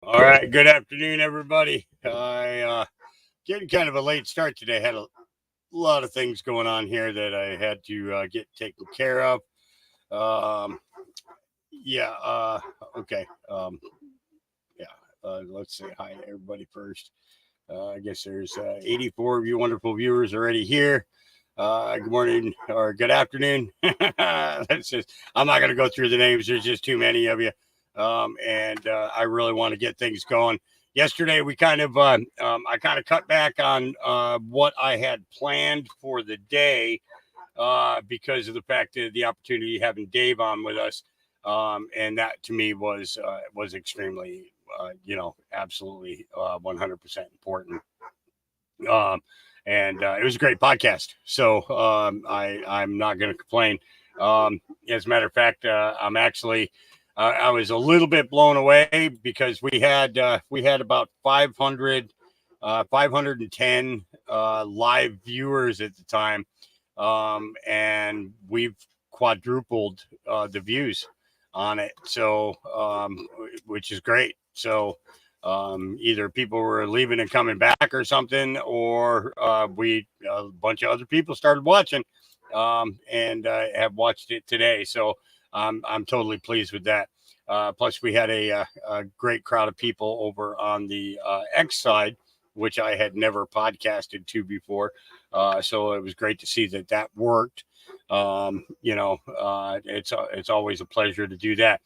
All right, good afternoon, everybody. I getting kind of a late start today. Had a lot of things going on here that I had to get taken care of. Okay. Let's say hi to everybody first. I guess there's 84 of you wonderful viewers already here. Good morning or good afternoon. I'm not going to go through the names. There's just too many of you. I really want to get things going. Yesterday, we I kind of cut back on what I had planned for the day because of the fact that the opportunity of having Dave on with us. And that to me was extremely, absolutely 100% important. It was a great podcast. So I'm not going to complain. As a matter of fact, I'm actually I was a little bit blown away because we had about 510 live viewers at the time, and we've quadrupled the views on it. So which is great. So either people were leaving and coming back or something, or a bunch of other people started watching and have watched it today. So I'm totally pleased with that. Plus, we had a great crowd of people over on the X side, which I had never podcasted to before. So it was great to see that worked. It's always a pleasure to do that.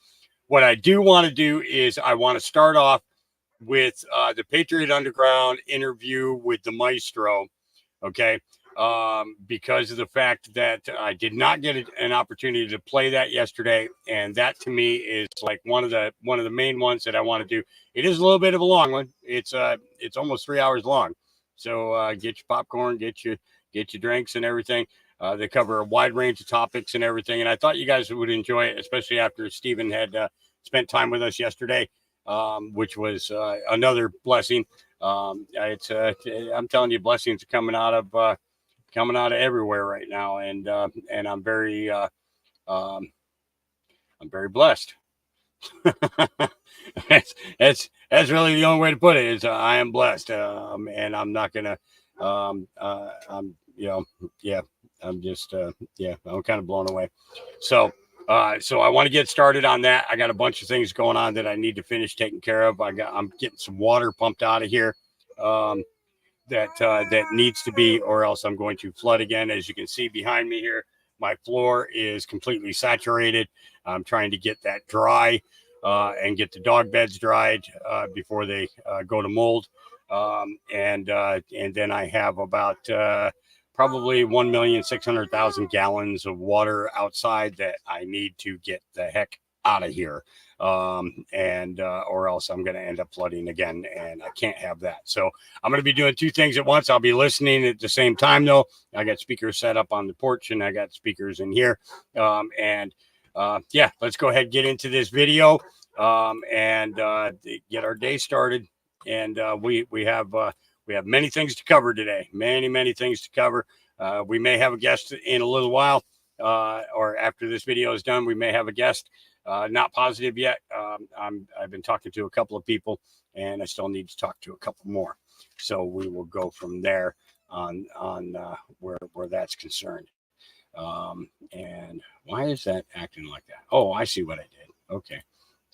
What I do want to do is I want to start off with the Patriot Underground interview with the Maestro. Okay. because of the fact that I did not get an opportunity to play that yesterday, and that to me is like one of the main ones that I want to do. It is a little bit of a long one. It's almost 3 hours long. So get your popcorn, get your drinks and everything. They cover a wide range of topics and everything, and I thought you guys would enjoy it, especially after Stephen had spent time with us yesterday, which was another blessing. I'm telling you, blessings are coming out of everywhere right now, and I'm very blessed. that's really the only way to put it. Is I am blessed, and I'm not gonna. I'm yeah. I'm just I'm kind of blown away. So I want to get started on that. I got a bunch of things going on that I need to finish taking care of. I'm getting some water pumped out of here. That needs to be, or else I'm going to flood again. As you can see behind me here, my floor is completely saturated. I'm trying to get that dry and get the dog beds dried before they go to mold. And then I have about probably 1,600,000 gallons of water outside that I need to get the heck out of here. Or else I'm going to end up flooding again, and I can't have that. So I'm going to be doing two things at once. I'll be listening at the same time, though. I got speakers set up on the porch, and I got speakers in here. Let's go ahead and get into this video and get our day started. And we have many things to cover today. Many things to cover. We may have a guest in a little while, or after this video is done, we may have a guest. Not positive yet. I've been talking to a couple of people, and I still need to talk to a couple more. So we will go from there on where that's concerned. And why is that acting like that? Oh, I see what I did. Okay,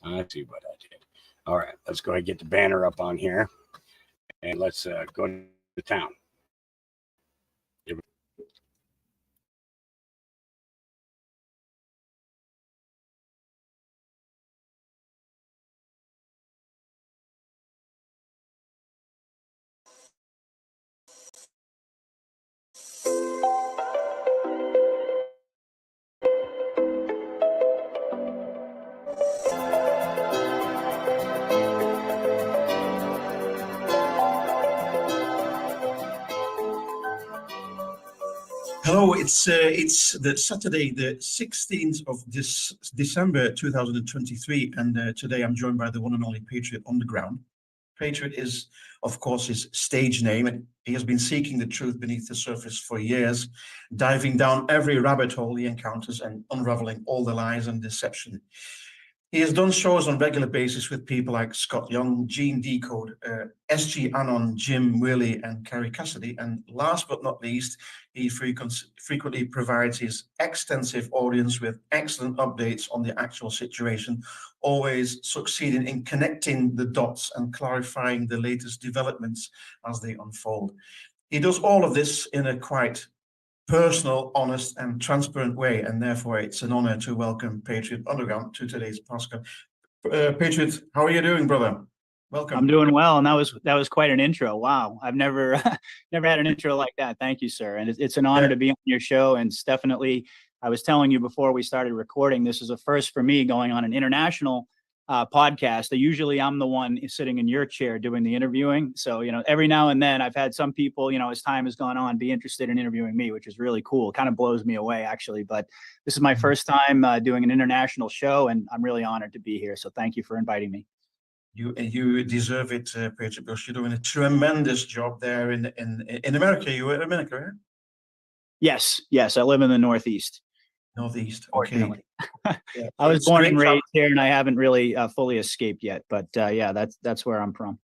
I see what I did. All right, let's go ahead and get the banner up on here, and let's go to town. Hello, it's the Saturday, the 16th of December 2023, and today I'm joined by the one and only Patriot on the ground. Patriot is, of course, his stage name, and he has been seeking the truth beneath the surface for years, diving down every rabbit hole he encounters and unraveling all the lies and deception. He has done shows on a regular basis with people like Scott Young, Gene Decode, SG Anon, Jim Willie, and Carrie Cassidy. And last but not least, he frequently provides his extensive audience with excellent updates on the actual situation, always succeeding in connecting the dots and clarifying the latest developments as they unfold. He does all of this in a quite personal, honest, and transparent way, and therefore it's an honor to welcome Patriot Underground to today's podcast. Patriot, how are you doing, brother? Welcome. I'm doing well, and that was quite an intro. Wow, I've never had an intro like that. Thank you, sir, and it's an honor to be on your show. And it's definitely, I was telling you before we started recording, this is a first for me going on an international podcast. Usually I'm the one sitting in your chair doing the interviewing. So, every now and then I've had some people, as time has gone on, be interested in interviewing me, which is really cool. It kind of blows me away, actually. But this is my first time doing an international show, and I'm really honored to be here. So thank you for inviting me. You deserve it, Patriot, because you're doing a tremendous job there in America. You were in America, right? Yes. I live in the Northeast. Okay. Yeah, I was born and raised here, and I haven't really fully escaped yet. But that's where I'm from.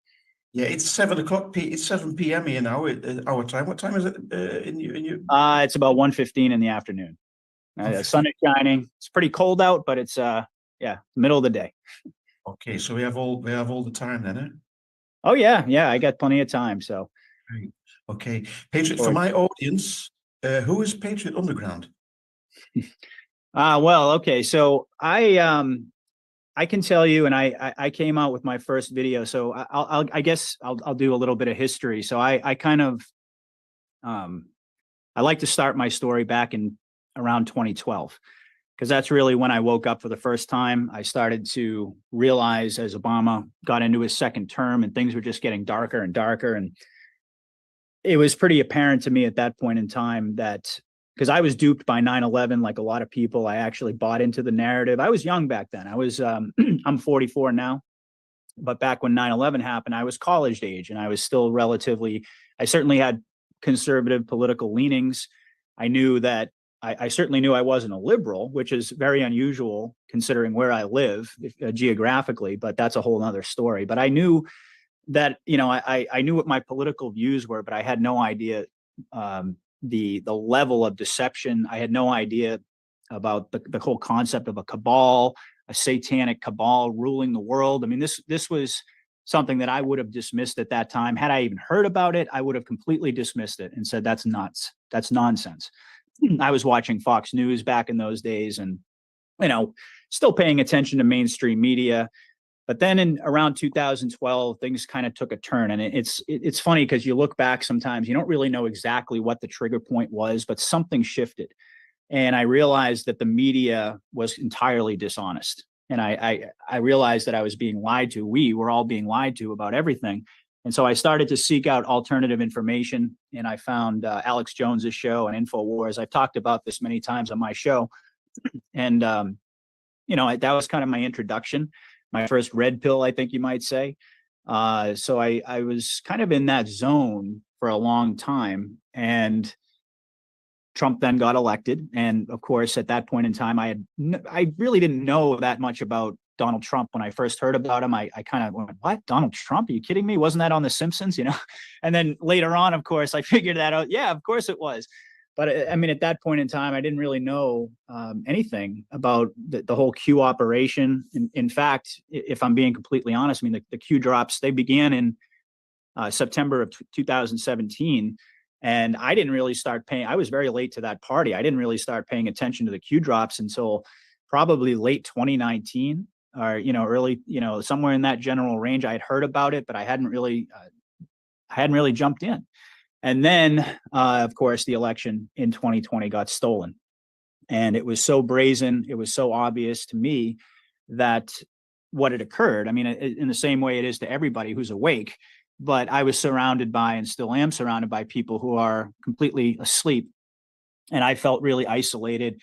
Yeah, it's 7 o'clock. It's 7 p.m. here now. Our time. What time is it in you? It's about 1:15 in the afternoon. The sun is shining. It's pretty cold out, but it's middle of the day. Okay, so we have all the time then, eh? Oh yeah, I got plenty of time. So. Great. Okay, Patriot. For my audience, who is Patriot Underground? Well, okay. So I can tell you, and I came out with my first video. So I guess I'll do a little bit of history. So I kind of I like to start my story back in around 2012, because that's really when I woke up for the first time. I started to realize as Obama got into his second term and things were just getting darker and darker. And it was pretty apparent to me at that point in time that, because I was duped by 9/11 like a lot of people, I actually bought into the narrative. I was young back then. I was, I'm 44 now. But back when 9/11 happened, I was college age and I was still I certainly had conservative political leanings. I knew that I certainly knew I wasn't a liberal, which is very unusual considering where I live geographically, but that's a whole nother story. But I knew that, I knew what my political views were, but I had no idea the level of deception. I had no idea about the whole concept of a cabal, a satanic cabal ruling the world. I mean, this was something that I would have dismissed at that time. Had I even heard about it, I would have completely dismissed it and said, that's nuts. That's nonsense. I was watching Fox News back in those days and, still paying attention to mainstream media. But then in around 2012, things kind of took a turn. And it's funny because you look back sometimes, you don't really know exactly what the trigger point was, but something shifted. And I realized that the media was entirely dishonest. And I realized that I was being lied to. We were all being lied to about everything. And so I started to seek out alternative information. And I found Alex Jones's show and InfoWars. I've talked about this many times on my show. And, that was kind of my introduction, my first red pill, I think you might say. So I was kind of in that zone for a long time. And Trump then got elected. And of course, at that point in time, I really didn't know that much about Donald Trump. When I first heard about him, I kind of went, what? Donald Trump? Are you kidding me? Wasn't that on The Simpsons? And then later on, of course, I figured that out. Yeah, of course it was. But I mean, at that point in time, I didn't really know anything about the whole Q operation. In fact, if I'm being completely honest, I mean, the Q drops, they began in September of 2017. And I didn't really start paying. I was very late to that party. I didn't really start paying attention to the Q drops until probably late 2019 or, early, somewhere in that general range. I had heard about it, but I hadn't really jumped in. And then, of course, the election in 2020 got stolen. And it was so brazen. It was so obvious to me that what had occurred, I mean, in the same way it is to everybody who's awake, but I was surrounded by and still am surrounded by people who are completely asleep. And I felt really isolated.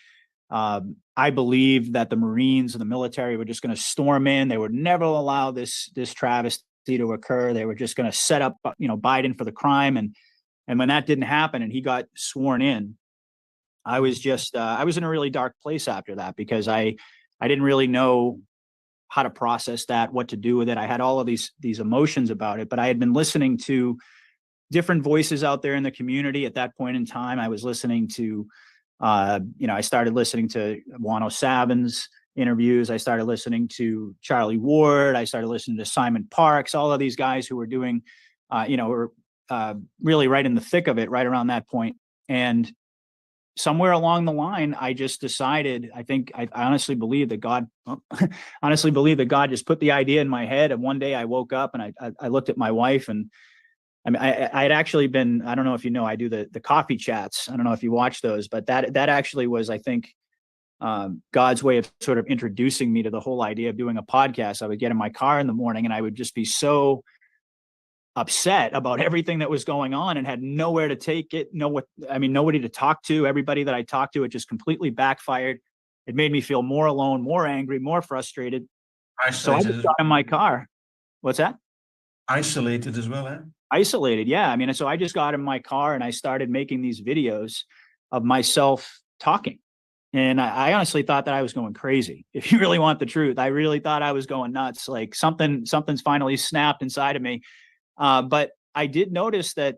I believed that the Marines and the military were just going to storm in. They would never allow this travesty to occur. They were just going to set up, Biden for the crime. And when that didn't happen and he got sworn in, I was just, I was in a really dark place after that because I didn't really know how to process that, what to do with it. I had all of these emotions about it, but I had been listening to different voices out there in the community at that point in time. I was listening to, I started listening to Juan O'Savin's interviews. I started listening to Charlie Ward. I started listening to Simon Parks, all of these guys who were doing, were really right in the thick of it right around that point. And somewhere along the line, I just decided, I honestly believe that God, just put the idea in my head. And one day I woke up and I looked at my wife and I mean, I had actually been, I don't know if you know, I do the coffee chats. I don't know if you watch those, but that actually was, I think, God's way of sort of introducing me to the whole idea of doing a podcast. I would get in my car in the morning and I would just be so upset about everything that was going on and had nowhere to take it. Nobody to talk to. Everybody that I talked to, it just completely backfired. It made me feel more alone, more angry, more frustrated. So I just got in my car. What's that? Isolated as well, eh? Isolated, yeah. I mean, so I just got in my car and I started making these videos of myself talking. And I honestly thought that I was going crazy. If you really want the truth, I really thought I was going nuts. Like something's finally snapped inside of me. But I did notice that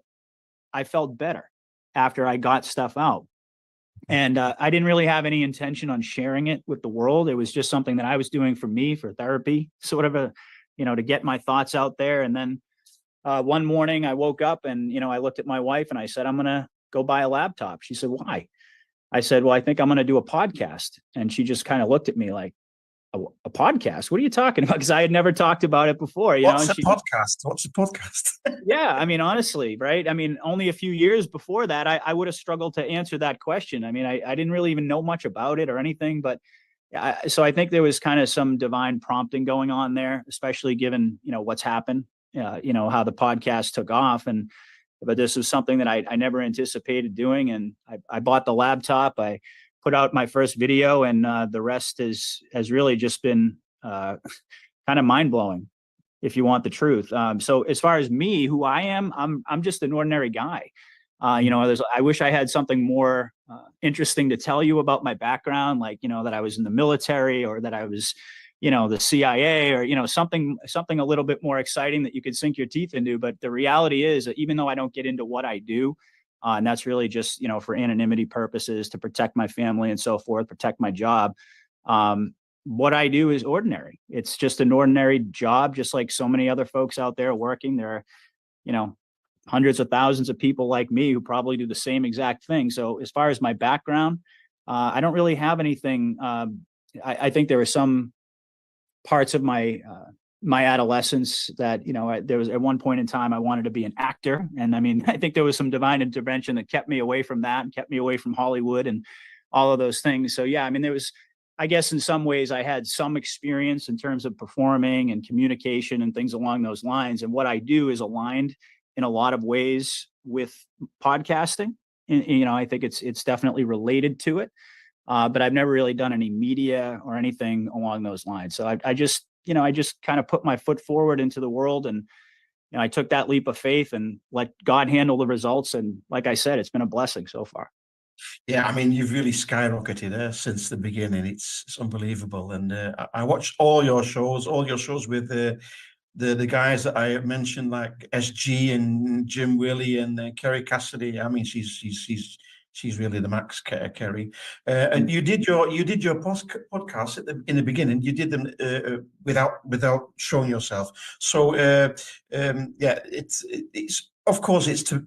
I felt better after I got stuff out. And I didn't really have any intention on sharing it with the world. It was just something that I was doing for me, for therapy, sort of to get my thoughts out there. And then one morning I woke up and, I looked at my wife and I said, I'm going to go buy a laptop. She said, why? I said, well, I think I'm going to do a podcast. And she just kind of looked at me like, a podcast? What are you talking about? Because I had never talked about it before. What's a podcast? What's a podcast? Yeah, I mean, honestly, right? I mean, only a few years before that, I would have struggled to answer that question. I mean, I didn't really even know much about it or anything, but so I think there was kind of some divine prompting going on there, especially given, what's happened, how the podcast took off. But this was something that I never anticipated doing. And I bought the laptop, I put out my first video, and the rest has really just been kind of mind blowing, if you want the truth. So as far as me, who I am, I'm just an ordinary guy. I wish I had something more interesting to tell you about my background, like, that I was in the military, or that I was, the CIA, or, something a little bit more exciting that you could sink your teeth into. But the reality is that even though I don't get into what I do, and that's really just, for anonymity purposes, to protect my family and so forth, protect my job. What I do is ordinary. It's just an ordinary job, just like so many other folks out there working. There are, hundreds of thousands of people like me who probably do the same exact thing. So as far as my background, I don't really have anything. I think there were some parts of my adolescence that, there was at one point in time I wanted to be an actor. And I mean, I think there was some divine intervention that kept me away from that and kept me away from Hollywood and all of those things. So yeah, I mean, I guess in some ways I had some experience in terms of performing and communication and things along those lines. And what I do is aligned in a lot of ways with podcasting. And, I think it's definitely related to it. But I've never really done any media or anything along those lines. So I just kind of put my foot forward into the world, and I took that leap of faith and let God handle the results. And like I said, it's been a blessing so far. Yeah, I mean, you've really skyrocketed since the beginning. It's unbelievable. And I watched all your shows with the guys that I mentioned, like SG and Jim Willie and Kerry Cassidy. I mean, she's really the max, Kerry. And you did your podcast in the beginning. You did them without showing yourself. So yeah, it's of course it's to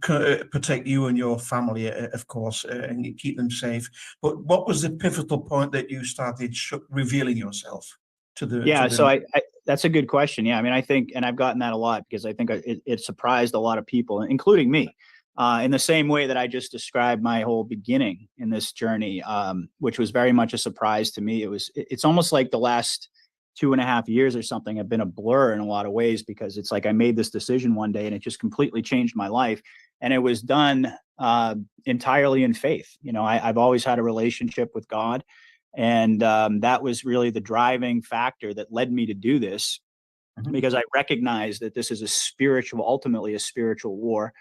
protect you and your family, of course, and keep them safe. But what was the pivotal point that you started revealing yourself to the? Yeah, so I that's a good question. Yeah, I mean, I think, and I've gotten that a lot, because I think it surprised a lot of people, including me, in the same way that I just described my whole beginning in this journey, which was very much a surprise to me. It's almost like the last 2.5 years or something have been a blur in a lot of ways, because it's like I made this decision one day and it just completely changed my life. And it was done entirely in faith. I've always had a relationship with God. And that was really the driving factor that led me to do this, because I recognized that this is ultimately a spiritual war.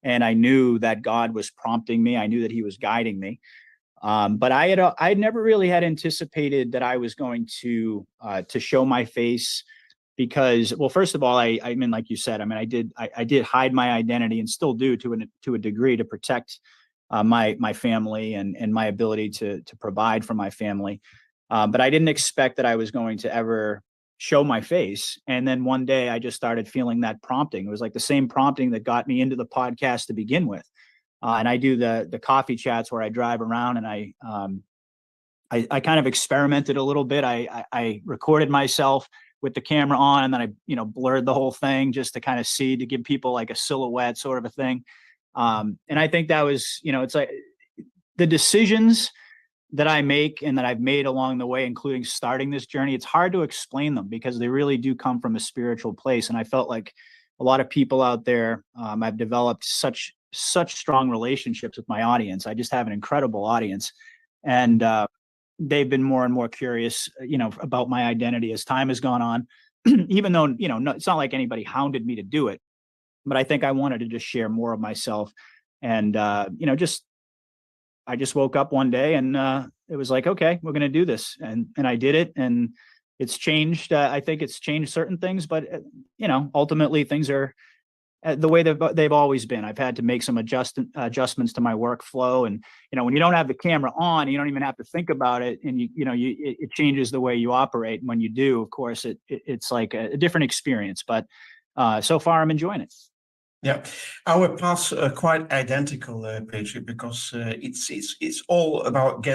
And I knew that God was prompting me. I knew that he was guiding me. But I never really had anticipated that I was going to show my face, because, well, first of all, I mean, like you said, I mean, I did hide my identity, and still do to a degree, to protect my family and my ability to provide for my family. But I didn't expect that I was going to ever show my face. And then one day I just started feeling that prompting. It was like the same prompting that got me into the podcast to begin with. And I do the coffee chats where I drive around, and I kind of experimented a little bit. I recorded myself with the camera on, and then I blurred the whole thing just to kind of to give people like a silhouette sort of a thing. And I think that was, it's like the decisions that I make and that I've made along the way, including starting this journey, it's hard to explain them, because they really do come from a spiritual place. And I felt like a lot of people out there, I've developed such strong relationships with my audience. I just have an incredible audience. And they've been more and more curious, about my identity as time has gone on, even though, it's not like anybody hounded me to do it. But I think I wanted to just share more of myself. And, I just woke up one day and it was like, okay, we're going to do this. And I did it. And it's changed. I think it's changed certain things, but, ultimately things are the way they've always been. I've had to make some adjustments to my workflow. And, when you don't have the camera on, you don't even have to think about it. And, it changes the way you operate. And when you do, of course, it's like a different experience. But so far, I'm enjoying it. Yeah, our paths are quite identical, Patriot, because it's all about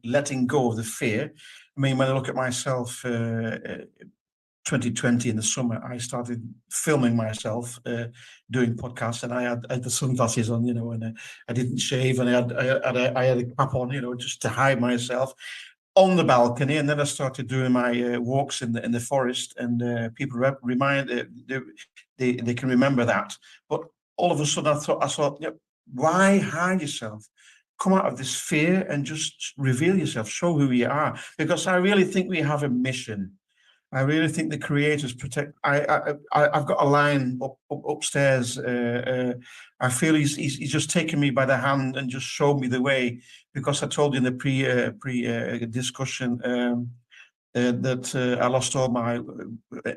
letting go of the fear. I I mean, when I look at myself, 2020 in the summer, I started filming myself doing podcasts, and I had the sunglasses on, and I didn't shave, and I had a cap on, just to hide myself on the balcony. And then I started doing my walks in the forest, and people they can remember that. But all of a sudden, I thought, why hide yourself? Come out of this fear and just reveal yourself, show who you are, because I really think we have a mission. I really think the creators protect. I've got a line upstairs. I feel he's just taken me by the hand and just showed me the way, because I told you in the pre discussion that I lost all my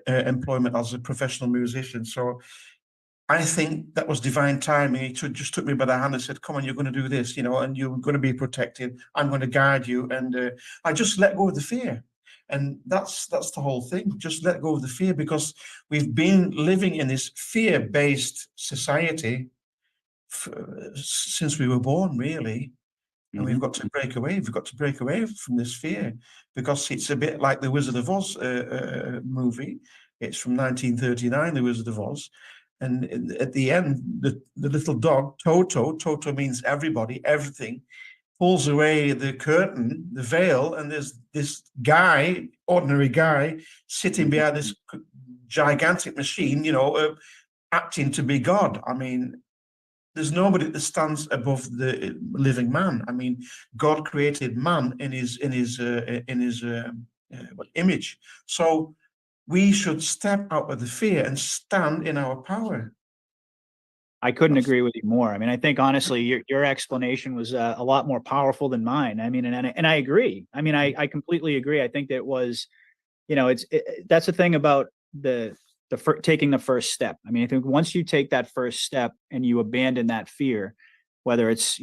employment as a professional musician. So I think that was divine timing. He just took me by the hand and said, "Come on, you're going to do this, and you're going to be protected. I'm going to guide you." And I just let go of the fear. And that's the whole thing. Just let go of the fear, because we've been living in this fear-based society since we were born, really. And we've got to break away. We've got to break away from this fear, because it's a bit like the Wizard of Oz movie. It's from 1939, the Wizard of Oz. And at the end, the little dog, Toto means everybody, everything, pulls away the curtain, the veil, and there's this guy, ordinary guy, sitting behind this gigantic machine, acting to be God. I mean, there's nobody that stands above the living man. I mean, God created man in his image. So we should step out of the fear and stand in our power. I couldn't agree with you more. I mean, I think honestly, your explanation was a lot more powerful than mine. I mean, and I agree. I mean, I completely agree. I think that was, that's the thing about taking the first step. I mean, I think once you take that first step and you abandon that fear, whether it's,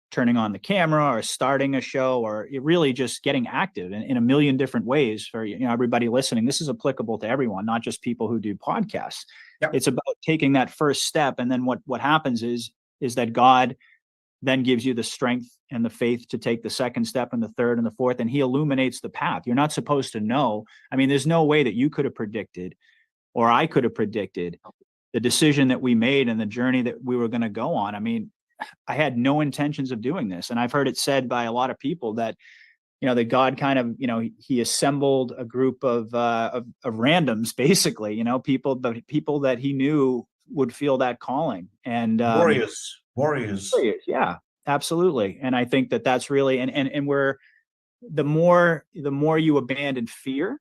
turning on the camera or starting a show, or really just getting active in a million different ways for, everybody listening, this is applicable to everyone, not just people who do podcasts. Yep. It's about taking that first step. And then what happens is that God then gives you the strength and the faith to take the second step and the third and the fourth, and he illuminates the path. You're not supposed to know. I mean, there's no way that you could have predicted, or I could have predicted, the decision that we made and the journey that we were going to go on. I mean, I had no intentions of doing this. And I've heard it said by a lot of people that, that God kind of, he assembled a group of randoms, basically, people that he knew would feel that calling. And warriors. Yeah, absolutely. And I think that that's really, and we're, the more you abandon fear,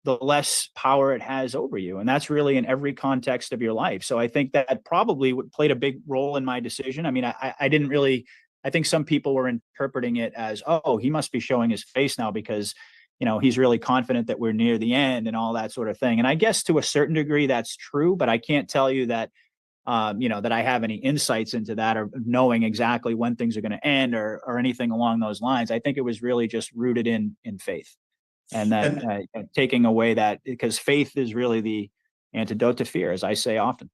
the less power it has over you. And that's really in every context of your life. So I think that probably played a big role in my decision. I mean, I didn't really, I think some people were interpreting it as, oh, he must be showing his face now because, he's really confident that we're near the end and all that sort of thing. And I guess to a certain degree that's true, but I can't tell you that, that I have any insights into that or knowing exactly when things are going to end or anything along those lines. I think it was really just rooted in faith. And that taking away that, because faith is really the antidote to fear, as I say often.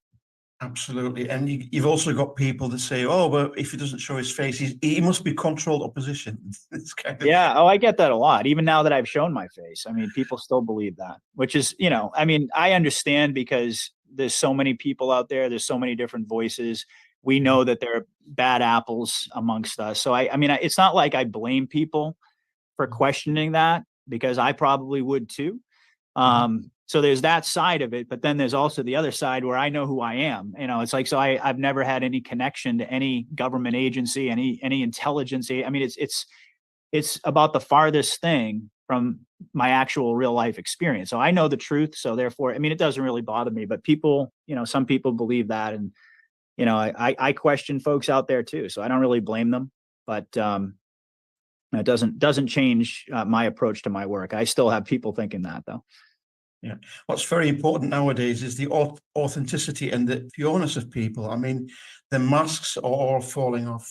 Absolutely. And you've also got people that say, oh, well, if he doesn't show his face, he must be controlled opposition. It's kind of... Yeah. Oh, I get that a lot. Even now that I've shown my face, I mean, people still believe that, which is, I mean, I understand because there's so many people out there. There's so many different voices. We know that there are bad apples amongst us. So I mean, it's not like I blame people for questioning that, because I probably would too. So there's that side of it, but then there's also the other side where I know who I am. It's like, so I've never had any connection to any government agency, any intelligence. I mean, it's about the farthest thing from my actual real life experience. So I know the truth. So therefore, I mean, it doesn't really bother me, but people, some people believe that. And, I question folks out there too. So I don't really blame them, but, it doesn't change my approach to my work. I still have people thinking that, though. Yeah. What's very important nowadays is the authenticity and the pureness of people. I mean, the masks are all falling off.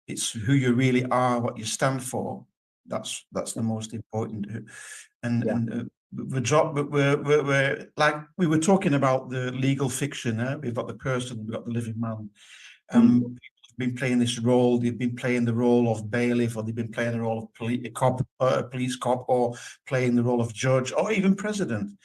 It's who you really are, what you stand for. That's the most important. And we're like we were talking about the legal fiction. We've got the person, we've got the living man. People have been playing this role. They've been playing the role of bailiff, or they've been playing the role of police cop, or playing the role of judge, or even president.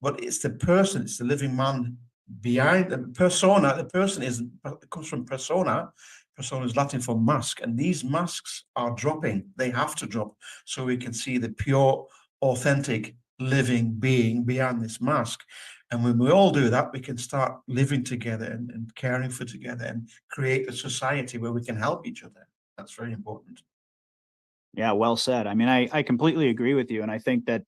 But it's the person, it's the living man behind the persona. The person comes from persona. Persona is Latin for mask, and these masks are dropping. They have to drop so we can see the pure, authentic, living being behind this mask. And when we all do that, we can start living together and caring for together and create a society where we can help each other. That's very important. Yeah, well said. I mean, I completely agree with you. And I think that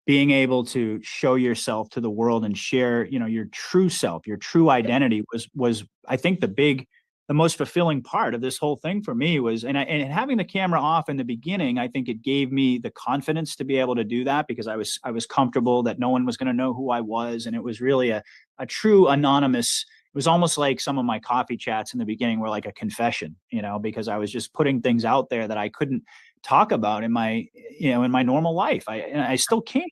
being able to show yourself to the world and share, your true self, your true identity was I think the most fulfilling part of this whole thing for me was, and having the camera off in the beginning, I think it gave me the confidence to be able to do that, because I was comfortable that no one was going to know who I was. And it was really a true anonymous. It was almost like some of my coffee chats in the beginning were like a confession, because I was just putting things out there that I couldn't talk about in my normal life. I still can't.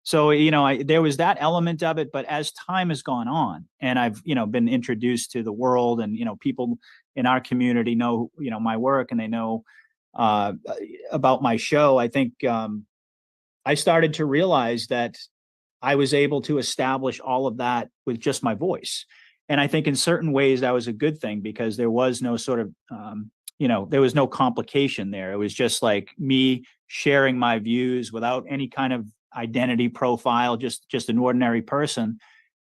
So, there was that element of it, but as time has gone on and I've, been introduced to the world, and, people in our community know, my work, and they know about my show, I think I started to realize that I was able to establish all of that with just my voice. And I think in certain ways that was a good thing, because there was no sort of, there was no complication there. It was just like me sharing my views without any kind of identity profile, just an ordinary person.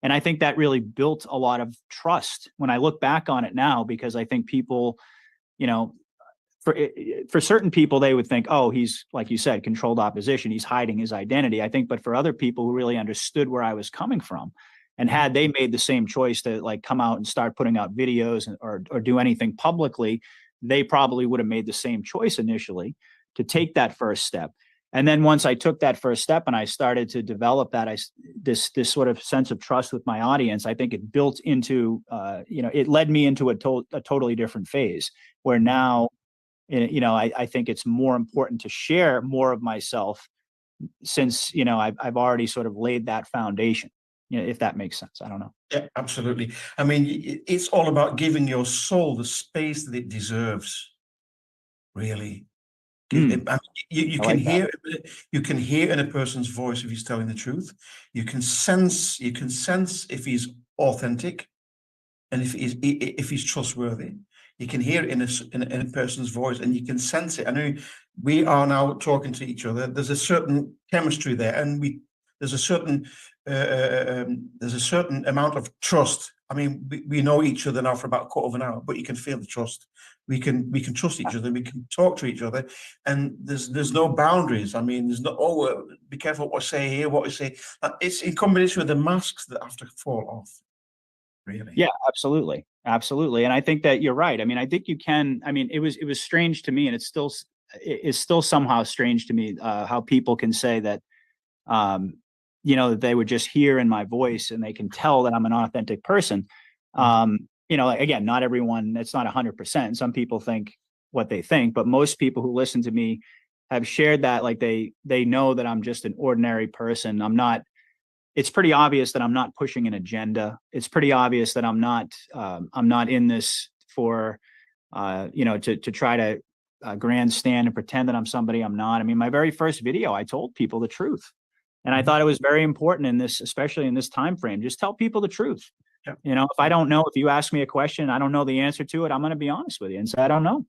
And I think that really built a lot of trust when I look back on it now, because I think people, for certain people, they would think, oh, he's, like you said, controlled opposition, he's hiding his identity. I think, but for other people who really understood where I was coming from, and had they made the same choice to like come out and start putting out videos or do anything publicly, they probably would have made the same choice initially to take that first step. And then once I took that first step and I started to develop this sort of sense of trust with my audience, I think it built into, it led me into a totally different phase, where now, I think it's more important to share more of myself, since, I've already sort of laid that foundation, if that makes sense. I don't know. Yeah, absolutely. I mean, it's all about giving your soul the space that it deserves, really. You can hear in a person's voice if he's telling the truth. You can sense if he's authentic, and if he's trustworthy. You can hear it in a person's voice, and you can sense it. I know we are now talking to each other. There's a certain chemistry there, and there's a certain amount of trust. I mean, we know each other now for about a quarter of an hour, but you can feel the trust. We can trust each other. We can talk to each other, and there's no boundaries. I mean, there's no be careful what I say here, what I say. It's in combination with the masks that have to fall off. Really. Yeah, absolutely, and I think that you're right. I mean, I think you can. I mean, it was strange to me, and it's still somehow strange to me how people can say that. That they would just hear in my voice and they can tell that I'm an authentic person. Again, not everyone, it's not 100%. Some people think what they think, but most people who listen to me have shared that, like they know that I'm just an ordinary person. It's pretty obvious that I'm not pushing an agenda. It's pretty obvious that I'm not in this for, to try to grandstand and pretend that I'm somebody I'm not. I mean, my very first video, I told people the truth. And I thought it was very important in this, especially in this time frame, just tell people the truth. Yeah. If I don't know, if you ask me a question, I don't know the answer to it, I'm going to be honest with you and say, I don't know.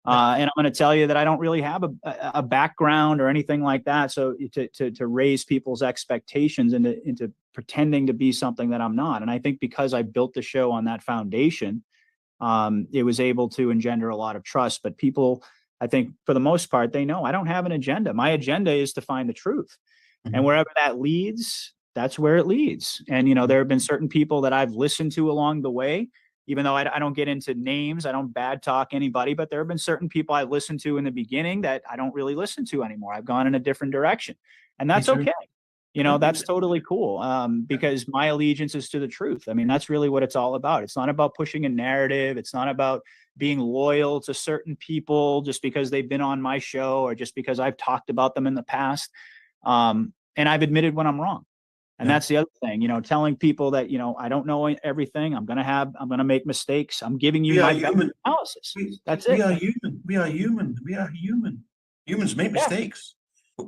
And I'm going to tell you that I don't really have a background or anything like that. So to raise people's expectations into pretending to be something that I'm not. And I think because I built the show on that foundation, it was able to engender a lot of trust. But people, I think for the most part, they know I don't have an agenda. My agenda is to find the truth. And wherever that leads, that's where it leads. And, there have been certain people that I've listened to along the way, even though I don't get into names, I don't bad talk anybody, but there have been certain people I listened to in the beginning that I don't really listen to anymore. I've gone in a different direction, and that's okay. That's totally cool. Because my allegiance is to the truth. I mean, that's really what it's all about. It's not about pushing a narrative. It's not about being loyal to certain people just because they've been on my show or just because I've talked about them in the past. And I've admitted when I'm wrong. And Yeah. that's the other thing, telling people that, I don't know everything. I'm going to make mistakes. I'm giving you We my are human. analysis. That's We it. are human. We are human. We are human. Humans make Yeah. mistakes.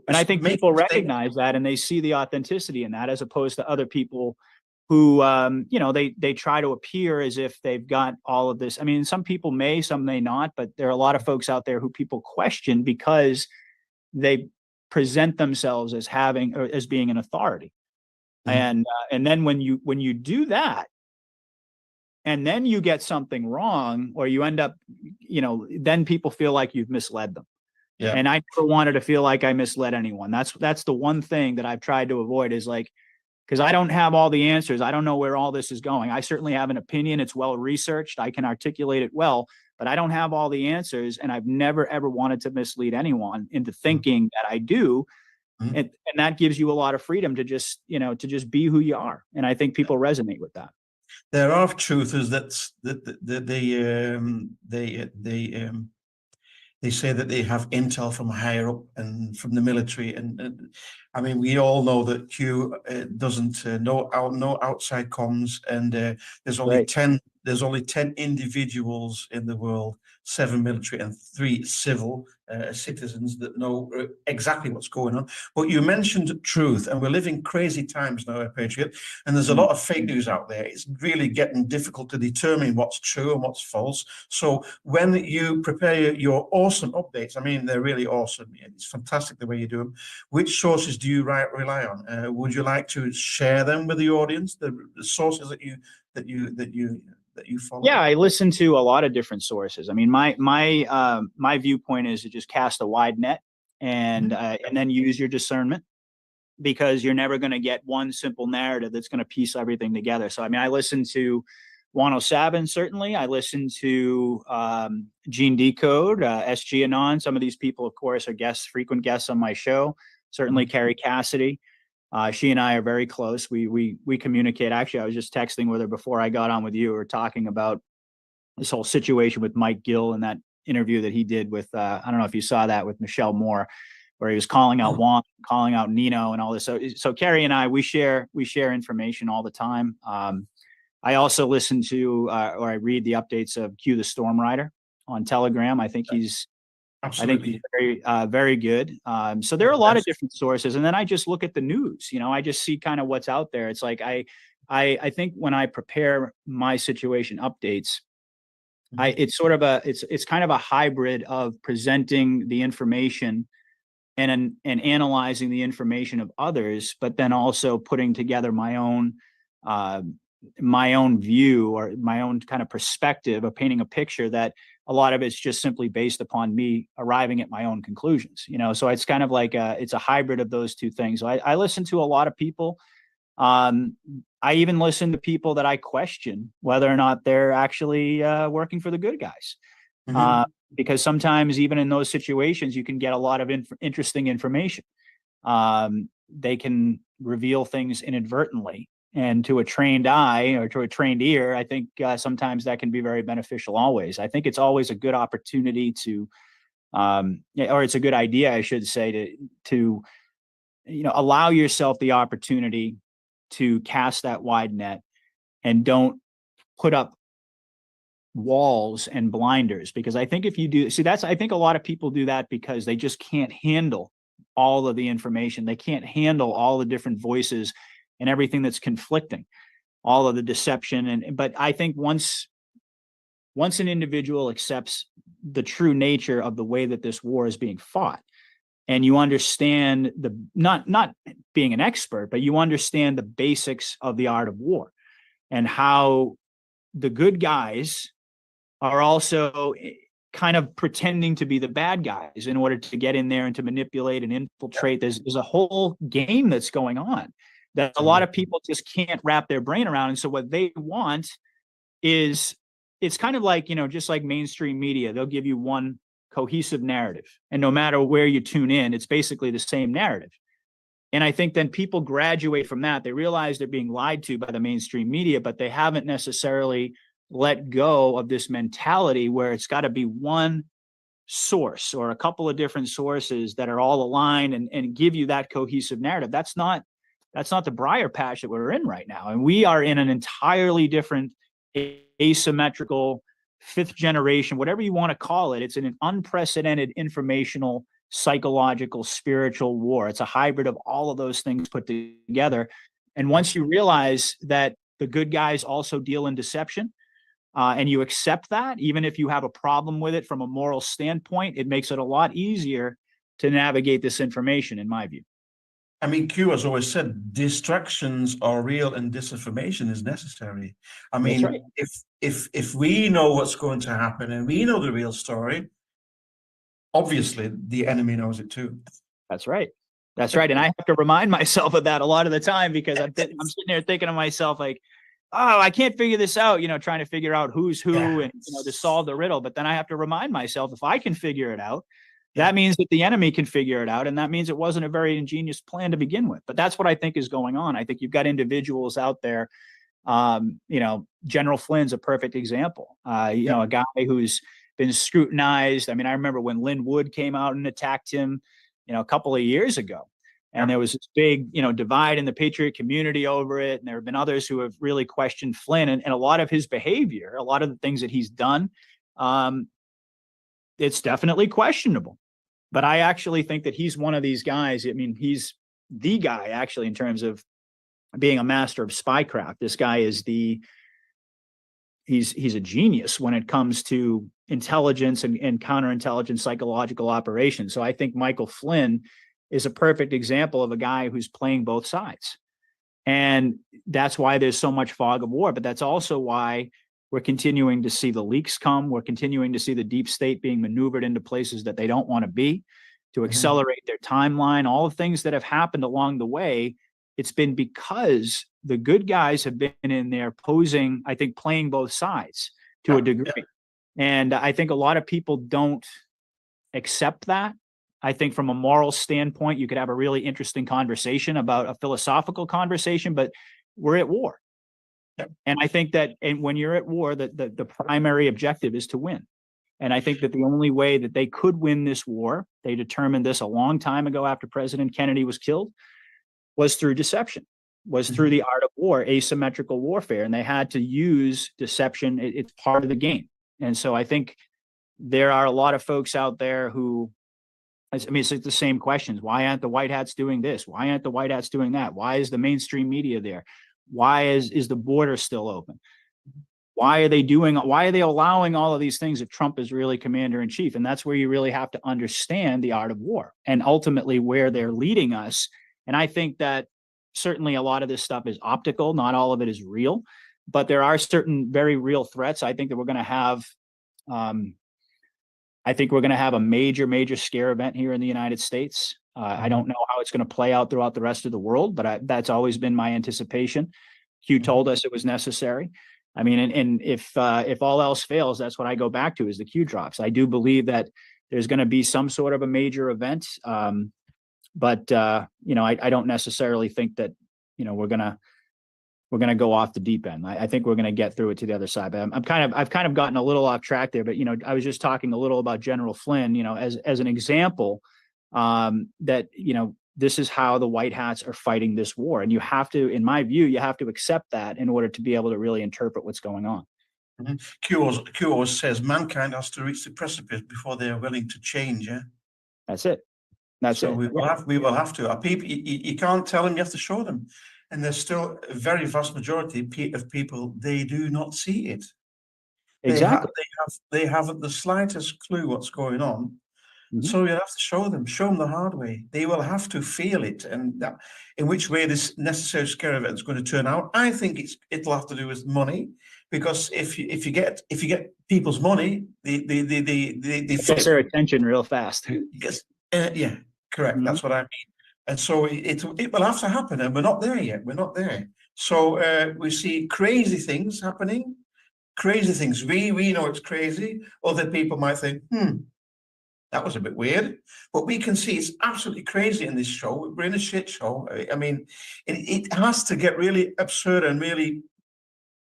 And I think Make people mistakes. recognize that, and they see the authenticity in that, as opposed to other people who, they try to appear as if they've got all of this. I mean, some people may, some may not, but there are a lot of folks out there who people question because they present themselves as having, or as being an authority. Mhm. And then when you do that, and then you get something wrong, or you end up, then people feel like you've misled them. Yeah. And I never wanted to feel like I misled anyone. That's the one thing that I've tried to avoid, is like, because I don't have all the answers. I don't know where all this is going. I certainly have an opinion. It's well researched. I can articulate it well, but I don't have all the answers. And I've never, ever wanted to mislead anyone into thinking that I do. Mhm. And that gives you a lot of freedom to just, to just be who you are. And I think people resonate with that. There are truthers that they say that they have intel from higher up and from the military, and I mean, we all know that Q doesn't know outside comms, and there's only Right. 10 individuals in the world, 7 military and 3 civil citizens, that know exactly what's going on. But you mentioned truth, and we're living crazy times now, Patriot, and there's a lot of fake news out there. It's really getting difficult to determine what's true and what's false. So when you prepare your awesome updates, I mean, they're really awesome. It's fantastic the way you do them. Which sources do you rely on? Would you like to share them with the audience? The sources that you follow? Yeah, I listen to a lot of different sources. I mean, my viewpoint is to just cast a wide net, and then use your discernment, because you're never going to get one simple narrative that's going to piece everything together. So, I mean, I listen to 107, certainly. I listen to Gene Decode, SG Anon. Some of these people, of course, are frequent guests on my show. Certainly Carrie Cassidy. She and I are very close. We communicate. Actually, I was just texting with her before I got on with you. We were talking about this whole situation with Mike Gill and that interview that he did with, I don't know if you saw that, with Michelle Moore, where he was calling out Juan, calling out Nino and all this. So Carrie and I, we share information all the time. I also listen to, or I read the updates of Q the Storm Rider on Telegram. I think he's very, very good. So there are a lot of different sources, and then I just look at the news. I just see kind of what's out there. It's like I think when I prepare my situation updates, it's sort of it's kind of a hybrid of presenting the information and analyzing the information of others, but then also putting together my own view, or my own kind of perspective, of painting a picture that a lot of it's just simply based upon me arriving at my own conclusions. So it's kind of like it's a hybrid of those two things. So I listen to a lot of people. I even listen to people that I question whether or not they're actually working for the good guys. Because sometimes even in those situations, you can get a lot of interesting information. They can reveal things inadvertently, and to a trained eye or to a trained ear, I think sometimes that can be very beneficial. Always, I think it's always a good opportunity to, or it's a good idea, I should say, to allow yourself the opportunity to cast that wide net, and don't put up walls and blinders. Because I think if you do, I think a lot of people do that because they just can't handle all of the information. They can't handle all the different voices and everything that's conflicting, all of the deception. But I think once an individual accepts the true nature of the way that this war is being fought, and you understand not being an expert, but you understand the basics of the art of war, and how the good guys are also kind of pretending to be the bad guys in order to get in there and to manipulate and infiltrate. There's a whole game that's going on that a lot of people just can't wrap their brain around. And so what they want is, it's kind of like, just like mainstream media, they'll give you one cohesive narrative, and no matter where you tune in, it's basically the same narrative. And I think then people graduate from that. They realize they're being lied to by the mainstream media, but they haven't necessarily let go of this mentality where it's got to be one source or a couple of different sources that are all aligned and give you that cohesive narrative. That's not That's not the briar patch that we're in right now. And we are in an entirely different asymmetrical fifth generation, whatever you want to call it. It's an unprecedented informational, psychological, spiritual war. It's a hybrid of all of those things put together. And once you realize that the good guys also deal in deception, and you accept that, even if you have a problem with it from a moral standpoint, it makes it a lot easier to navigate this information, in my view. I mean, Q has always said distractions are real and disinformation is necessary. I mean, right. if we know what's going to happen and we know the real story, obviously the enemy knows it too. That's right. That's right. And I have to remind myself of that a lot of the time, because I'm sitting there thinking to myself, like, oh, I can't figure this out, trying to figure out who's who and, to solve the riddle. But then I have to remind myself, if I can figure it out, that means that the enemy can figure it out. And that means it wasn't a very ingenious plan to begin with. But that's what I think is going on. I think you've got individuals out there. General Flynn's a perfect example. A guy who's been scrutinized. I mean, I remember when Lynn Wood came out and attacked him, a couple of years ago. And there was this big, divide in the Patriot community over it. And there have been others who have really questioned Flynn and a lot of his behavior, a lot of the things that he's done. It's definitely questionable. But I actually think that he's one of these guys. I mean, he's the guy, actually, in terms of being a master of spycraft. This guy is he's a genius when it comes to intelligence and counterintelligence psychological operations. So I think Michael Flynn is a perfect example of a guy who's playing both sides. And that's why there's so much fog of war. But that's also why we're continuing to see the leaks come. We're continuing to see the deep state being maneuvered into places that they don't want to be, to accelerate their timeline, all the things that have happened along the way. It's been because the good guys have been in there posing, I think, playing both sides to a degree. And I think a lot of people don't accept that. I think from a moral standpoint, you could have a really interesting conversation about a philosophical conversation, but we're at war. And I think that when you're at war, the primary objective is to win. And I think that the only way that they could win this war, they determined this a long time ago after President Kennedy was killed, was through deception, was through the art of war, asymmetrical warfare. And they had to use deception. It's part of the game. And so I think there are a lot of folks out there who, I mean, it's the same questions. Why aren't the white hats doing this? Why aren't the white hats doing that? Why is the mainstream media there? Why is the border still open? Why are they allowing all of these things if Trump is really commander in chief? And that's where you really have to understand the art of war and ultimately where they're leading us. And I think that certainly a lot of this stuff is optical. Not all of it is real, but there are certain very real threats. I think that we're going to have, a major scare event here in the United States. I don't know how it's going to play out throughout the rest of the world, but that's always been my anticipation. Q told us it was necessary. I mean, and if all else fails, that's what I go back to is the Q drops. I do believe that there's going to be some sort of a major event, but I don't necessarily think that we're gonna go off the deep end. I think we're gonna get through it to the other side. But I've kind of gotten a little off track there. But I was just talking a little about General Flynn, as an example, that this is how the white hats are fighting this war, and you have to, in my view, you have to accept that in order to be able to really interpret what's going on. Q always says mankind has to reach the precipice before they are willing to change. Yeah, that's it. That's it. We will have to. Our people, you can't tell them. You have to show them. And there's still a very vast majority of people, they do not see it. Exactly. They haven't the slightest clue what's going on. So you have to show them the hard way. They will have to feel it, and in which way this necessary scare event is going to turn out. I think it'll have to do with money, because if you get people's money, they gets their attention real fast. Yeah, correct. That's what I mean. And so it will have to happen, and we're not there yet. We're not there. So we see crazy things happening. Crazy things. We know it's crazy. Other people might think, that was a bit weird. But we can see it's absolutely crazy in this show. We're in a shit show. I mean, it has to get really absurd and really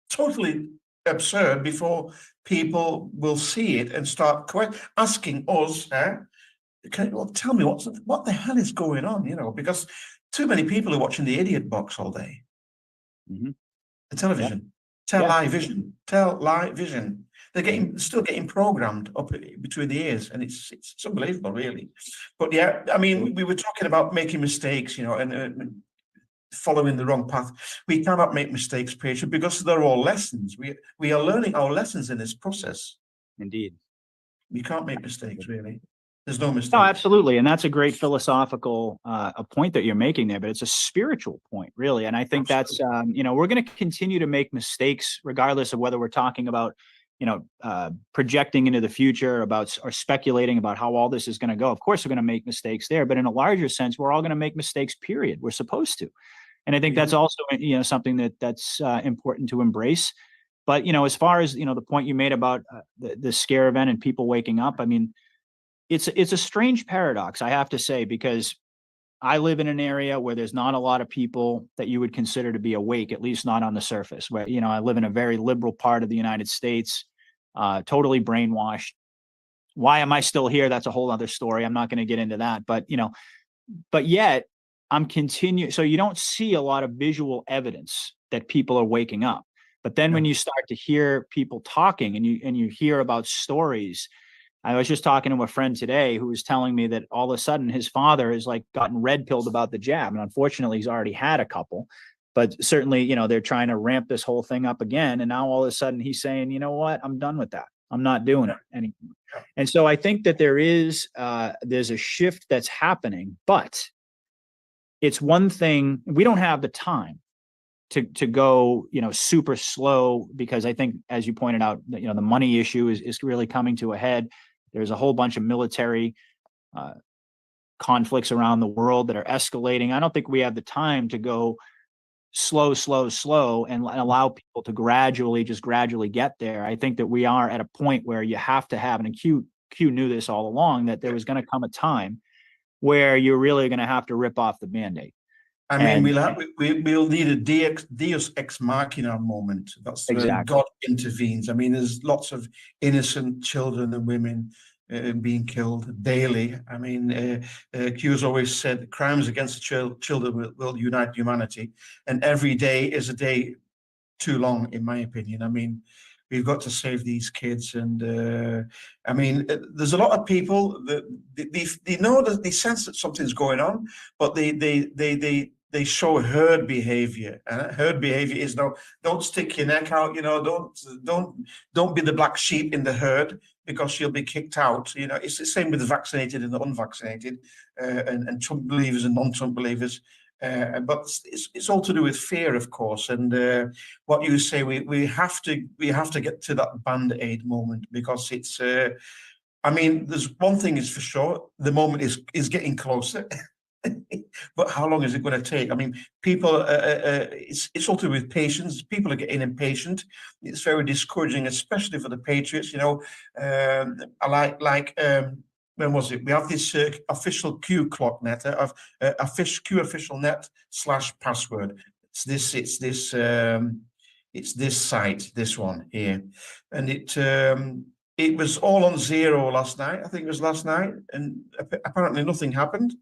totally absurd before people will see it and start asking us, tell me what the hell is going on, because too many people are watching the idiot box all day. Mm-hmm. The television, Yeah. television. They're still getting programmed up between the ears, and it's unbelievable, really. But yeah, I mean, we were talking about making mistakes, and following the wrong path. We cannot make mistakes, Peter, because they're all lessons. We are learning our lessons in this process. Indeed. We can't make mistakes, really. There's no mistake. No, absolutely. And that's a great philosophical a point that you're making there, but it's a spiritual point, really. And I think that's, we're going to continue to make mistakes regardless of whether we're talking about, projecting into the future or speculating about how all this is going to go. Of course, we're going to make mistakes there, but in a larger sense, we're all going to make mistakes, period. We're supposed to. And I think that's also, something that's important to embrace. But, as far as, the point you made about the scare event and people waking up, I mean, it's a strange paradox, I have to say, because I live in an area where there's not a lot of people that you would consider to be awake, at least not on the surface. Where, I live in a very liberal part of the United States, totally brainwashed. Why am I still here? That's a whole other story. I'm not going to get into that. But, but yet I'm continuing. So you don't see a lot of visual evidence that people are waking up. But then when you start to hear people talking and you hear about stories, I was just talking to a friend today who was telling me that all of a sudden his father has gotten red pilled about the jab. And unfortunately, he's already had a couple, but certainly, they're trying to ramp this whole thing up again. And now all of a sudden he's saying, you know what, I'm done with that. I'm not doing it anymore. And so I think that there's a shift that's happening, but it's one thing. We don't have the time to go, super slow, because I think, as you pointed out, the money issue is really coming to a head. There's a whole bunch of military conflicts around the world that are escalating. I don't think we have the time to go slow and allow people to gradually get there. I think that we are at a point where you have to have, and Q knew this all along, that there was going to come a time where you're really going to have to rip off the Band-Aid. I mean, we'll need a Deus ex machina moment. That's exactly when God intervenes. I mean, there's lots of innocent children and women being killed daily. I mean, Q has always said crimes against the children will unite humanity, and every day is a day too long, in my opinion. I mean, we've got to save these kids, and I mean, there's a lot of people that they know that they sense that something's going on, but they show herd behavior, and herd behavior is don't stick your neck out, don't be the black sheep in the herd, because you'll be kicked out. It's the same with the vaccinated and the unvaccinated, and Trump believers and non-Trump believers. But it's all to do with fear, of course. And what you say, we have to get to that Band-Aid moment, because it's. I mean, there's one thing is for sure: the moment is getting closer. But how long is it going to take? I mean, people. It's all to do with patience. People are getting impatient. It's very discouraging, especially for the patriots. I like. When was it? We have this official Q clock net of Q official net /password. It's this site, this one here, and it was all on zero last night. I think it was last night, and apparently nothing happened.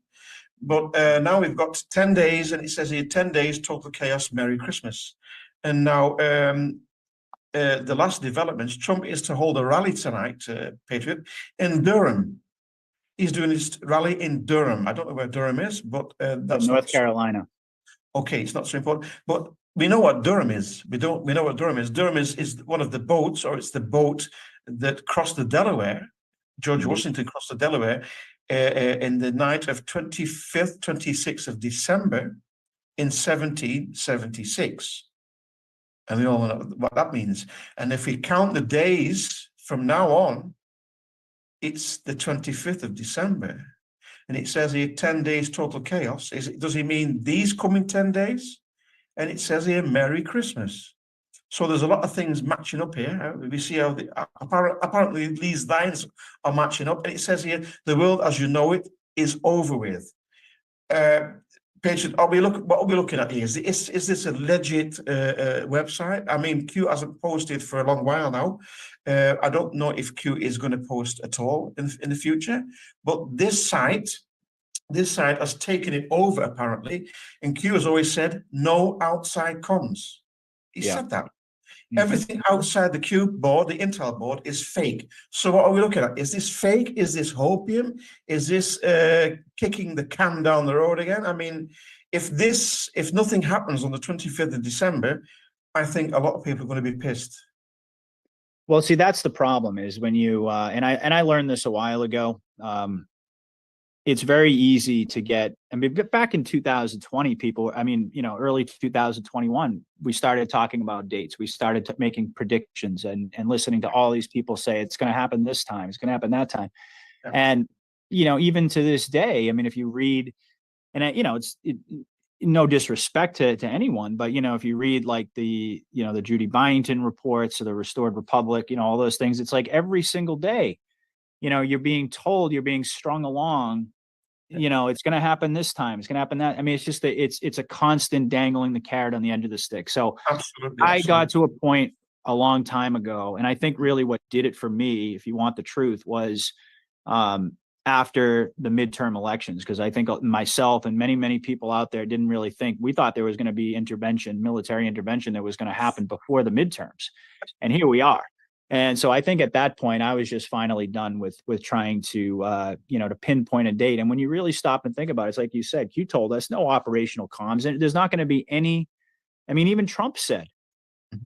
But now we've got 10 days, and it says here 10 days total chaos. Merry Christmas. And now the last developments: Trump is to hold a rally tonight, Patriot, in Durham. He's doing his rally in Durham. I don't know where Durham is, but that's North Carolina. Okay, it's not so important. But we know what Durham is. We know what Durham is. Durham is one of the boats, or it's the boat that crossed the Delaware. George Washington crossed the Delaware in the night of 25th, 26th of December in 1776. And we all know what that means. And if we count the days from now on, it's the 25th of December. And it says here 10 days total chaos. Does he mean these coming 10 days? And it says here, Merry Christmas. So there's a lot of things matching up here. We see how apparently these lines are matching up. And it says here, the world as you know it is over with. Patient, what are we looking at here? Is this a legit website? I mean, Q hasn't posted for a long while now. I don't know if Q is going to post at all in the future. But this site, this side has taken it over apparently, and Q has always said no outside comms. He said that. Everything outside the Cube board, the Intel board, is fake. So what are we looking at? Is this fake? Is this hopium? Is this kicking the can down the road again? I mean, if nothing happens on the 25th of December, I think a lot of people are going to be pissed. Well, see, that's the problem is when you and I learned this a while ago. It's very easy to get, I mean, back in 2020, people, I mean, you know, early 2021, we started talking about dates. We started making predictions and listening to all these people say, it's going to happen this time, it's going to happen that time. Yeah. And, you know, even to this day, I mean, if you read, and you know, no disrespect to anyone, but, you know, if you read like the Judy Byington reports or the Restored Republic, you know, all those things, it's like every single day, you know, you're being told, you're being strung along, you know, it's going to happen this time, it's going to happen that. I mean, it's just it's a constant dangling the carrot on the end of the stick. So I got to a point a long time ago, and I think really what did it for me, if you want the truth, was after the midterm elections, because I think myself and many people out there didn't really think, we thought there was going to be military intervention that was going to happen before the midterms, and here we are. And so I think at that point, I was just finally done with trying to, you know, to pinpoint a date. And when you really stop and think about it, it's like you said, Q told us no operational comms, and there's not going to be any. I mean, even Trump said,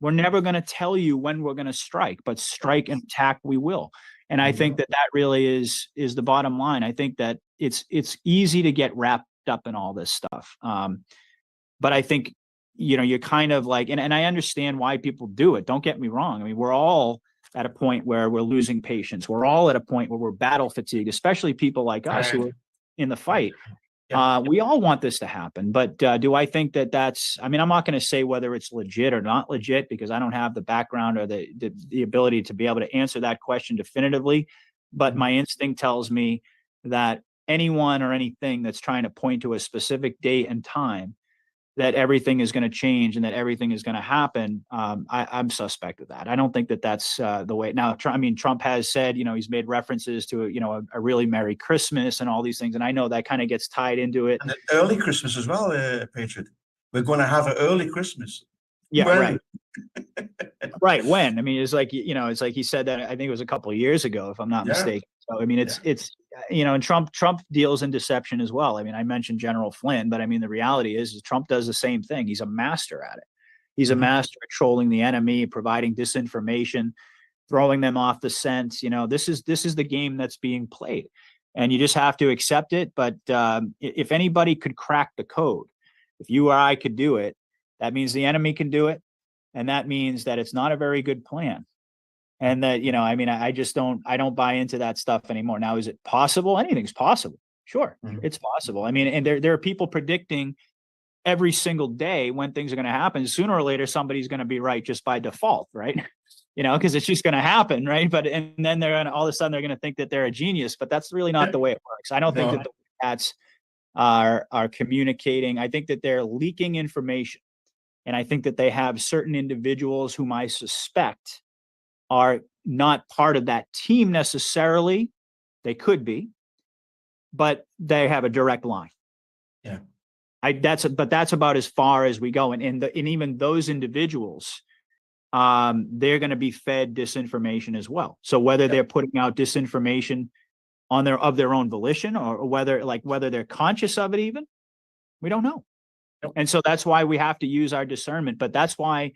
we're never going to tell you when we're going to strike, but strike and attack we will. And I think that really is the bottom line. I think that it's easy to get wrapped up in all this stuff. But I think, you know, you're kind of like, and I understand why people do it. Don't get me wrong. I mean, we're all at a point where we're losing patience. We're all at a point where we're battle fatigued, especially people like us who are in the fight. Yeah. We all want this to happen, but do I think that that's, I mean, I'm not going to say whether it's legit or not legit, because I don't have the background or the ability to be able to answer that question definitively. But my instinct tells me that anyone or anything that's trying to point to a specific date and time that everything is going to change and that everything is going to happen, I'm suspect of that. I don't think that that's the way. Now, I mean, Trump has said, you know, he's made references to, you know, a really Merry Christmas and all these things. And I know that kind of gets tied into it. And early Christmas as well, Patriot. We're going to have an early Christmas. Yeah, when? Right. Right. When? I mean, it's like, you know, it's like he said that, I think it was a couple of years ago, if I'm not mistaken. So, I mean, it's, you know, and Trump deals in deception as well. I mean, I mentioned General Flynn, but I mean, the reality is Trump does the same thing. He's a master at it. He's a master at trolling the enemy, providing disinformation, throwing them off the scent. You know, this is the game that's being played, and you just have to accept it. But if anybody could crack the code, if you or I could do it, that means the enemy can do it. And that means that it's not a very good plan. And that, you know, I mean, I don't buy into that stuff anymore. Now, is it possible? Anything's possible. Sure, it's possible. I mean, and there are people predicting every single day when things are going to happen. Sooner or later, somebody's going to be right just by default, right? You know, because it's just going to happen, right? But and then they're going to, all of a sudden they're going to think that they're a genius, but that's really not the way it works. I don't think that the cats are communicating. I think that they're leaking information, and I think that they have certain individuals whom I suspect are not part of that team necessarily. They could be, but they have a direct line. Yeah. That's about as far as we go. And even those individuals, they're going to be fed disinformation as well. So whether they're putting out disinformation of their own volition, or whether they're conscious of it, even, we don't know. Nope. And so that's why we have to use our discernment. But that's why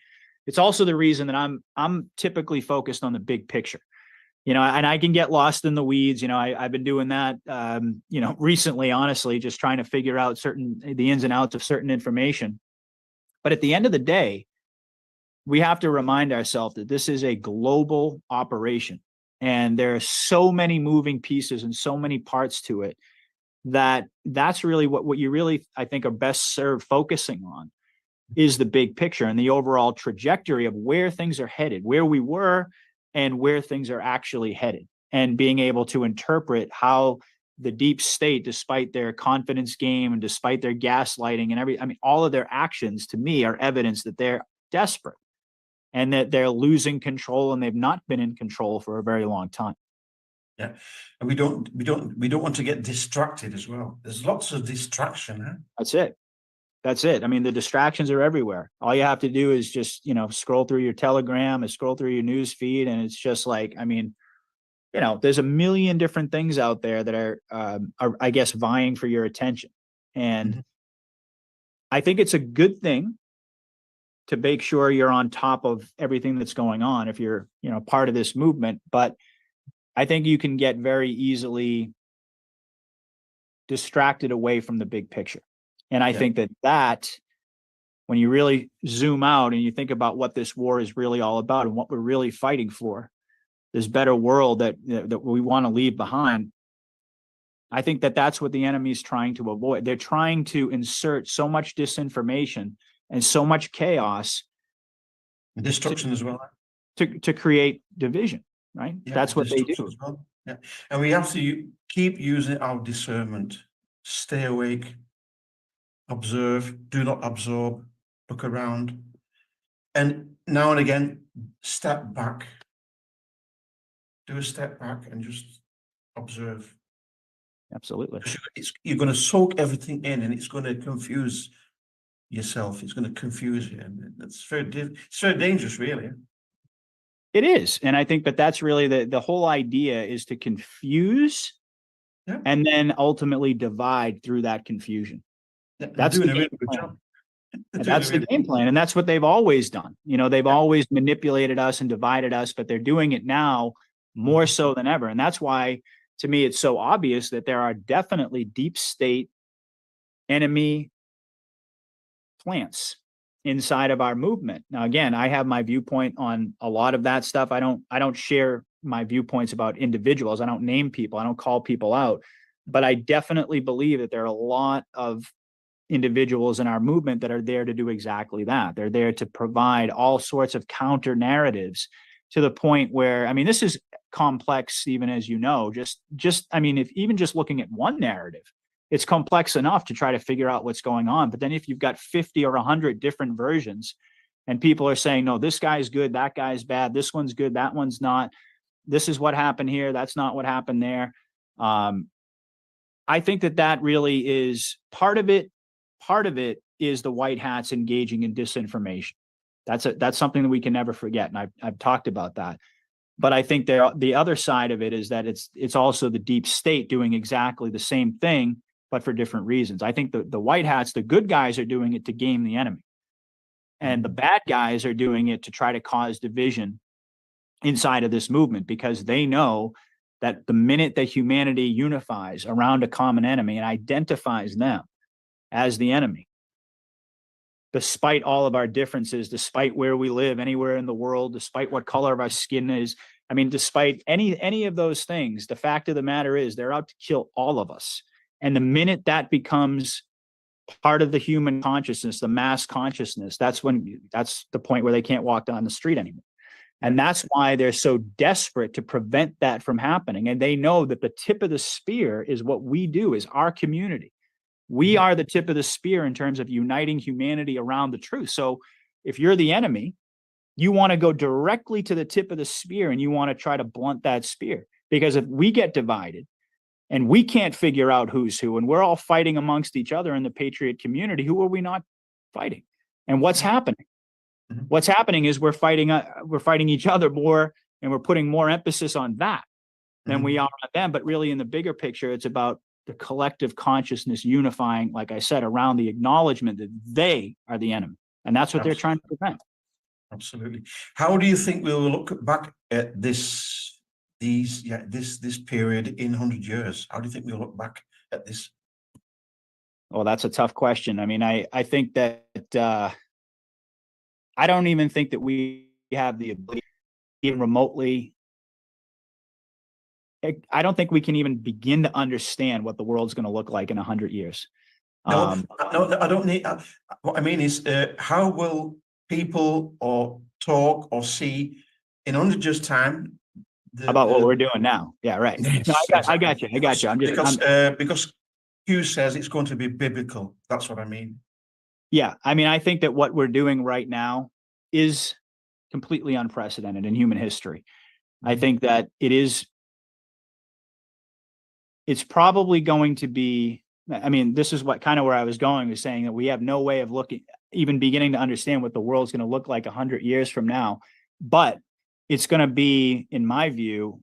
it's also the reason that I'm typically focused on the big picture, you know, and I can get lost in the weeds. You know, I've been doing that, you know, recently, honestly, just trying to figure out the ins and outs of certain information. But at the end of the day, we have to remind ourselves that this is a global operation, and there are so many moving pieces and so many parts to it that's really what you really, I think, are best served focusing on is the big picture and the overall trajectory of where things are headed, where we were and where things are actually headed, and being able to interpret how the deep state, despite their confidence game and despite their gaslighting and all of their actions, to me, are evidence that they're desperate and that they're losing control, and they've not been in control for a very long time. Yeah, and we don't want to get distracted as well. There's lots of distraction. Huh? That's it. That's it. I mean, the distractions are everywhere. All you have to do is just, scroll through your Telegram and scroll through your news feed. And it's just like, I mean, there's a million different things out there that are, I guess, vying for your attention. And Mhm. I think it's a good thing to make sure you're on top of everything that's going on if you're, part of this movement. But I think you can get very easily distracted away from the big picture. And I think that when you really zoom out and you think about what this war is really all about and what we're really fighting for, this better world that we want to leave behind, I think that that's what the enemy is trying to avoid. They're trying to insert so much disinformation and so much chaos, Destruction as well. to create division, right? Yeah, That's what they do. as well. Yeah, and we have to keep using our discernment. Stay awake, observe, do not absorb, look around, and now and again, step back. Do a step back and just observe. Absolutely. You're going to soak everything in, and it's going to confuse yourself. It's going to confuse you, and it's very dangerous, really. It is. And I think that that's really the whole idea, is to confuse and then ultimately divide through that confusion. That's the game plan. And that's the game plan. And that's what they've always done. They've always manipulated us and divided us, but they're doing it now more so than ever. And that's why, to me, it's so obvious that there are definitely deep state enemy plants inside of our movement. Now, again, I have my viewpoint on a lot of that stuff. I don't share my viewpoints about individuals. I don't name people. I don't call people out. But I definitely believe that there are a lot of individuals in our movement that are there to do exactly that. They're there to provide all sorts of counter narratives, to the point where, I mean, this is complex, even as you know, I mean, if even just looking at one narrative, it's complex enough to try to figure out what's going on. But then if you've got 50 or 100 different versions and people are saying, no, this guy's good, that guy's bad, this one's good, that one's not, this is what happened here, that's not what happened there. I think that really is part of it. Part of it is the white hats engaging in disinformation. That's something that we can never forget. And I've talked about that. But I think the other side of it is that it's also the deep state doing exactly the same thing, but for different reasons. I think the white hats, the good guys, are doing it to game the enemy. And the bad guys are doing it to try to cause division inside of this movement, because they know that the minute that humanity unifies around a common enemy and identifies them as the enemy, despite all of our differences, despite where we live, anywhere in the world, despite what color of our skin is, I mean, despite any of those things, the fact of the matter is they're out to kill all of us. And the minute that becomes part of the human consciousness, the mass consciousness, that's the point where they can't walk down the street anymore. And that's why they're so desperate to prevent that from happening. And they know that the tip of the spear is what we do, is our community. We are the tip of the spear in terms of uniting humanity around the truth. So if you're the enemy, you want to go directly to the tip of the spear and you want to try to blunt that spear. Because if we get divided and we can't figure out who's who, and we're all fighting amongst each other in the patriot community, who are we not fighting? And what's happening? What's happening is we're fighting each other more, and we're putting more emphasis on that than we are on them. But really, in the bigger picture, it's about the collective consciousness unifying, like I said, around the acknowledgement that they are the enemy. And that's what they're trying to prevent. Absolutely. How do you think we will look back at this period in 100 years? How do you think we'll look back at this? Well, that's a tough question. I mean, I think that I don't even think that we have the ability, even remotely. I don't think we can even begin to understand what the world's going to look like in 100 years. No, I don't need. What I mean is, how will people or talk or see in 100 years' time about what we're doing now? Yeah, right. Yes, no, I got you. Because Hugh says it's going to be biblical. That's what I mean. Yeah, I mean, I think that what we're doing right now is completely unprecedented in human history. I think that it is it's probably going to be, I mean, this is what kind of where I was going, was saying that we have no way of looking, even beginning to understand what the world's going to look like 100 years from now. But it's going to be, in my view,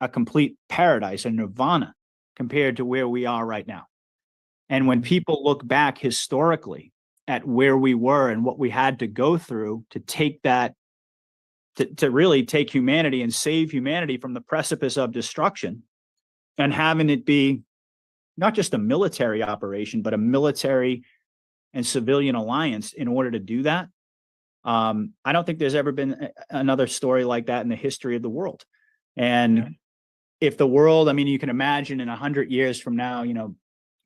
a complete paradise, a nirvana compared to where we are right now. And when people look back historically at where we were and what we had to go through to take that, to really take humanity and save humanity from the precipice of destruction, and having it be not just a military operation, but a military and civilian alliance in order to do that. I don't think there's ever been another story like that in the history of the world. And if the world, I mean, you can imagine in 100 years from now, you know,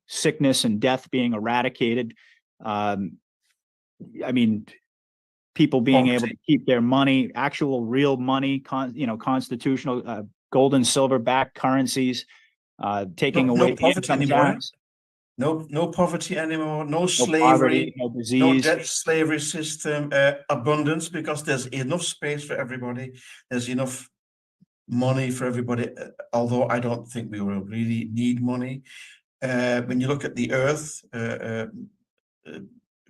sickness and death being eradicated. I mean, people being able to keep their money, actual real money, constitutional, gold and silver backed currencies, taking away the income tax. No poverty anymore, no slavery, poverty, no disease, no debt slavery system, abundance, because there's enough space for everybody. There's enough money for everybody, although I don't think we will really need money. When you look at the earth,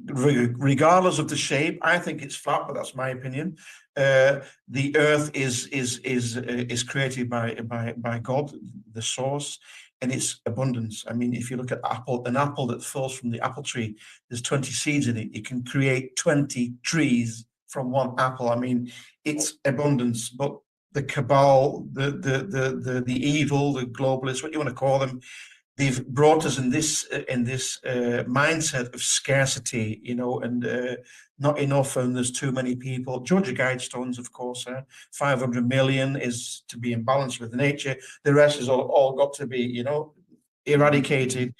regardless of the shape, I think it's flat, but that's my opinion. The earth is created by God, the source, and its abundance. I mean, if you look at an apple that falls from the apple tree, there's 20 seeds in it. You can create 20 trees from one apple. I mean, it's abundance. But the cabal, the evil, the globalists, what you want to call them, they've brought us in this mindset of scarcity, you know, and not enough, and there's too many people. Georgia Guidestones, of course, 500 million is to be in balance with nature. The rest is all got to be, you know, eradicated.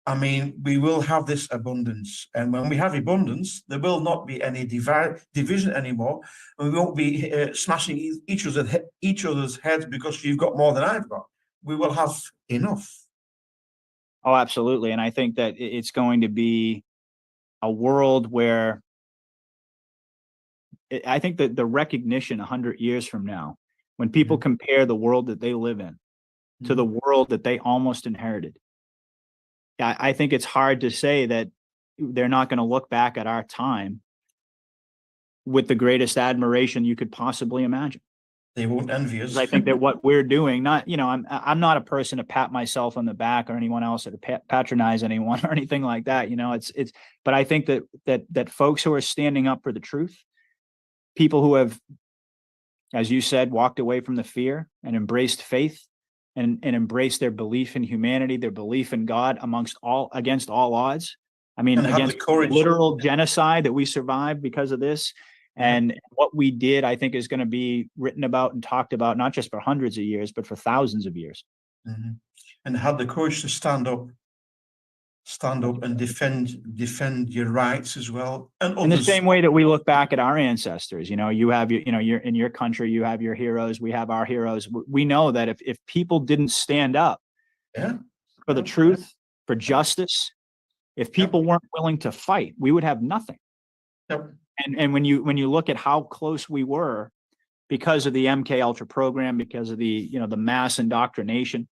I mean, we will have this abundance, and when we have abundance, there will not be any division anymore. We won't be smashing each other's heads because you've got more than I've got. We will have enough. Oh, absolutely. And I think that it's going to be a world where I think that the recognition 100 years from now, when people compare the world that they live in to the world that they almost inherited, I think it's hard to say that they're not going to look back at our time with the greatest admiration you could possibly imagine. They won't envy us. I think that what we're doing, I'm not a person to pat myself on the back or anyone else, or to patronize anyone or anything like that. You know, but I think that folks who are standing up for the truth, people who have, as you said, walked away from the fear and embraced faith and embraced their belief in humanity, their belief in God against all odds. I mean, against literal genocide that we survived because of this. And what we did, I think, is going to be written about and talked about, not just for hundreds of years, but for thousands of years. And had the courage to stand up and defend your rights as well. And in the same way that we look back at our ancestors, you have you're in your country, you have your heroes, we have our heroes. We know that if people didn't stand up for the truth, for justice, if people weren't willing to fight, we would have nothing. And when you look at how close we were because of the MK Ultra program, because of the mass indoctrination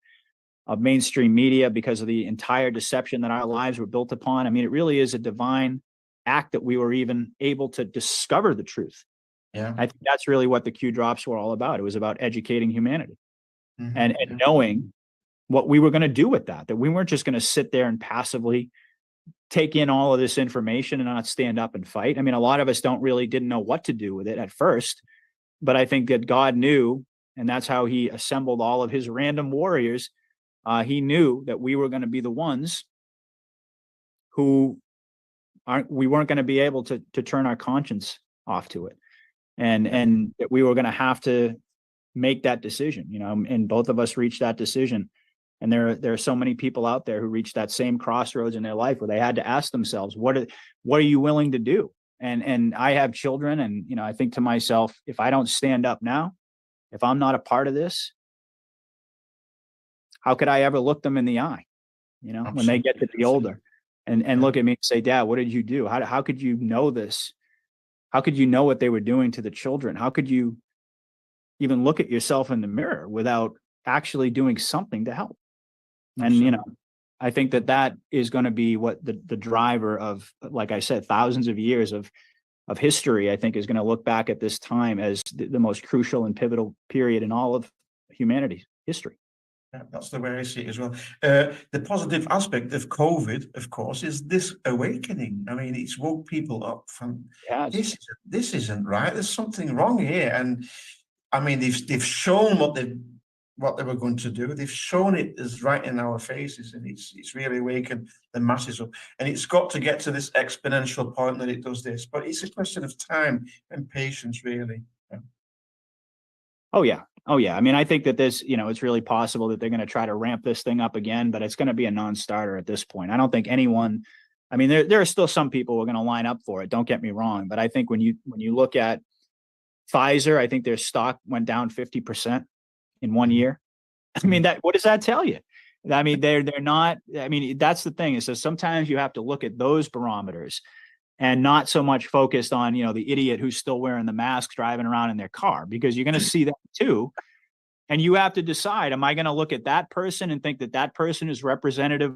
of mainstream media, because of the entire deception that our lives were built upon, I mean, it really is a divine act that we were even able to discover the truth. I think that's really what the Q drops were all about. It was about educating humanity and knowing what we were going to do with that we weren't just going to sit there and passively take in all of this information and not stand up and fight. I mean, a lot of us didn't know what to do with it at first, but I think that God knew, and that's how he assembled all of his random warriors. He knew that we were going to be the ones who we weren't going to be able to turn our conscience off to it. And that we were going to have to make that decision, and both of us reached that decision. And there are so many people out there who reached that same crossroads in their life where they had to ask themselves, what are you willing to do? And I have children, and I think to myself, if I don't stand up now, if I'm not a part of this, how could I ever look them in the eye? When they get to be older and look at me and say, Dad, what did you do? How could you know this? How could you know what they were doing to the children? How could you even look at yourself in the mirror without actually doing something to help? And, I think that that is going to be what the driver of, like I said, thousands of years of history, I think, is going to look back at this time as the most crucial and pivotal period in all of humanity's history. Yeah, that's the way I see it as well. The positive aspect of COVID, of course, is this awakening. I mean, it's woke people up from Yes. this isn't right. There's something wrong here, and I mean, they've shown what they were going to do. They've shown it as right in our faces, and it's really awakened the masses up. And it's got to get to this exponential point that it does this. But it's a question of time and patience, really. Yeah. Oh yeah. Oh yeah. I mean, I think that this, it's really possible that they're going to try to ramp this thing up again, but it's going to be a non-starter at this point. I don't think anyone, I mean, there are still some people who are going to line up for it. Don't get me wrong. But I think when you look at Pfizer, I think their stock went down 50% in 1 year. I mean, what does that tell you? I mean, they're not, I mean, that's the thing is that sometimes you have to look at those barometers and not so much focused on, the idiot who's still wearing the mask driving around in their car, because you're going to see that too. And you have to decide, am I going to look at that person and think that that person is representative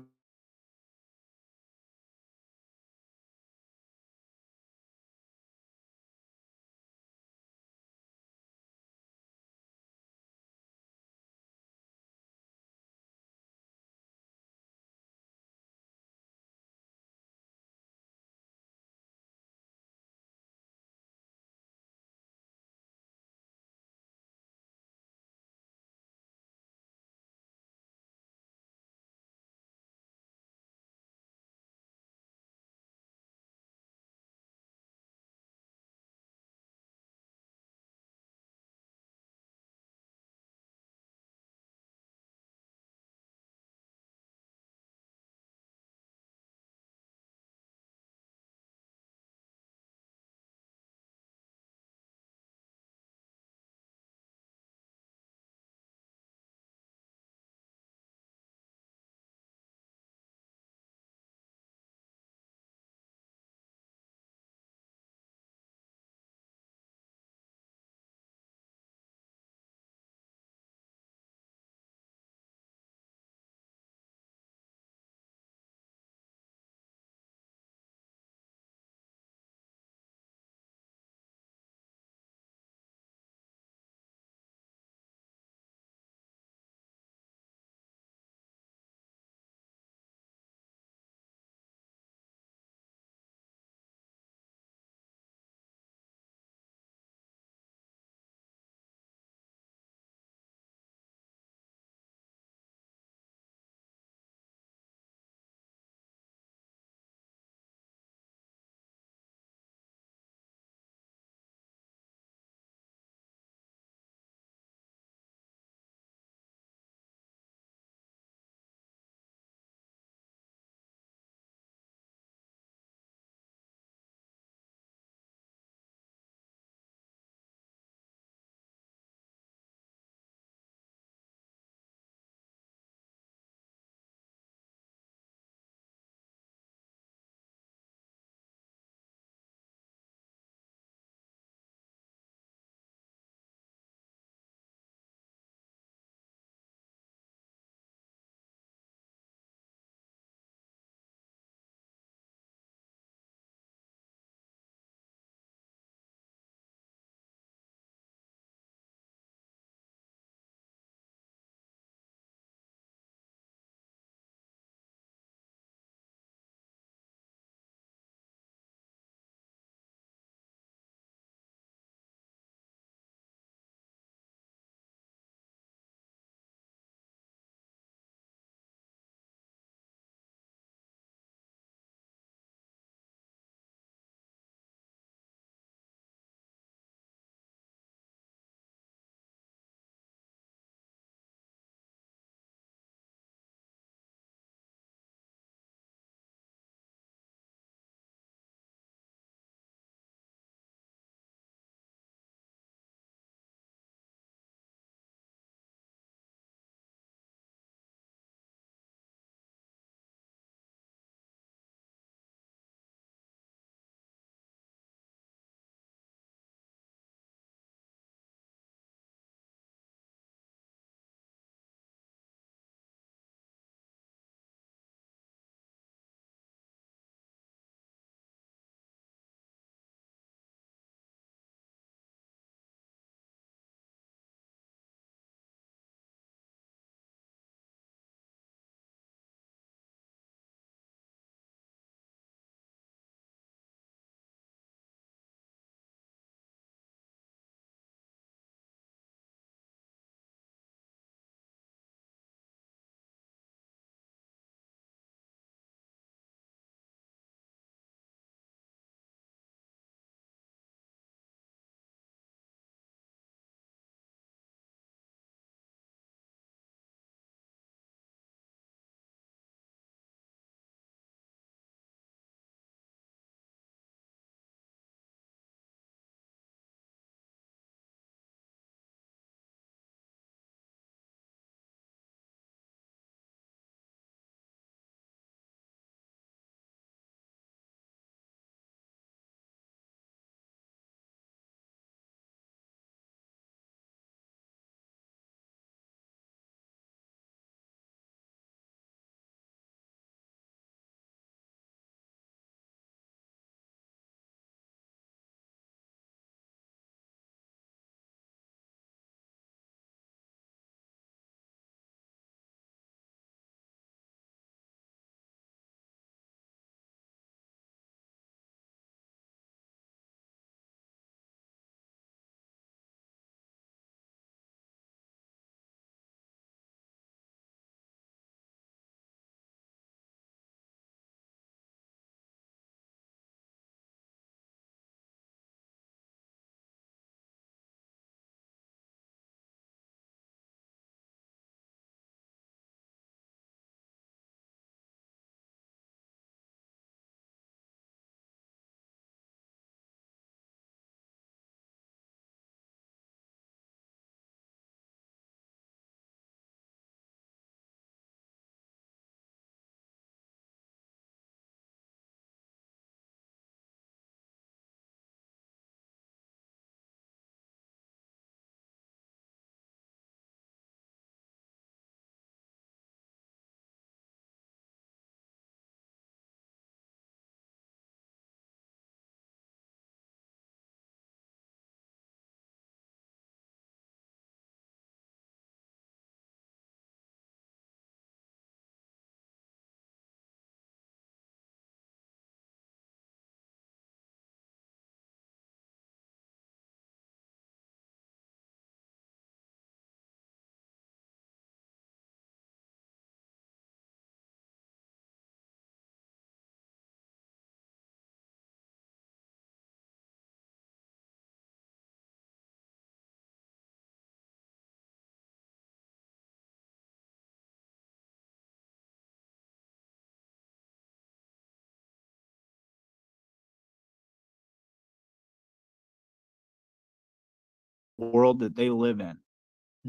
world that they live in,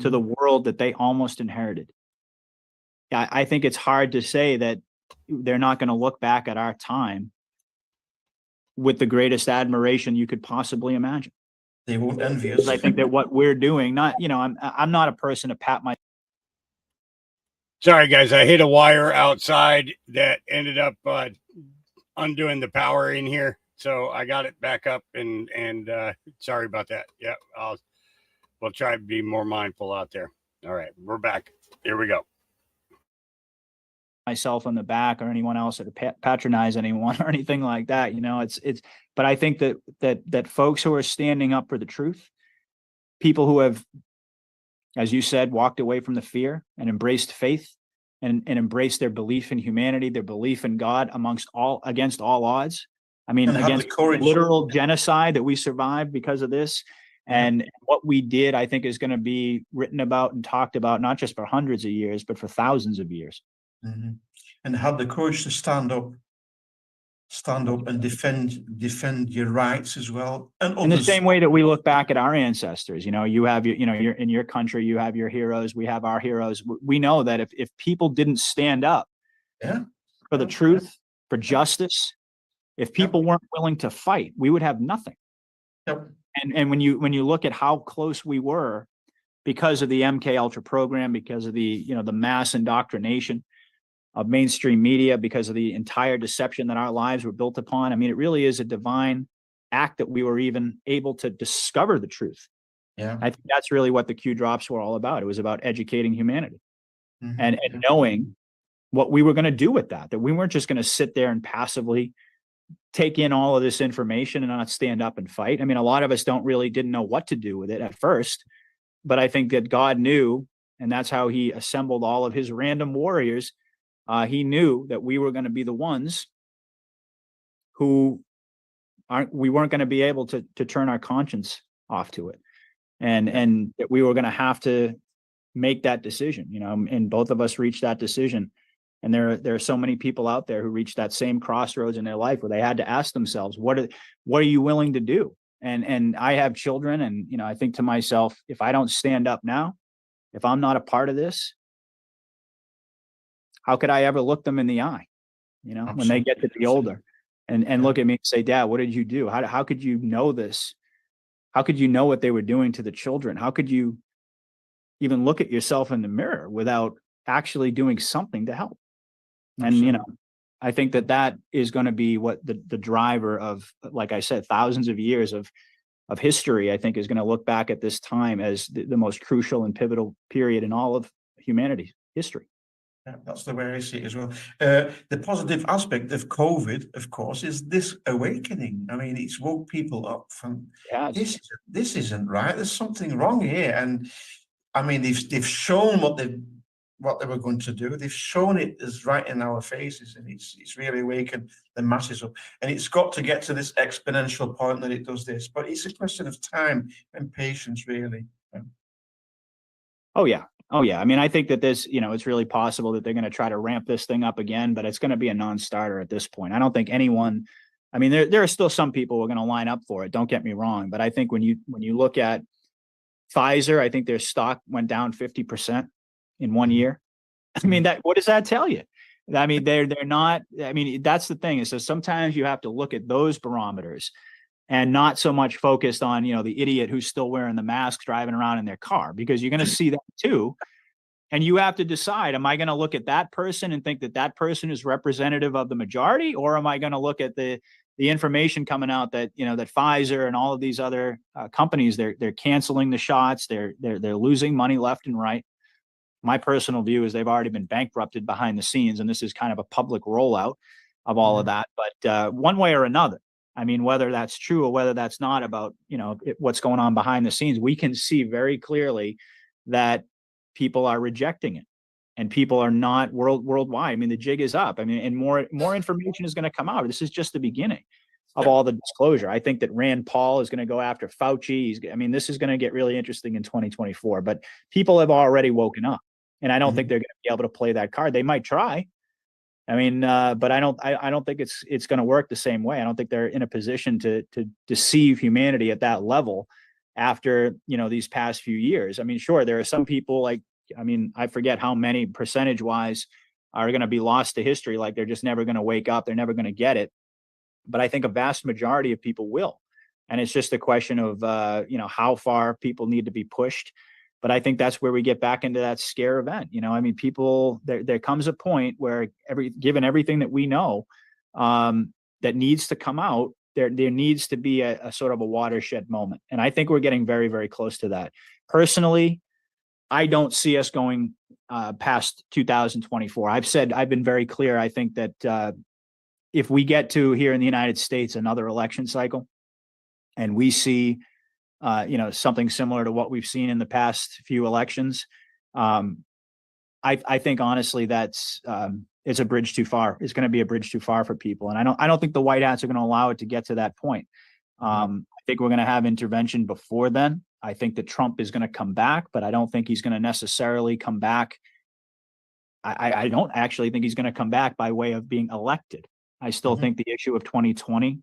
to the world that they almost inherited. I think it's hard to say that they're not going to look back at our time with the greatest admiration you could possibly imagine. They won't envy us. I think that what we're doing, I'm not a person to pat my. Sorry, guys, I hit a wire outside that ended up undoing the power in here. So I got it back up, and sorry about that. Yeah, we'll try to be more mindful out there. All right, we're back. Here we go. Myself on the back or anyone else or to patronize anyone or anything like that. But I think that folks who are standing up for the truth, people who have, as you said, walked away from the fear and embraced faith and embraced their belief in humanity, their belief in God against all odds. I mean, against literal genocide that we survived because of this. And what we did, I think, is going to be written about and talked about, not just for hundreds of years, but for thousands of years. And have the courage to stand up and defend your rights as well. And in the same way that we look back at our ancestors, you have you're in your country, you have your heroes, we have our heroes. We know that if people didn't stand up for the truth, for justice, if people weren't willing to fight, we would have nothing. And when you look at how close we were because of the MK Ultra program, because of the mass indoctrination of mainstream media, because of the entire deception that our lives were built upon. I mean, it really is a divine act that we were even able to discover the truth. I think that's really what the Q drops were all about. It was about educating humanity and knowing what we were going to do with that we weren't just going to sit there and passively take in all of this information and not stand up and fight. I mean, a lot of us didn't know what to do with it at first, but I think that God knew, and that's how he assembled all of his random warriors. He knew that we were going to be the ones who we weren't going to be able to turn our conscience off to it. And that we were going to have to make that decision, and both of us reached that decision. And there are so many people out there who reached that same crossroads in their life where they had to ask themselves, what are you willing to do? And I have children, and, I think to myself, if I don't stand up now, if I'm not a part of this, how could I ever look them in the eye, when they get to be older and look at me and say, Dad, what did you do? How could you know this? How could you know what they were doing to the children? How could you even look at yourself in the mirror without actually doing something to help? And, I think that is going to be what the driver of, like I said, thousands of years of history, I think, is going to look back at this time as the most crucial and pivotal period in all of humanity's history. Yeah, that's the way I see it as well. The positive aspect of COVID, of course, is this awakening. I mean, it's woke people up from this isn't right. There's something wrong here, and I mean, they've shown what they were going to do. They've shown it as right in our faces, and it's really awakened the masses up. And it's got to get to this exponential point that it does this, but it's a question of time and patience, really. Oh yeah. I mean, I think that this, it's really possible that they're going to try to ramp this thing up again, but it's going to be a non-starter at this point. I don't think anyone, I mean, there are still some people who are going to line up for it. Don't get me wrong. But I think when you look at Pfizer, I think their stock went down 50% in 1 year. I mean, what does that tell you? I mean, they're not, I mean, that's the thing is, so sometimes you have to look at those barometers and not so much focused on, the idiot who's still wearing the mask driving around in their car, because you're going to see that too. And you have to decide, am I going to look at that person and think that person is representative of the majority? Or am I going to look at the information coming out that, that Pfizer and all of these other companies, they're canceling the shots. They're losing money left and right. My personal view is they've already been bankrupted behind the scenes. And this is kind of a public rollout of all of that. But one way or another, I mean, whether that's true or whether that's not about, what's going on behind the scenes, we can see very clearly that people are rejecting it and people are not worldwide. I mean, the jig is up. I mean, and more information is going to come out. This is just the beginning of all the disclosure. I think that Rand Paul is going to go after Fauci. This is going to get really interesting in 2024, but people have already woken up, and I don't think they're going to be able to play that card. They might try. I mean, but I don't think it's going to work the same way. I don't think they're in a position to deceive humanity at that level after, these past few years. I mean, sure, there are some people I forget how many percentage wise are going to be lost to history. Like they're just never going to wake up. They're never going to get it. But I think a vast majority of people will. And it's just a question of, how far people need to be pushed. But I think that's where we get back into that scare event. People, there comes a point where given everything that we know, that needs to come out, there needs to be a sort of a watershed moment. And I think we're getting very, very close to that. Personally, I don't see us going past 2024. I've been very clear. I think that if we get to here in the United States, another election cycle, and we see, something similar to what we've seen in the past few elections, I think honestly that's it's a bridge too far. It's going to be a bridge too far for people, and I don't think the white hats are going to allow it to get to that point. I think we're going to have intervention before then. I think that Trump is going to come back, but I don't think he's going to necessarily come back. I don't actually think he's going to come back by way of being elected. I still think the issue of 2020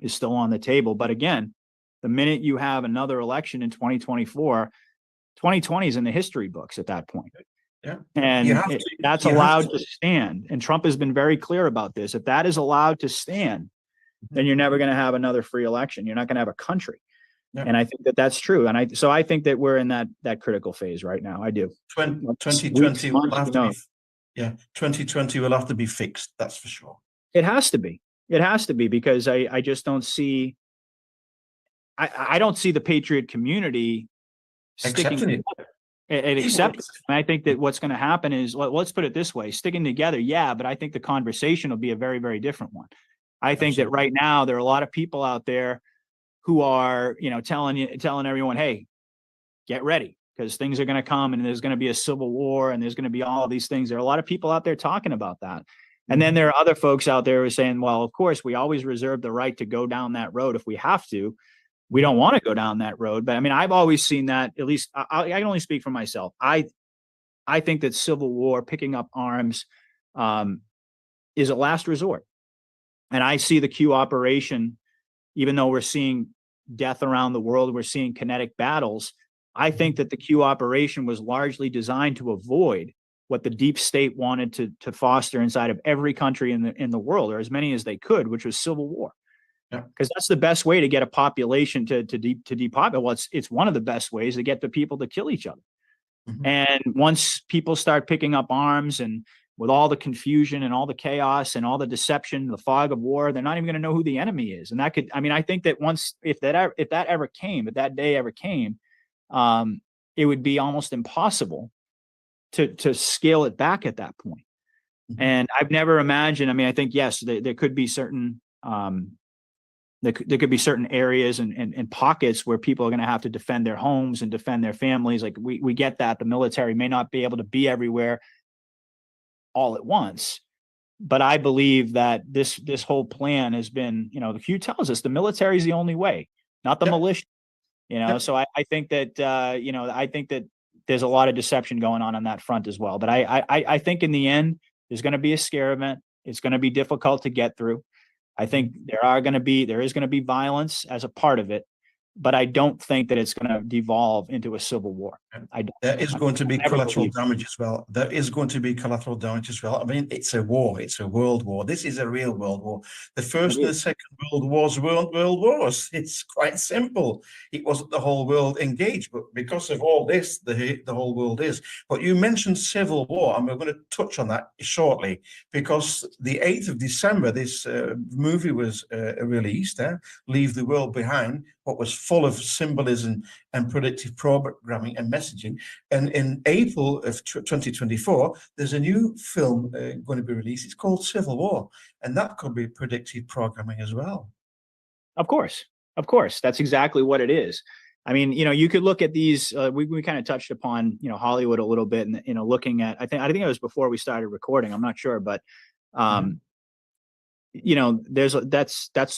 is still on the table. But again, the minute you have another election in 2024, 2020 is in the history books at that point. Yeah. And that's allowed to stand. And Trump has been very clear about this. If that is allowed to stand, then you're never going to have another free election. You're not going to have a country. Yeah. And I think that that's true. And I think that we're in that critical phase right now. I do. 2020 will have to be, 2020 will have to be fixed. That's for sure. It has to be. It has to be, because I just don't see, I don't see the patriot community sticking together and accepting. And I think that what's going to happen is, let's put it this way, sticking together. Yeah. But I think the conversation will be a very, very different one. I think that right now there are a lot of people out there who are, telling everyone, hey, get ready, because things are going to come and there's going to be a civil war and there's going to be all of these things. There are a lot of people out there talking about that. And then there are other folks out there who are saying, well, of course, we always reserve the right to go down that road if we have to. We don't want to go down that road. But I mean, I've always seen that, at least I can only speak for myself. I think that civil war, picking up arms, is a last resort. And I see the Q operation, even though we're seeing death around the world, we're seeing kinetic battles. I think that the Q operation was largely designed to avoid what the deep state wanted to foster inside of every country in the world, or as many as they could, which was civil war. Yeah, because that's the best way to get a population to depopulate. Well, it's one of the best ways to get the people to kill each other. And once people start picking up arms, and with all the confusion and all the chaos and all the deception, the fog of war, they're not even going to know who the enemy is. And that could, I think that if that day ever came, it would be almost impossible to scale it back at that point. And I've never imagined, I think, yes, there could be certain, there could be certain areas and pockets where people are going to have to defend their homes and defend their families. Like we get that the military may not be able to be everywhere all at once, but I believe that this whole plan has been, the Q tells us the military is the only way, not the militia. So I think that I think that there's a lot of deception going on that front as well. But I think in the end, there's going to be a scare event. It's going to be difficult to get through. I think there is going to be violence as a part of it, but I don't think that it's going to devolve into a civil war. There is going to be collateral damage as well. There is going to be collateral damage as well. It's a war. It's a world war. This is a real world war. The First and the Second World Wars weren't world wars. It's quite simple. It wasn't the whole world engaged, but because of all this, the whole world is. But you mentioned civil war, and we're going to touch on that shortly, because the 8th of December, this movie was released, Leave the World Behind, what was full of symbolism and predictive programming and messaging. And in April of 2024, there's a new film going to be released. It's called Civil War, and that could be predictive programming as well. Of course. That's exactly what it is. You could look at these, we kind of touched upon, Hollywood a little bit, and, looking at, I think it was before we started recording, I'm not sure, but, that's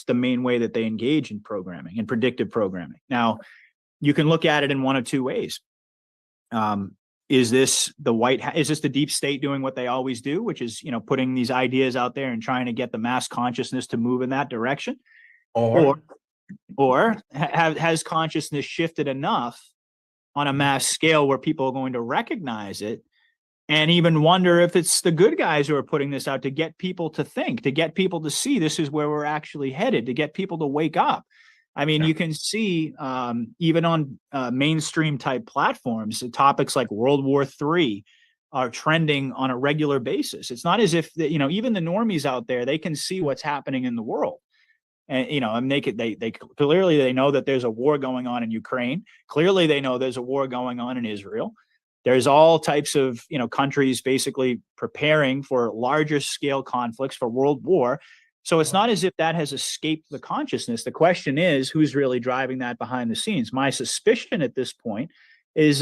the main way that they engage in programming and predictive programming. Now, you can look at it in one of two ways. Is this the deep state doing what they always do, which is, putting these ideas out there and trying to get the mass consciousness to move in that direction? Or Or has consciousness shifted enough on a mass scale where people are going to recognize it and even wonder if it's the good guys who are putting this out to get people to think, to get people to see this is where we're actually headed, to get people to wake up. I mean, you can see even on mainstream type platforms, topics like World War III are trending on a regular basis. It's not as if, even the normies out there, they can see what's happening in the world. And, and they clearly they know that there's a war going on in Ukraine. Clearly they know there's a war going on in Israel. There's all types of, countries basically preparing for larger scale conflicts for world war. So it's not as if that has escaped the consciousness. The question is, who's really driving that behind the scenes? My suspicion at this point is,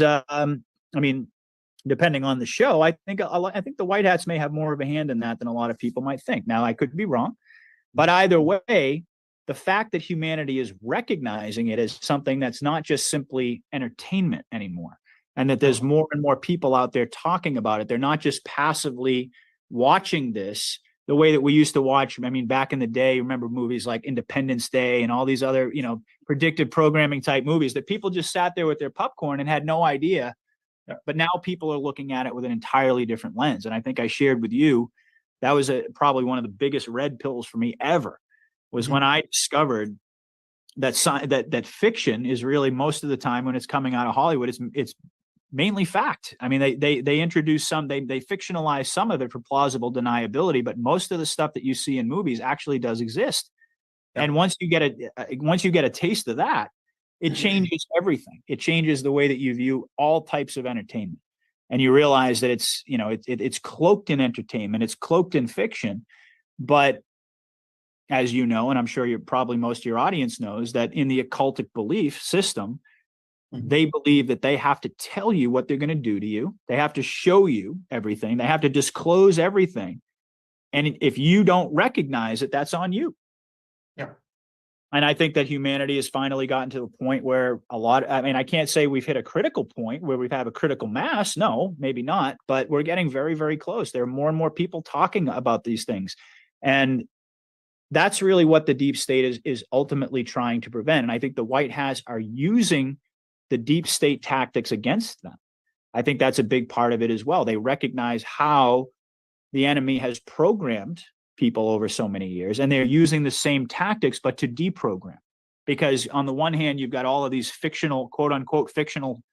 depending on the show, I think the White Hats may have more of a hand in that than a lot of people might think. Now, I could be wrong, but either way, the fact that humanity is recognizing it as something that's not just simply entertainment anymore, and that there's more and more people out there talking about it. They're not just passively watching this the way that we used to watch. I mean, back in the day, remember movies like Independence Day and all these other, predictive programming type movies that people just sat there with their popcorn and had no idea. But now people are looking at it with an entirely different lens. And I think I shared with you, that was probably one of the biggest red pills for me ever, was when I discovered that fiction is really, most of the time when it's coming out of Hollywood, it's mainly fact. I mean, they introduce they fictionalize some of it for plausible deniability, but most of the stuff that you see in movies actually does exist. Yeah. And once you get a taste of that, it changes everything. It changes the way that you view all types of entertainment, and you realize that it's cloaked in entertainment, it's cloaked in fiction, but as you know, and I'm sure most of your audience knows, that in the occultic belief system, they believe that they have to tell you what they're going to do to you. They have to show you everything. They have to disclose everything. And if you don't recognize it, that's on you. Yeah. And I think that humanity has finally gotten to the point where I can't say we've hit a critical point where we've had a critical mass. No, maybe not, but we're getting very, very close. There are more and more people talking about these things. And that's really what the deep state is ultimately trying to prevent. And I think the White Hats are using the deep state tactics against them. I think that's a big part of it as well. They recognize how the enemy has programmed people over so many years, and they're using the same tactics, but to deprogram. Because on the one hand, you've got all of these fictional, quote unquote, fictional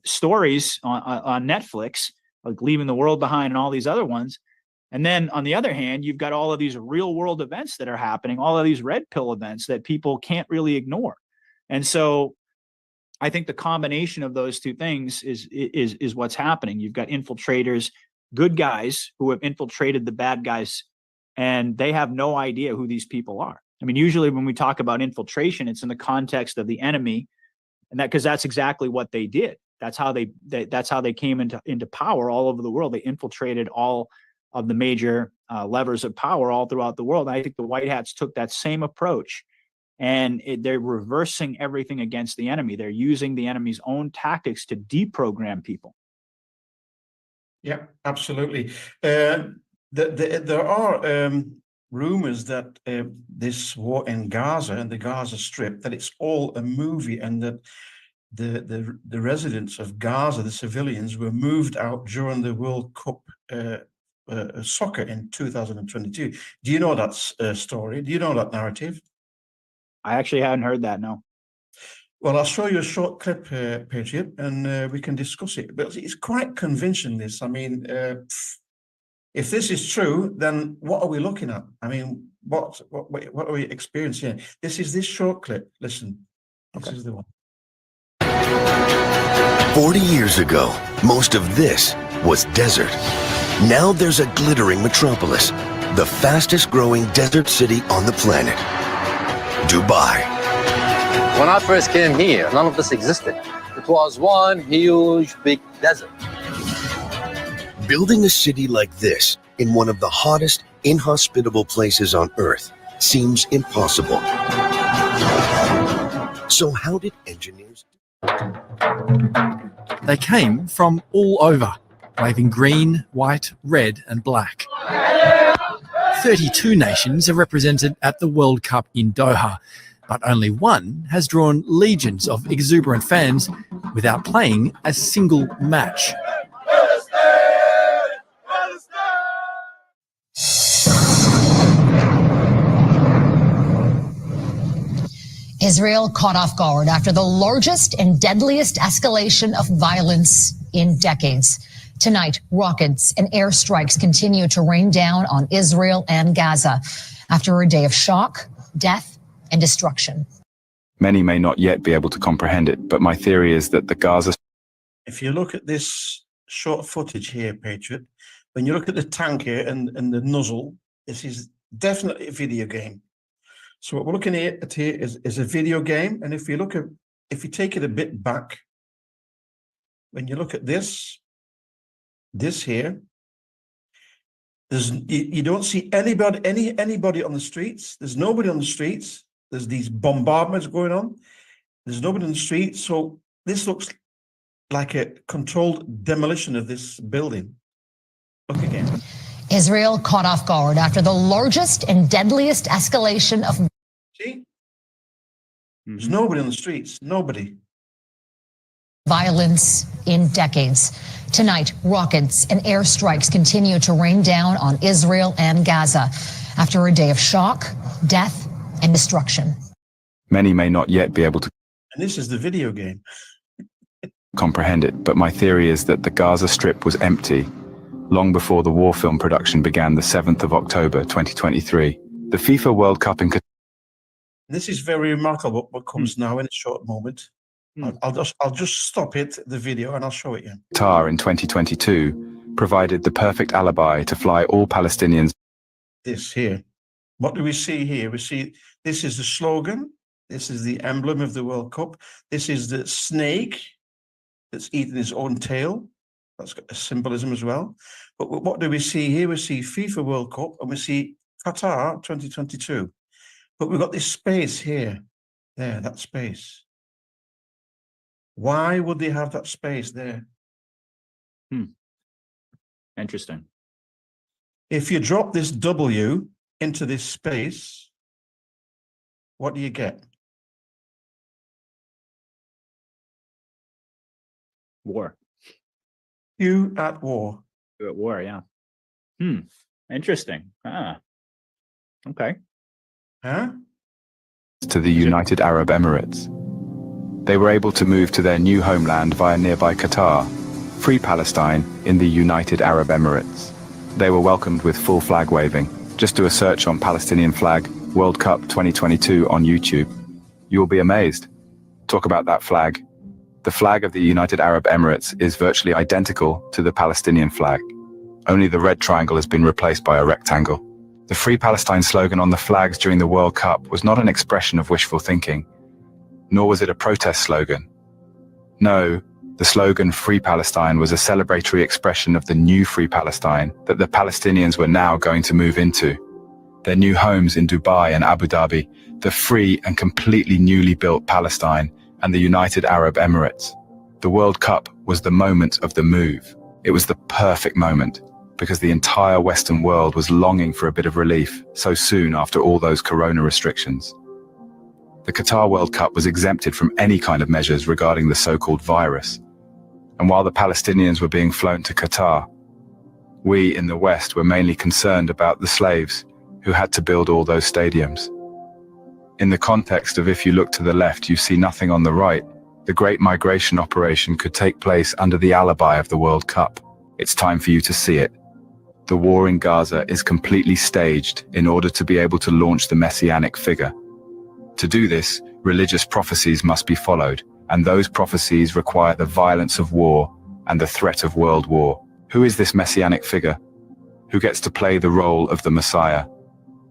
stories on Netflix, like Leaving the World Behind and all these other ones. And then on the other hand, you've got all of these real world events that are happening, all of these red pill events that people can't really ignore. And so I think the combination of those two things is what's happening. You've got infiltrators, good guys who have infiltrated the bad guys, and they have no idea who these people are. I mean, usually when we talk about infiltration, it's in the context of the enemy, and because that's exactly what they did. That's how they came into power all over the world. They infiltrated all of the major levers of power all throughout the world. And I think the White Hats took that same approach, and they're reversing everything against the enemy. They're using the enemy's own tactics to deprogram people. Yeah, absolutely. There are rumors that this war in Gaza and the Gaza Strip, that it's all a movie, and that the residents of Gaza, the civilians, were moved out during the World Cup soccer in 2022. Do you know that story? Do you know that narrative? I actually hadn't heard that, no. Well, I'll show you a short clip, Patriot, and we can discuss it. But it's quite convincing, this. I mean, if this is true, then what are we looking at? I mean, what are we experiencing? This is this short clip. Listen, this is the one. 40 years ago, most of this was desert. Now there's a glittering metropolis, the fastest growing desert city on the planet, Dubai. When I first came here, none of this existed. It was one huge, big desert. Building a city like this in one of the hottest, inhospitable places on Earth seems impossible. So how did engineers do it? They came from all over, waving green, white, red and black. 32 nations are represented at the World Cup in Doha. but only one has drawn legions of exuberant fans without playing a single match. Israel caught off guard after the largest and deadliest escalation of violence in decades. Tonight, rockets and airstrikes continue to rain down on Israel and Gaza after a day of shock, death, and destruction. Many may not yet be able to comprehend it, but my theory is that the Gaza... If you look at this short footage here, Patriot, when you look at the tank here and the nozzle, this is definitely a video game. So what we're looking at here is a video game. And if you take it a bit back, when you look at this here, you don't see anybody on the streets. There's nobody on the streets. There's these bombardments going on. There's nobody on the streets. So this looks like a controlled demolition of this building. Look again. Israel caught off guard after the largest and deadliest escalation of... See? There's nobody on the streets. Nobody. Violence in decades. Tonight, rockets and airstrikes continue to rain down on Israel and Gaza after a day of shock, death, and destruction. Many may not yet be able to... And this is the video game. ...comprehend it, but my theory is that the Gaza Strip was empty long before the war film production began the 7th of October 2023. The FIFA World Cup in Qatar... This is very remarkable what comes now in a short moment. I'll just stop it, the video, and I'll show it you. Qatar in 2022 provided the perfect alibi to fly all Palestinians. This here. What do we see here? We see this is the slogan. This is the emblem of the World Cup. This is the snake that's eating his own tail. That's got a symbolism as well. But what do we see here? We see FIFA World Cup and we see Qatar 2022. But we've got this space here. There, that space. Why would they have that space there? Interesting. If you drop this W into this space, what do you get? War. You at war. You at war, yeah. Interesting. Okay. Huh? To the United Arab Emirates. They were able to move to their new homeland via nearby Qatar, Free Palestine in the United Arab Emirates. They were welcomed with full flag waving. Just do a search on Palestinian flag, World Cup 2022 on YouTube. You will be amazed. Talk about that flag. The flag of the United Arab Emirates is virtually identical to the Palestinian flag. Only the red triangle has been replaced by a rectangle. The Free Palestine slogan on the flags during the World Cup was not an expression of wishful thinking, nor was it a protest slogan. No, the slogan Free Palestine was a celebratory expression of the new Free Palestine that the Palestinians were now going to move into. Their new homes in Dubai and Abu Dhabi, the free and completely newly built Palestine, and the United Arab Emirates. The World Cup was the moment of the move. It was the perfect moment, because the entire Western world was longing for a bit of relief so soon after all those corona restrictions. The Qatar World Cup was exempted from any kind of measures regarding the so-called virus. And while the Palestinians were being flown to Qatar, we in the West were mainly concerned about the slaves who had to build all those stadiums. In the context of if you look to the left, you see nothing on the right, the great migration operation could take place under the alibi of the World Cup. It's time for you to see it. The war in Gaza is completely staged in order to be able to launch the messianic figure. To do this, religious prophecies must be followed, and those prophecies require the violence of war and the threat of world war. Who is this messianic figure? Who gets to play the role of the Messiah?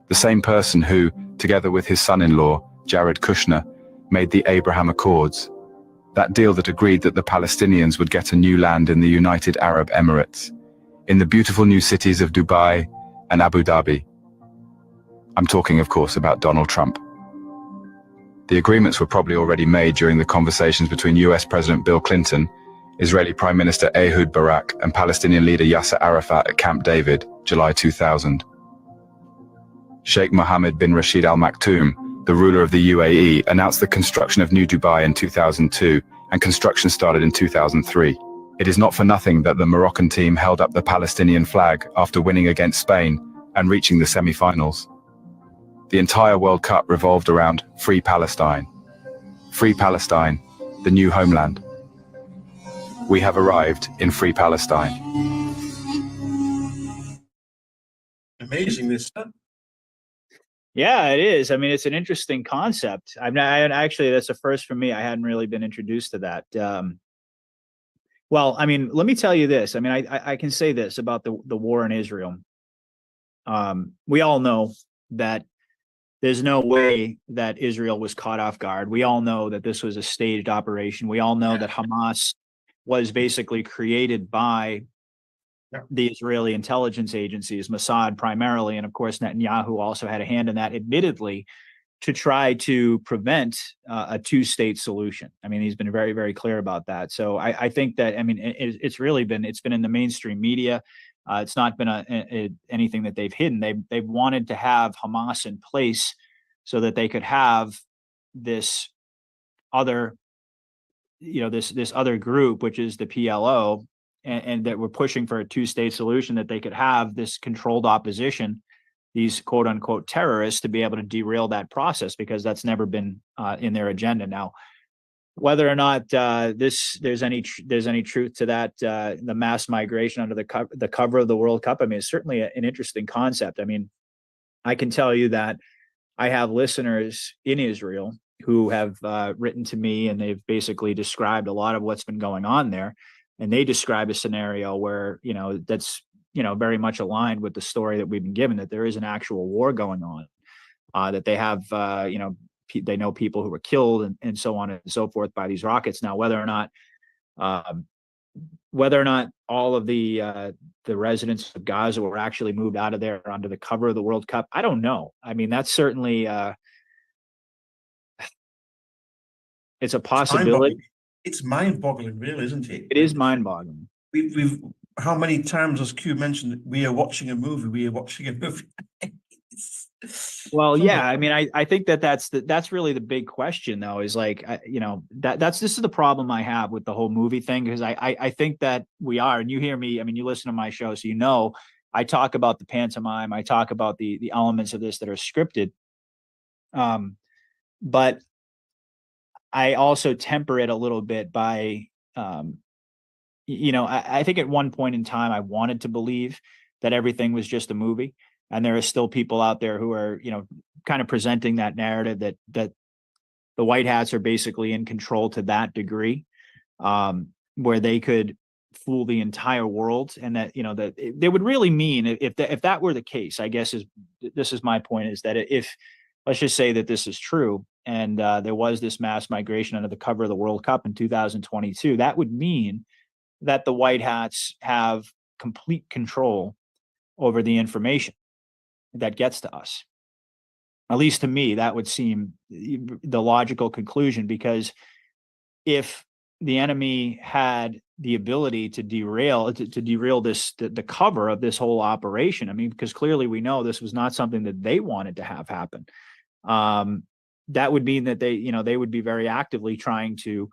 The same person who, together with his son-in-law, Jared Kushner, made the Abraham Accords, that deal that agreed that the Palestinians would get a new land in the United Arab Emirates, in the beautiful new cities of Dubai and Abu Dhabi. I'm talking, of course, about Donald Trump. The agreements were probably already made during the conversations between US President Bill Clinton, Israeli Prime Minister Ehud Barak, and Palestinian leader Yasser Arafat at Camp David, July 2000. Sheikh Mohammed bin Rashid Al Maktoum, the ruler of the UAE, announced the construction of New Dubai in 2002, and construction started in 2003. It is not for nothing that the Moroccan team held up the Palestinian flag after winning against Spain and reaching the semi-finals. The entire World Cup revolved around Free Palestine. Free Palestine, the new homeland. We have arrived in Free Palestine. Amazing, this. Yeah, it is. I mean, it's an interesting concept. Actually, that's a first for me. I hadn't really been introduced to that. Well, I mean, let me tell you this. I mean, I can say this about the war in Israel. We all know that there's no way that Israel was caught off guard. We all know that this was a staged operation. We all know that Hamas was basically created by the Israeli intelligence agencies, Mossad primarily, and of course Netanyahu also had a hand in that, admittedly, to try to prevent a two-state solution. I mean, he's been very, very clear about that. So I think that, I mean, it's been in the mainstream media. It's not been anything that they've hidden. They've wanted to have Hamas in place so that they could have this other, this other group, which is the PLO, and that we're pushing for a two-state solution, that they could have this controlled opposition, these quote unquote terrorists, to be able to derail that process, because that's never been in their agenda. Now, whether or not there's any truth to that, the mass migration under the cover of the World Cup, I mean, it's certainly an interesting concept. I mean, I can tell you that I have listeners in Israel who have written to me, and they've basically described a lot of what's been going on there. And they describe a scenario where, that's, very much aligned with the story that we've been given, that there is an actual war going on, that they have, they know people who were killed and so on and so forth by these rockets. Now, whether or not all of the residents of Gaza were actually moved out of there under the cover of the World Cup, I don't know. I mean, that's certainly, it's a possibility. It's mind-boggling, really, isn't it? It is mind-boggling. We've how many times, as Q mentioned, we are watching a movie. We are watching a movie. Well, yeah, I mean, I think that's really the big question, though, is like, this is the problem I have with the whole movie thing, because I think that we are, and you hear me, I mean, you listen to my show, so I talk about the pantomime, I talk about the elements of this that are scripted, but I also temper it a little bit by, I think at one point in time, I wanted to believe that everything was just a movie. And there are still people out there who are, kind of presenting that narrative that the white hats are basically in control to that degree, where they could fool the entire world. And that, that they would really mean, if that were the case, I guess this is my point, is that if, let's just say that this is true, and there was this mass migration under the cover of the World Cup in 2022, that would mean that the white hats have complete control over the information that gets to us. At least to me, that would seem the logical conclusion, because if the enemy had the ability to derail the cover of this whole operation, I mean, because clearly we know this was not something that they wanted to have happen. That would mean that they would be very actively trying to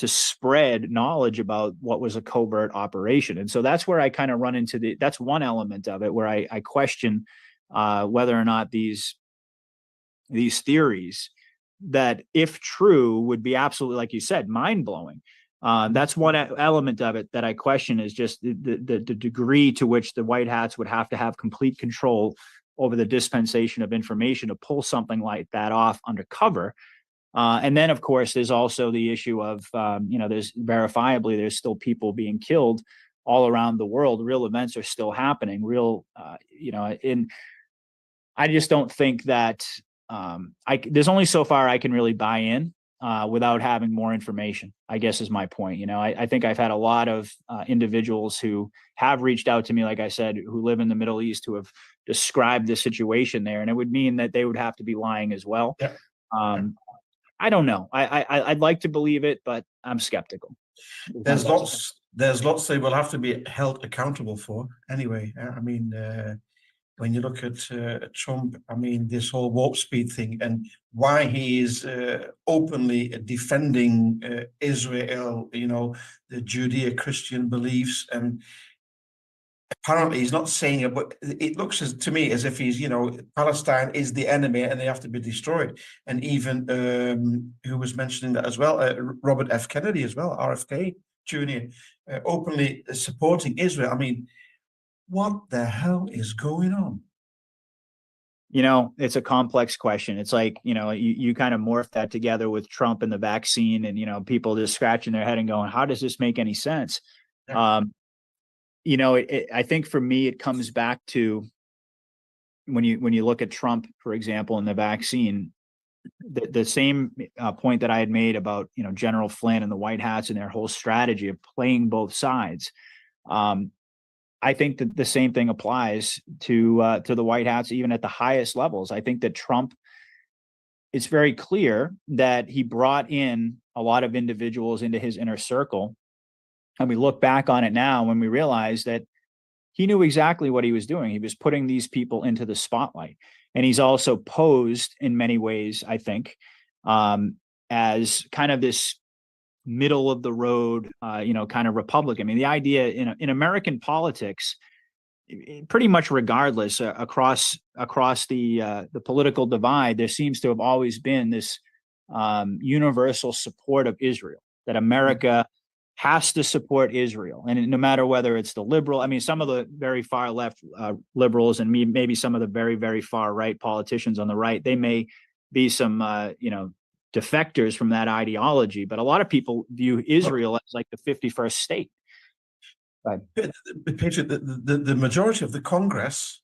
spread knowledge about what was a covert operation. And so that's where I kind of run into that's one element of it, where I question whether or not these theories, that if true, would be absolutely, like you said, mind-blowing. That's one element of it that I question, is just the degree to which the white hats would have to have complete control over the dispensation of information to pull something like that off undercover. And then, of course, there's also the issue of, there's still people being killed all around the world. Real events are still happening. And I just don't think that there's only so far I can really buy in without having more information, I guess is my point. I think I've had a lot of individuals who have reached out to me, like I said, who live in the Middle East, who have described the situation there. And it would mean that they would have to be lying as well. Yeah. I don't know. I'd like to believe it, but I'm skeptical. There's lots they will have to be held accountable for anyway. I mean, when you look at Trump, I mean, this whole warp speed thing and why he is openly defending Israel, you know, the Judeo-Christian beliefs, and apparently he's not saying it, but it looks to me as if he's, you know, Palestine is the enemy and they have to be destroyed. And even who was mentioning that as well, Robert F. Kennedy as well, RFK Jr., openly supporting Israel. I mean, what the hell is going on? You know, it's a complex question. It's like, you know, you kind of morph that together with Trump and the vaccine, and, you know, people just scratching their head and going, how does this make any sense? Yeah. You know, I think for me, it comes back to when you look at Trump, for example, and the vaccine, the same point that I had made about, you know, General Flynn and the White Hats and their whole strategy of playing both sides. I think that the same thing applies to the White Hats, even at the highest levels. I think that Trump, it's very clear that he brought in a lot of individuals into his inner circle. And we look back on it now when we realize that he knew exactly what he was doing. He was putting these people into the spotlight. And he's also posed in many ways, I think, as kind of this middle of the road, you know, kind of Republican. I mean, the idea in American politics, pretty much regardless across the political divide, there seems to have always been this universal support of Israel, that America has to support Israel. And no matter whether it's the liberal, I mean, some of the very far left liberals and maybe some of the very, very far right politicians on the right, they may be some, you know, defectors from that ideology, but a lot of people view Israel as like the 51st state. Patriot, the majority of the Congress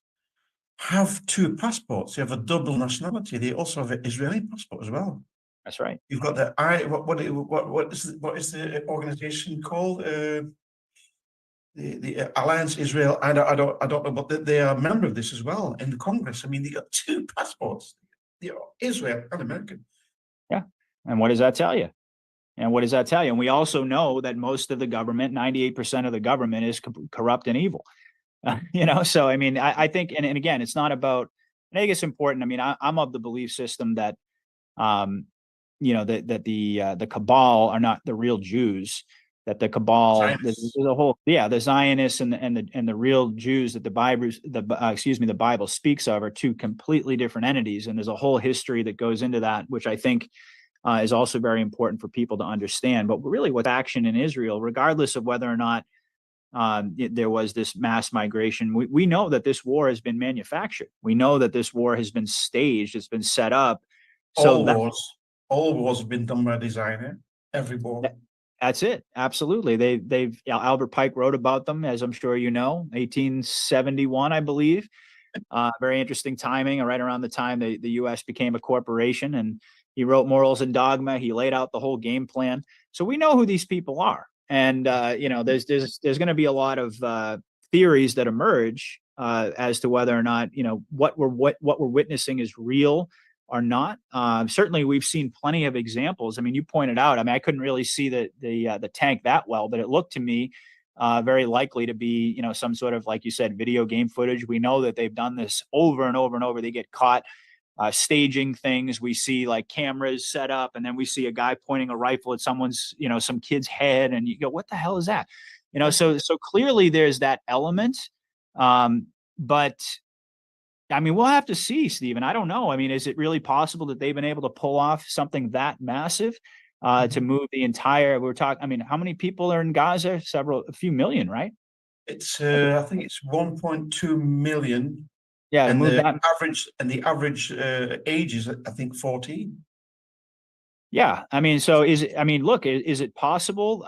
have two passports. They have a double nationality. They also have an Israeli passport as well. That's right. You've got the what is the organization called? The Alliance Israel. I don't know, but they are a member of this as well in the Congress. I mean, they got two passports. They are Israel and American. Yeah. And what does that tell you? And what does that tell you? And we also know that most of the government, 98% of the government, is corrupt and evil. You know, so I mean, I think, and again, it's not about. I think it's important. I mean, I'm of the belief system that, you know, that the cabal are not the real Jews. That the cabal, there's a whole, the Zionists and the real Jews that the Bible speaks of are two completely different entities, and there's a whole history that goes into that, which I think is also very important for people to understand. But really, what's action in Israel, regardless of whether or not there was this mass migration, we know that this war has been manufactured. We know that this war has been staged. It's been set up. So all wars have been done by a designer. Every war. That's it. Absolutely. They've Albert Pike wrote about them, as I'm sure you know, 1871, I believe. Very interesting timing, right around the time the U.S. became a corporation, and he wrote Morals and Dogma. He laid out the whole game plan. So we know who these people are. And, you know, there's going to be a lot of theories that emerge as to whether or not, you know, what we're witnessing is real or not. Certainly, we've seen plenty of examples. I mean, you pointed out, I mean, I couldn't really see the tank that well, but it looked to me very likely to be, you know, some sort of, like you said, video game footage. We know that they've done this over and over and over. They get caught staging things. We see like cameras set up, and then we see a guy pointing a rifle at someone's, you know, some kid's head, and you go, what the hell is that? You know, so clearly there's that element. But I mean, we'll have to see, Stephen. I don't know. I mean, is it really possible that they've been able to pull off something that massive to move the entire? We're talking. I mean, how many people are in Gaza? A few million, right? It's I think it's 1.2 million. Yeah, and the average age is, I think, 14. Yeah, I mean, so look, is it possible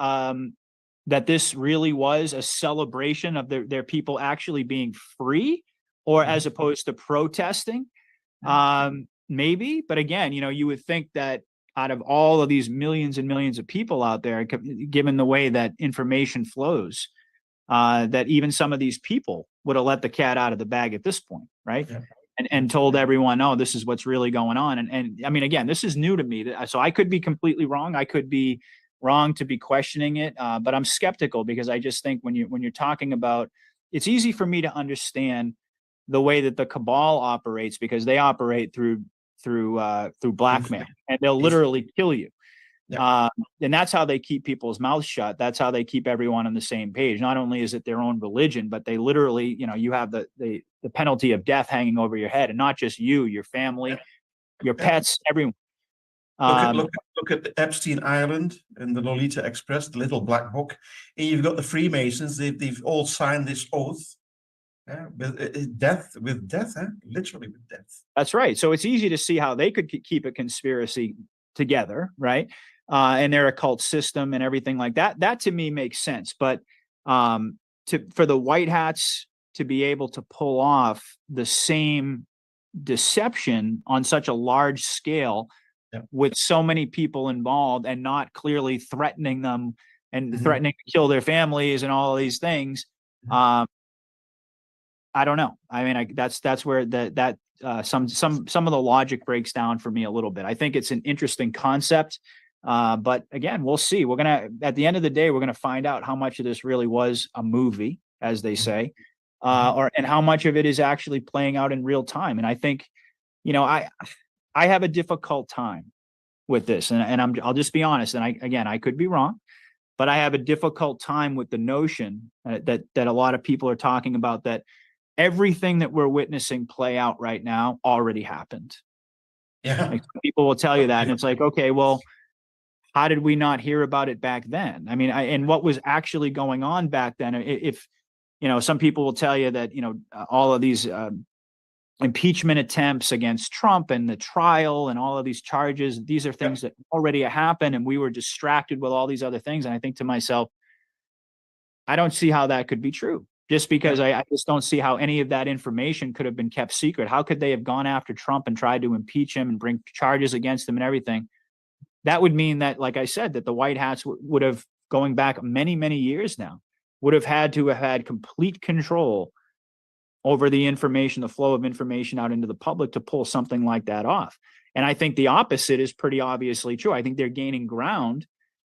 that this really was a celebration of their people actually being free, or as opposed to protesting? Maybe, but again, you know, you would think that out of all of these millions and millions of people out there, given the way that information flows, that even some of these people would have let the cat out of the bag at this point, right? Yeah. And told everyone, oh, this is what's really going on. And I mean, again, this is new to me. So I could be completely wrong. I could be wrong to be questioning it, but I'm skeptical, because I just think when you're talking about, it's easy for me to understand the way that the cabal operates, because they operate through blackmail, and they'll literally kill you. Yeah. And that's how they keep people's mouths shut. That's how they keep everyone on the same page. Not only is it their own religion, but they literally, you have the penalty of death hanging over your head, and not just you, your family, your pets, everyone. Look at the Epstein Island and the Lolita Express, the little black book. And you've got the Freemasons. They've all signed this oath. With death, literally with death. That's right. So it's easy to see how they could keep a conspiracy together, right? And their occult system and everything like that. That to me makes sense. But for the white hats to be able to pull off the same deception on such a large scale, with so many people involved, and not clearly threatening them and threatening to kill their families and all of these things, I don't know. I mean, that's where some of the logic breaks down for me a little bit. I think it's an interesting concept, but again, we'll see. At the end of the day, we're gonna find out how much of this really was a movie, as they say, and how much of it is actually playing out in real time. And I think, I have a difficult time with this, and I'll just be honest. And I could be wrong, but I have a difficult time with the notion that a lot of people are talking about, that everything that we're witnessing play out right now already happened. Yeah. Like, people will tell you that, and it's like, okay, well, how did we not hear about it back then? I mean, and what was actually going on back then? If some people will tell you that all of these impeachment attempts against Trump and the trial and all of these charges, these are things that already happened, and we were distracted with all these other things. And I think to myself, I don't see how that could be true. Just because I just don't see how any of that information could have been kept secret. How could they have gone after Trump and tried to impeach him and bring charges against him and everything? That would mean that, like I said, that the white hats would have, going back many, many years now, would have had to have had complete control over the information, the flow of information out into the public, to pull something like that off. And I think the opposite is pretty obviously true. I think they're gaining ground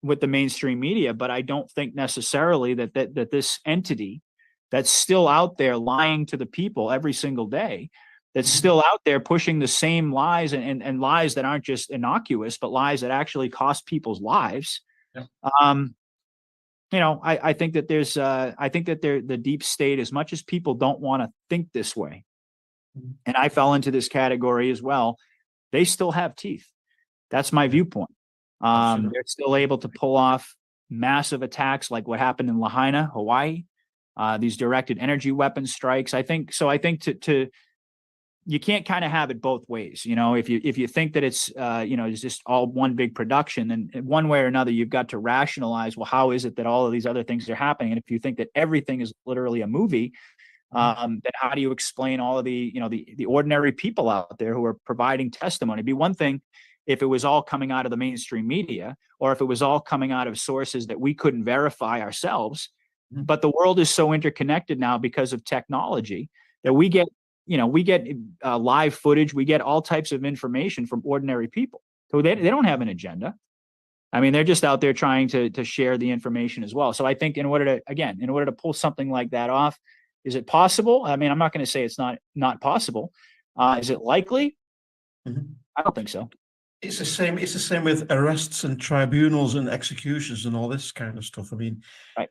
with the mainstream media, but I don't think necessarily that this entity that's still out there lying to the people every single day, that's still out there pushing the same lies, and lies that aren't just innocuous, but lies that actually cost people's lives. I think that the deep state, as much as people don't want to think this way, and I fell into this category as well, they still have teeth. That's my viewpoint. They're still able to pull off massive attacks like what happened in Lahaina, Hawaii. These directed energy weapon strikes. I think you can't kind of have it both ways. If you think that it's just all one big production, then one way or another, you've got to rationalize, well, how is it that all of these other things are happening? And if you think that everything is literally a movie, then how do you explain all of the ordinary people out there who are providing testimony? It'd be one thing if it was all coming out of the mainstream media, or if it was all coming out of sources that we couldn't verify ourselves. But the world is so interconnected now because of technology that we get live footage. We get all types of information from ordinary people. So they don't have an agenda. I mean, they're just out there trying to share the information as well. So I think in order to pull something like that off, is it possible? I mean, I'm not going to say it's not possible. Is it likely? I don't think so. It's the same. It's the same with arrests and tribunals and executions and all this kind of stuff. I mean, right.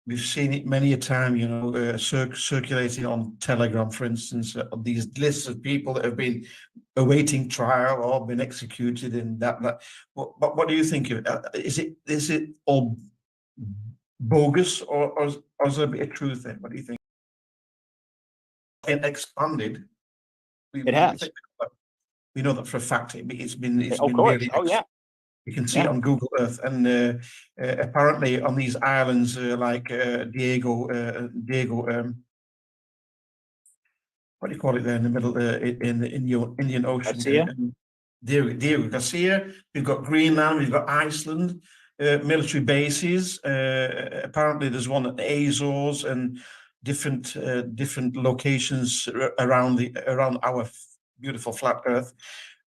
We've seen it many a time, circulating on Telegram, for instance, these lists of people that have been awaiting trial or been executed in that. What do you think of it? Is it all bogus, or is there a truth there? What do you think? And expanded. It has. We know that for a fact. It's been really. Oh yeah. You can see it on Google Earth, and apparently on these islands like Diego, what do you call it there in the middle, in the Indian Ocean? Diego Garcia. We've got Greenland. We've got Iceland, military bases. Apparently, there's one at the Azores and different locations around our beautiful flat Earth.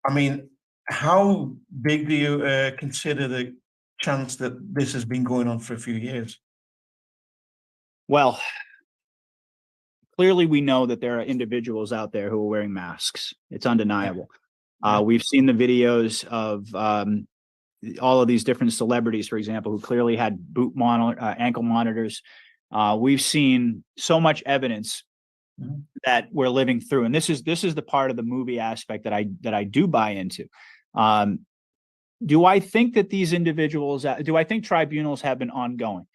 I mean, how big do you consider the chance that this has been going on for a few years? Well, clearly we know that there are individuals out there who are wearing masks. It's undeniable. Yeah. We've seen the videos of all of these different celebrities, for example, who clearly had ankle monitors. We've seen so much evidence that we're living through, and this is the part of the movie aspect that I do buy into. Do I think that these individuals? Do I think tribunals have been ongoing?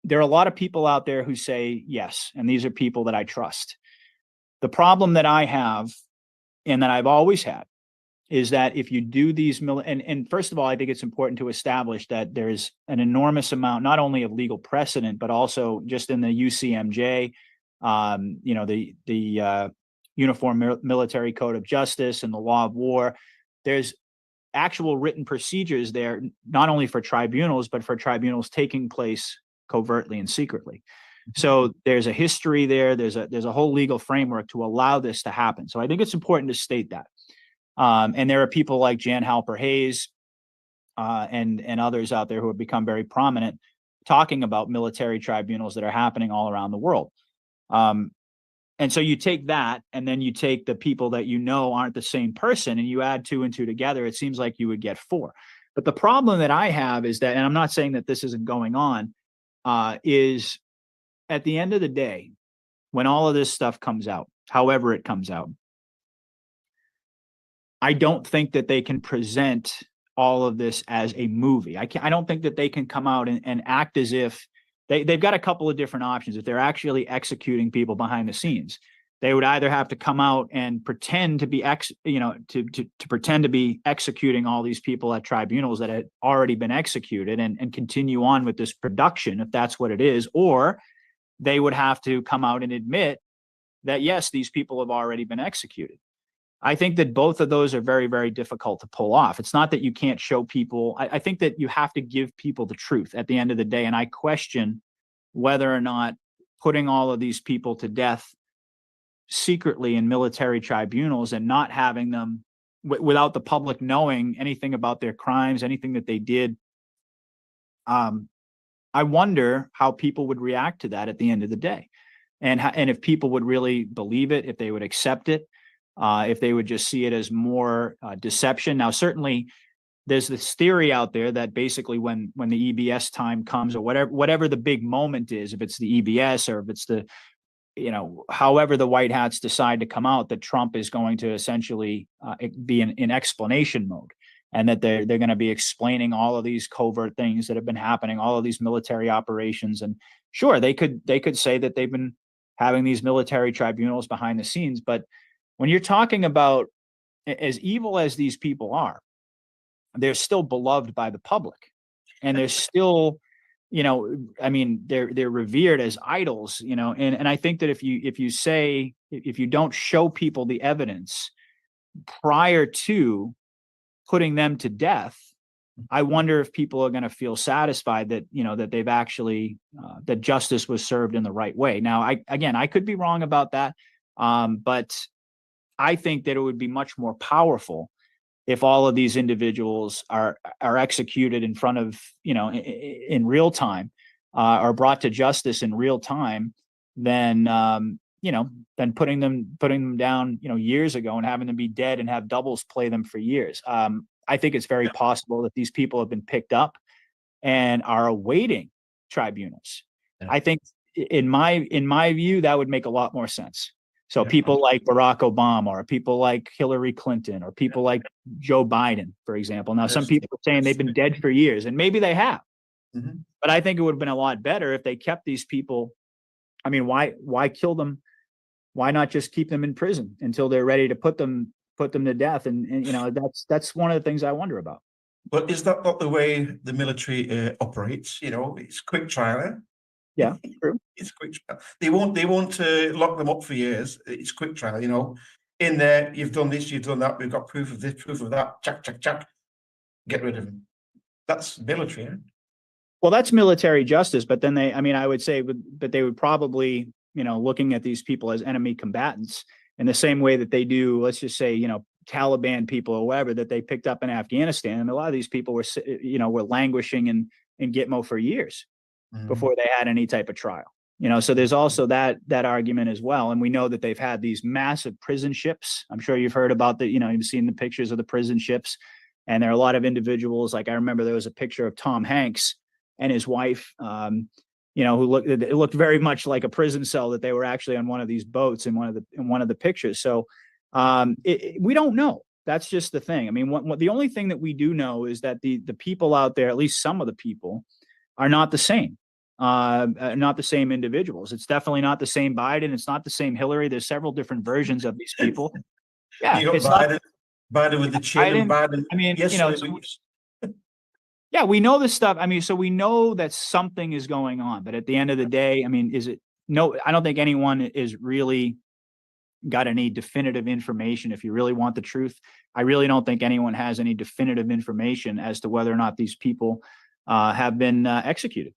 There are a lot of people out there who say yes, and these are people that I trust. The problem that I have, and that I've always had, is that if you do these, and first of all, I think it's important to establish that there's an enormous amount, not only of legal precedent, but also just in the UCMJ, the Uniform Military Code of Justice and the Law of War. There's actual written procedures there, not only for tribunals, but for tribunals taking place covertly and secretly. So there's a history there. There's a whole legal framework to allow this to happen. So I think it's important to state that. And there are people like Jan Halper Hayes and others out there who have become very prominent talking about military tribunals that are happening all around the world. And so you take that, and then you take the people that you know aren't the same person, and you add 2 and 2 together, it seems like you would get 4. But the problem that I have is that, and I'm not saying that this isn't going on, is at the end of the day, when all of this stuff comes out, however it comes out, I don't think that they can present all of this as a movie. I don't think that they can come out and act as if they've got a couple of different options. If they're actually executing people behind the scenes, they would either have to come out and pretend to be to pretend to be executing all these people at tribunals that had already been executed and continue on with this production, if that's what it is, or they would have to come out and admit that, yes, these people have already been executed. I think that both of those are very, very difficult to pull off. It's not that you can't show people. I think that you have to give people the truth at the end of the day. And I question whether or not putting all of these people to death secretly in military tribunals and not having them without the public knowing anything about their crimes, anything that they did. I wonder how people would react to that at the end of the day, and if people would really believe it, if they would accept it. If they would just see it as more deception. Now, certainly there's this theory out there that basically when the EBS time comes, or whatever the big moment is, if it's the EBS or if it's the, however the white hats decide to come out, that Trump is going to essentially be in explanation mode, and that they're going to be explaining all of these covert things that have been happening, all of these military operations. And sure, they could say that they've been having these military tribunals behind the scenes, but when you're talking about, as evil as these people are, they're still beloved by the public, and they're still, they're revered as idols, and I think that if you don't show people the evidence prior to putting them to death, I wonder if people are going to feel satisfied that, that they've actually, that justice was served in the right way. Now, I could be wrong about that, but I think that it would be much more powerful if all of these individuals are executed in front of, in real time, or brought to justice in real time, than putting them down, years ago and having them be dead and have doubles play them for years. I think it's very possible that these people have been picked up and are awaiting tribunals. Yeah. I think in my view, that would make a lot more sense. So people like Barack Obama, or people like Hillary Clinton, or people like Joe Biden, for example. Now, some people are saying they've been dead for years, and maybe they have. Mm-hmm. But I think it would have been a lot better if they kept these people. I mean, why kill them? Why not just keep them in prison until they're ready to put them to death? And that's one of the things I wonder about. But is that not the way the military operates? It's quick trial. Eh? Yeah, true. It's quick trial. They won't lock them up for years. It's quick trial. In there, you've done this, you've done that. We've got proof of this, proof of that. Chuck, chuck, chuck. Get rid of them. That's military. Eh? Well, that's military justice. But then I would say, but they would probably, looking at these people as enemy combatants in the same way that they do, let's just say, Taliban people or whatever that they picked up in Afghanistan. And a lot of these people were languishing in Gitmo for years before they had any type of trial. So there's also that argument as well. And we know that they've had these massive prison ships. I'm sure you've heard about you've seen the pictures of the prison ships. And there are a lot of individuals, like I remember there was a picture of Tom Hanks and his wife, who it looked very much like a prison cell, that they were actually on one of these boats in one of the pictures. So we don't know. That's just the thing. I mean, the only thing that we do know is that the people out there, at least some of the people, are not the same. Not the same individuals. It's definitely not the same Biden. It's not the same Hillary. There's several different versions of these people. Yeah, you got it's Biden with the chin and Biden. I mean, yes, yeah, we know this stuff. I mean, so we know that something is going on. But at the end of the day, I mean, I don't think anyone is really got any definitive information. If you really want the truth, I really don't think anyone has any definitive information as to whether or not these people have been executed.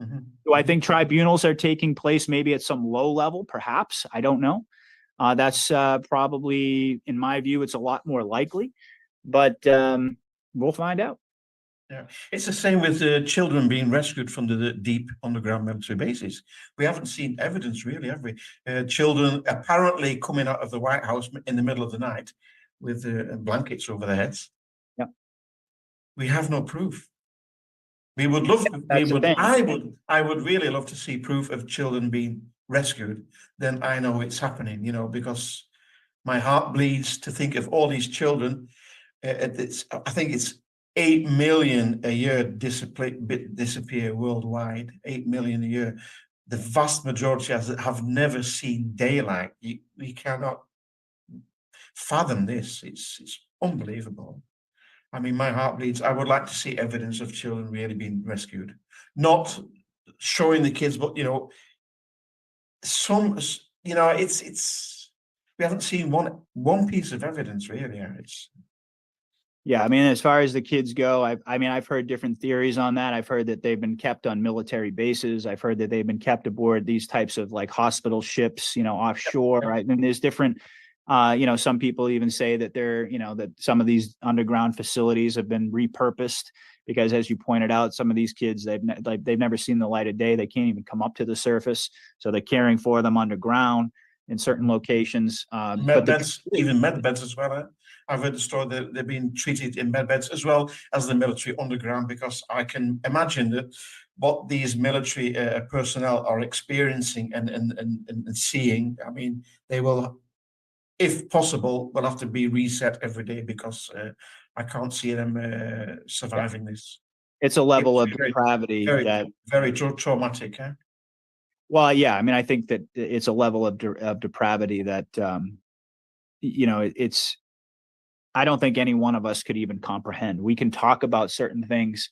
Mm-hmm. Do I think tribunals are taking place maybe at some low level? Perhaps. I don't know. That's probably, in my view, it's a lot more likely, but we'll find out. Yeah, it's the same with children being rescued from the deep underground military bases. We haven't seen evidence, really, have we? Children apparently coming out of the White House in the middle of the night with blankets over their heads. Yeah, we have no proof. We would love. I would really love to see proof of children being rescued. Then I know it's happening. Because my heart bleeds to think of all these children. I think it's 8 million a year disappear worldwide. 8 million a year. The vast majority have never seen daylight. We cannot fathom this. It's unbelievable. I mean, my heart bleeds. I would like to see evidence of children really being rescued, not showing the kids, but it's. We haven't seen one piece of evidence really. Yeah, I mean, as far as the kids go, I've heard different theories on that. I've heard that they've been kept on military bases. I've heard that they've been kept aboard these types of like hospital ships, offshore. Yep. Right, and there's different. Some people even say that that some of these underground facilities have been repurposed because, as you pointed out, some of these kids they've never seen the light of day. They can't even come up to the surface, so they're caring for them underground in certain locations. Even med beds as well. I've heard the story that they've been treated in med beds as well as the military underground, because I can imagine that what these military personnel are experiencing and seeing. I mean, they will, if possible, will have to be reset every day, because I can't see them surviving this. It's a level of depravity that very traumatic. Eh? Well, yeah, I mean, I think that it's a level of depravity that it's. I don't think any one of us could even comprehend. We can talk about certain things,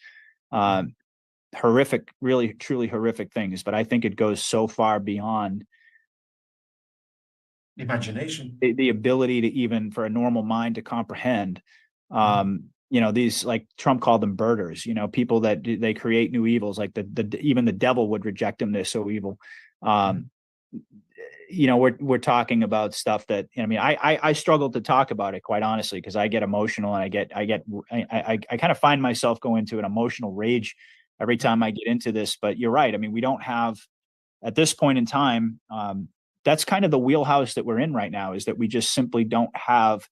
horrific, really, truly horrific things, but I think it goes so far beyond imagination, the ability to even for a normal mind to comprehend. These, like Trump called them birders, people that they create new evils, like even the devil would reject them. They're so evil. We're talking about stuff that, I struggle to talk about it, quite honestly, because I get emotional and I kind of find myself going into an emotional rage every time I get into this. But you're right. I mean, we don't have, at this point in time, that's kind of the wheelhouse that we're in right now, is that we just simply don't have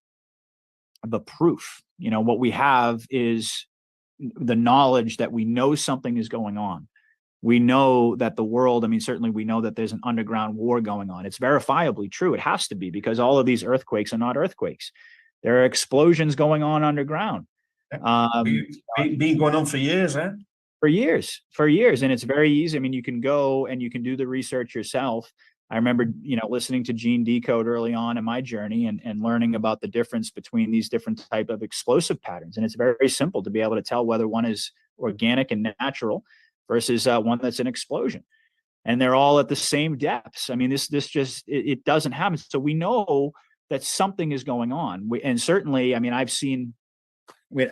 the proof. What we have is the knowledge that we know something is going on. We know that the world, certainly we know that there's an underground war going on. It's verifiably true. It has to be, because all of these earthquakes are not earthquakes. There are explosions going on underground. Been going on for years, eh? For years. And it's very easy. You can go and you can do the research yourself. I remember, listening to Gene Decode early on in my journey and learning about the difference between these different type of explosive patterns. And it's very, very simple to be able to tell whether one is organic and natural versus one that's an explosion. And they're all at the same depths. This just, it doesn't happen. So we know that something is going on. And certainly, I've seen, we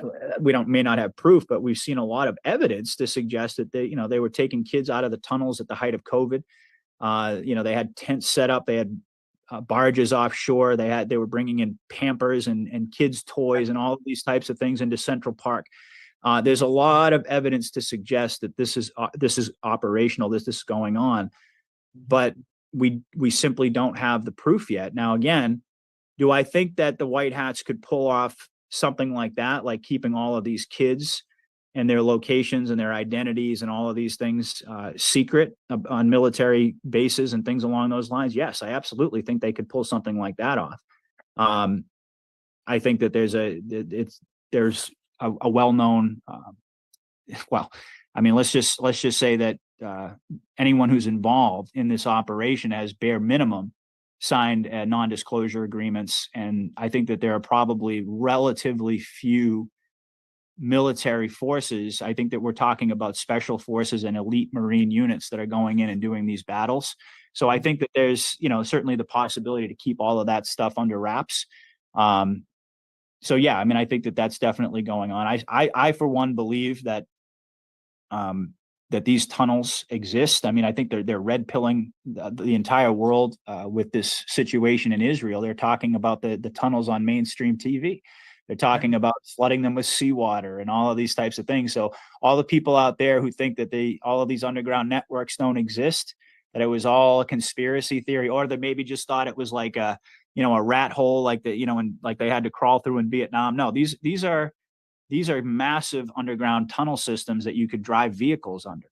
may not have proof, but we've seen a lot of evidence to suggest that they were taking kids out of the tunnels at the height of COVID. They had tents set up, they had barges offshore, they were bringing in Pampers and kids' toys and all of these types of things into Central Park. There's a lot of evidence to suggest that this is operational, this is going on. but we simply don't have the proof yet. Now, again, do I think that the white hats could pull off something like that, like keeping all of these kids and their locations and their identities and all of these things secret on military bases and things along those lines? Yes, I absolutely think they could pull something like that off. I think that there's a well-known, well, I mean, let's just say that anyone who's involved in this operation has bare minimum signed non-disclosure agreements, and I think that there are probably relatively few military forces. I think that we're talking about special forces and elite Marine units that are going in and doing these battles. So I think that there's, certainly the possibility to keep all of that stuff under wraps. So yeah, I mean, I think that that's definitely going on. I for one believe that that these tunnels exist. I mean, I think they're red pilling the entire world with this situation in Israel. They're talking about the tunnels on mainstream TV. They're talking about flooding them with seawater and all of these types of things. So all the people out there who think that all of these underground networks don't exist, that it was all a conspiracy theory, or that maybe just thought it was like a rat hole, like and like they had to crawl through in Vietnam. No, these are massive underground tunnel systems that you could drive vehicles under.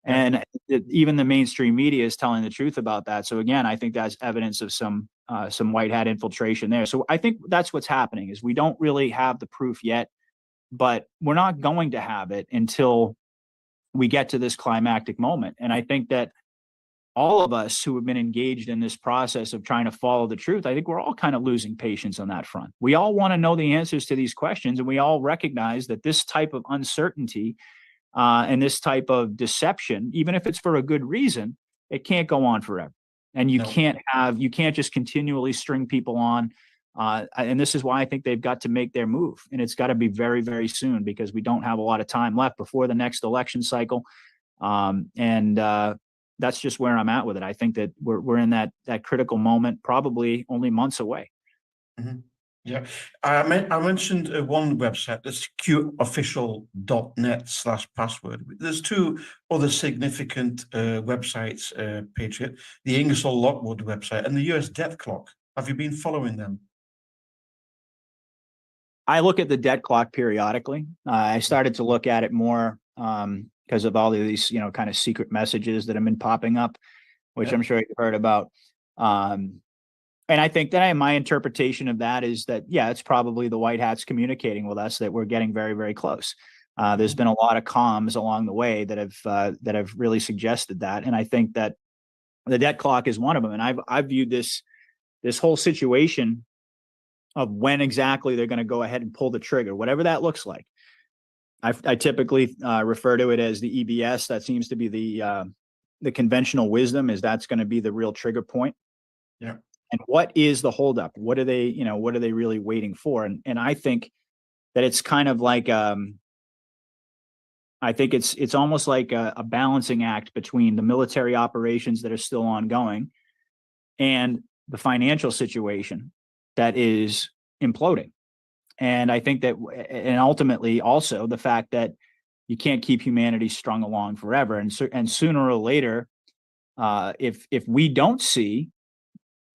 And even the mainstream media is telling the truth about that. So again, I think that's evidence of some white hat infiltration there. So I think that's what's happening, is we don't really have the proof yet, but we're not going to have it until we get to this climactic moment. And I think that all of us who have been engaged in this process of trying to follow the truth, I think we're all kind of losing patience on that front. We all want to know the answers to these questions, and we all recognize that this type of uncertainty and this type of deception, even if it's for a good reason, it can't go on forever. And you can't just continually string people on. And this is why I think they've got to make their move. And it's got to be very, very soon, because we don't have a lot of time left before the next election cycle. That's just where I'm at with it. I think that we're in that critical moment, probably only months away. Mm-hmm. Yeah, I mentioned one website, that's qofficial.net/password. There's two other significant websites, Patriot, the Ingersoll Lockwood website and the US Death Clock. Have you been following them? I look at the debt clock periodically. I started to look at it more because of all of these, kind of secret messages that have been popping up, which I'm sure you've heard about. And I think that my interpretation of that is that, yeah, it's probably the white hats communicating with us that we're getting very, very close. There's been a lot of comms along the way that have really suggested that. And I think that the debt clock is one of them. And I've viewed this whole situation of when exactly they're going to go ahead and pull the trigger, whatever that looks like. I typically refer to it as the EBS. That seems to be the conventional wisdom, is that's going to be the real trigger point. Yeah. And what is the holdup? What are they really waiting for? And I think that it's kind of like I think it's almost like a balancing act between the military operations that are still ongoing and the financial situation that is imploding. And I think that, and ultimately also the fact that you can't keep humanity strung along forever. And sooner or later, if we don't see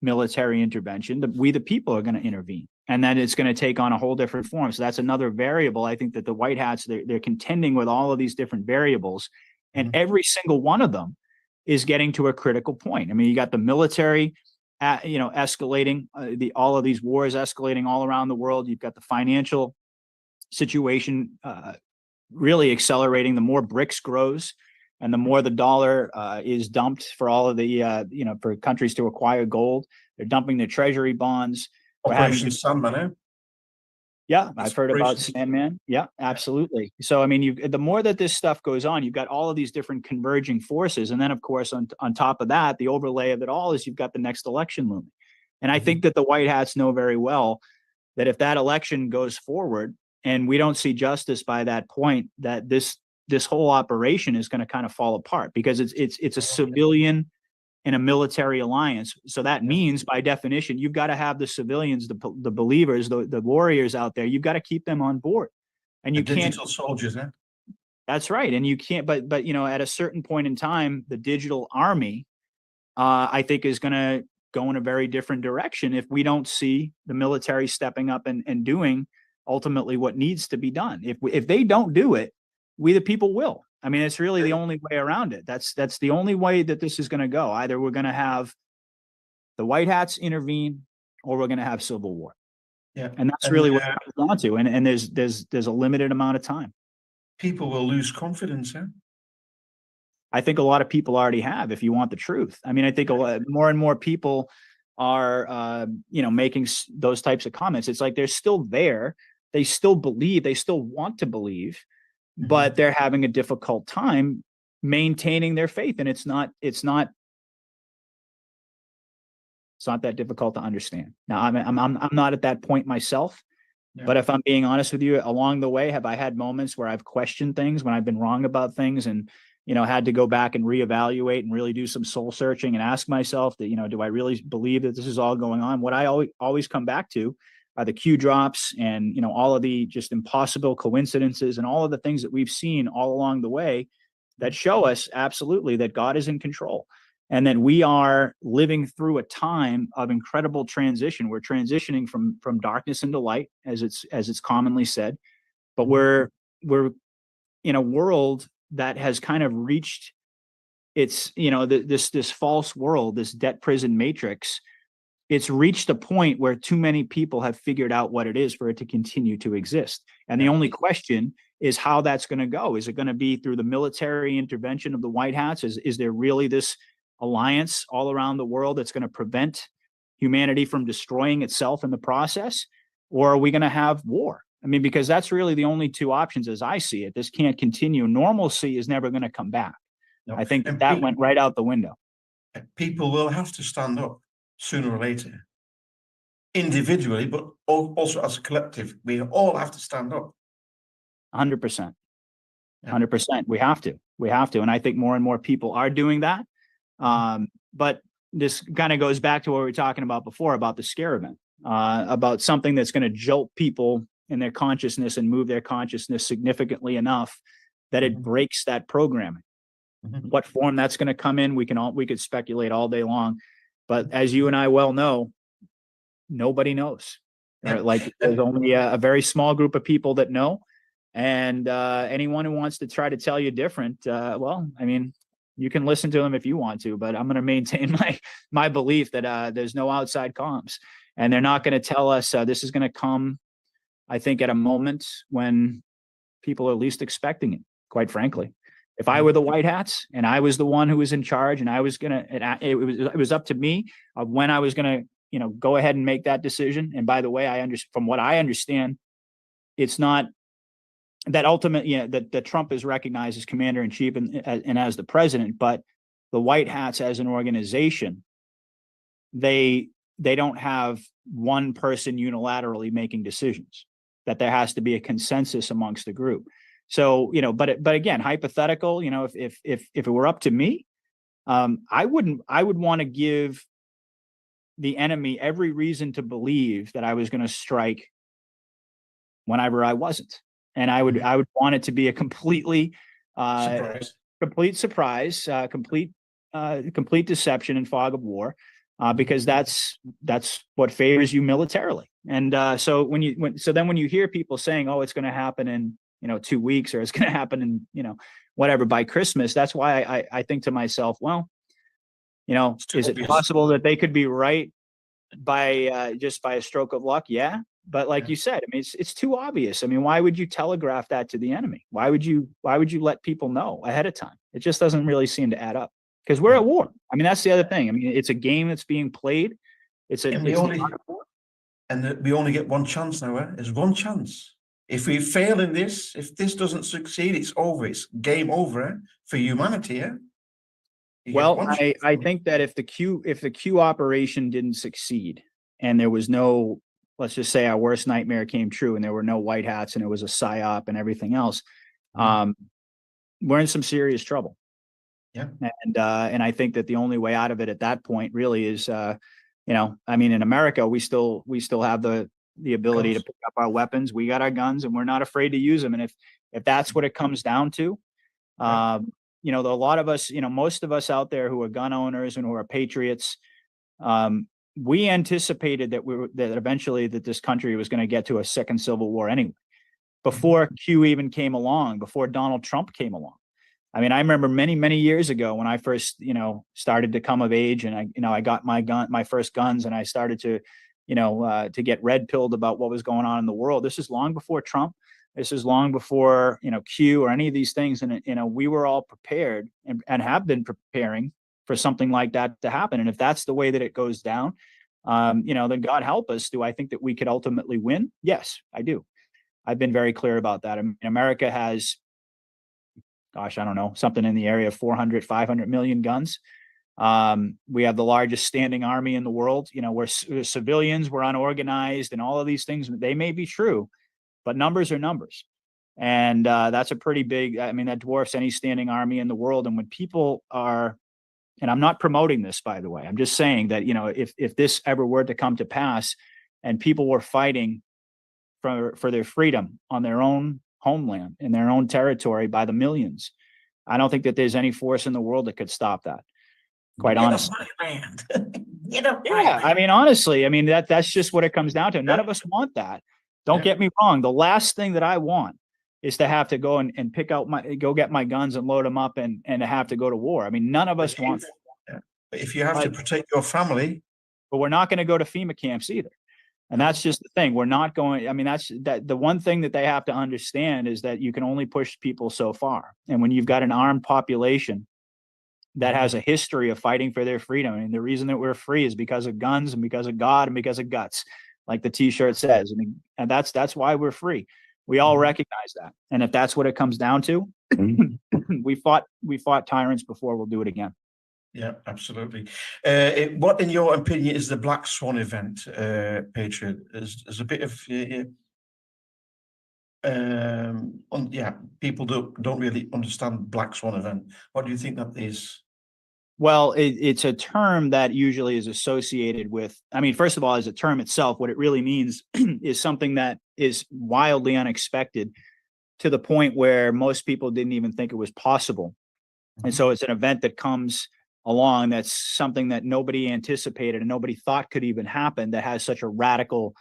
military intervention, we the people are going to intervene, and then it's going to take on a whole different form. So that's another variable. I think that the white hats, they're contending with all of these different variables, and every single one of them is getting to a critical point. I mean, you got the military escalating, all of these wars escalating all around the world. You've got the financial situation really accelerating. The more BRICS grows, and the more the dollar is dumped for all of the for countries to acquire gold, they're dumping their treasury bonds. Operation Sandman, eh? Yeah, I've heard about Sandman. Yeah, absolutely. So, I mean, the more that this stuff goes on, you've got all of these different converging forces. And then, of course, on top of that, the overlay of it all is you've got the next election looming. And I think that the white hats know very well that if that election goes forward and we don't see justice by that point, that this whole operation is going to kind of fall apart, because it's a civilian and a military alliance. So that means, by definition, you've got to have the civilians, the believers, the warriors out there. You've got to keep them on board, and you can't. Digital soldiers, eh? That's right, and you can't. But at a certain point in time, the digital army I think is going to go in a very different direction if we don't see the military stepping up and doing ultimately what needs to be done. If they don't do it, we the people will. I mean, it's really the only way around it. That's the only way that this is going to go. Either we're going to have the white hats intervene, or we're going to have civil war. Yeah, and that's really what it comes down to. And there's a limited amount of time. People will lose confidence. Huh? I think a lot of people already have. If you want the truth, I mean, I think more and more people are, making those types of comments. It's like they're still there. They still believe. They still want to believe, but they're having a difficult time maintaining their faith. And it's not that difficult to understand. Now, I'm not at that point myself, but if I'm being honest with you, along the way, have I had moments where I've questioned things, when I've been wrong about things, and had to go back and reevaluate and really do some soul searching and ask myself that, do I really believe that this is all going on? What I always come back to are the Q drops and, all of the just impossible coincidences and all of the things that we've seen all along the way that show us absolutely that God is in control. And that we are living through a time of incredible transition. We're transitioning from darkness into light, as it's commonly said, but we're in a world that has kind of reached its, this false world, this debt prison matrix. It's reached a point where too many people have figured out what it is for it to continue to exist. And the only question is how that's going to go. Is it going to be through the military intervention of the white hats? Is there really this alliance all around the world that's going to prevent humanity from destroying itself in the process? Or are we going to have war? I mean, because that's really the only two options as I see it. This can't continue. Normalcy is never going to come back. No. I think that went right out the window. People will have to stand up sooner or later, individually, but also as a collective. We all have to stand up. 100%. 100%. We have to. And I think more and more people are doing that. But this kind of goes back to what we were talking about before, about the scare event, about something that's going to jolt people in their consciousness and move their consciousness significantly enough that it breaks that programming. What form that's going to come in, we could speculate all day long. But as you and I well know, nobody knows. Like there's only a very small group of people that know. And anyone who wants to try to tell you different, well, I mean, you can listen to them if you want to, but I'm going to maintain my belief that there's no outside comms, and they're not going to tell us this is going to come, I think, at a moment when people are least expecting it, quite frankly. If I were the white hats and I was the one who was in charge, and I was going to, it was up to me of when I was going to, go ahead and make that decision. And by the way, from what I understand, it's not that ultimately, that Trump is recognized as commander in chief and as the president, but the white hats as an organization, they don't have one person unilaterally making decisions, that there has to be a consensus amongst the group. So, but again, hypothetical, if it were up to me, I would want to give the enemy every reason to believe that I was going to strike whenever I wasn't. And I would want it to be a complete surprise, complete deception and fog of war, because that's what favors you militarily. And so when you hear people saying, "Oh, it's going to happen in 2 weeks," or "It's going to happen in whatever by Christmas," that's why I think to myself, well, is it possible that they could be right by just by a stroke of luck? Yeah. But like you said, I mean, it's too obvious. I mean, why would you telegraph that to the enemy? Why would you let people know ahead of time? It just doesn't really seem to add up, because we're at war. I mean, that's the other thing. I mean, it's a game that's being played. We only get one chance now. There's one chance. If we fail in this, if this doesn't succeed, it's over. It's game over for humanity. Well, I think that if the Q operation didn't succeed, and there was no, let's just say our worst nightmare came true, and there were no white hats, and it was a psyop and everything else, we're in some serious trouble. Yeah. And I think that the only way out of it at that point really is, I mean, in America, we still have the ability to pick up our weapons. We got our guns, and we're not afraid to use them. And if that's what it comes down to, you know, a lot of us, you know, most of us out there who are gun owners and who are patriots, we anticipated that that eventually that this country was going to get to a second civil war anyway, before Q even came along, before Donald Trump came along. I mean, I remember many, many years ago when I first, you know, started to come of age, and I got my first guns, and I started to, you know, to get red pilled about what was going on in the world. This is long before Trump. This is long before, you know, Q or any of these things. And, you know, we were all prepared and have been preparing for something like that to happen. And if that's the way that it goes down, you know, then God help us. Do I think that we could ultimately win? Yes, I do. I've been very clear about that. I mean, America has, gosh, I don't know, something in the area of 400, 500 million guns. We have the largest standing army in the world. You know, we're civilians, we're unorganized, and all of these things, they may be true, but numbers are numbers. And that's a pretty big, I mean, that dwarfs any standing army in the world. And when people are, and I'm not promoting this, by the way, I'm just saying that, you know, if this ever were to come to pass and people were fighting for their freedom on their own homeland, in their own territory by the millions, I don't think that there's any force in the world that could stop that. Quite honestly. Yeah, I mean, honestly, I mean, that's just what it comes down to. None of us want that. Don't get me wrong. The last thing that I want is to have to go and go get my guns and load them up and to have to go to war. I mean, none of us want that. But if you have to protect your family. But we're not going to go to FEMA camps either. And that's just the thing. We're not going, I mean, the one thing that they have to understand is that you can only push people so far. And when you've got an armed population that has a history of fighting for their freedom, and the reason that we're free is because of guns and because of God and because of guts, like the t-shirt says. And that's why we're free. We all recognize that. And if that's what it comes down to, we fought tyrants before, we'll do it again. Yeah, absolutely. What, in your opinion, is the Black Swan event, Patriot? Is a bit of people don't really understand Black Swan event. What do you think that is? Well, it's a term that usually is associated with, I mean, first of all, as a term itself, what it really means is something that is wildly unexpected to the point where most people didn't even think it was possible. And so it's an event that comes along that's something that nobody anticipated and nobody thought could even happen, that has such a radical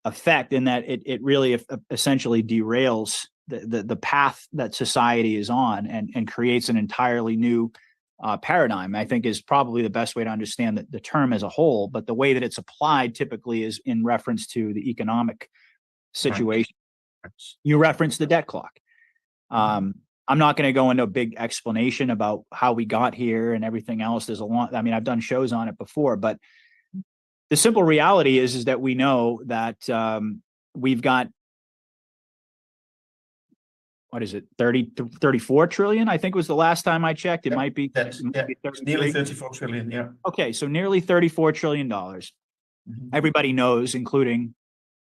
effect in that it really essentially derails the path that society is on and creates an entirely new paradigm, I think, is probably the best way to understand the term as a whole. But the way that it's applied typically is in reference to the economic situation. You referenced the debt clock. I'm not going to go into a big explanation about how we got here and everything else. There's a lot. I mean, I've done shows on it before, but the simple reality is that we know that we've got, what is it, 34 trillion, I think was the last time I checked. It might be, nearly 34 trillion. Yeah. Okay. So nearly $34 trillion. Everybody knows, including,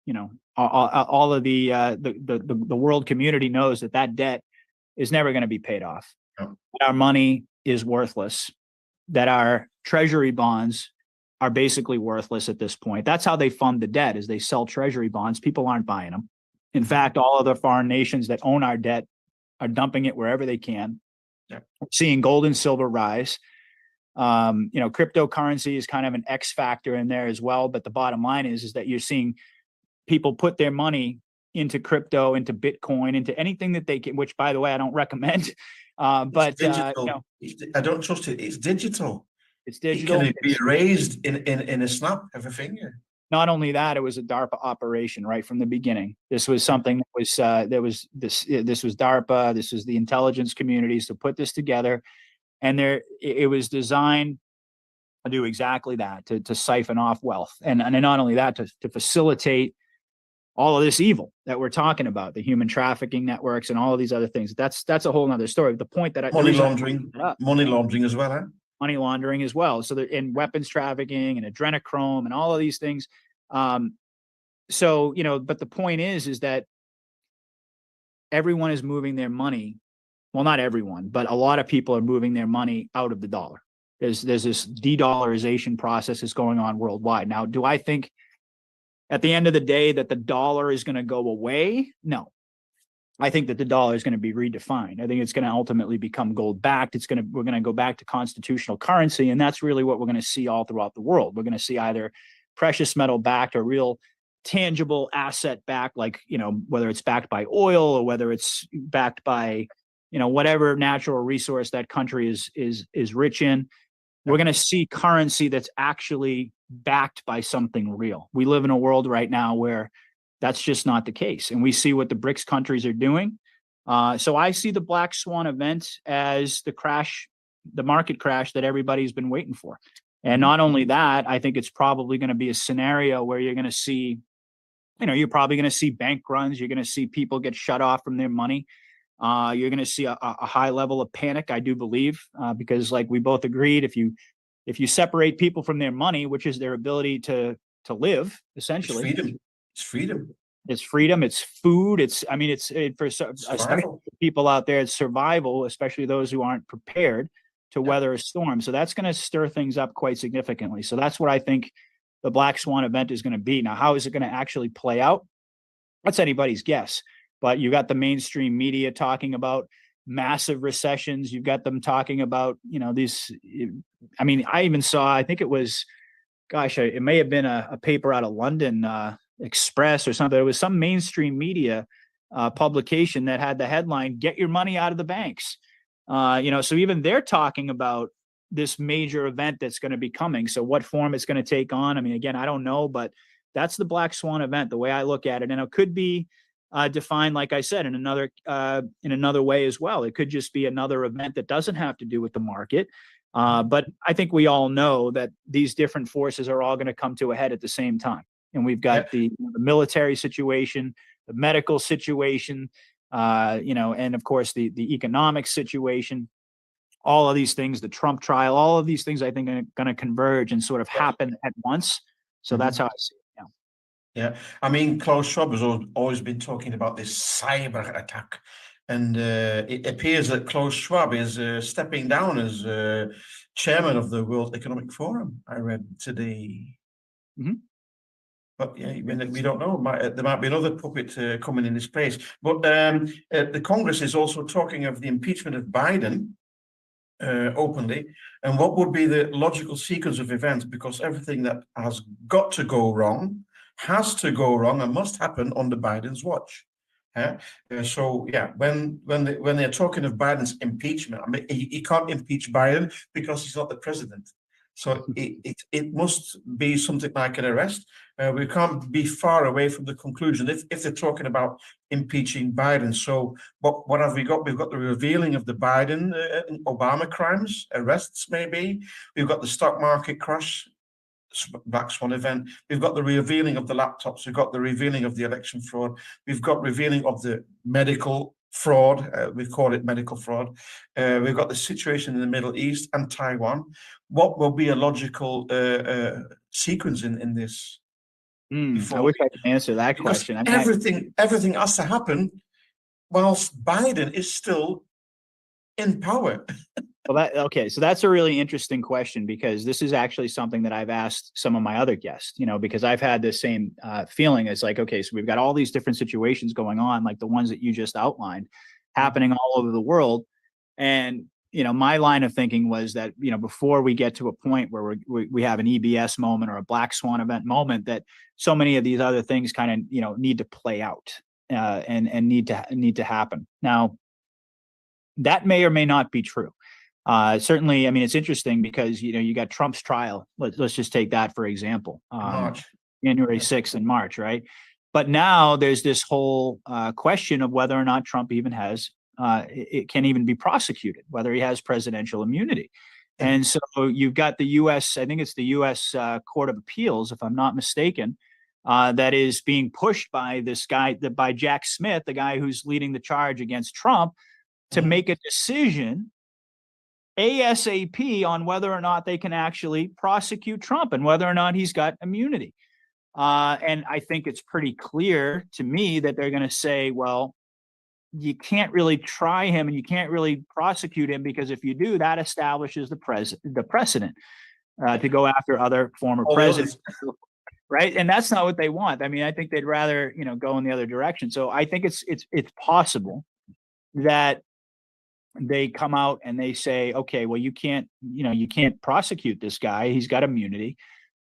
you know, all of the world community knows that debt is never going to be paid off. No. Our money is worthless, that our treasury bonds are basically worthless at this point. That's how they fund the debt, is they sell treasury bonds. People aren't buying them. In fact, all other foreign nations that own our debt are dumping it wherever they can. Yeah. Seeing gold and silver rise. You know, cryptocurrency is kind of an X factor in there as well. But the bottom line is that you're seeing people put their money into crypto, into Bitcoin, into anything that they can, which, by the way, I don't recommend. But you know, I don't trust it. It's digital. It's digital. It can be erased in a snap of a finger. Not only that, it was a DARPA operation right from the beginning. This was something that was this was DARPA. This was the intelligence communities to put this together, and it was designed to do exactly that, to siphon off wealth, and not only that, to facilitate all of this evil that we're talking about, the human trafficking networks and all of these other things. That's a whole nother story. The point that money laundering as well, huh? Money laundering as well. So in weapons trafficking and adrenochrome and all of these things. So, you know, but the point is that everyone is moving their money. Well, not everyone, but a lot of people are moving their money out of the dollar. There's this de-dollarization process that's going on worldwide. Now, do I think at the end of the day that the dollar is going to go away? No. I think that the dollar is going to be redefined. I think it's going to ultimately become gold backed. We're going to go back to constitutional currency. And that's really what we're going to see all throughout the world. We're going to see either precious metal backed or real tangible asset backed, like, whether it's backed by oil or whether it's backed by, whatever natural resource that country is rich in. We're going to see currency that's actually backed by something real. We live in a world right now where that's just not the case. And we see what the BRICS countries are doing. So I see the black swan event as the market crash that everybody's been waiting for. And not only that, I think it's probably going to be a scenario where you're going to see, you're probably going to see bank runs. You're going to see people get shut off from their money. You're going to see a high level of panic, I do believe, because like we both agreed, if you separate people from their money, which is their ability to live, essentially. It's freedom. It's freedom. It's food. For people out there, it's survival, especially those who aren't prepared to weather a storm. So that's going to stir things up quite significantly. So that's what I think the black swan event is going to be. Now, how is it going to actually play out? That's anybody's guess. But you got the mainstream media talking about massive recessions. You've got them talking about, these. I even saw, I think it was, it may have been a paper out of London, Express or something. It was some mainstream media publication that had the headline, "Get your money out of the banks." So even they're talking about this major event that's going to be coming. So what form it's going to take on, again, I don't know, but that's the black swan event, the way I look at it. And it could be defined, like I said, in another way as well. It could just be another event that doesn't have to do with the market. But I think we all know that these different forces are all going to come to a head at the same time. And we've got the military situation, the medical situation, and of course the economic situation. All of these things, the Trump trial, all of these things, I think, are going to converge and sort of happen at once. So that's how I see it. Yeah. Klaus Schwab has always been talking about this cyber attack. And it appears that Klaus Schwab is stepping down as chairman of the World Economic Forum, I read today. Mm-hmm. But we don't know. There might be another puppet coming in his place. But the Congress is also talking of the impeachment of Biden openly. And what would be the logical sequence of events? Because everything that has got to go wrong has to go wrong and must happen under Biden's watch. When they're talking of Biden's impeachment, he can't impeach Biden because he's not the president. So it must be something like an arrest. We can't be far away from the conclusion if they're talking about impeaching Biden. So what have we got? We've got the revealing of the Biden Obama crimes, arrests maybe. We've got the stock market crash, black swan event. We've got the revealing of the laptops. We've got the revealing of the election fraud. We've got revealing of the medical fraud. We call it medical fraud. We've got the situation in the Middle East and Taiwan. What will be a logical sequence in this? I wish I could answer that question. Everything has to happen whilst Biden is still in power. So that's a really interesting question, because this is actually something that I've asked some of my other guests, because I've had the same feeling. It's like, okay, so we've got all these different situations going on, like the ones that you just outlined, happening all over the world. And, my line of thinking was that, before we get to a point where we have an EBS moment or a black swan event moment, that so many of these other things kind of, need to play out and need to happen. Now, that may or may not be true. Certainly, it's interesting because, you got Trump's trial. Let's just take that, for example, January 6th in March, right? But now there's this whole question of whether or not Trump even has, it can even be prosecuted, whether he has presidential immunity. And so you've got the U.S., I think it's the U.S. Court of Appeals, if I'm not mistaken, that is being pushed by this guy, by Jack Smith, the guy who's leading the charge against Trump, to make a decision ASAP on whether or not they can actually prosecute Trump and whether or not he's got immunity. And I think it's pretty clear to me that they're going to say, well, you can't really try him and you can't really prosecute him, because if you do, that establishes the precedent to go after other former presidents. right? And that's not what they want. I mean, I think they'd rather, go in the other direction. So I think it's possible that they come out and they say, okay, well, you can't prosecute this guy. He's got immunity.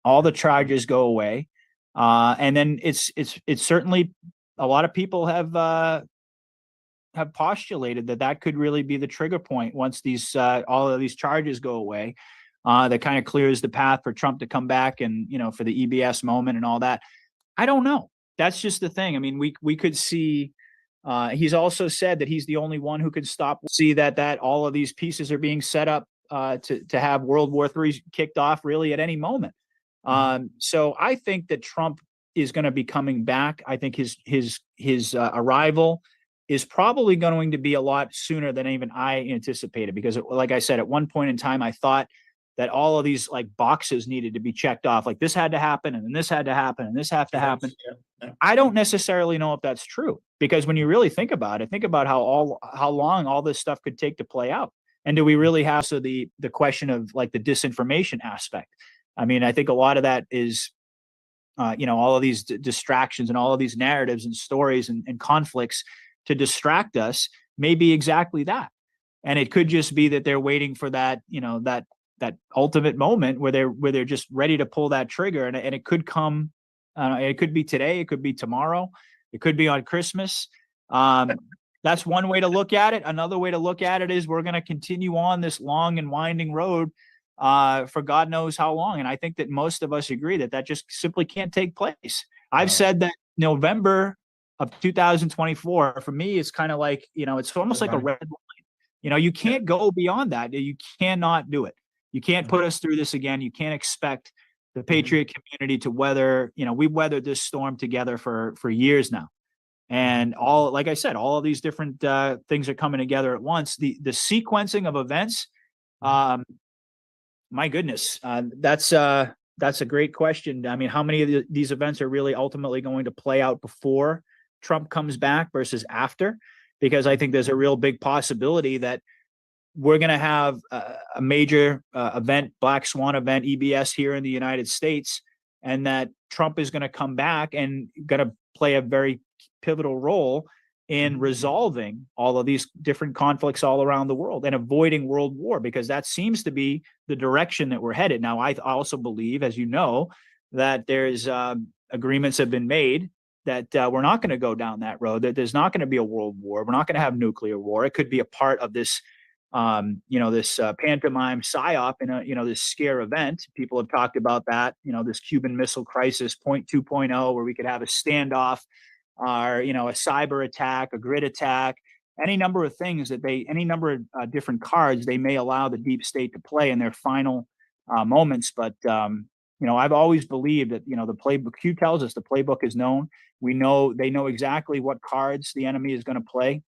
All the charges go away. And then it's certainly, a lot of people have postulated that could really be the trigger point once these all of these charges go away. That kind of clears the path for Trump to come back and, for the EBS moment and all that. I don't know. That's just the thing. I mean, we could see. He's also said that he's the only one who could see that all of these pieces are being set up to have World War III kicked off really at any moment. So I think that Trump is going to be coming back. I think his arrival is probably going to be a lot sooner than even I anticipated, because like I said, at one point in time, I thought that all of these like boxes needed to be checked off. Like this had to happen, and then this had to happen, and this had to happen. Yeah. I don't necessarily know if that's true, because when you really think about it, think about how long all this stuff could take to play out. And do we really have the question of like the disinformation aspect? I mean, I think a lot of that is, all of these distractions and all of these narratives and stories and conflicts to distract us may be exactly that. And it could just be that they're waiting for that, that ultimate moment where they're just ready to pull that trigger. And it could come, it could be today, it could be tomorrow, it could be on Christmas. That's one way to look at it. Another way to look at it is we're going to continue on this long and winding road for God knows how long. And I think that most of us agree that just simply can't take place. I've said that November of 2024, for me, is kind of like, it's almost like a red line. You can't go beyond that. You cannot do it. You can't put us through this again. You can't expect the Patriot community to weather, we've weathered this storm together for years now. And like I said, all of these different things are coming together at once. The sequencing of events, my goodness, that's a great question. I mean, how many of these events are really ultimately going to play out before Trump comes back versus after? Because I think there's a real big possibility that we're going to have a major event, Black Swan event, EBS here in the United States, and that Trump is going to come back and going to play a very pivotal role in resolving all of these different conflicts all around the world and avoiding world war, because that seems to be the direction that we're headed. Now, I also believe, as you know, that there's agreements have been made that we're not going to go down that road, that there's not going to be a world war. We're not going to have nuclear war. It could be a part of this this pantomime psyop in this scare event. People have talked about that, this Cuban Missile Crisis 2.0, where we could have a standoff, or, a cyber attack, a grid attack, any number of things any number of different cards they may allow the deep state to play in their final moments. But, I've always believed that, the playbook, Q tells us the playbook is known. They know exactly what cards the enemy is going to play.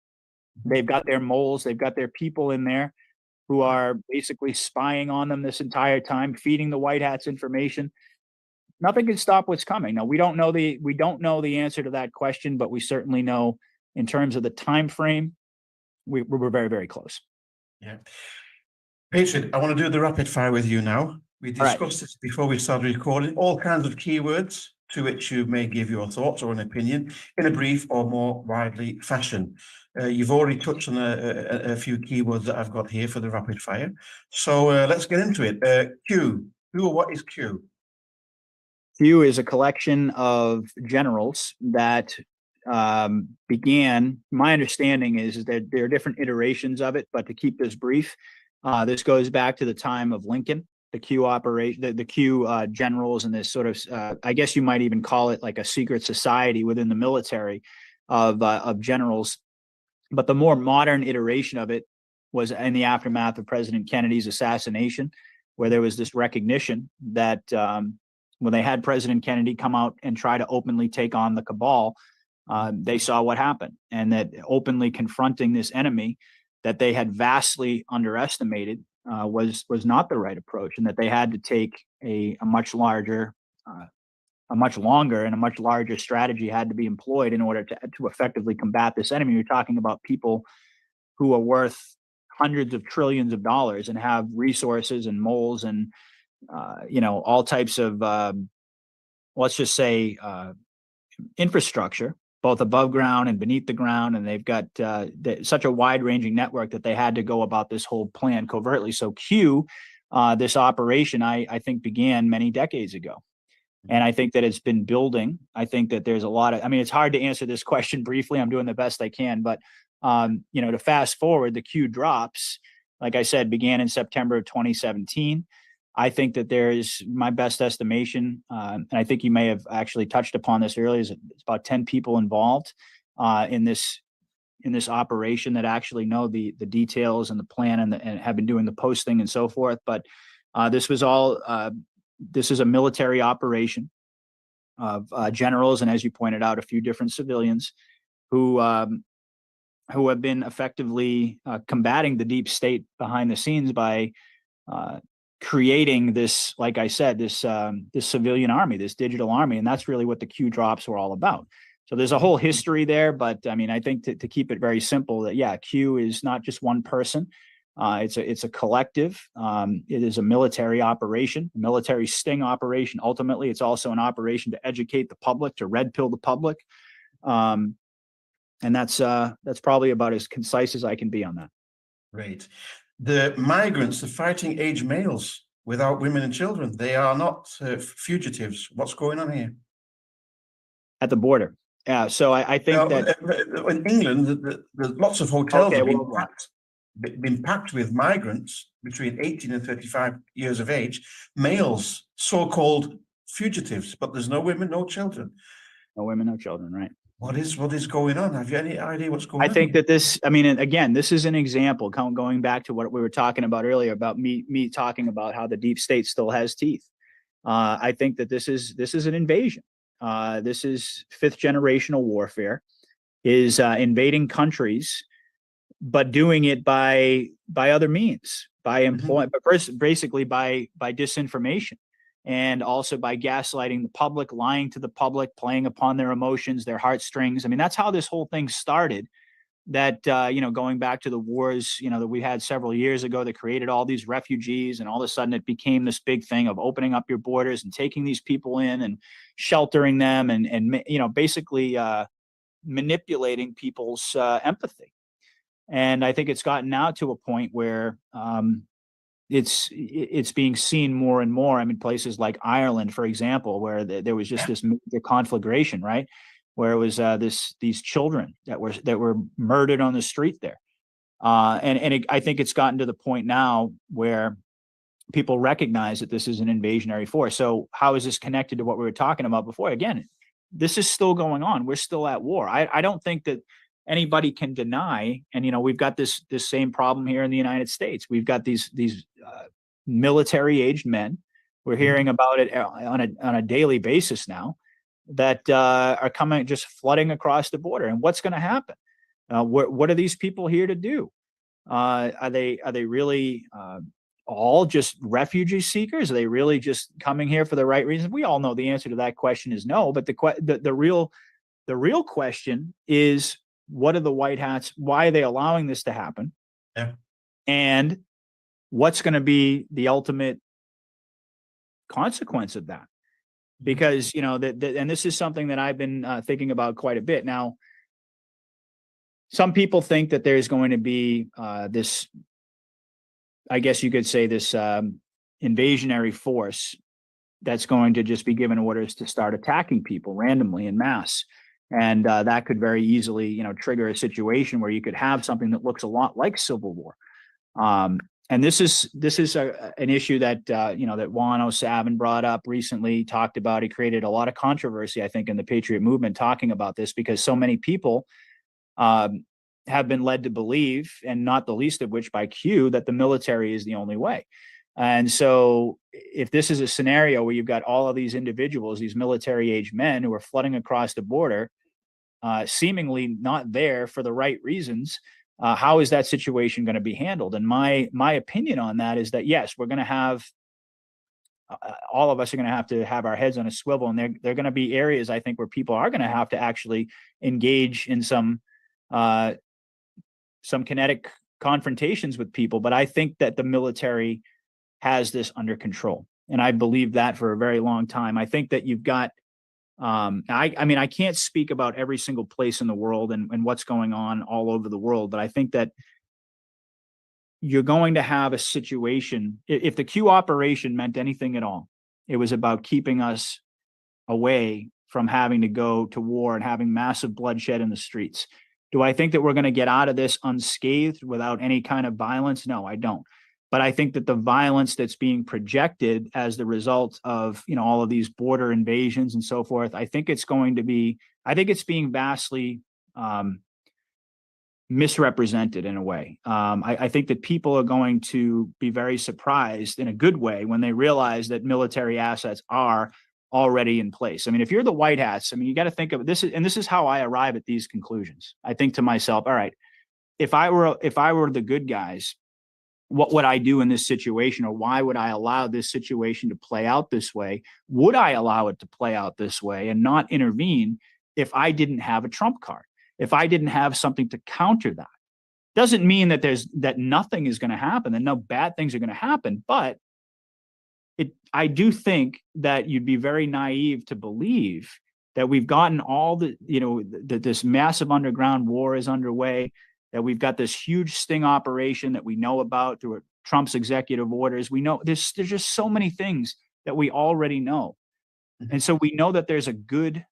They've got their moles, they've got their people in there who are basically spying on them this entire time, feeding the White Hats information. Nothing can stop what's coming. Now, we don't know the answer to that question, but we certainly know in terms of the time frame, we're very, very close. Yeah. Patriot, I want to do the rapid fire with you now. We discussed right. this before we started recording, all kinds of keywords to which you may give your thoughts or an opinion in a brief or more widely fashion. You've already touched on a few keywords that I've got here for the rapid fire. So let's get into it. Q. Who or what is Q? Q is a collection of generals that began. My understanding is that there are different iterations of it, but to keep this brief, this goes back to the time of Lincoln. The Q operation, the Q generals, and this sort of, I guess you might even call it like a secret society within the military of generals. But the more modern iteration of it was in the aftermath of President Kennedy's assassination, where there was this recognition that when they had President Kennedy come out and try to openly take on the cabal, they saw what happened, and that openly confronting this enemy that they had vastly underestimated was not the right approach, and that they had to take a much larger, a much longer and a much larger strategy had to be employed in order to effectively combat this enemy. You're talking about people who are worth hundreds of trillions of dollars and have resources and moles and all types of let's just say, infrastructure, both above ground and beneath the ground. And they've got such a wide ranging network that they had to go about this whole plan covertly. So Q, this operation, I think began many decades ago. And I think that it's been building. I think that there's a lot of, I mean, it's hard to answer this question briefly. I'm doing the best I can, but to fast forward, the Q drops, like I said, began in September of 2017. I think that there is, my best estimation, and I think you may have actually touched upon this earlier, is it's about 10 people involved in this operation that actually know the details and the plan and have been doing the posting and so forth. But this was all, this is a military operation of generals, and as you pointed out, a few different civilians who have been effectively combating the deep state behind the scenes by creating this, like I said, this civilian army, this digital army, and that's really what the Q drops were all about. So there's a whole history there, but I mean, I think to keep it very simple, that yeah, Q is not just one person. It's a collective. It is a military operation, a military sting operation. Ultimately, it's also an operation to educate the public, to red pill the public, and that's probably about as concise as I can be on that. Right. The migrants, the fighting age males without women and children, they are not fugitives. What's going on here? At the border. Yeah. So I think that in England, there's lots of hotels have okay, been packed with migrants between 18 and 35 years of age, males, so-called fugitives, but there's no women, no children. No women, no children, right? What is going on? Have you any idea what's going on? I think that this, I mean, again, this is an example going back to what we were talking about earlier about me talking about how the deep state still has teeth. I think that this is an invasion. This is fifth generational warfare, is invading countries, but doing it by other means, by employment, but basically by disinformation. And also by gaslighting the public, lying to the public, playing upon their emotions, their heartstrings. I mean, that's how this whole thing started. That, going back to the wars, that we had several years ago that created all these refugees, and all of a sudden it became this big thing of opening up your borders and taking these people in and sheltering them and basically manipulating people's empathy. And I think it's gotten now to a point where it's being seen more and more. I mean, places like Ireland, for example, where there was just this major conflagration, right? Where it was these children that were murdered on the street there, I think it's gotten to the point now where people recognize that this is an invasionary force. So how is this connected to what we were talking about before? Again, this is still going on. We're still at war. I don't think that anybody can deny, and we've got this same problem here in the United States. We've got these military-aged men. We're hearing about it on a daily basis now, that are coming, just flooding across the border. And what's going to happen? What are these people here to do? Are they really all just refugee seekers? Are they really just coming here for the right reasons? We all know the answer to that question is no. But the real question is, what are the white hats? Why are they allowing this to happen? Yeah. And what's going to be the ultimate consequence of that? Because, and this is something that I've been thinking about quite a bit. Now, some people think that there's going to be this, I guess you could say, this invasionary force that's going to just be given orders to start attacking people randomly in mass. And that could very easily, trigger a situation where you could have something that looks a lot like civil war. And this is an issue that that Juan O'Savin brought up recently, talked about. He created a lot of controversy, I think, in the Patriot movement talking about this, because so many people have been led to believe, and not the least of which by Q, that the military is the only way. And so if this is a scenario where you've got all of these individuals, these military-aged men who are flooding across the border, seemingly not there for the right reasons, how is that situation going to be handled? And my opinion on that is that, yes, we're going to have, all of us are going to have our heads on a swivel, and they're going to be areas, I think, where people are going to have to actually engage in some kinetic confrontations with people. But I think that the military has this under control, and I believe that for a very long time. I think that you've got I mean, I can't speak about every single place in the world and what's going on all over the world, but I think that you're going to have a situation. If the Q operation meant anything at all, it was about keeping us away from having to go to war and having massive bloodshed in the streets. Do I think that we're going to get out of this unscathed without any kind of violence? No, I don't. But I think that the violence that's being projected as the result of, you know, all of these border invasions and so forth, I think it's being vastly misrepresented in a way. I think that people are going to be very surprised in a good way when they realize that military assets are already in place. I mean, if you're the White Hats, I mean, you got to think of this, and this is how I arrive at these conclusions. I think to myself, all right, if I were the good guys, what would I do in this situation, or why would I allow this situation to play out this way? Would I allow it to play out this way and not intervene if I didn't have a trump card? If I didn't have something to counter that? Doesn't mean that nothing is going to happen, that no bad things are going to happen, but I do think that you'd be very naive to believe that we've gotten all that this massive underground war is underway, that we've got this huge sting operation that we know about through Trump's executive orders. We know there's just so many things that we already know. And so we know that there's a good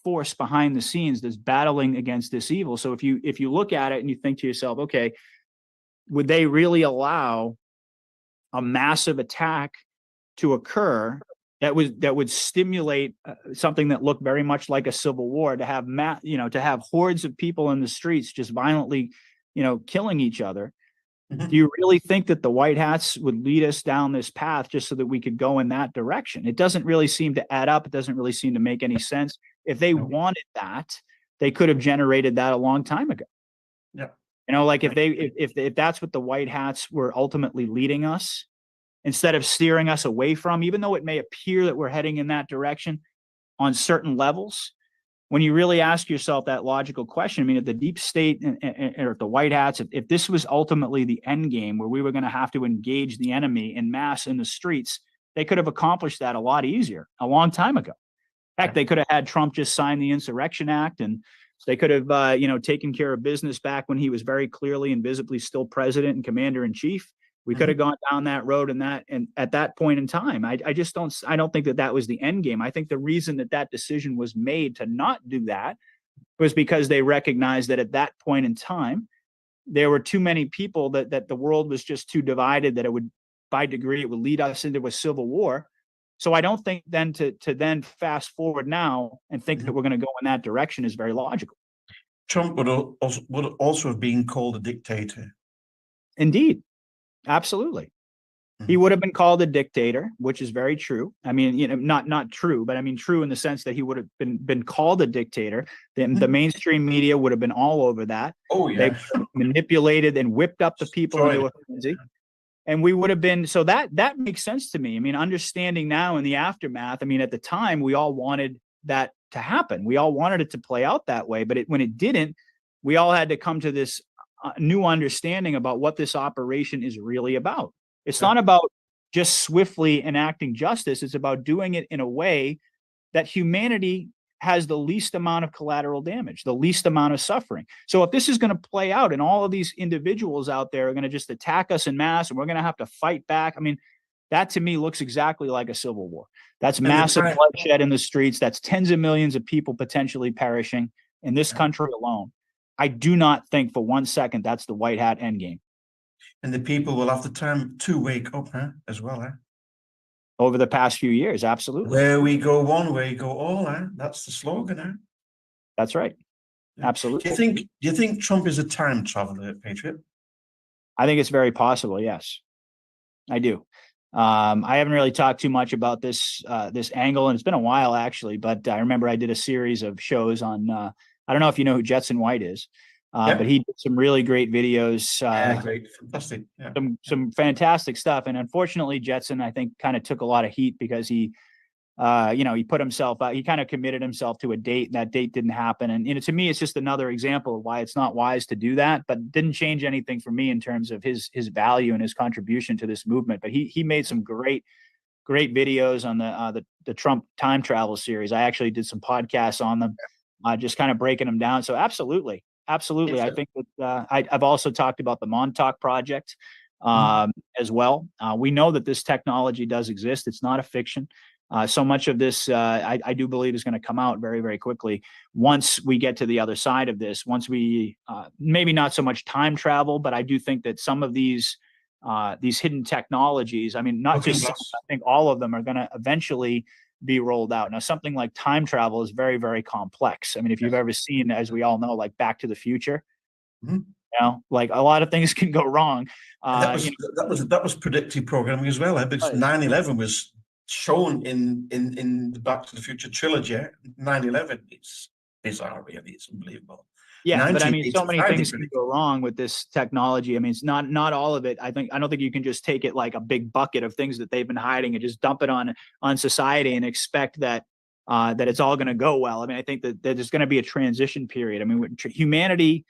force behind the scenes that's battling against this evil. So if you look at it and you think to yourself, okay, would they really allow a massive attack to occur that would stimulate something that looked very much like a civil war, to have to have hordes of people in the streets just violently, killing each other? Do you really think that the White Hats would lead us down this path just so that we could go in that direction? It doesn't really seem to add up. It doesn't really seem to make any sense. If they wanted that, they could have generated that a long time ago. Yeah. Like if that's what the White Hats were ultimately leading us, instead of steering us away from, even though it may appear that we're heading in that direction on certain levels, when you really ask yourself that logical question, I mean, if the deep state or if the White Hats, if this was ultimately the end game where we were going to have to engage the enemy en masse in the streets, they could have accomplished that a lot easier a long time ago. Heck, they could have had Trump just sign the Insurrection Act, and they could have, taken care of business back when he was very clearly and visibly still president and commander in chief. We could have gone down that road and at that point in time. I don't think that was the end game. I think the reason that decision was made to not do that was because they recognized that at that point in time, there were too many people that the world was just too divided, that it would lead us into a civil war. So I don't think then to then fast forward now and think that we're going to go in that direction is very logical. Trump would also have been called a dictator. Indeed. Absolutely. He would have been called a dictator, which is very true. I mean, not true, but I mean true in the sense that he would have been called a dictator. Then the mainstream media would have been all over that. Oh yeah. They manipulated and whipped up the people into a frenzy. And we would have been, so that makes sense to me. I mean, understanding now in the aftermath, I mean, at the time we all wanted that to happen. We all wanted it to play out that way, but when it didn't, we all had to come to this new understanding about what this operation is really about. It's not about just swiftly enacting justice. It's about doing it in a way that humanity has the least amount of collateral damage, the least amount of suffering. So if this is going to play out and all of these individuals out there are going to just attack us en masse and we're going to have to fight back, I mean, that to me looks exactly like a civil war. That's massive bloodshed in the streets. That's tens of millions of people potentially perishing in this country alone. I do not think for 1 second that's the White Hat endgame. And the people will have the time to wake up as well. Over the past few years, absolutely. Where we go one, where we go all. That's the slogan. That's right. Absolutely. Do you think Trump is a time traveler, Patriot? I think it's very possible. Yes, I do. I haven't really talked too much about this angle, and it's been a while actually. But I remember I did a series of shows on. I don't know if you know who Jetson White is, but he did some really great videos. Great, fantastic. Yeah. Some fantastic stuff. And unfortunately, Jetson, I think, kind of took a lot of heat because he put himself out. He kind of committed himself to a date, and that date didn't happen. And to me, it's just another example of why it's not wise to do that. But didn't change anything for me in terms of his value and his contribution to this movement. But he made some great great videos on the Trump time travel series. I actually did some podcasts on them, just kind of breaking them down. So absolutely. I think that I've also talked about the Montauk Project as well. We know that this technology does exist. It's not a fiction. So much of this, I do believe, is going to come out very, very quickly once we get to the other side of this. Once we, maybe not so much time travel, but I do think that some of these hidden technologies, I mean, not just some, I think all of them are going to eventually be rolled out. Now, something like time travel is very, very complex. I mean, if you've ever seen, as we all know, like Back to the Future, you know, like a lot of things can go wrong. That was predictive programming as well, because 9/11 was shown in the Back to the Future trilogy. 9/11, it's bizarre, really. It's unbelievable. Yeah, but I mean, so many things can go wrong with this technology. I mean, it's not all of it. I don't think you can just take it like a big bucket of things that they've been hiding and just dump it on society and expect that that it's all going to go well. I mean, I think that there's going to be a transition period. I mean, humanity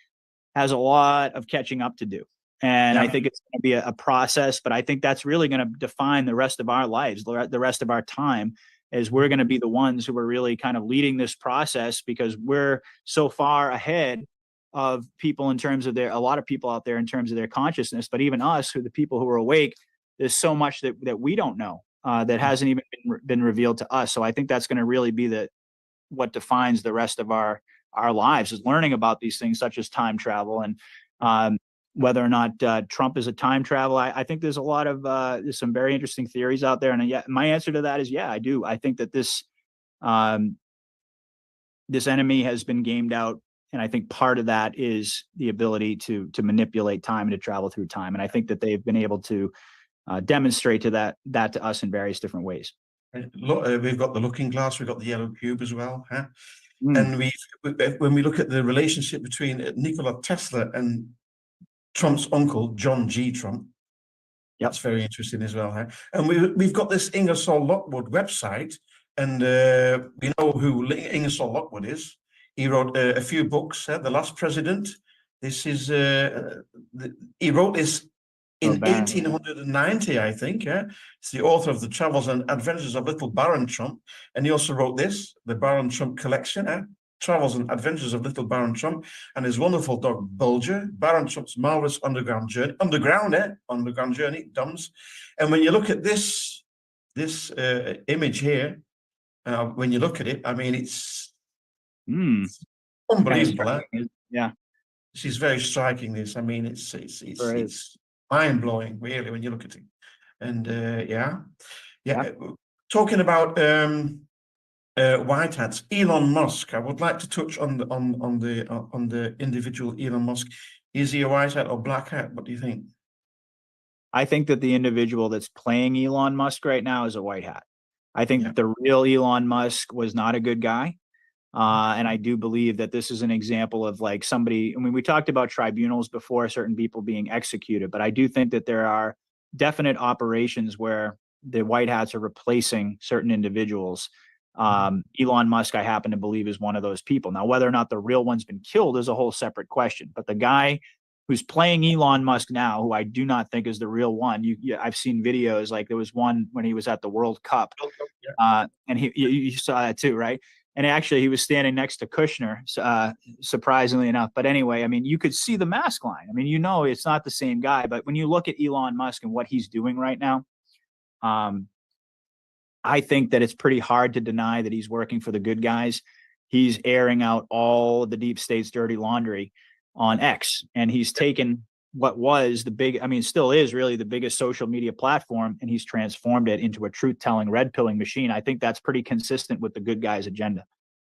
has a lot of catching up to do, and I think it's going to be a process. But I think that's really going to define the rest of our lives, the rest of our time. Is we're going to be the ones who are really kind of leading this process, because we're so far ahead of people in terms of a lot of people out there in terms of their consciousness, but even us, who the people who are awake, there's so much that we don't know that hasn't even been revealed to us. So I think that's going to really be what defines the rest of our lives, is learning about these things such as time travel, and whether or not Trump is a time travel. I think there's a lot of there's some very interesting theories out there, and yeah, my answer to that is yeah, I do. I think that this enemy has been gamed out, and I think part of that is the ability to manipulate time and to travel through time, and I think that they've been able to demonstrate that to us in various different ways. We've got the Looking Glass, we've got the Yellow Cube as well, huh? And when we look at the relationship between Nikola Tesla and Trump's uncle, John G. Trump. That's very interesting as well. Huh? And we've got this Ingersoll Lockwood website, and we know who Ingersoll Lockwood is. He wrote a few books, The Last President. This is, he wrote this in 1890, I think. Yeah? It's the author of The Travels and Adventures of Little Baron Trump. And he also wrote this, The Baron Trump Collection, Travels and Adventures of Little Baron Trump, and his wonderful dog Bulger, Baron Trump's marvelous underground journey, underground journey, DUMS. And when you look at this image here, when you look at it, I mean, it's unbelievable. Yeah, she's very striking. This, I mean, it's mind blowing, really, when you look at it. And talking about white hats, Elon Musk. I would like to touch on the individual Elon Musk. Is he a white hat or black hat? What do you think? I think that the individual that's playing Elon Musk right now is a white hat. I think that the real Elon Musk was not a good guy. And I do believe that this is an example of like somebody, I mean, we talked about tribunals before, certain people being executed, but I do think that there are definite operations where the white hats are replacing certain individuals. Elon Musk, I happen to believe, is one of those people. Now, whether or not the real one's been killed is a whole separate question. But the guy who's playing Elon Musk now, who I do not think is the real one, I've seen videos, like there was one when he was at the World Cup, and you saw that too, right? And actually, he was standing next to Kushner, surprisingly enough. But anyway, I mean, you could see the mask line. I mean, you know, it's not the same guy. But when you look at Elon Musk and what he's doing right now, I think that it's pretty hard to deny that he's working for the good guys. He's airing out all the deep state's dirty laundry on X, and he's taken what was still is really the biggest social media platform, and he's transformed it into a truth-telling, red-pilling machine. I think that's pretty consistent with the good guys' agenda.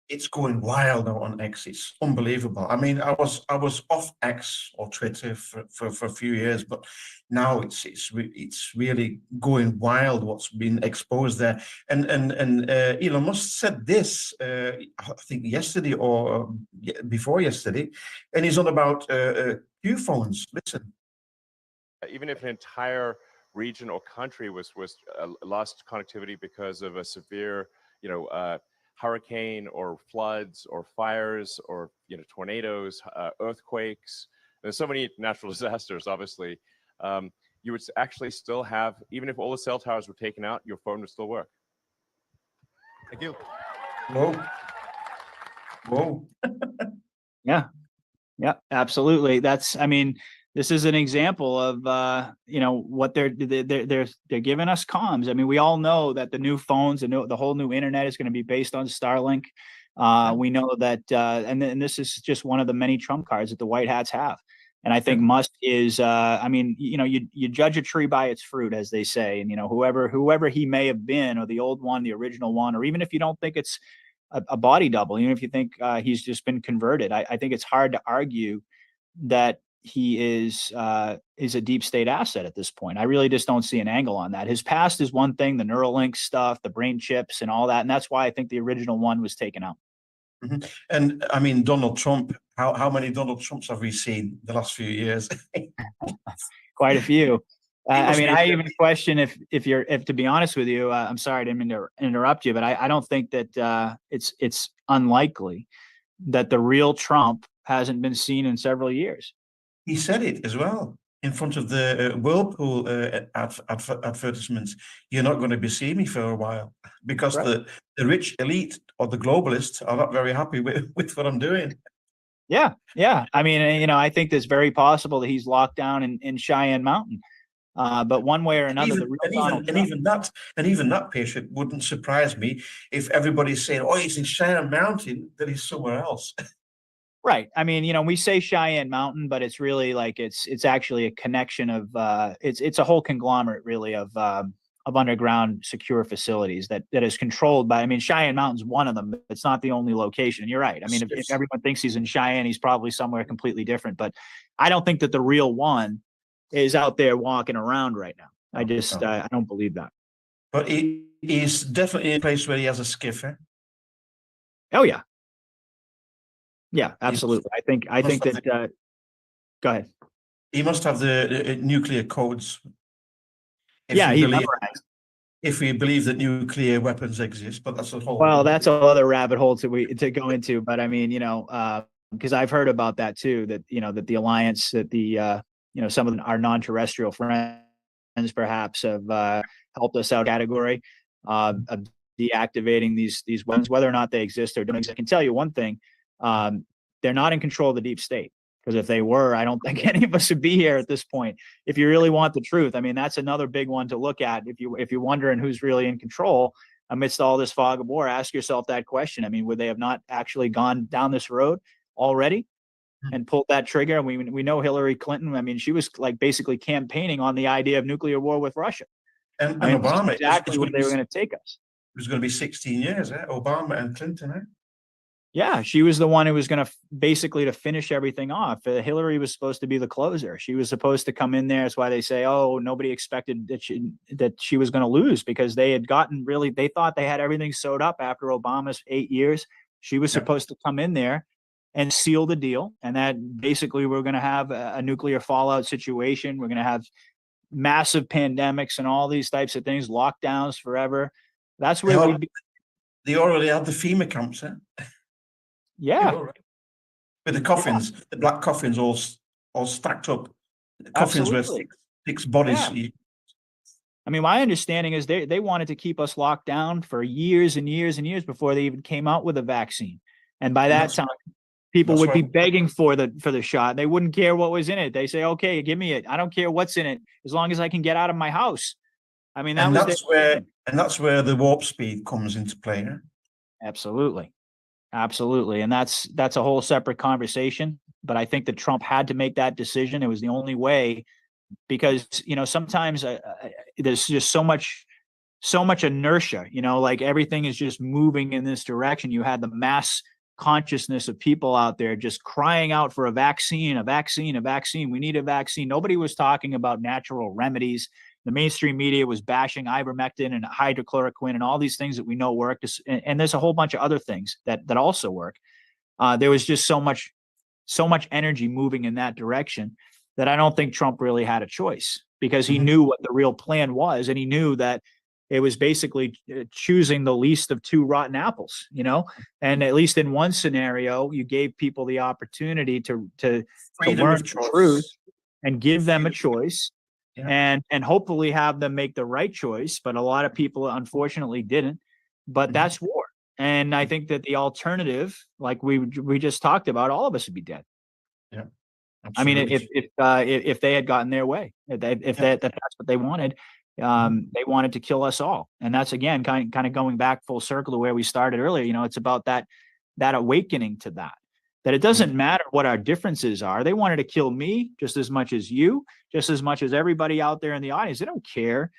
It's going wild now on X. It's unbelievable. I mean, I was off X or Twitter for a few years, but now it's really going wild. What's been exposed there, and Elon Musk said this, I think yesterday or before yesterday, and he's on about Q phones. Listen, even if an entire region or country was lost connectivity because of a severe, hurricane or floods or fires or tornadoes, earthquakes. There's so many natural disasters, obviously. you would actually still have, even if all the cell towers were taken out, your phone would still work. Thank you. Whoa. Whoa. Yeah. Yeah, absolutely. I mean, this is an example of, what they're giving us comms. I mean, we all know that the new phones and the whole new internet is going to be based on Starlink. We know that, and this is just one of the many trump cards that the white hats have. And I think Musk is, you judge a tree by its fruit, as they say. And, whoever he may have been, or the old one, the original one, or even if you don't think it's a body double, even if you think he's just been converted, I think it's hard to argue that he is a deep state asset at this point. I really just don't see an angle on that. His past is one thing, the Neuralink stuff, the brain chips and all that. And that's why I think the original one was taken out. Mm-hmm. And I mean, Donald Trump, how many Donald Trumps have we seen the last few years? Quite a few. I mean, I even question if to be honest with you, I'm sorry, I didn't mean to interrupt you, but I don't think that it's unlikely that the real Trump hasn't been seen in several years. He said it as well in front of the Whirlpool advertisements. You're not going to be seeing me for a while because the rich elite or the globalists are not very happy with what I'm doing. Yeah. I mean, I think it's very possible that he's locked down in Cheyenne Mountain. But one way or another, even that patient wouldn't surprise me if everybody's saying, "Oh, he's in Cheyenne Mountain," that he's somewhere else. Right. I mean, we say Cheyenne Mountain, but it's really like it's actually a connection of it's a whole conglomerate really of underground secure facilities that is controlled by. I mean, Cheyenne Mountain's one of them. It's not the only location. You're right. I mean, if everyone thinks he's in Cheyenne, he's probably somewhere completely different. But I don't think that the real one is out there walking around right now. I don't believe that. But he's definitely in a place where he has a skiff. Oh yeah. Yeah, absolutely. I think that. Go ahead. He must have the nuclear codes. If we believe that nuclear weapons exist, but that's a whole. Well, that's another rabbit hole to go into. But I mean, because I've heard about that too. That that the alliance, that the some of our non-terrestrial friends perhaps have helped us out category of deactivating these weapons, whether or not they exist or don't exist. I can tell you one thing. They're not in control of the deep state, because if they were, I don't think any of us would be here at this point. If you really want the truth, I mean, that's another big one to look at. If you're wondering who's really in control amidst all this fog of war, ask yourself that question. I mean, would they have not actually gone down this road already and pulled that trigger? And we know Hillary Clinton. I mean, she was like basically campaigning on the idea of nuclear war with Russia. And Obama, exactly where they were going to take us. It was going to be 16 years, Obama and Clinton. Yeah, she was the one who was going to basically to finish everything off. Hillary was supposed to be the closer. She was supposed to come in there. That's why they say, oh, nobody expected that she was going to lose, because they had gotten they thought they had everything sewed up after Obama's 8 years. She was supposed to come in there and seal the deal. And that basically we're going to have a nuclear fallout situation. We're going to have massive pandemics and all these types of things, lockdowns forever. That's where we'd be. They already had the FEMA camps, Yeah. With the coffins, the black coffins all stacked up. The coffins were six bodies. Yeah. I mean, my understanding is they wanted to keep us locked down for years and years and years before they even came out with a vaccine. And by that time, people would be begging for the shot. They wouldn't care what was in it. They say, okay, give me it. I don't care what's in it, as long as I can get out of my house. I mean, that's where the warp speed comes into play. Absolutely. And that's a whole separate conversation. But I think that Trump had to make that decision. It was the only way, because, sometimes there's just so much inertia, like everything is just moving in this direction. You had the mass consciousness of people out there just crying out for a vaccine. We need a vaccine. Nobody was talking about natural remedies. The mainstream media was bashing ivermectin and hydrochloroquine and all these things that we know work. And there's a whole bunch of other things that also work. There was just so much energy moving in that direction that I don't think Trump really had a choice, because he knew what the real plan was. And he knew that it was basically choosing the least of two rotten apples, and at least in one scenario, you gave people the opportunity to learn the truth and give them a choice. Yeah. and hopefully have them make the right choice. But a lot of people unfortunately didn't. But that's war. And I think that the alternative, like we just talked about, all of us would be dead. Yeah. I mean, Absolutely. if they had gotten their way, if that's what they wanted, they wanted to kill us all. And that's, again, kind of going back full circle to where we started earlier. You know, it's about that awakening to that it doesn't matter what our differences are. They wanted to kill me just as much as you, just as much as everybody out there in the audience. They don't care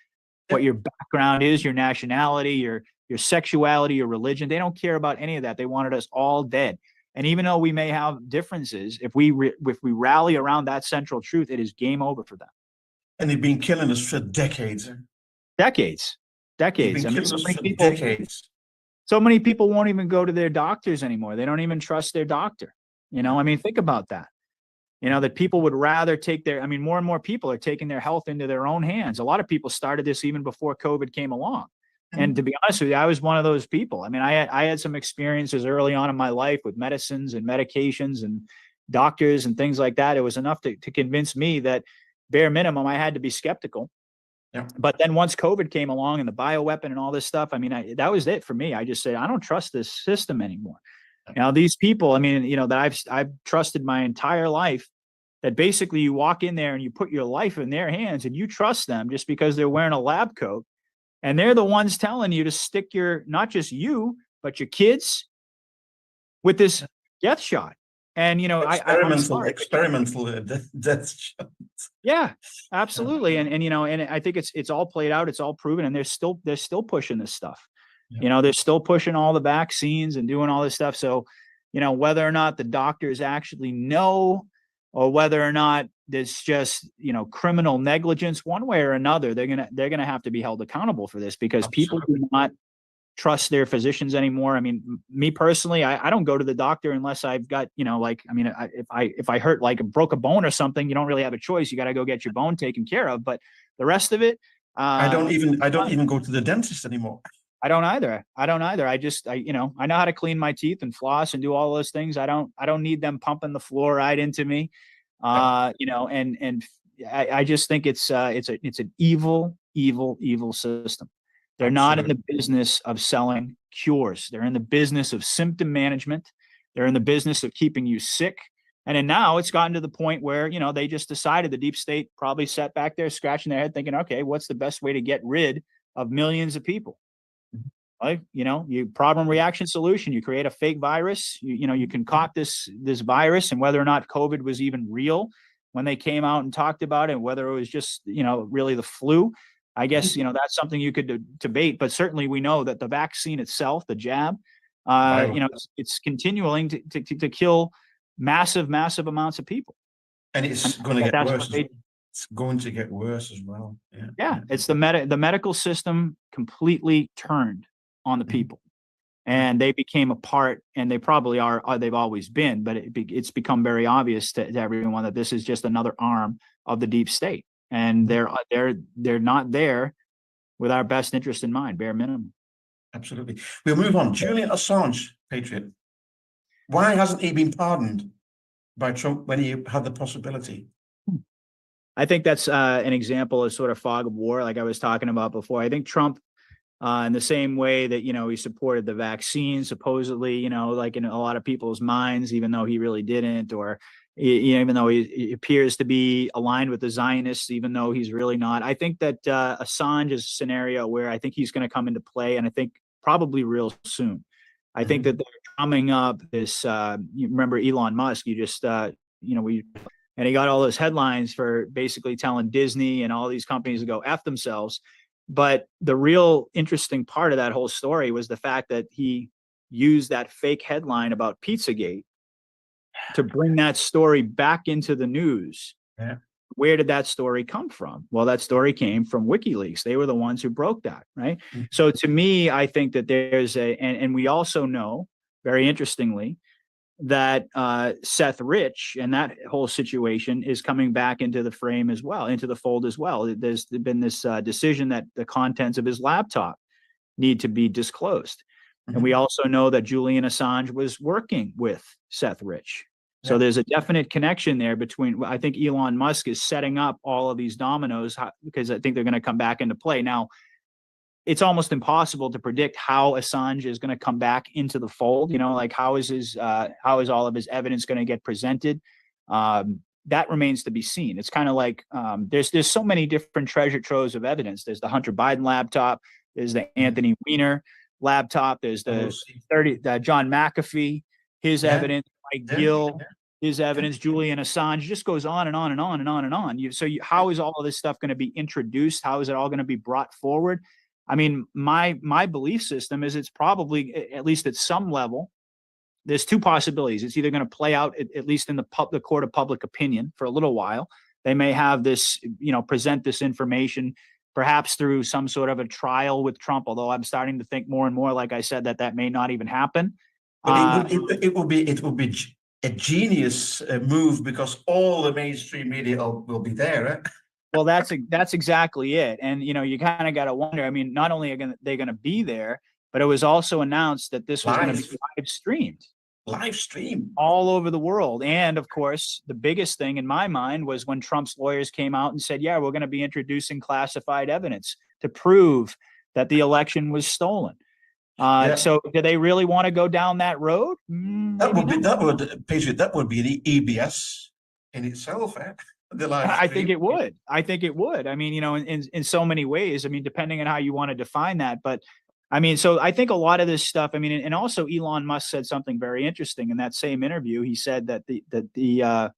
what your background is, your nationality, your sexuality, your religion. They don't care about any of that. They wanted us all dead. And even though we may have differences, if we rally around that central truth, it is game over for them. And they've been killing us for decades. Decades. They've been I mean, killing us for decades. so many people won't even go to their doctors anymore. They don't even trust their doctor. You know, I mean, think about that. You know, that people would rather take more and more people are taking their health into their own hands. A lot of people started this even before COVID came along. And to be honest with you, I was one of those people. I mean, I had some experiences early on in my life with medicines and medications and doctors and things like that. It was enough to convince me that bare minimum, I had to be skeptical. Yeah. But then once COVID came along and the bioweapon and all this stuff, I mean, that was it for me. I just said, I don't trust this system anymore. Now, these people, I mean, you know, that I've trusted my entire life, that basically you walk in there and you put your life in their hands and you trust them just because they're wearing a lab coat. And they're the ones telling you to stick not just you, but your kids with this death shot. And, you know, experimental death shot. Yeah, absolutely. And, you know, and I think it's all played out. It's all proven. And they're still pushing this stuff. You know, they're still pushing all the vaccines and doing all this stuff. So, you know, whether or not the doctors actually know, or whether or not there's just, you know, criminal negligence, one way or another, they're gonna have to be held accountable for this, because people do not trust their physicians anymore. I mean, me personally, I don't go to the doctor unless I've got, you know, like, I mean, if I hurt, like broke a bone or something, you don't really have a choice. You got to go get your bone taken care of. But the rest of it, I don't even go to the dentist anymore. I don't either. You know, I know how to clean my teeth and floss and do all those things. I don't need them pumping the fluoride into me. You know, and I just think it's an evil system. They're not in the business of selling cures. They're in the business of symptom management. They're in the business of keeping you sick. And then now it's gotten to the point where, you know, they just decided, the deep state probably sat back there scratching their head thinking, okay, what's the best way to get rid of millions of people? Like, you know, you problem reaction solution, you create a fake virus, you know, you concoct this virus, and whether or not COVID was even real when they came out and talked about it, whether it was just, you know, really the flu, I guess, you know, that's something you could debate. But certainly we know that the vaccine itself, the jab, you know, it's continuing to kill massive amounts of people. And it's going to get worse. It's going to get worse as well. Yeah, it's the medical system completely turned on the people, and they became a part, and they probably are, they've always been, but it's become very obvious to everyone that this is just another arm of the deep state, and they're not there with our best interest in mind, bare minimum. Absolutely. We'll move on. Julian Assange, Patriot. Why hasn't he been pardoned by Trump when he had the possibility? I think that's an example of sort of fog of war, like I was talking about before. I think Trump, in the same way that, you know, he supported the vaccine, supposedly, you know, like in a lot of people's minds, even though he really didn't, or even though he appears to be aligned with the Zionists, even though he's really not. I think that Assange is a scenario where I think he's going to come into play, and I think probably real soon. I think that they're drumming up this, you remember Elon Musk, you just, you know, and he got all those headlines for basically telling Disney and all these companies to go F themselves. But the real interesting part of that whole story was the fact that he used that fake headline about Pizzagate to bring that story back into the news. Yeah. Where did that story come from? Well, that story came from WikiLeaks. They were the ones who broke that, right? Mm-hmm. So to me, I think that there's and we also know, very interestingly, that Seth Rich and that whole situation is coming back into the frame as well, into the fold as well. There's been this decision that the contents of his laptop need to be disclosed. Mm-hmm. And we also know that Julian Assange was working with Seth Rich. So Yeah. there's a definite connection there between, I think Elon Musk is setting up all of these dominoes because I think they're going to come back into play. Now, it's almost impossible to predict how Assange is going to come back into the fold. You know, like how is all of his evidence going to get presented? That remains to be seen. It's kind of like there's so many different treasure troves of evidence. There's the Hunter Biden laptop. There's the Anthony Weiner laptop. There's the John McAfee, his evidence, Mike Gill, his evidence, Julian Assange. It just goes on and on and on and on and on. How is all of this stuff going to be introduced? How is it all going to be brought forward? I mean, my belief system is it's probably, at least at some level, there's two possibilities. It's either going to play out, at least in the court of public opinion, for a little while. They may have this, present this information, perhaps through some sort of a trial with Trump, although I'm starting to think more and more, like I said, that may not even happen. But it will be a genius move because all the mainstream media will be there. Eh? Well, that's exactly it. And, you kind of got to wonder, I mean, not only are they going to be there, but it was also announced that this was going to be live streamed all over the world. And of course, the biggest thing in my mind was when Trump's lawyers came out and said, yeah, we're going to be introducing classified evidence to prove that the election was stolen. So do they really want to go down that road? That would be the EBS in itself. Eh? I think it would. I mean, in so many ways, I mean, depending on how you want to define that, but I mean, so I think a lot of this stuff, I mean, and also Elon Musk said something very interesting in that same interview. He said that the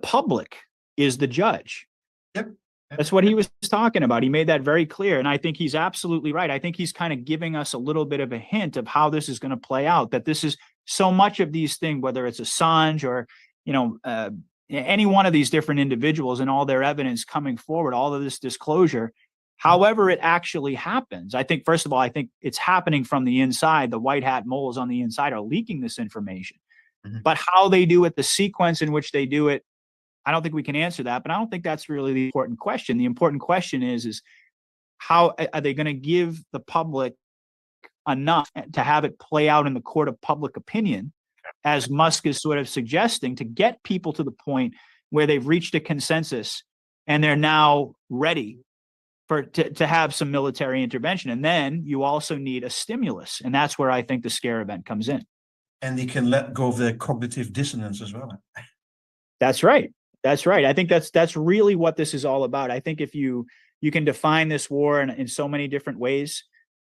public is the judge. Yep. That's what he was talking about. He made that very clear. And I think he's absolutely right. I think he's kind of giving us a little bit of a hint of how this is going to play out, that this is so much of these things, whether it's Assange or, any one of these different individuals and all their evidence coming forward, all of this disclosure, however it actually happens. I think, first of all, I think it's happening from the inside. The white hat moles on the inside are leaking this information. Mm-hmm. But how they do it, the sequence in which they do it, I don't think we can answer that. But I don't think that's really the important question. The important question is how are they going to give the public enough to have it play out in the court of public opinion, as Musk is sort of suggesting, to get people to the point where they've reached a consensus and they're now ready to have some military intervention. And then you also need a stimulus. And that's where I think the scare event comes in. And they can let go of their cognitive dissonance as well. That's right. That's right. I think that's really what this is all about. I think if you can define this war in so many different ways,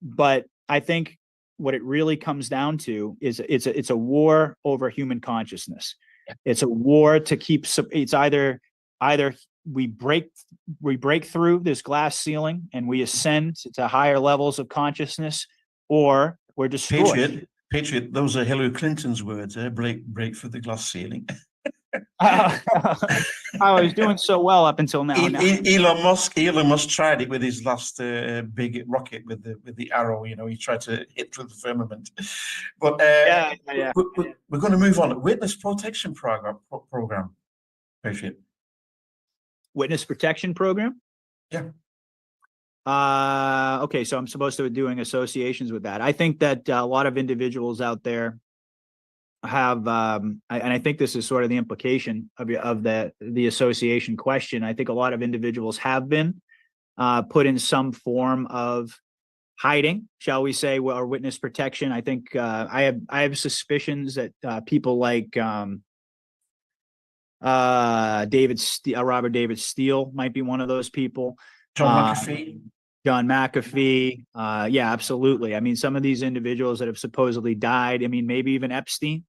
but I think what it really comes down to is it's a war over human consciousness. Yeah. It's a war to keep. It's either we break through this glass ceiling and we ascend to higher levels of consciousness, or we're destroyed. Patriot. Those are Hillary Clinton's words. Break through the glass ceiling. I was doing so well up until now. Elon Musk tried it with his last big rocket with the arrow. He tried to hit through the firmament. But we're going to move on. Witness protection program. Patriot. Witness protection program. Yeah. Okay, so I'm supposed to be doing associations with that. I think that a lot of individuals out there have, and I think this is sort of the implication of the association question. I think a lot of individuals have been put in some form of hiding, shall we say, or witness protection. I think I have suspicions that people like Robert David Steele might be one of those people. John McAfee. Yeah, absolutely. I mean, some of these individuals that have supposedly died. I mean, maybe even Epstein.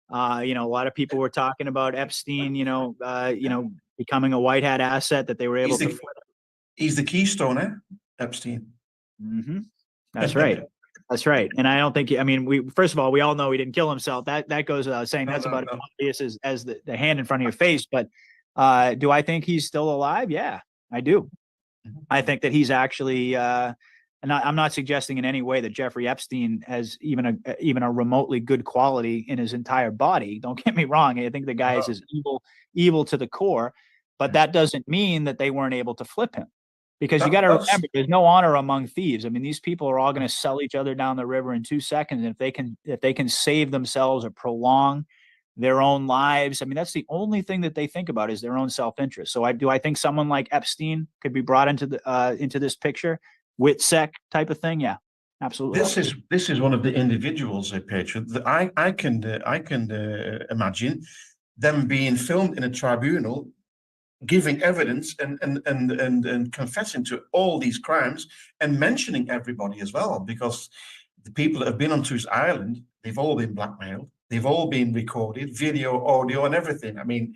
A lot of people were talking about Epstein, becoming a white hat asset that they were able to. He's the keystone, eh? Epstein. Mm-hmm. That's right. That's right. And I don't think, first of all, we all know he didn't kill himself. That goes without saying. That's about as obvious as the hand in front of your face. But do I think he's still alive? Yeah, I do. I think that he's actually, and I'm not suggesting in any way that Jeffrey Epstein has even a remotely good quality in his entire body. Don't get me wrong. I think the guy is evil to the core, but that doesn't mean that they weren't able to flip him, because you got to remember, there's no honor among thieves. I mean, these people are all going to sell each other down the river in 2 seconds. And if they can save themselves or prolong their own lives. I mean, that's the only thing that they think about is their own self-interest. So I think someone like Epstein could be brought into this picture, WITSEC type of thing. Yeah, absolutely. This is one of the individuals, Patriot, that I can imagine them being filmed in a tribunal, giving evidence and confessing to all these crimes and mentioning everybody as well, because the people that have been on Toos Island, they've all been blackmailed, they've all been recorded, video, audio, and everything. I mean,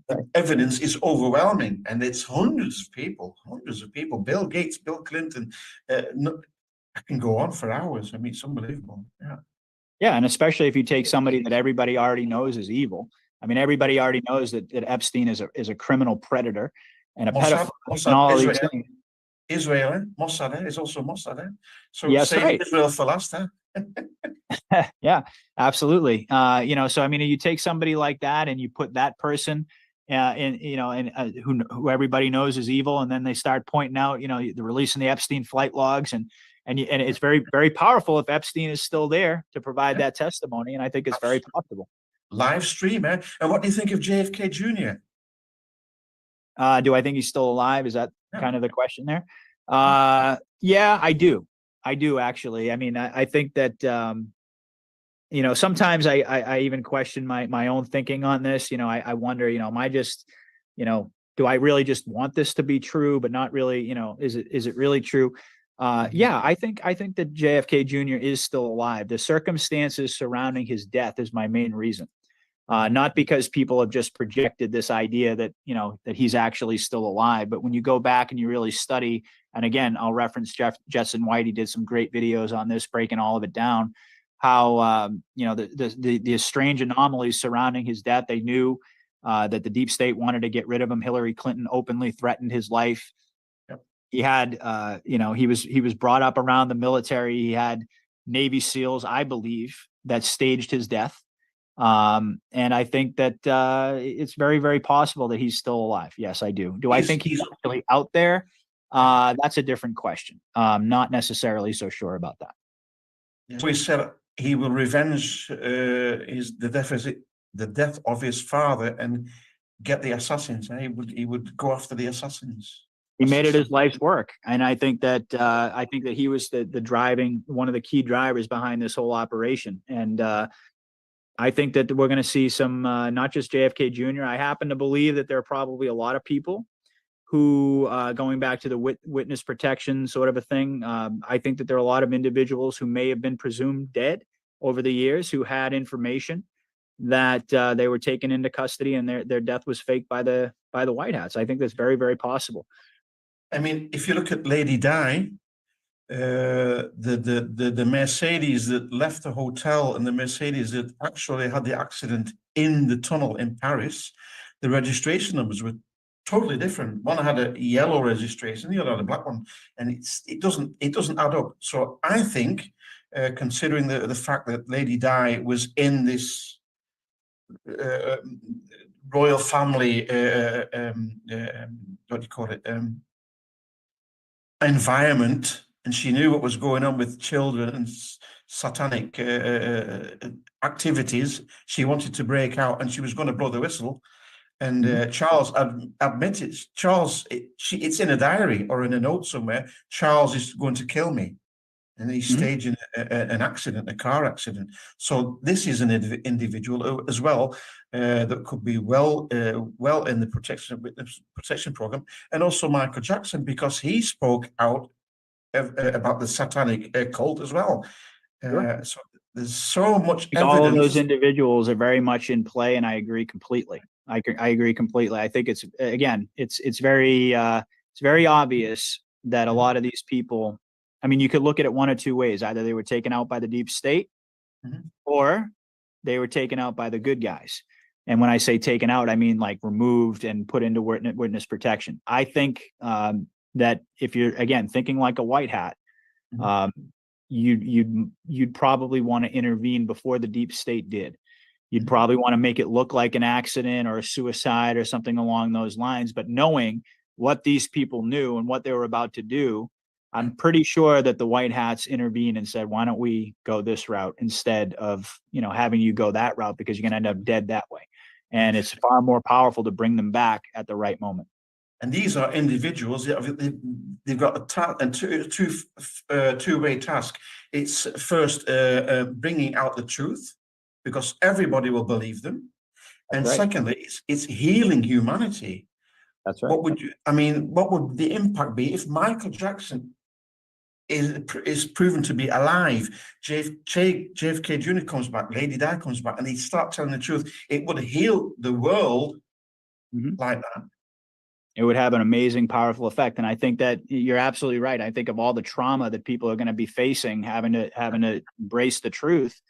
the evidence is overwhelming, and it's hundreds of people. Bill Gates, Bill Clinton. I can go on for hours. I mean, it's unbelievable. Yeah. Yeah, and especially if you take somebody that everybody already knows is evil. I mean, everybody already knows that Epstein is a criminal predator and a pedophile and all these things. Israel, Mossad is also Mossad. So yes, save right. Israel for last, huh? Yeah, absolutely. So I mean, you take somebody like that and you put that person who everybody knows is evil, and then they start pointing out, the releasing the Epstein flight logs, and it's very, very powerful if Epstein is still there to provide that testimony, and I think it's very possible. Live stream, eh? And what do you think of JFK Jr.? Do I think he's still alive? Is that kind of the question there? Yeah, I do actually. I mean, I think that sometimes I even question my own thinking on this. I wonder, am I just, do I really just want this to be true, but not really, is it really true? Yeah, I think that JFK Jr. is still alive. The circumstances surrounding his death is my main reason. Not because people have just projected this idea that, that he's actually still alive, but when you go back and you really study, and again, I'll reference Jetson White. He did some great videos on this, breaking all of it down, how, the strange anomalies surrounding his death. They knew that the deep state wanted to get rid of him. Hillary Clinton openly threatened his life. Yep. He had, he was brought up around the military. He had Navy SEALs, I believe, that staged his death. And I think that it's very, very possible that he's still alive. Yes, I do. Do I think he's actually out there? That's a different question. Not necessarily so sure about that. So he said he will revenge the death of his father and get the assassins. He would go after the assassins. He made it his life's work, and I think that he was one of the key drivers behind this whole operation. And I think that we're going to see some, not just JFK Jr. I happen to believe that there are probably a lot of people who, going back to the witness protection sort of a thing, I think that there are a lot of individuals who may have been presumed dead over the years who had information that they were taken into custody and their death was faked by the White Hats. I think that's very, very possible. I mean, if you look at Lady Di, the Mercedes that left the hotel and the Mercedes that actually had the accident in the tunnel in Paris, the registration numbers were totally different. One had a yellow registration, the other had a black one, and it doesn't add up. So I think, considering the fact that Lady Di was in this royal family, what do you call it, environment, and she knew what was going on with children and satanic activities, she wanted to break out, and she was going to blow the whistle. And Charles admitted, it's in a diary or in a note somewhere, Charles is going to kill me. And he's staging an accident, a car accident. So this is an individual as well that could be well in the protection program. And also Michael Jackson, because he spoke out about the satanic cult as well. Sure. So there's so much evidence. All of those individuals are very much in play, and I agree completely. I agree completely. I think it's very obvious that a lot of these people, I mean, you could look at it one of two ways. Either they were taken out by the deep state, or they were taken out by the good guys. And when I say taken out, I mean like removed and put into witness protection. I think that if you're, again, thinking like a white hat, you'd probably want to intervene before the deep state did. You'd probably want to make it look like an accident or a suicide or something along those lines. But knowing what these people knew and what they were about to do, I'm pretty sure that the white hats intervened and said, why don't we go this route instead of, having you go that route, because you're going to end up dead that way. And it's far more powerful to bring them back at the right moment. And these are individuals. They've got a two-way task. It's first bringing out the truth, because everybody will believe them. And secondly, it's healing humanity. That's right. What would the impact be if Michael Jackson is proven to be alive, JFK Jr. comes back, Lady Di comes back, and they start telling the truth? It would heal the world like that. It would have an amazing, powerful effect. And I think that you're absolutely right. I think of all the trauma that people are going to be facing, having to embrace the truth.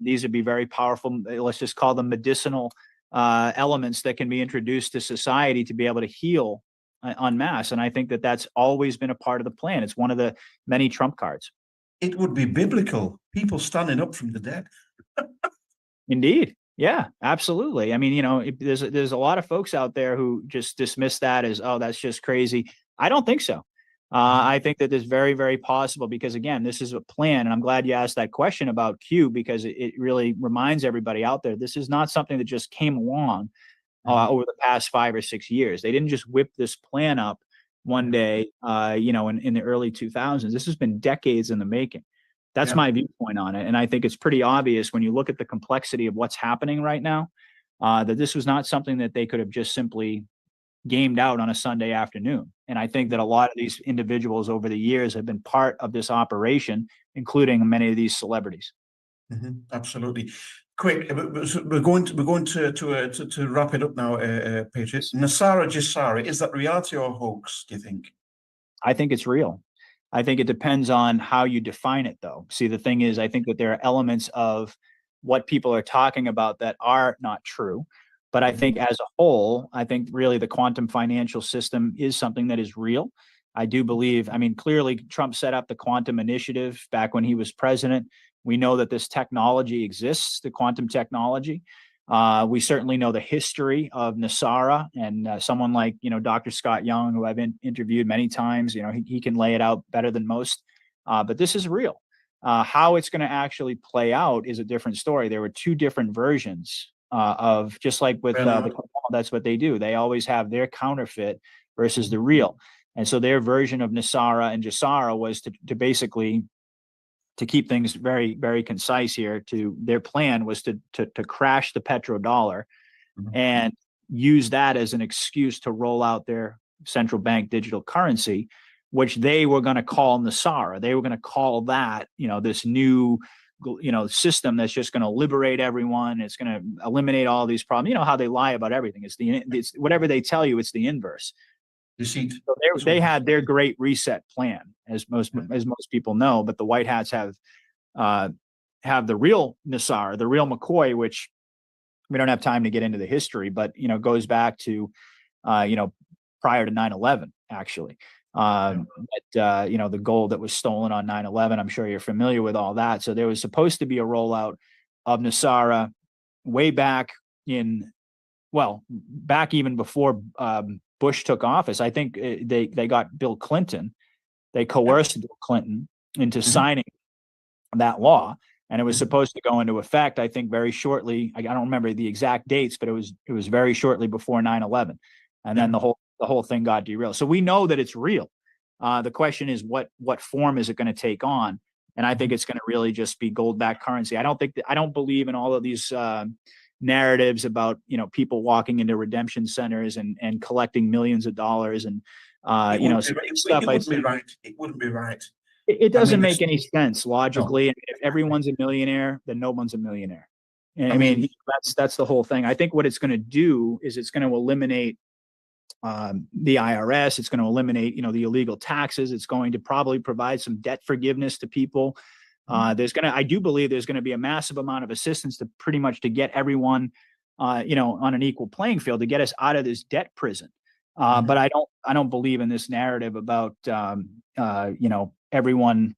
These would be very powerful, let's just call them medicinal elements that can be introduced to society to be able to heal en masse. And I think that that's always been a part of the plan. It's one of the many trump cards. It would be biblical. People standing up from the dead. Indeed. Yeah, absolutely. I mean, there's a lot of folks out there who just dismiss that as, oh, that's just crazy. I don't think so. I think that it's very, very possible, because again, this is a plan. And I'm glad you asked that question about Q, because it really reminds everybody out there, this is not something that just came along over the past 5 or 6 years. They didn't just whip this plan up one day, in the early 2000s. This has been decades in the making. That's my viewpoint on it. And I think it's pretty obvious when you look at the complexity of what's happening right now, that this was not something that they could have just simply gamed out on a Sunday afternoon. And I think that a lot of these individuals over the years have been part of this operation, including many of these celebrities. Absolutely. Quick, we're going to wrap it up now, Patriot. Nasara Jisari, is that reality or hoax, do you think? I think it's real. I think it depends on how you define it, though. See, the thing is, I think that there are elements of what people are talking about that are not true. But I think as a whole, I think really the quantum financial system is something that is real. I do believe, clearly Trump set up the quantum initiative back when he was president. We know that this technology exists, the quantum technology. We certainly know the history of NESARA, and someone like, Dr. Scott Young, who I've interviewed many times, he can lay it out better than most. But this is real. How it's going to actually play out is a different story. There were two different versions of, just like with that's what they do. They always have their counterfeit versus the real. And so their version of NESARA and JSARA was to basically, to keep things very, very concise here, their plan was to crash the petrodollar and use that as an excuse to roll out their central bank digital currency, which they were going to call NESARA. They were going to call that, this new, system that's just going to liberate everyone. It's going to eliminate all these problems. You know how they lie about everything. It's whatever they tell you, it's the inverse. Deceit. So they had their great reset plan, as most people know, but the white hats have the real NESARA, the real McCoy, which we don't have time to get into the history, but goes back to prior to 9/11 actually. The gold that was stolen on 9/11, I'm sure you're familiar with all that. So there was supposed to be a rollout of NESARA way back back even before Bush took office. I think they got Bill Clinton. They coerced Bill Clinton into signing that law, and it was supposed to go into effect, I think, very shortly. I don't remember the exact dates, but it was very shortly before 9/11, and then the whole thing got derailed. So we know that it's real. The question is, what form is it going to take on? And I think it's going to really just be gold-backed currency. I don't believe in all of these narratives about people walking into redemption centers and collecting millions of dollars and stuff. It wouldn't be right. It doesn't make any sense logically. No. If everyone's a millionaire, then no one's a millionaire. And that's the whole thing. I think what it's going to do is it's going to eliminate the IRS. It's going to eliminate the illegal taxes. It's going to probably provide some debt forgiveness to people. I do believe there's going to be a massive amount of assistance to pretty much to get everyone, on an equal playing field, to get us out of this debt prison. But I don't believe in this narrative about, everyone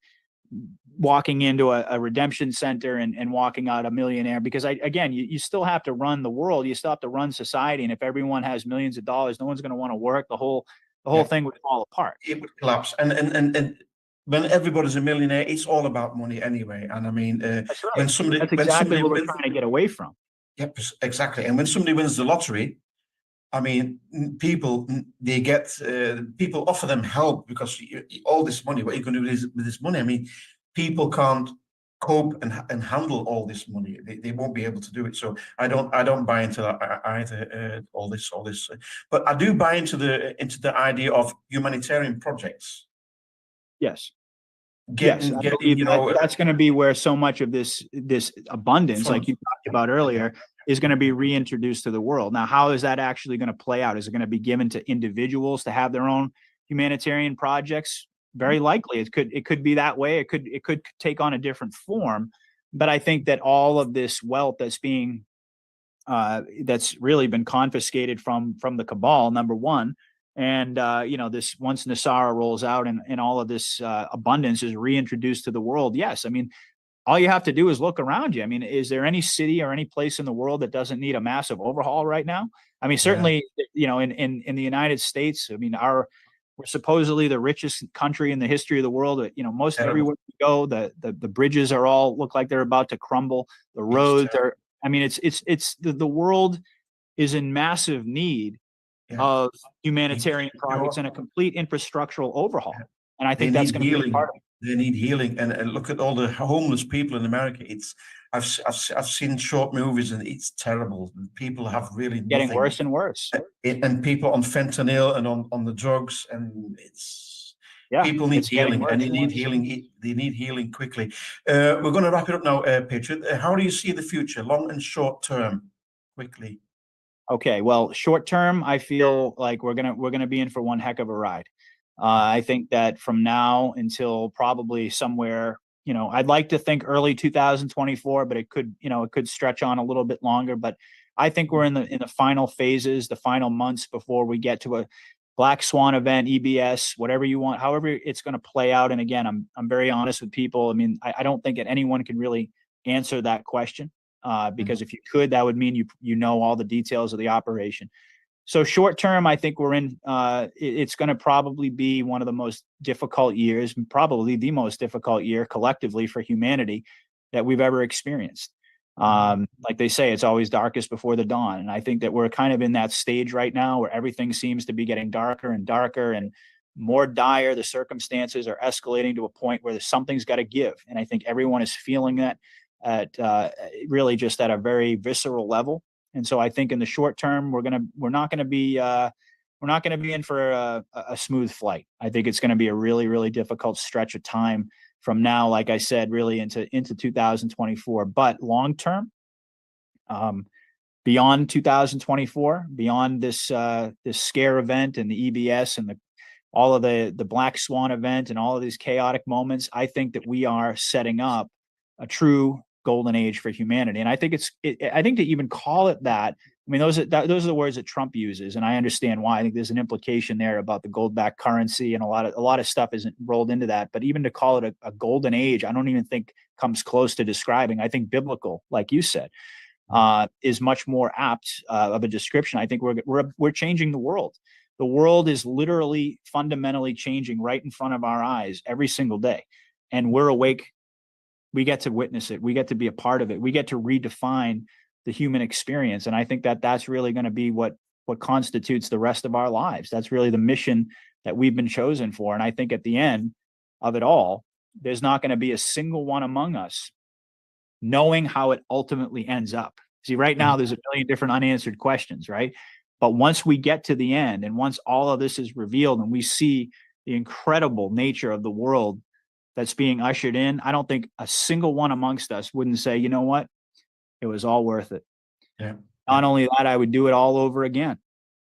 walking into a redemption center and walking out a millionaire, because you still have to run the world. You still have to run society. And if everyone has millions of dollars, no one's going to want to work. The whole the whole thing would fall apart. It would collapse. And when everybody's a millionaire, it's all about money anyway. And I mean, That's right. when somebody, That's when exactly somebody what we're wins, trying to get away from. yep, exactly. And when somebody wins the lottery, I mean, people, they get, people offer them help because all this money, what are you going to do with this money? I mean, people can't cope and handle all this money. They won't be able to do it. So I don't buy into that either. All this, but I do buy into the idea of humanitarian projects. Yes. Getting, you know, that's going to be where so much of this abundance, like you talked about earlier, is going to be reintroduced to the world. Now, how is that actually going to play out? Is it going to be given to individuals to have their own humanitarian projects? Very likely, it could be that way. It could take on a different form. But I think that all of this wealth that's being that's really been confiscated from the cabal, number one. And, you know, this once Nasara rolls out and all of this abundance is reintroduced to the world. Yes. I mean, all you have to do is look around you. I mean, is there any city or any place in the world that doesn't need a massive overhaul right now? I mean, certainly, you know, in the United States, I mean, we're supposedly the richest country in the history of the world. You know, most everywhere we go, the bridges are all look like they're about to crumble. The roads are, I mean, it's the world is in massive need of humanitarian projects and a complete infrastructural overhaul. And I think that's going to be part of it. They need healing, and look at all the homeless people in America. I've seen short movies, and it's terrible. People have really getting worse and worse, and people on fentanyl and on the drugs, and people need healing, and they need healing. They need healing quickly. We're going to wrap it up now, Patriot. How do you see the future, long and short term, quickly? Okay, well, short term, I feel like we're gonna be in for one heck of a ride. I think that from now until probably somewhere, you know, I'd like to think early 2024, but it could stretch on a little bit longer. But I think we're in the final phases, the final months before we get to a black swan event, EBS, whatever you want, however it's going to play out. And again, I'm very honest with people. I mean, I don't think that anyone can really answer that question. Because if you could, that would mean you know all the details of the operation. So short term, I think we're in. It's going to probably be one of the most difficult years, probably the most difficult year collectively for humanity that we've ever experienced. Like they say, it's always darkest before the dawn, and I think that we're kind of in that stage right now where everything seems to be getting darker and darker and more dire. The circumstances are escalating to a point where something's got to give, and I think everyone is feeling that at really just at a very visceral level. And so I think in the short term, we're not going to be in for a smooth flight. I think it's going to be a really, really difficult stretch of time from now, like I said, really into 2024. But long term, beyond 2024, beyond this scare event and the EBS and all of the black swan event and all of these chaotic moments, I think that we are setting up a true golden age for humanity. And I think I think to even call it that, I mean, those are the words that Trump uses, and I understand why. I think there's an implication there about the gold-backed currency, and a lot of stuff isn't rolled into that. But even to call it a golden age, I don't even think comes close to describing. I think biblical, like you said, is much more apt of a description. I think we're changing the world. The world is literally fundamentally changing right in front of our eyes every single day, and we're awake. We get to witness it. We get to be a part of it. We get to redefine the human experience. And I think that that's really going to be what constitutes the rest of our lives. That's really the mission that we've been chosen for. And I think at the end of it all, there's not going to be a single one among us knowing how it ultimately ends up. See, right now, there's a million different unanswered questions, right? But once we get to the end and once all of this is revealed and we see the incredible nature of the world that's being ushered in, I don't think a single one amongst us wouldn't say, you know what, it was all worth it. Yeah. Not only that, I would do it all over again.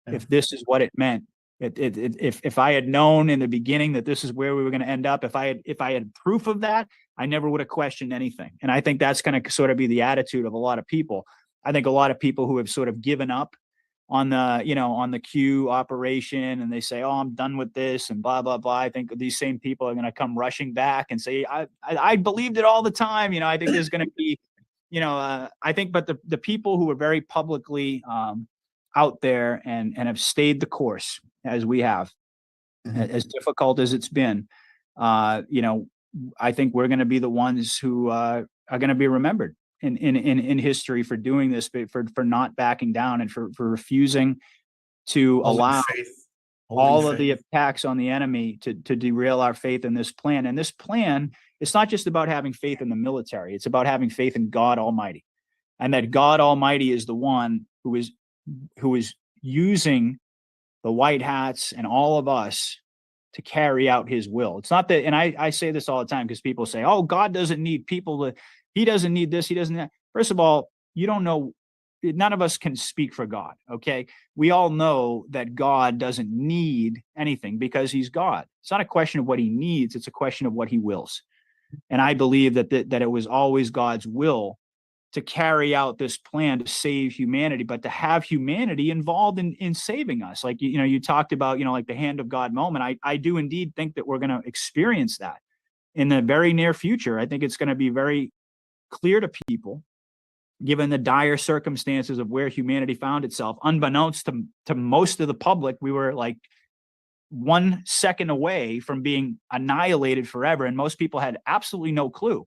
If this is what it meant. If I had known in the beginning that this is where we were going to end up, if I had proof of that, I never would have questioned anything. And I think that's going to sort of be the attitude of a lot of people. I think a lot of people who have sort of given up on the Q operation, and they say, oh, I'm done with this and blah, blah, blah. I think these same people are going to come rushing back and say, I believed it all the time. You know, I think there's going to be, I think, but the people who are very publicly out there and have stayed the course as we have, as difficult as it's been. You know, I think we're going to be the ones who are going to be remembered in history for doing this, for not backing down and for refusing to allow all of the attacks on the enemy to derail our faith in this plan. And this plan, it's not just about having faith in the military. It's about having faith in God Almighty, and that God Almighty is the one who is using the white hats and all of us to carry out his will. It's not that, and I say this all the time because people say, oh, God doesn't need people he doesn't need this, he doesn't that. First of all, you don't know, none of us can speak for God, okay? We all know that God doesn't need anything because he's God. It's not a question of what he needs, it's a question of what he wills. And I believe that it was always God's will to carry out this plan to save humanity, but to have humanity involved in saving us. Like, you know, you talked about, you know, like the hand of God moment. I do indeed think that we're going to experience that in the very near future. I think it's going to be very clear to people, given the dire circumstances of where humanity found itself. Unbeknownst to most of the public, we were like 1 second away from being annihilated forever, and most people had absolutely no clue.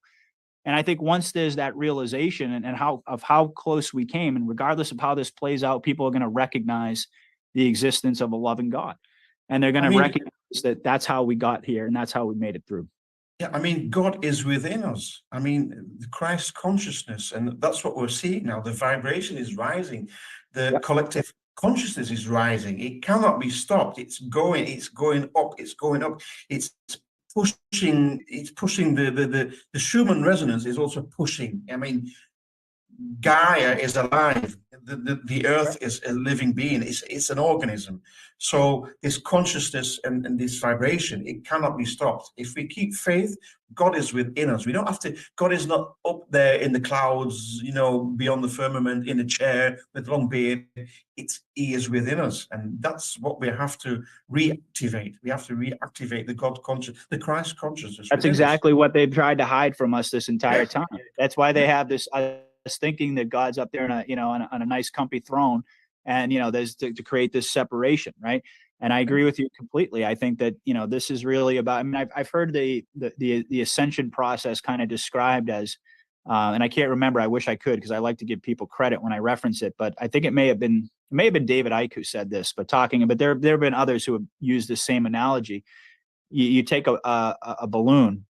And I think once there's that realization and how close we came, and regardless of how this plays out, people are going to recognize the existence of a loving God, and they're going to recognize that that's how we got here and that's how we made it through. Yeah, I mean, God is within us. I mean, the Christ consciousness, and that's what we're seeing now. The vibration is rising. The collective consciousness is rising. It cannot be stopped. It's going up. It's going up. It's pushing the Schumann resonance is also pushing. I mean, Gaia is alive. The earth is a living being. It's an organism. So this consciousness and this vibration, it cannot be stopped. If we keep faith, God is within us. We don't have to, God is not up there in the clouds, you know, beyond the firmament in a chair with long beard. He is within us. And that's what we have to reactivate. We have to reactivate the God conscious, the Christ consciousness. That's exactly what they've tried to hide from us this entire time. That's why they have this thinking that God's up there on a nice comfy throne, and there's to create this separation, right? And I agree with you completely. I think that this is really about. I mean, I've heard the ascension process kind of described as, and I can't remember. I wish I could, because I like to give people credit when I reference it. But I think it may have been David Icke who said this. But there have been others who have used the same analogy. You take a balloon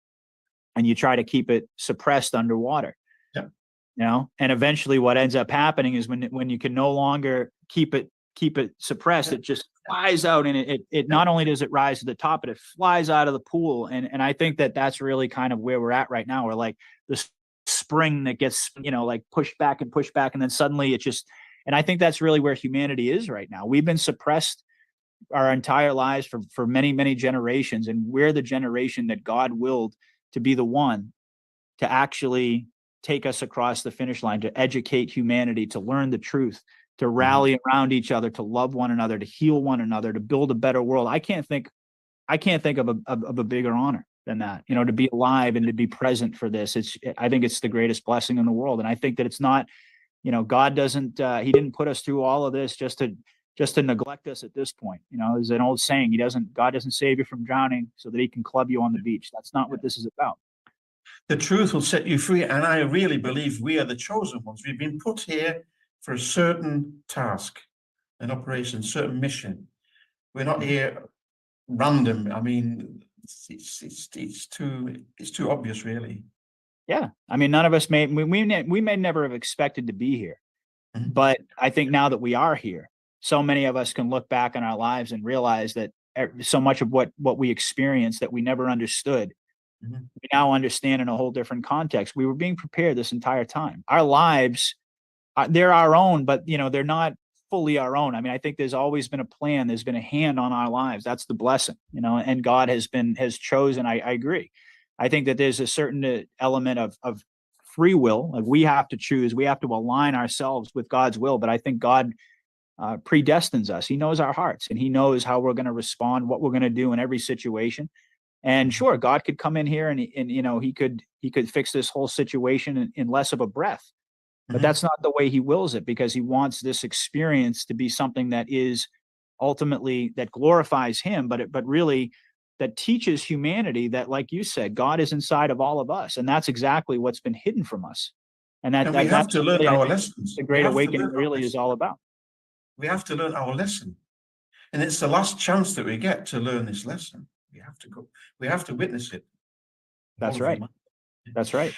and you try to keep it suppressed underwater. And eventually what ends up happening is when you can no longer keep it suppressed, it just flies out, and it not only does it rise to the top, but it flies out of the pool. And I think that that's really kind of where we're at right now. We're like this spring that gets, like pushed back, and then suddenly it just, and I think that's really where humanity is right now. We've been suppressed our entire lives for many, many generations. And we're the generation that God willed to be the one to actually take us across the finish line, to educate humanity, to learn the truth, to rally around each other, to love one another, to heal one another, to build a better world. I can't think of a bigger honor than that, to be alive and to be present for this. I think it's the greatest blessing in the world. And I think that it's not, God doesn't, he didn't put us through all of this just to neglect us at this point. There's an old saying, God doesn't save you from drowning so that he can club you on the beach. That's not what this is about. The truth will set you free. And I really believe we are the chosen ones. We've been put here for a certain task, an operation, certain mission. We're not here random. I mean, it's too obvious, really. Yeah. I mean, none of us we may never have expected to be here. But I think now that we are here, so many of us can look back on our lives and realize that so much of what we experienced that we never understood, we now understand in a whole different context. We were being prepared this entire time. Our lives, they're our own, but they're not fully our own. I mean, I think there's always been a plan. There's been a hand on our lives. That's the blessing, and God has chosen. I agree. I think that there's a certain element of free will. Like, we have to choose. We have to align ourselves with God's will. But I think God predestines us. He knows our hearts, and he knows how we're going to respond, what we're going to do in every situation. And sure, God could come in here and he could fix this whole situation in less of a breath. But that's not the way he wills it, because he wants this experience to be something that is ultimately that glorifies him, but really that teaches humanity that, like you said, God is inside of all of us. And that's exactly what's been hidden from us. And And we have that's to learn really, I our think, lessons. the We Great have to Awakening learn our really is lesson. all about. We have to learn our lesson. And it's the last chance that we get to learn this lesson. We have to go. We have to witness it. That's right. That's right.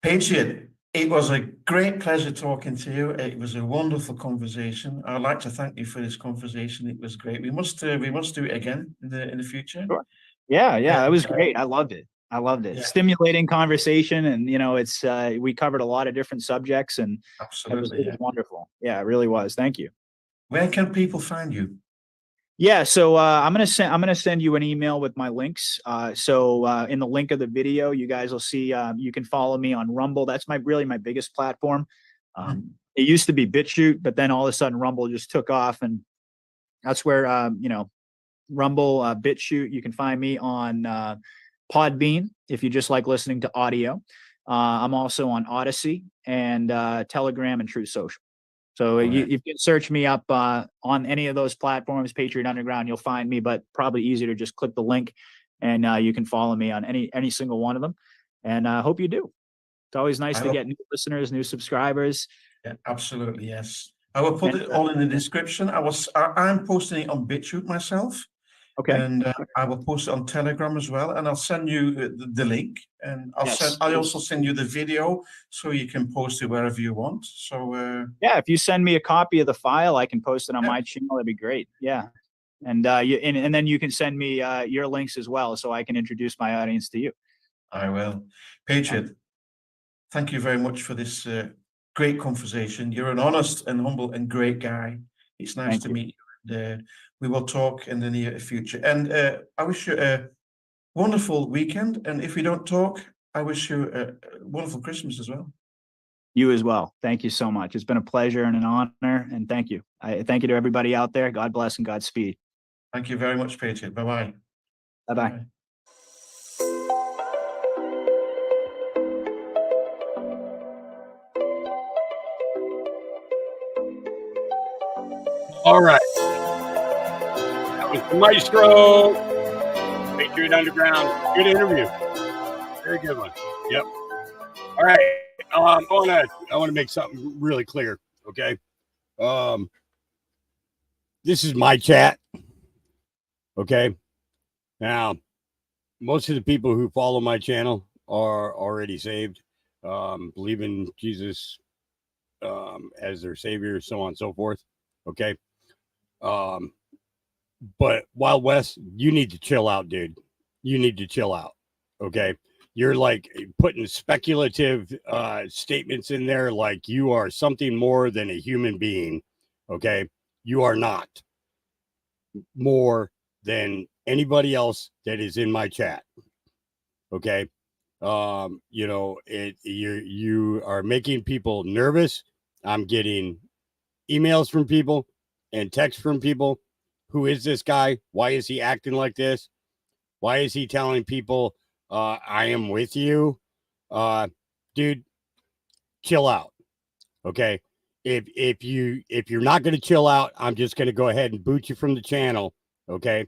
Patriot, it was a great pleasure talking to you. It was a wonderful conversation. I'd like to thank you for this conversation. It was great. We must do it again in the future. Sure. Yeah, that was great. I loved it. Yeah. Stimulating conversation, and it's we covered a lot of different subjects, and Absolutely. it was wonderful. Yeah, it really was. Thank you. Where can people find you? Yeah, so I'm gonna send you an email with my links. So in the link of the video, you guys will see you can follow me on Rumble. That's my biggest platform. It used to be BitChute, but then all of a sudden Rumble just took off, and that's where Rumble, BitChute. You can find me on Podbean if you just like listening to audio. I'm also on Odyssey and Telegram and True Social. So you can search me up on any of those platforms, Patriot Underground, you'll find me, but probably easier to just click the link and you can follow me on any single one of them. And I hope you do. It's always nice to get new listeners, new subscribers. Yeah, absolutely, yes. I will put it all in the description. I'm posting it on BitChute myself. Okay. And I will post it on Telegram as well, and I'll send you the link, and I'll also send you the video so you can post it wherever you want. So yeah, if you send me a copy of the file, I can post it on my channel. That'd be great. Yeah, and and then you can send me your links as well, so I can introduce my audience to you. I will. Patriot, thank you very much for this great conversation. You're an honest and humble and great guy. It's nice to meet you. And, we will talk in the near future. And I wish you a wonderful weekend. And if we don't talk, I wish you a wonderful Christmas as well. You as well. Thank you so much. It's been a pleasure and an honor. And thank you. I thank you to everybody out there. God bless and Godspeed. Thank you very much, Patriot. Bye-bye. Bye-bye. All right. That was the Maestro, Patriot Underground. Good interview. Very good one. Yep. All right. I want to make something really clear. Okay. This is my chat. Okay. Now, most of the people who follow my channel are already saved, believe in Jesus as their savior, so on and so forth. Okay. But Wild West, you need to chill out, dude. You need to chill out. Okay. You're like putting speculative statements in there like you are something more than a human being. Okay. You are not more than anybody else that is in my chat. Okay. You are making people nervous. I'm getting emails from people and texts from people. Who is this guy? Why is he acting like this? Why is he telling people I am with you? Dude, chill out. Okay. If you're not going to chill out, I'm just going to go ahead and boot you from the channel. Okay.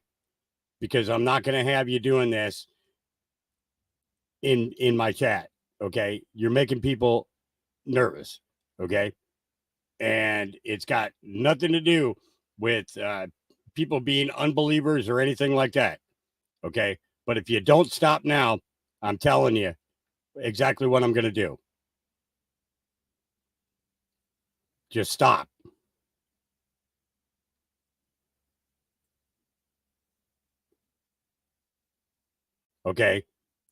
Because I'm not going to have you doing this in my chat. Okay. You're making people nervous. Okay. And it's got nothing to do with people being unbelievers or anything like that. Okay. But if you don't stop now, I'm telling you exactly what I'm going to do. Just stop. Okay.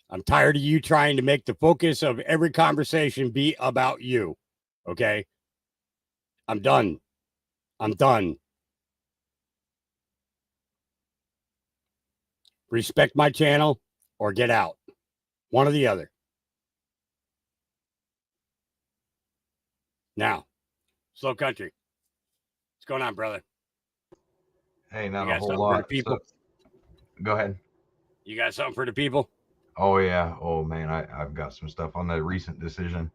I'm tired of you trying to make the focus of every conversation be about you. Okay. I'm done. I'm done. Respect my channel or get out. One or the other. Now, Slow Country. What's going on, brother? Hey, not a whole lot. People? Go ahead. You got something for the people? Oh, yeah. Oh, man, I've got some stuff on the recent decision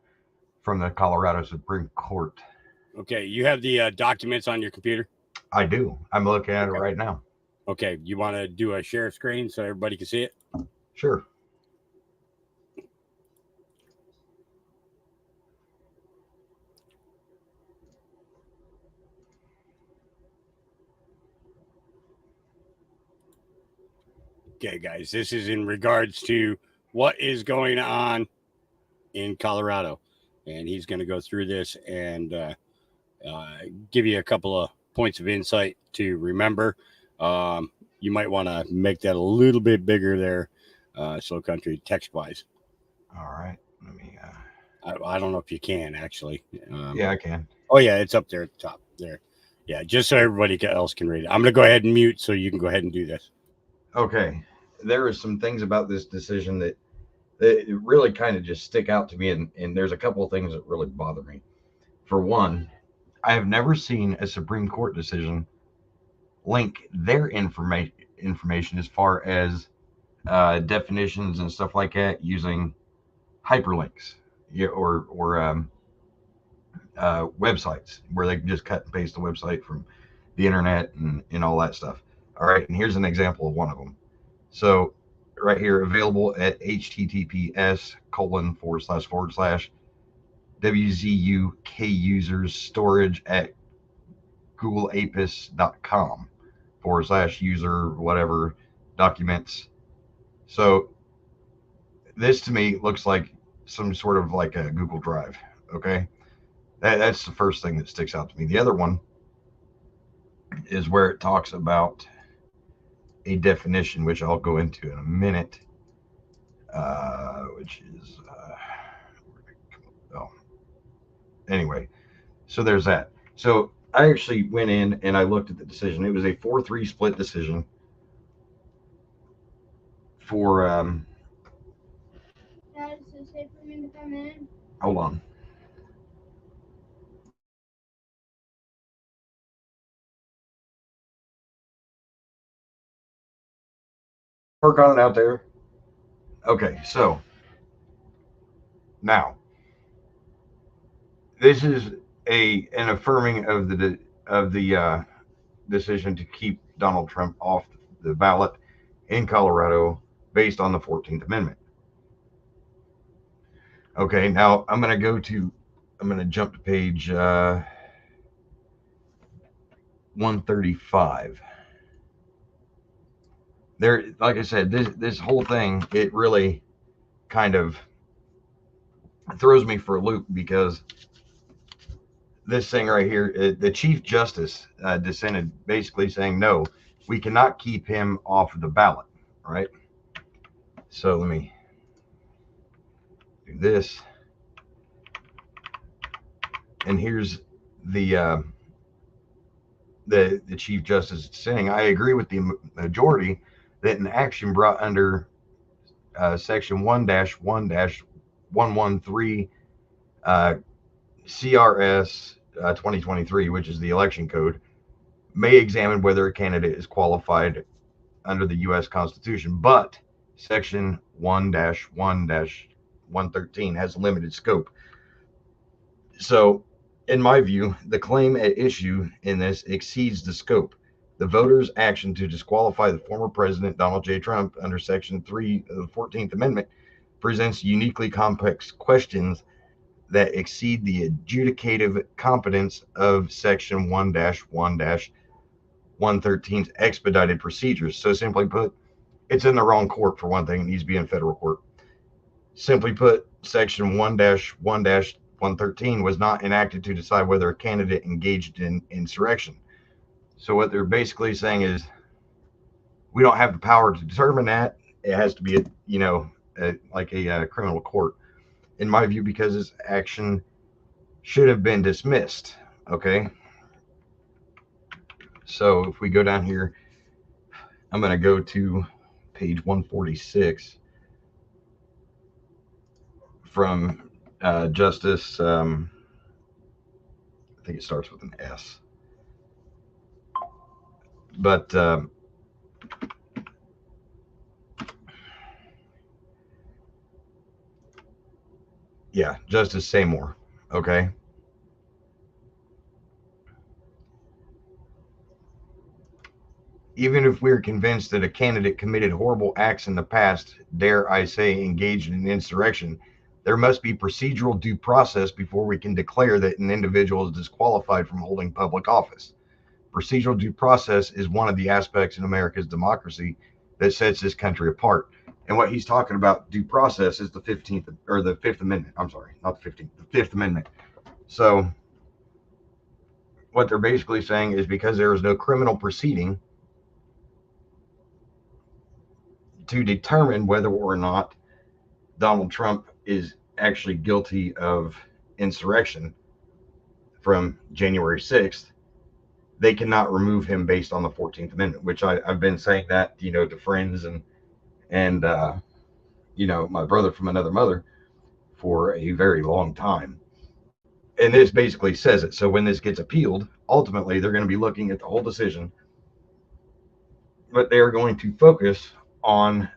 from the Colorado Supreme Court. Okay, you have the documents on your computer? I do. I'm looking at it Okay. right now. Okay, you want to do a share screen so everybody can see it? Sure. Okay, guys, this is in regards to what is going on in Colorado. And he's going to go through this and give you a couple of points of insight to remember. You might want to make that a little bit bigger there, Slow Country, text-wise. All right. Let me. I don't know if you can, actually. Yeah, I can. Oh, yeah, it's up there at the top there. Yeah, just so everybody else can read it. I'm going to go ahead and mute so you can go ahead and do this. Okay. There are some things about this decision that really kind of just stick out to me, and there's a couple of things that really bother me. For one, I have never seen a Supreme Court decision link their information as far as definitions and stuff like that using hyperlinks, or websites where they can just cut and paste the website from the internet and all that stuff. All right, and here's an example of one of them. So right here, available at https:// WZUK users storage at googleapis.com / user whatever documents. So this to me looks like some sort of like a Google Drive. Okay. That's the first thing that sticks out to me. The other one is where it talks about a definition, which I'll go into in a minute, which is, anyway, so there's that. So I actually went in and I looked at the decision. It was a 4-3 split decision for, Dad, is it safe for me to come in? hold on. Work on it out there. Okay, so now this is an affirming of the decision to keep Donald Trump off the ballot in Colorado based on the 14th Amendment. Okay, now I'm going to jump to page 135. There, like I said, this whole thing, it really kind of throws me for a loop, because this thing right here, the Chief Justice dissented, basically saying, no, we cannot keep him off of the ballot, right? So let me do this. And here's the Chief Justice saying, I agree with the majority that an action brought under section 1-1-113 CRS 2023, which is the election code, may examine whether a candidate is qualified under the U.S. Constitution, but section 1-1-113 has limited scope. So, in my view, the claim at issue in this exceeds the scope. The voters' action to disqualify the former president, Donald J. Trump, under Section 3 of the 14th Amendment presents uniquely complex questions that exceed the adjudicative competence of Section 1-1-113's expedited procedures. So, simply put, it's in the wrong court, for one thing. It needs to be in federal court. Simply put, Section 1-1-113 was not enacted to decide whether a candidate engaged in insurrection. So what they're basically saying is, we don't have the power to determine that. It has to be, like a criminal court, in my view, because this action should have been dismissed. Okay. So if we go down here, I'm going to go to page 146 from Justice, I think it starts with an S. But yeah, Justice Seymour. Okay. even if we're convinced that a candidate committed horrible acts in the past, dare I say, engaged in insurrection, there must be procedural due process before we can declare that an individual is disqualified from holding public office. Procedural due process is one of the aspects in America's democracy that sets this country apart. And what he's talking about, due process, is the 15th or the Fifth Amendment. I'm sorry, not the 15th, the Fifth Amendment. So what they're basically saying is because there is no criminal proceeding to determine whether or not Donald Trump is actually guilty of insurrection from January 6th, they cannot remove him based on the 14th Amendment, which I've been saying that, to friends and my brother from another mother for a very long time. And this basically says it. So when this gets appealed, ultimately they're going to be looking at the whole decision, but they are going to focus on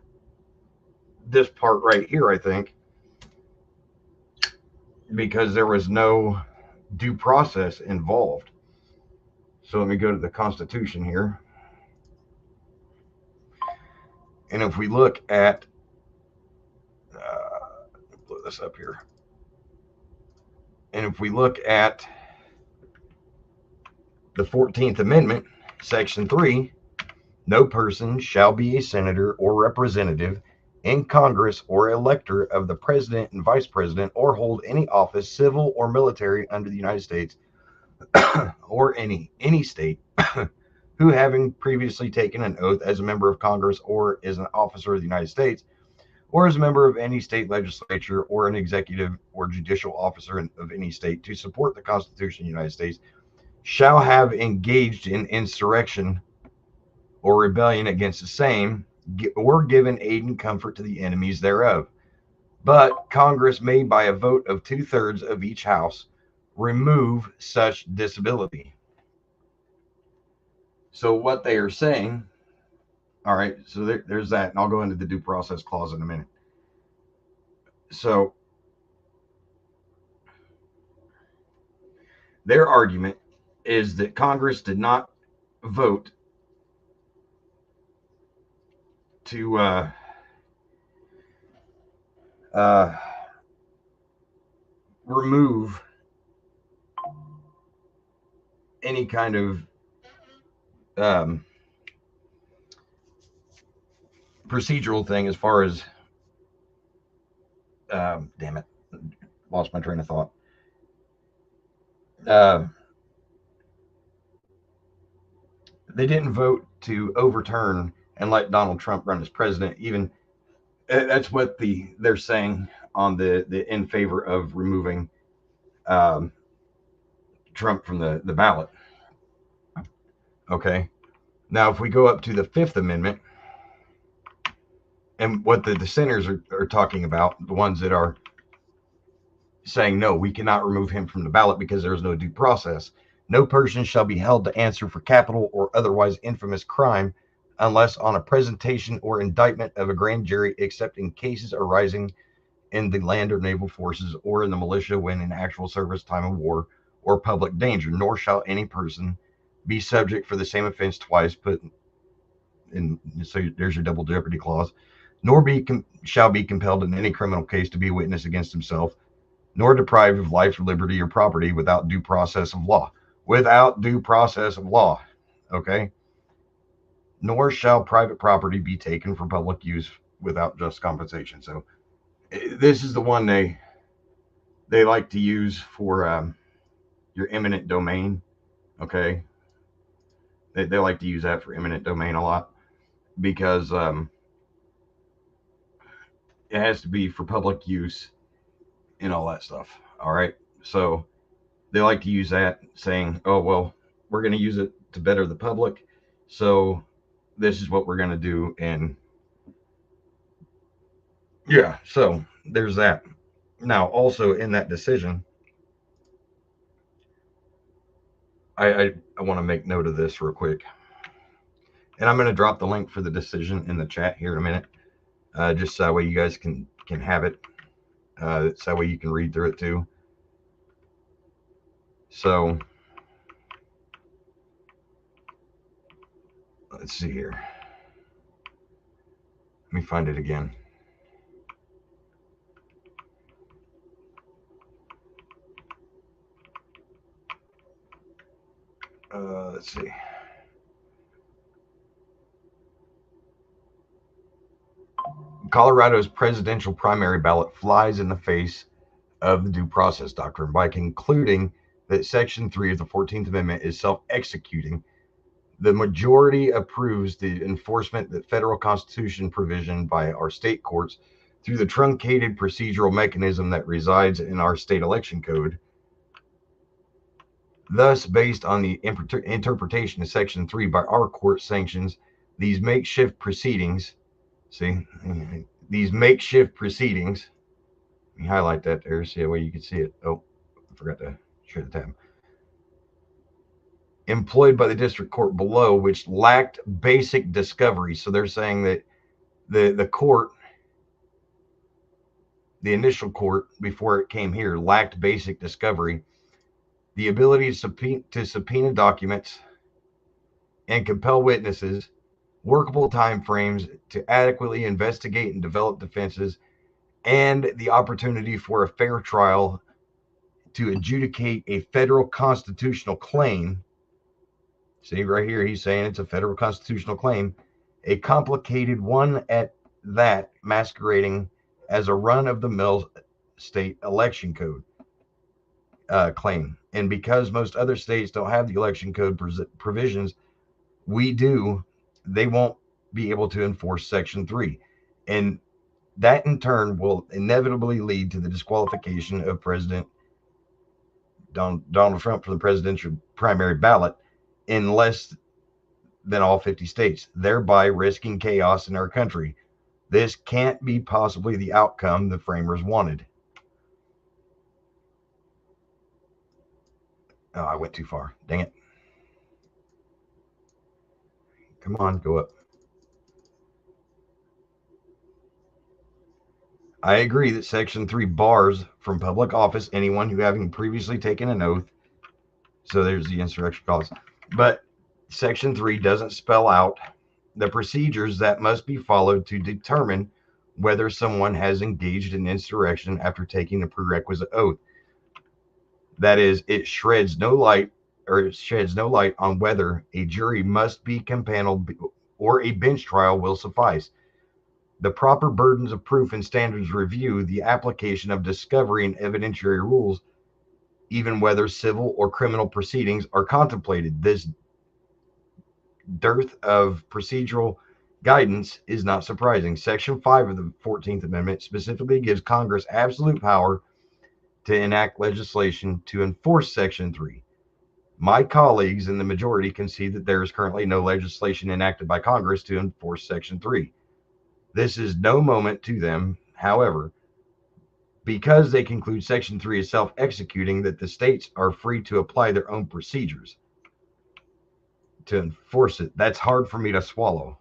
this part right here, I think, because there was no due process involved. So let me go to the Constitution here. And if we look at, blow this up here. And if we look at the 14th Amendment, Section 3, no person shall be a senator or representative in Congress or elector of the president and vice president or hold any office, civil or military, under the United States or any state who, having previously taken an oath as a member of Congress or as an officer of the United States, or as a member of any state legislature or an executive or judicial officer of any state to support the Constitution of the United States, shall have engaged in insurrection or rebellion against the same, or given aid and comfort to the enemies thereof. But Congress may, by a vote of 2/3 of each house, remove such disability. So what they are saying, all right, so there's that, and I'll go into the due process clause in a minute. So their argument is that Congress did not vote to remove any kind of procedural thing as far as damn it, lost my train of thought. They didn't vote to overturn and let Donald Trump run as president. Even that's what they're saying on the in favor of removing Trump from the ballot. Okay. Now, if we go up to the Fifth Amendment, and what the dissenters are talking about, the ones that are saying, no, we cannot remove him from the ballot because there is no due process. No person shall be held to answer for capital or otherwise infamous crime unless on a presentation or indictment of a grand jury, except in cases arising in the land or naval forces or in the militia when in actual service, time of war, or public danger. Nor shall any person be subject for the same offense twice, put in, so there's your double jeopardy clause, nor shall be compelled in any criminal case to be a witness against himself, nor deprived of life, liberty, or property without due process of law. Without due process of law, okay? Nor shall private property be taken for public use without just compensation. So this is the one they like to use for your eminent domain, okay? They like to use that for eminent domain a lot because it has to be for public use and all that stuff. All right. So they like to use that, saying, oh, well, we're going to use it to better the public. So this is what we're going to do. And yeah, so there's that. Now, also in that decision, I want to make note of this real quick. And I'm going to drop the link for the decision in the chat here in a minute. Just so that way you guys can have it. So that way you can read through it too. So Let's see here. Let me find it again. Let's see. Colorado's presidential primary ballot flies in the face of the due process doctrine by concluding that Section 3 of the 14th Amendment is self-executing. The majority approves the enforcement that federal constitution provision by our state courts through the truncated procedural mechanism that resides in our state election code. Thus, based on the interpretation of Section 3 by our court sanctions, these makeshift proceedings, these makeshift proceedings, let me highlight that there, see that way you can see it. Oh, I forgot to share the tab. Employed by the district court below, which lacked basic discovery. So they're saying that the court, the initial court before it came here, lacked basic discovery, the ability to subpoena documents and compel witnesses, workable timeframes to adequately investigate and develop defenses, and the opportunity for a fair trial to adjudicate a federal constitutional claim. See, right here, he's saying it's a federal constitutional claim, a complicated one at that, masquerading as a run-of-the-mill state election code claim. And because most other states don't have the election code provisions, we do, they won't be able to enforce Section 3. And that, in turn, will inevitably lead to the disqualification of President Donald Trump from the presidential primary ballot in less than all 50 states, thereby risking chaos in our country. This can't be possibly the outcome the framers wanted. Oh, I went too far. Dang it. Come on, go up. I agree that Section 3 bars from public office anyone who having previously taken an oath. So there's the insurrection clause. But Section 3 doesn't spell out the procedures that must be followed to determine whether someone has engaged in insurrection after taking the prerequisite oath. That is, it sheds no light on whether a jury must be companeled or a bench trial will suffice. The proper burdens of proof and standards review the application of discovery and evidentiary rules, even whether civil or criminal proceedings are contemplated. This dearth of procedural guidance is not surprising. Section 5 of the 14th Amendment specifically gives Congress absolute power to enact legislation to enforce Section 3. My colleagues in the majority concede that there is currently no legislation enacted by Congress to enforce Section 3. This is no moment to them, however, because they conclude Section 3 is self-executing, that the states are free to apply their own procedures to enforce it. That's hard for me to swallow.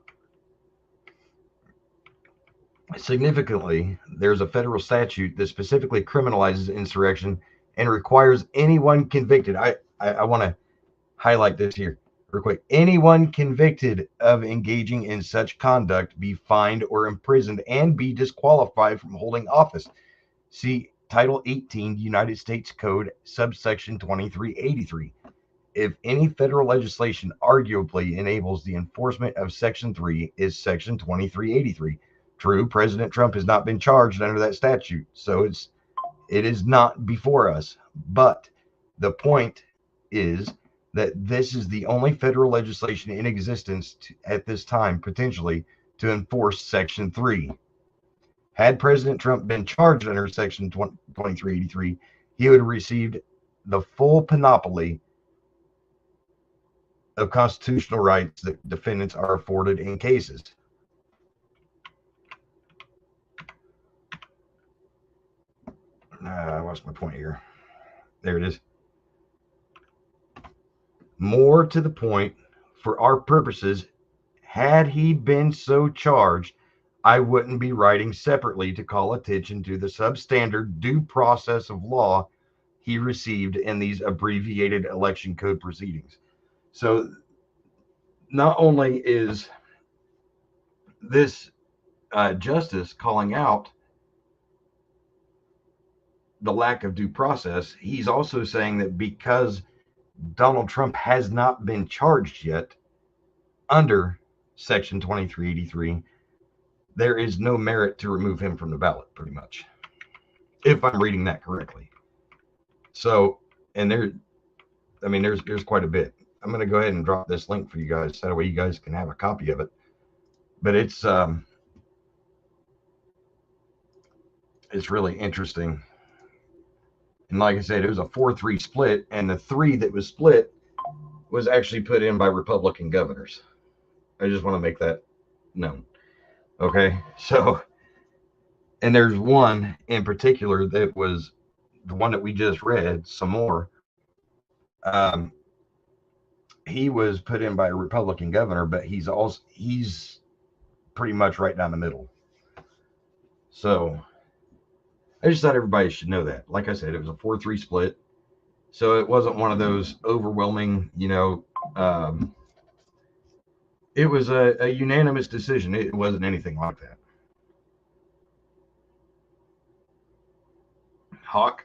Significantly, there's a federal statute that specifically criminalizes insurrection and requires anyone convicted. I want to highlight this here real quick. Anyone convicted of engaging in such conduct be fined or imprisoned and be disqualified from holding office. See Title 18 United States Code, subsection 2383. If any federal legislation arguably enables the enforcement of Section 3 is Section 2383. True, President Trump has not been charged under that statute, so it is not before us. But the point is that this is the only federal legislation in existence at this time, potentially, to enforce Section 3. Had President Trump been charged under Section 2383, he would have received the full panoply of constitutional rights that defendants are afforded in cases. I lost my point here. There it is. More to the point, for our purposes, had he been so charged, I wouldn't be writing separately to call attention to the substandard due process of law he received in these abbreviated election code proceedings. So not only is this justice calling out the lack of due process, he's also saying that because Donald Trump has not been charged yet under Section 2383, there is no merit to remove him from the ballot, pretty much, if I'm reading that correctly. So, and there's quite a bit. I'm going to go ahead and drop this link for you guys. That way you guys can have a copy of it. But it's really interesting. And like I said, it was a 4-3 split, and the 3 that was split was actually put in by Republican governors. I just want to make that known. Okay, so, and there's one in particular that was the one that we just read, some more. He was put in by a Republican governor, but he's pretty much right down the middle. So I just thought everybody should know that. Like I said, it was a 4-3 split. So it wasn't one of those overwhelming, it was a unanimous decision. It wasn't anything like that. Hawk?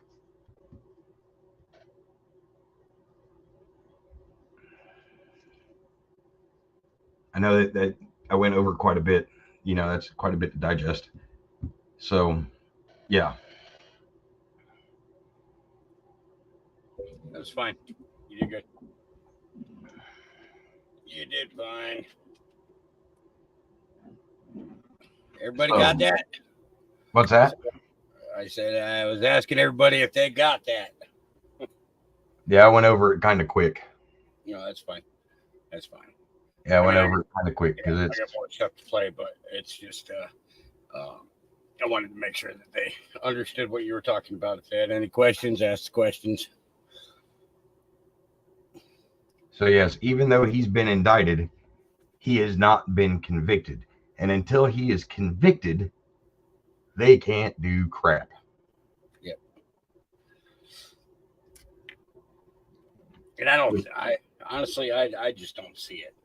I know that I went over quite a bit. That's quite a bit to digest. So, yeah. That's fine. You did good. You did fine. Everybody got that? What's that? I said I was asking everybody if they got that. Yeah, I went over it kind of quick. That's fine. That's fine. Yeah, I went over it kind of quick because I got more stuff to play, but it's just I wanted to make sure that they understood what you were talking about. If they had any questions, ask the questions. So yes, even though he's been indicted, he has not been convicted. And until he is convicted, they can't do crap. Yep. And I honestly just don't see it.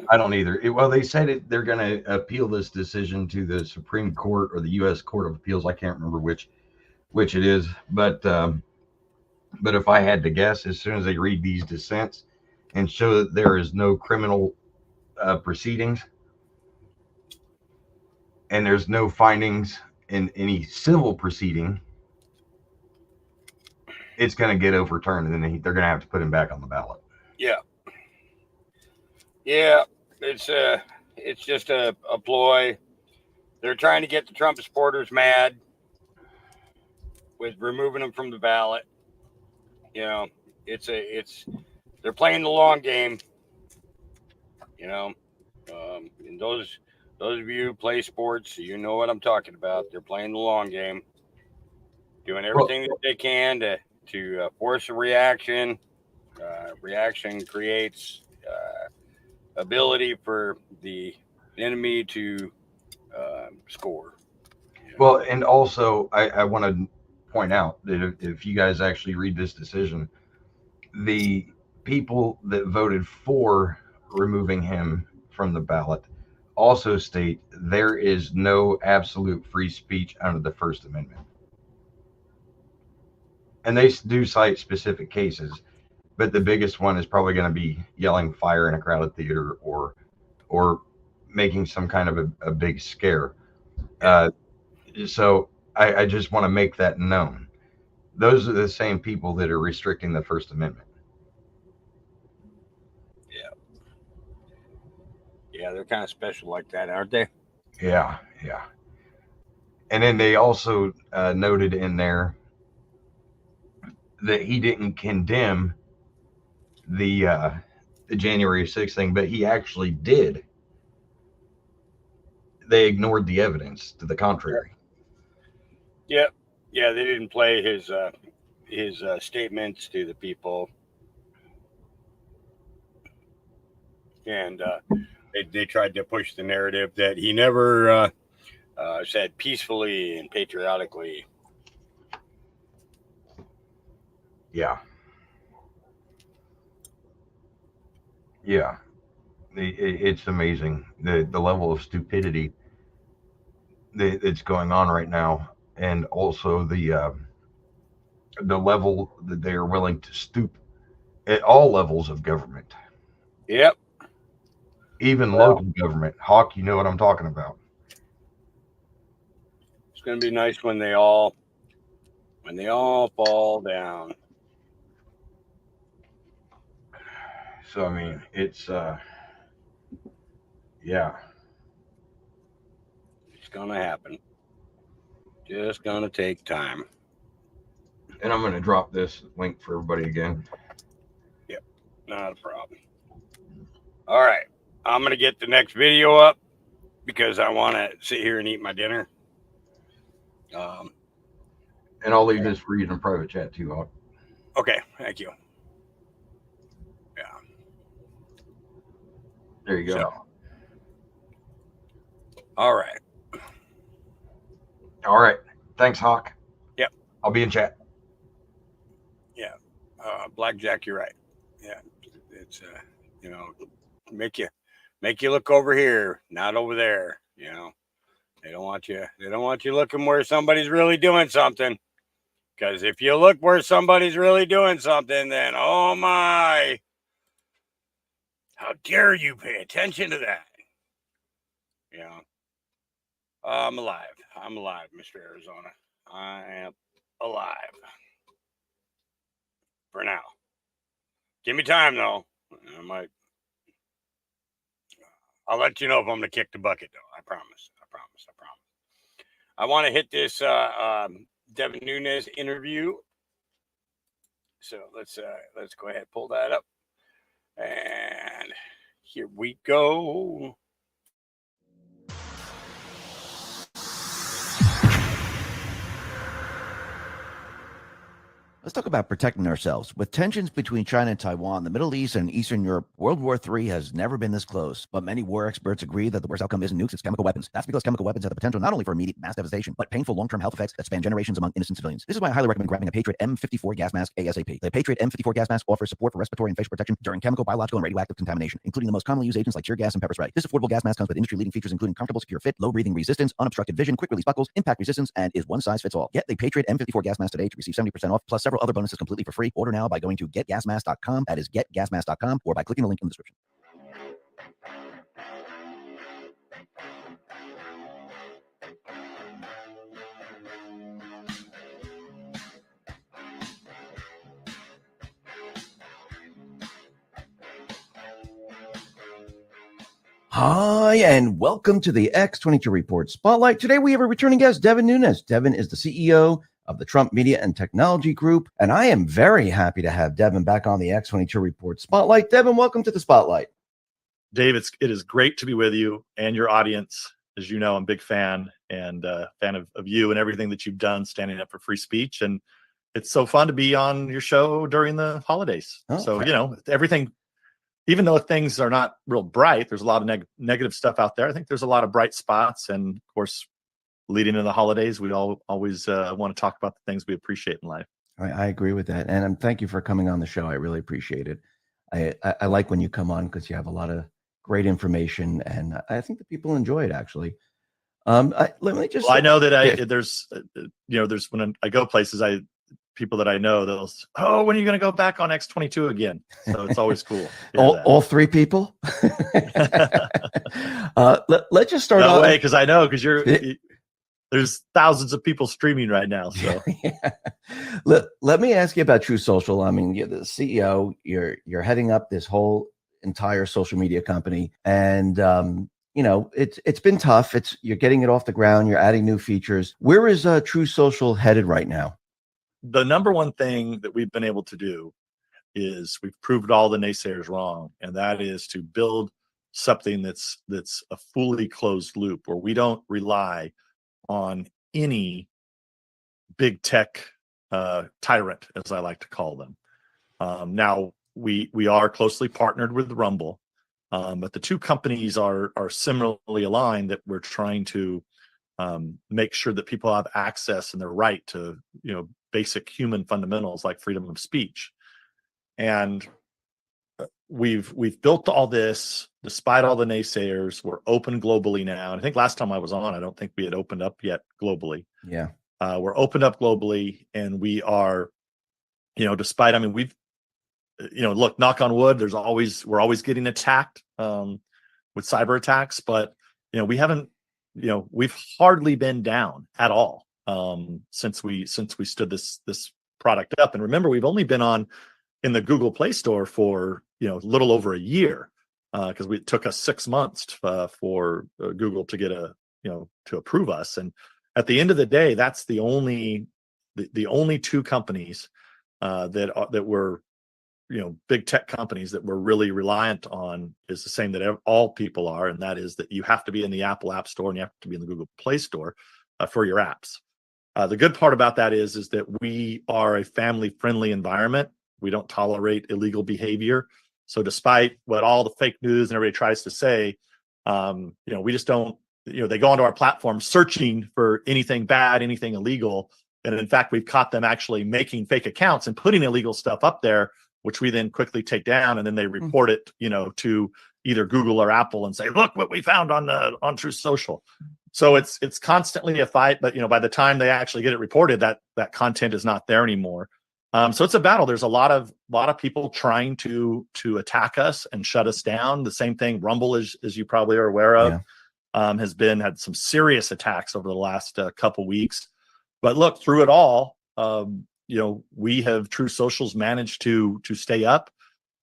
I don't either. Well, they said they're going to appeal this decision to the Supreme Court or the U.S. Court of Appeals. I can't remember which it is, but if I had to guess, as soon as they read these dissents and show that there is no criminal proceedings and there's no findings in any civil proceeding, it's going to get overturned, and then they're going to have to put him back on the ballot. Yeah. Yeah, it's just a ploy. They're trying to get the Trump supporters mad with removing them from the ballot. They're playing the long game. And those of you who play sports, you know what I'm talking about. They're playing the long game, doing everything that they can to force a reaction. Reaction creates ability for the enemy to score. Well, and also I want to point out that if you guys actually read this decision, the people that voted for removing him from the ballot also state there is no absolute free speech under the First Amendment. And they do cite specific cases, but the biggest one is probably going to be yelling fire in a crowded theater or making some kind of a big scare. So I just want to make that known. Those are the same people that are restricting the First Amendment. Yeah, they're kind of special like that, aren't they? Yeah. And then they also noted in there that he didn't condemn the January 6th thing, but he actually did. They ignored the evidence to the contrary. Yeah, they didn't play his statements to the people, and they tried to push the narrative that he never said peacefully and patriotically. Yeah. Yeah, it's amazing the level of stupidity that's going on right now, and also the level that they are willing to stoop at all levels of government, Yep. even Well, local government. Hawk, you know what I'm talking about. it's going to be nice when they all fall down. So I mean, it's yeah. It's going to happen. Just going to take time. And I'm going to drop this link for everybody again. Yep. Not a problem. All right. I'm going to get the next video up because I want to sit here and eat my dinner. And I'll leave this for you in a private chat too, Hawk. Okay. Thank you. Yeah. There you go. So, all right. All right. Thanks, Hawk. Yep. I'll be in chat. Yeah. Blackjack, you're right. Yeah. It's, make you look over here, not over there. They don't want you looking where somebody's really doing something. Because if you look where somebody's really doing something, then oh my, how dare you pay attention to that? I'm alive. I'm alive, Mr. Arizona. I am alive. For now. Give me time though. I'll let you know if I'm gonna kick the bucket though. I promise. I want to hit this Devin Nunes interview. So let's go ahead and pull that up. And here we go. Let's talk about protecting ourselves. With tensions between China and Taiwan, the Middle East, and Eastern Europe, World War III has never been this close. But many war experts agree that the worst outcome isn't nukes, it's chemical weapons. That's because chemical weapons have the potential not only for immediate mass devastation, but painful long-term health effects that span generations among innocent civilians. This is why I highly recommend grabbing a Patriot M54 gas mask ASAP. The Patriot M54 gas mask offers support for respiratory and facial protection during chemical, biological, and radioactive contamination, including the most commonly used agents like tear gas and pepper spray. This affordable gas mask comes with industry-leading features including comfortable, secure fit, low breathing resistance, unobstructed vision, quick release buckles, impact resistance, and is one size fits all. Get the Patriot M54 gas mask today to receive 70% off, plus several other bonuses completely for free. Order now by going to getgasmask.com. That is getgasmask.com, or by clicking the link in the description. Hi, and welcome to the X22 Report Spotlight. Today we have a returning guest, Devin Nunes. Devin is the CEO of the Trump Media and Technology Group, and I am very happy to have Devin back on the X22 Report Spotlight. Devin, welcome to the Spotlight. Dave, it is great to be with you and your audience. As you know, I'm a big fan and fan of you and everything that you've done standing up for free speech. And it's so fun to be on your show during the holidays. Everything, even though things are not real bright, there's a lot of negative stuff out there. I think there's a lot of bright spots. And of course, leading into the holidays, we always want to talk about the things we appreciate in life. I agree with that. And thank you for coming on the show. I really appreciate it. I like when you come on because you have a lot of great information, and I think that people enjoy it actually. Let me just. Well, I know that there's when I go places, people that I know, they'll say, oh, when are you going to go back on X22 again? So it's always cool. all three people. Let's just start. No way, because I know there's thousands of people streaming right now. So let me ask you about Truth Social. I mean, you're the CEO. You're heading up this whole entire social media company, and it's been tough. You're getting it off the ground. You're adding new features. Where is Truth Social headed right now? The number one thing that we've been able to do is we've proved all the naysayers wrong, and that is to build something that's a fully closed loop where we don't rely on any big tech tyrant, as I like to call them. Now we are closely partnered with Rumble, but the two companies are similarly aligned that we're trying to make sure that people have access and their right to basic human fundamentals like freedom of speech. And we've built all this despite all the naysayers. We're open globally now. And I think last time I was on, I don't think we had opened up yet globally. Yeah. We're opened up globally, and we are, despite, I mean, we've, look, knock on wood, we're always getting attacked with cyber attacks, but we haven't, we've hardly been down at all since we stood this product up. And remember, we've only been in the Google Play Store for a little over a year, because it took us 6 months for Google to get to approve us. And at the end of the day, that's the only two companies that were big tech companies that we're really reliant on, is the same that all people are, and that is that you have to be in the Apple App Store and you have to be in the Google Play Store for your apps. The good part about that is that we are a family-friendly environment. We don't tolerate illegal behavior. So despite what all the fake news and everybody tries to say, we just don't, they go onto our platform searching for anything bad, anything illegal. And in fact, we've caught them actually making fake accounts and putting illegal stuff up there, which we then quickly take down, and then they report it, to either Google or Apple and say, look what we found on Truth Social. So it's constantly a fight, but by the time they actually get it reported, that content is not there anymore. So it's a battle. There's a lot of people trying to attack us and shut us down. The same thing, Rumble, as you probably are aware of, has had some serious attacks over the last couple weeks. But look, through it all, we have Truth Social's managed to stay up,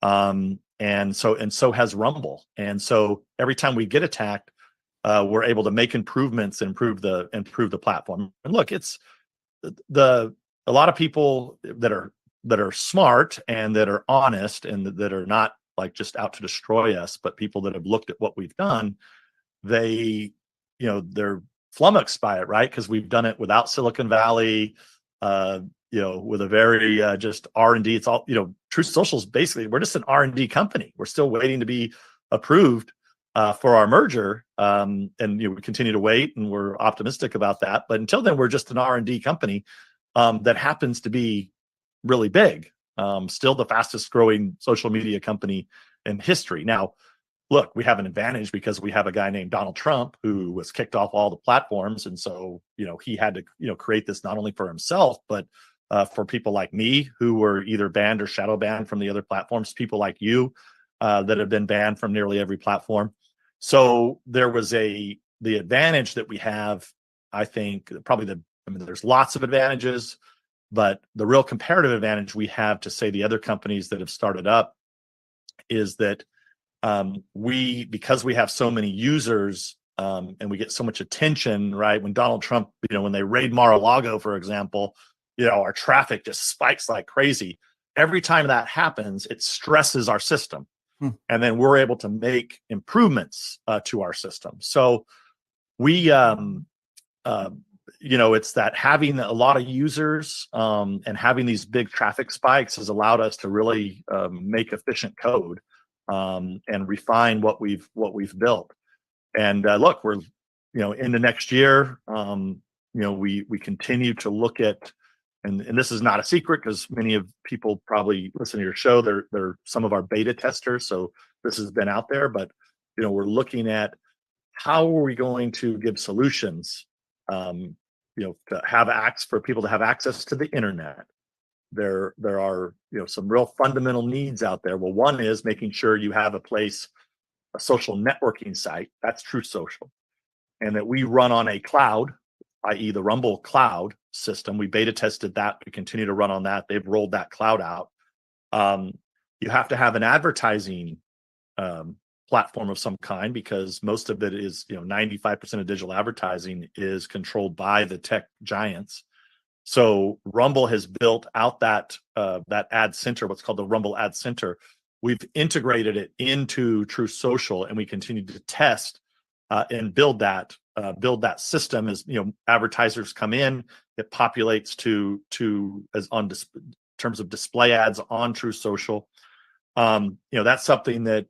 and so has Rumble. And so every time we get attacked, we're able to make improvements and improve the platform. And look, it's a lot of people that are smart and that are honest and that are not like just out to destroy us, but people that have looked at what we've done, they're flummoxed by it, right? Because we've done it without Silicon Valley, with a very just R&D. It's all, Truth Social's basically, we're just an R&D company. We're still waiting to be approved for our merger, and we continue to wait, and we're optimistic about that. But until then, we're just an R&D company that happens to be really big. Still the fastest growing social media company in history. Now, look, we have an advantage because we have a guy named Donald Trump who was kicked off all the platforms. And so, he had to, create this not only for himself, but for people like me who were either banned or shadow banned from the other platforms, people like you that have been banned from nearly every platform. So there was the advantage that we have, I think, there's lots of advantages, but the real comparative advantage we have to, say, the other companies that have started up is that because we have so many users and we get so much attention, right? When Donald Trump, when they raid Mar-a-Lago, for example, our traffic just spikes like crazy. Every time that happens, it stresses our system. And then we're able to make improvements to our system. So we, it's that having a lot of users and having these big traffic spikes has allowed us to really make efficient code and refine what we've built. And look, we're into next year. We continue to look at, and this is not a secret because many of people probably listen to your show. They're some of our beta testers, so this has been out there. But we're looking at how are we going to give solutions, to have for people to have access to the internet. There are some real fundamental needs out there. Well, one is making sure you have a social networking site. That's Truth Social, and that we run on a cloud, i.e. the Rumble cloud system. We beta tested that. We continue to run on that. They've rolled that cloud out. You have to have an advertising platform of some kind, because most of it is, 95% of digital advertising is controlled by the tech giants. So Rumble has built out that ad center, what's called the Rumble Ad Center. We've integrated it into Truth Social, and we continue to test and build that system. As advertisers come in, it populates in terms of display ads on Truth Social. That's something that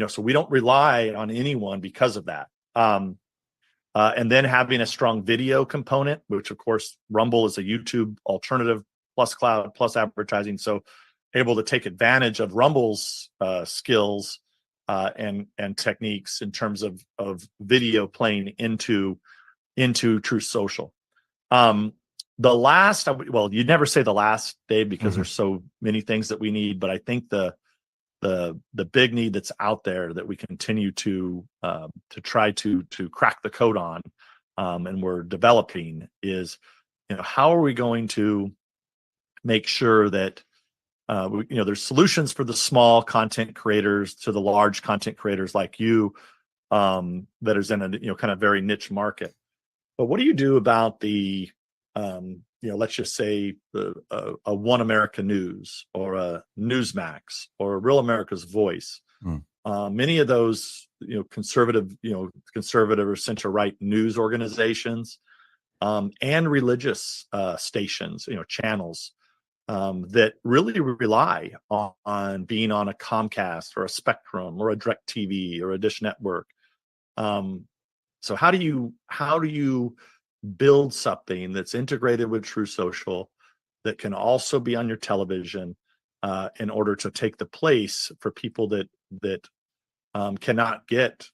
so we don't rely on anyone because of that. And then having a strong video component, which of course Rumble is a YouTube alternative plus cloud plus advertising. So able to take advantage of Rumble's skills and techniques in terms of video playing into Truth Social. The last, well, you'd never say the last, Dave, because there's so many things that we need, but I think the big need that's out there that we continue to try to crack the code on, and we're developing is, how are we going to make sure that there's solutions for the small content creators to the large content creators like you, that is in a kind of very niche market. But what do you do about the let's just say a One America News or a Newsmax or a Real America's Voice? Many of those conservative or center right news organizations, and religious stations, channels, that really rely on being on a Comcast or a Spectrum or a DirecTV or a Dish Network. So how do you build something that's integrated with True Social that can also be on your television, in order to take the place for people that cannot get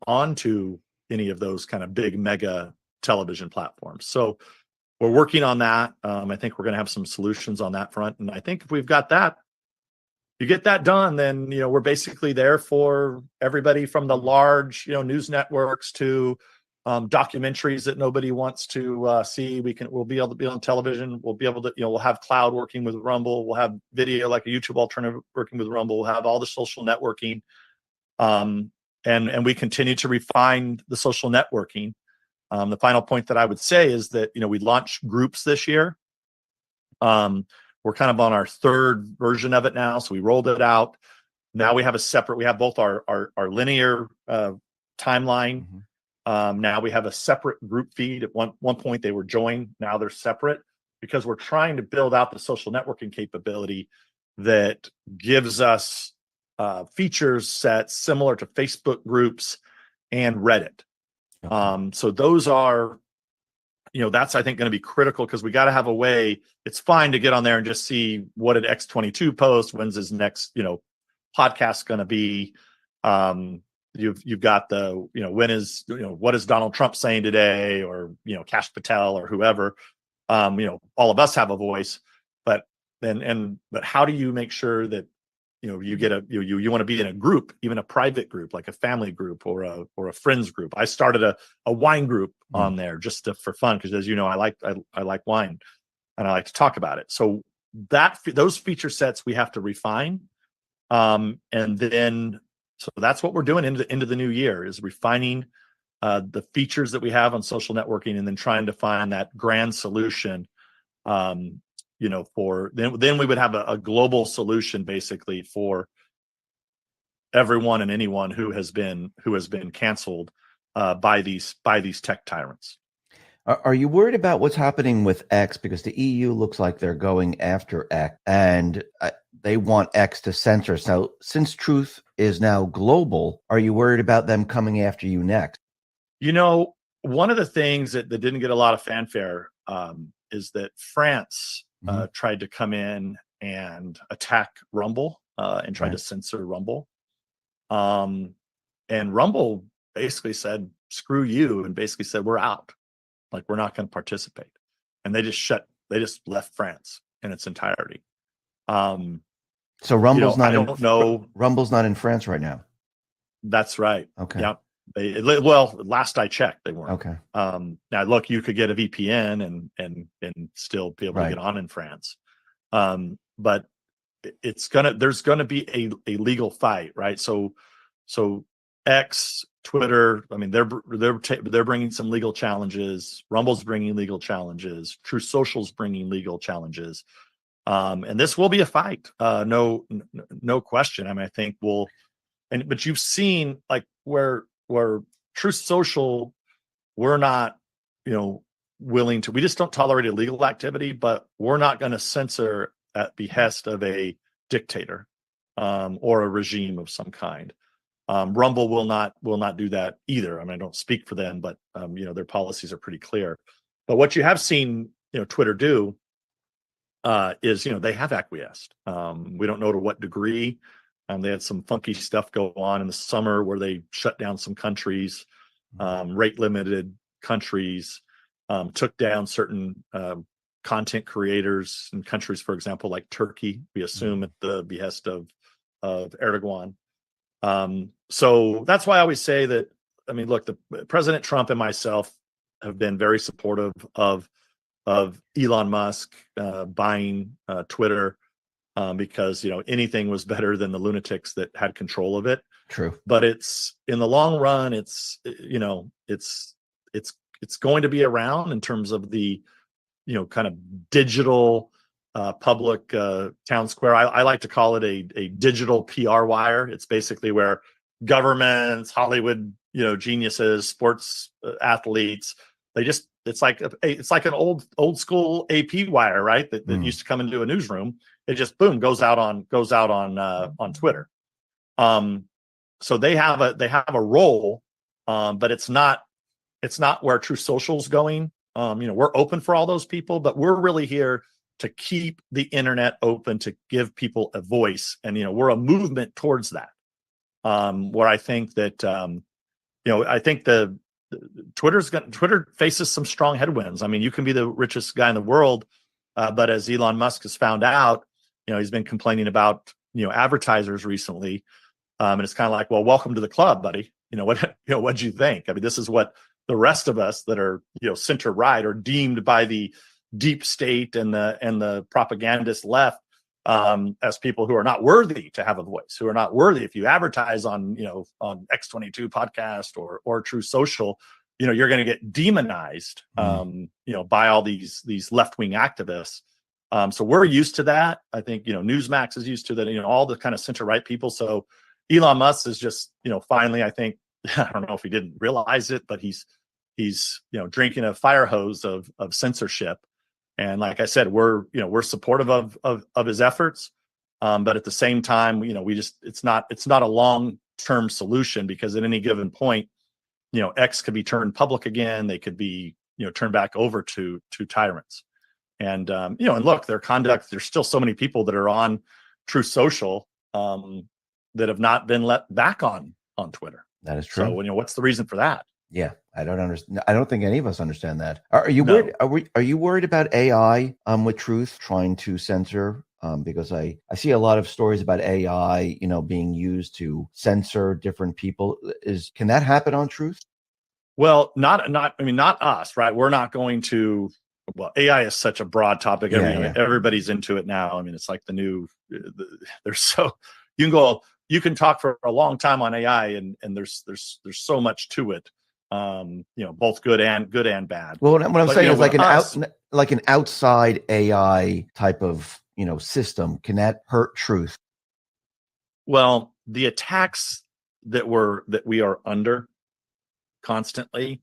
onto any of those kind of big mega television platforms? So we're working on that. I think we're going to have some solutions on that front, and I think if we've got that, you get that done, then we're basically there for everybody from the large news networks to documentaries that nobody wants to see. We'll be able to be on television. We'll be able to we'll have cloud working with Rumble. We'll have video like a YouTube alternative working with Rumble. We'll have all the social networking, and we continue to refine the social networking. The final point that I would say is that we launched groups this year. We're kind of on our third version of it now, so we rolled it out. Now we have both our linear timeline. Now we have a separate group feed. At one point they were joined, now they're separate, because we're trying to build out the social networking capability that gives us features sets similar to Facebook groups and Reddit. So those are, that's, I think, going to be critical, because we got to have a way. It's fine to get on there and just see what did X22 post, when's his next, podcast going to be. You've got the, when is, what is Donald Trump saying today, or, Kash Patel or whoever. All of us have a voice, but how do you make sure that, you get you want to be in a group, even a private group, like a family group or a friends group. I started a wine group on there just for fun, because as you know, I like wine and I like to talk about it. So those feature sets we have to refine. And then, so that's what we're doing into the new year, is refining the features that we have on social networking, and then trying to find that grand solution. For then we would have a global solution basically for everyone and anyone who has been canceled by these tech tyrants. Are you worried about what's happening with X? Because the EU looks like they're going after X, and they want X to censor. So since Truth is now global, are you worried about them coming after you next? One of the things that didn't get a lot of fanfare is that France tried to come in and attack Rumble and tried to censor Rumble. And Rumble basically said, screw you, and basically said, we're out. Like, we're not going to participate. And they just left France in its entirety. So Rumble's Rumble's not in France right now. That's right. Okay. Yep. Last I checked, they weren't. Okay. Now look, you could get a VPN and still be able to get on in France. But there's gonna be a legal fight, right? So X, Twitter, I mean, they're bringing some legal challenges. Rumble's bringing legal challenges. True Social's bringing legal challenges. And this will be a fight. No question. I mean, I think but you've seen like where Truth Social, we're not, willing to, we just don't tolerate illegal activity, but we're not going to censor at behest of a dictator or a regime of some kind. Rumble will not do that either. I mean, I don't speak for them, but their policies are pretty clear. But what you have seen, Twitter do is, they have acquiesced. We don't know to what degree. They had some funky stuff go on in the summer where they shut down some countries, rate limited countries, took down certain content creators in countries, for example, like Turkey, we assume at the behest of Erdogan. So that's why I always say that, look, President Trump and myself have been very supportive of Elon Musk buying Twitter, because anything was better than the lunatics that had control of it. True. But it's, in the long run, it's going to be around in terms of the kind of digital public town square. I like to call it a digital PR wire. It's basically where governments, Hollywood geniuses, sports athletes, it's like an old school AP wire, right? That used to come into a newsroom. It just boom goes out on Twitter. So they have a role, but it's not where True Social's going. We're open for all those people, but we're really here to keep the internet open, to give people a voice, and we're a movement towards that. Where I think that I think Twitter faces some strong headwinds. You can be the richest guy in the world, but as Elon Musk has found out, he's been complaining about advertisers recently, and it's kind of like, well, welcome to the club, buddy. What'd you think? This is what the rest of us that are center right are deemed by the deep state and the propagandist left as people who are not worthy to have a voice, who are not worthy. If you advertise on X22 podcast or True Social, you're going to get demonized by all these left-wing activists. So we're used to that. I think Newsmax is used to that, all the kind of center right people. So Elon Musk is just finally, I think, I don't know if he didn't realize it, but he's drinking a fire hose of censorship. And like I said, we're supportive of his efforts, but at the same time, it's not a long-term solution, because at any given point, X could be turned public again. They could be turned back over to tyrants. And and look, their conduct. There's still so many people that are on True Social that have not been let back on Twitter. That is true. So what's the reason for that? Yeah, I don't understand. I don't think any of us understand that. Are you worried? Are you worried about AI with Truth trying to censor? Because I see a lot of stories about AI, being used to censor different people. Can that happen on Truth? Well, not us, right? We're not going to. Well, AI is such a broad topic. Everybody's into it now. It's like the new. There's so you can talk for a long time on AI, and there's so much to it. Both good and bad. Well, what I'm saying is like an outside AI type of system. Can that hurt Truth? Well, the attacks that we are under constantly,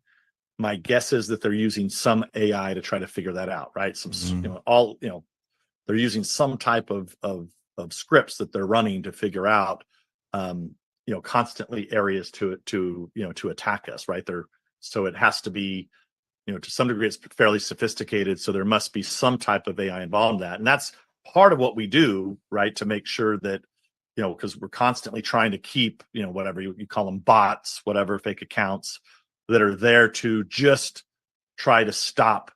my guess is that they're using some AI to try to figure that out, right? They're using some type of scripts that they're running to figure out constantly areas to attack us, right? So it has to be, to some degree, it's fairly sophisticated. So there must be some type of AI involved in that. And that's part of what we do, right? To make sure that, because we're constantly trying to keep, whatever you call them, bots, whatever, fake accounts that are there to just try to stop,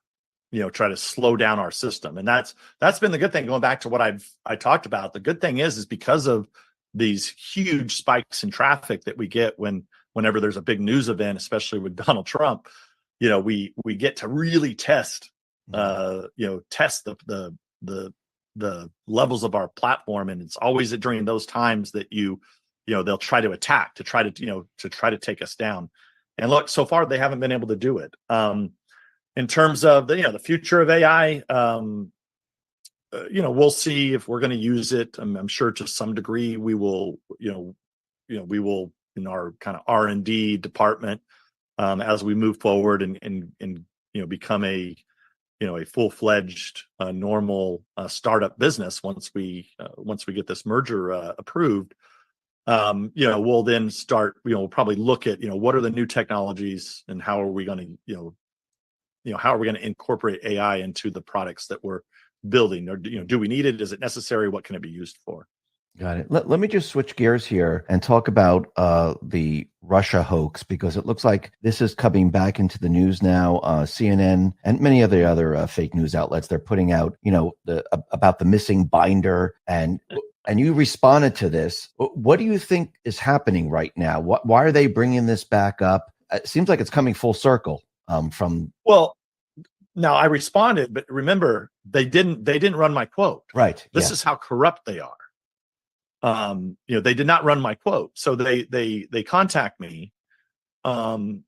try to slow down our system. And that's been the good thing, going back to what I talked about. The good thing is because of these huge spikes in traffic that we get whenever there's a big news event, especially with Donald Trump, we get to really test the levels of our platform. And it's always during those times that they'll try to attack, to try to take us down. And look, so far they haven't been able to do it. In terms of the future of AI, we'll see if we're going to use it. I'm sure to some degree we will, we will in our kind of R&D department as we move forward and become a full-fledged normal startup business once we get this merger approved. We'll then start. We'll probably look at what are the new technologies and how are we going to how are we going to incorporate AI into the products that we're building, or do we need it? Is it necessary? What can it be used for? Got it. Let me just switch gears here and talk about the Russia hoax, because it looks like this is coming back into the news now. CNN and many of the other fake news outlets, they're putting out, about the missing binder, and you responded to this. What do you think is happening right now? Why are they bringing this back up? It seems like it's coming full circle from. Well, now I responded, but remember, they didn't run my quote. Right. This is how corrupt they are. They did not run my quote. So they contact me. And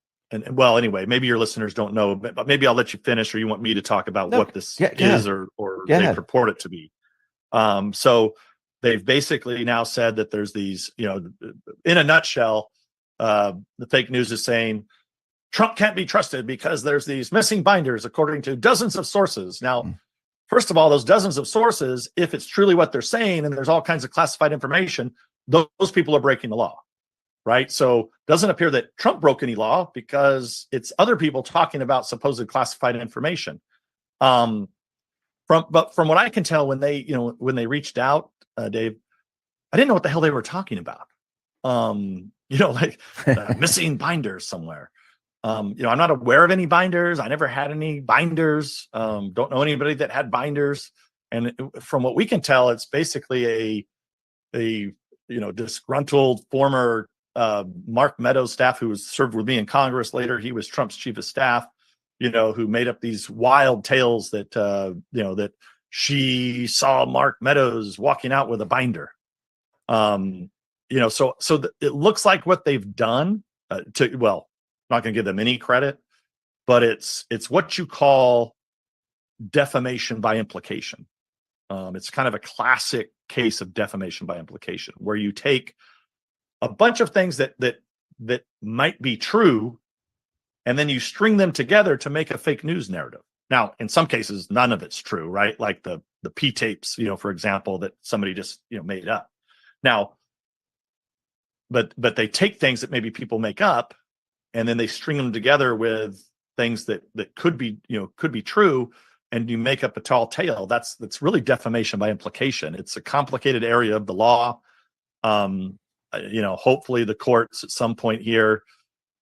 well, anyway, maybe your listeners don't know, but maybe I'll let you finish, or you want me to talk about what this is, or they purport it to be. So they've basically now said that there's these, in a nutshell, the fake news is saying Trump can't be trusted because there's these missing binders, according to dozens of sources. Now, first of all, those dozens of sources, if it's truly what they're saying, and there's all kinds of classified information, those people are breaking the law, right? So it doesn't appear that Trump broke any law, because it's other people talking about supposed classified information. But from what I can tell, when they reached out, Dave, I didn't know what the hell they were talking about. Like missing binders somewhere. I'm not aware of any binders. I never had any binders. Don't know anybody that had binders. And from what we can tell, it's basically a disgruntled former Mark Meadows staff who served with me in Congress. Later, he was Trump's chief of staff, who made up these wild tales that, that she saw Mark Meadows walking out with a binder. So it looks like what they've done not going to give them any credit, but it's what you call defamation by implication. It's kind of a classic case of defamation by implication, where you take a bunch of things that might be true, and then you string them together to make a fake news narrative. Now, in some cases, none of it's true, right? Like the P tapes, for example, that somebody just made up. Now, but they take things that maybe people make up, and then they string them together with things that could be true, and you make up a tall tale. That's really defamation by implication. It's a complicated area of the law. Hopefully the courts at some point here.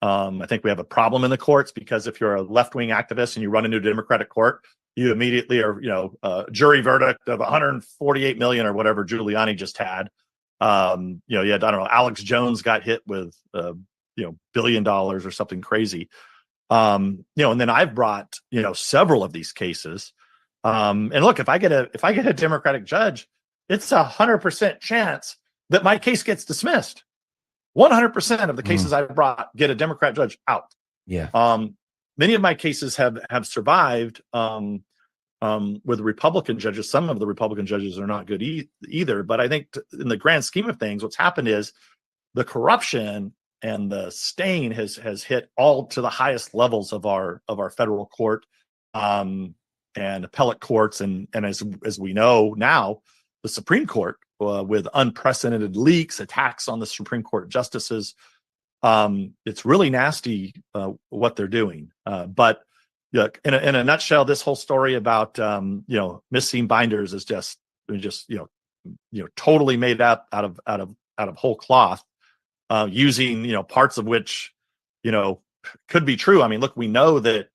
I think we have a problem in the courts, because if you're a left-wing activist and you run into a Democratic court, you immediately are, a jury verdict of 148 million or whatever Giuliani just had. I don't know, Alex Jones got hit with $1 billion or something crazy. And then I've brought, several of these cases. And look, if I get a Democratic judge, it's 100% chance that my case gets dismissed. 100% of the cases I brought get a Democrat judge out. Yeah. Many of my cases have survived with Republican judges. Some of the Republican judges are not good either. But I think in the grand scheme of things, what's happened is the corruption and the stain has hit all to the highest levels of our federal court and appellate courts, and as we know now, the Supreme Court, with unprecedented leaks, attacks on the Supreme Court justices. It's really nasty what they're doing. But look, in a nutshell, this whole story about missing binders is just totally made up out of whole cloth. Using parts of which could be true. I mean, look, we know that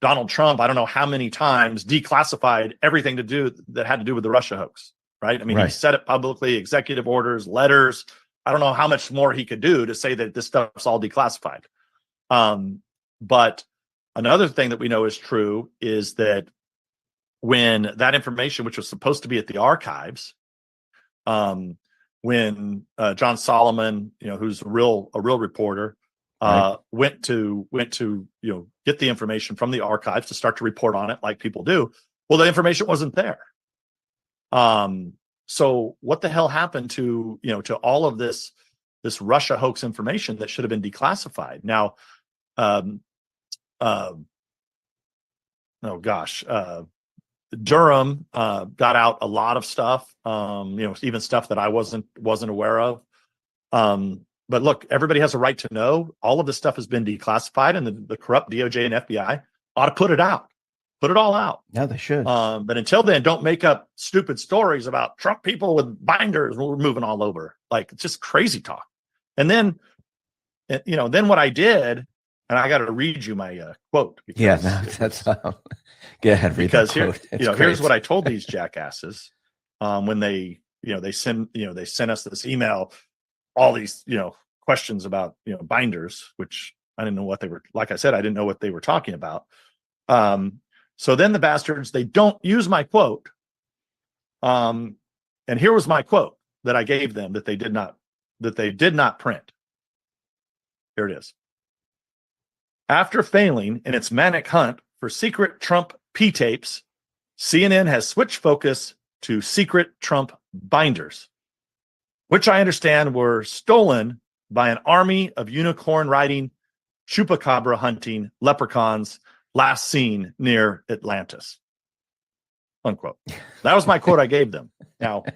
Donald Trump, I don't know how many times, declassified everything that had to do with the Russia hoax, right? I mean, He said it publicly, executive orders, letters. I don't know how much more he could do to say that this stuff's all declassified. But another thing that we know is true is that when that information, which was supposed to be at the archives, when John Solomon, who's a real reporter, went to get the information from the archives to start to report on it like people do. Well, the information wasn't there. So what the hell happened to all of this Russia hoax information that should have been declassified? Now, Durham got out a lot of stuff, even stuff that I wasn't aware of. But look, everybody has a right to know. All of this stuff has been declassified, and the corrupt DOJ and FBI ought to put it out Put it all out. Yeah, they should. But until then, don't make up stupid stories about Trump people with binders. We're moving all over. Like, it's just crazy talk. And then, then what I did, and I got to read you my quote. Yeah, no, that's go ahead. Read Because that here, quote. here's what I told these jackasses when they sent us this email, all these questions about binders, which I didn't know what they were. Like I said, I didn't know what they were talking about. So then the bastards, they don't use my quote. And here was my quote that I gave them that they did not print. Here it is. After failing in its manic hunt for secret Trump P-tapes, CNN has switched focus to secret Trump binders, which I understand were stolen by an army of unicorn riding, chupacabra hunting leprechauns last seen near Atlantis. Unquote. That was my quote I gave them. Now, of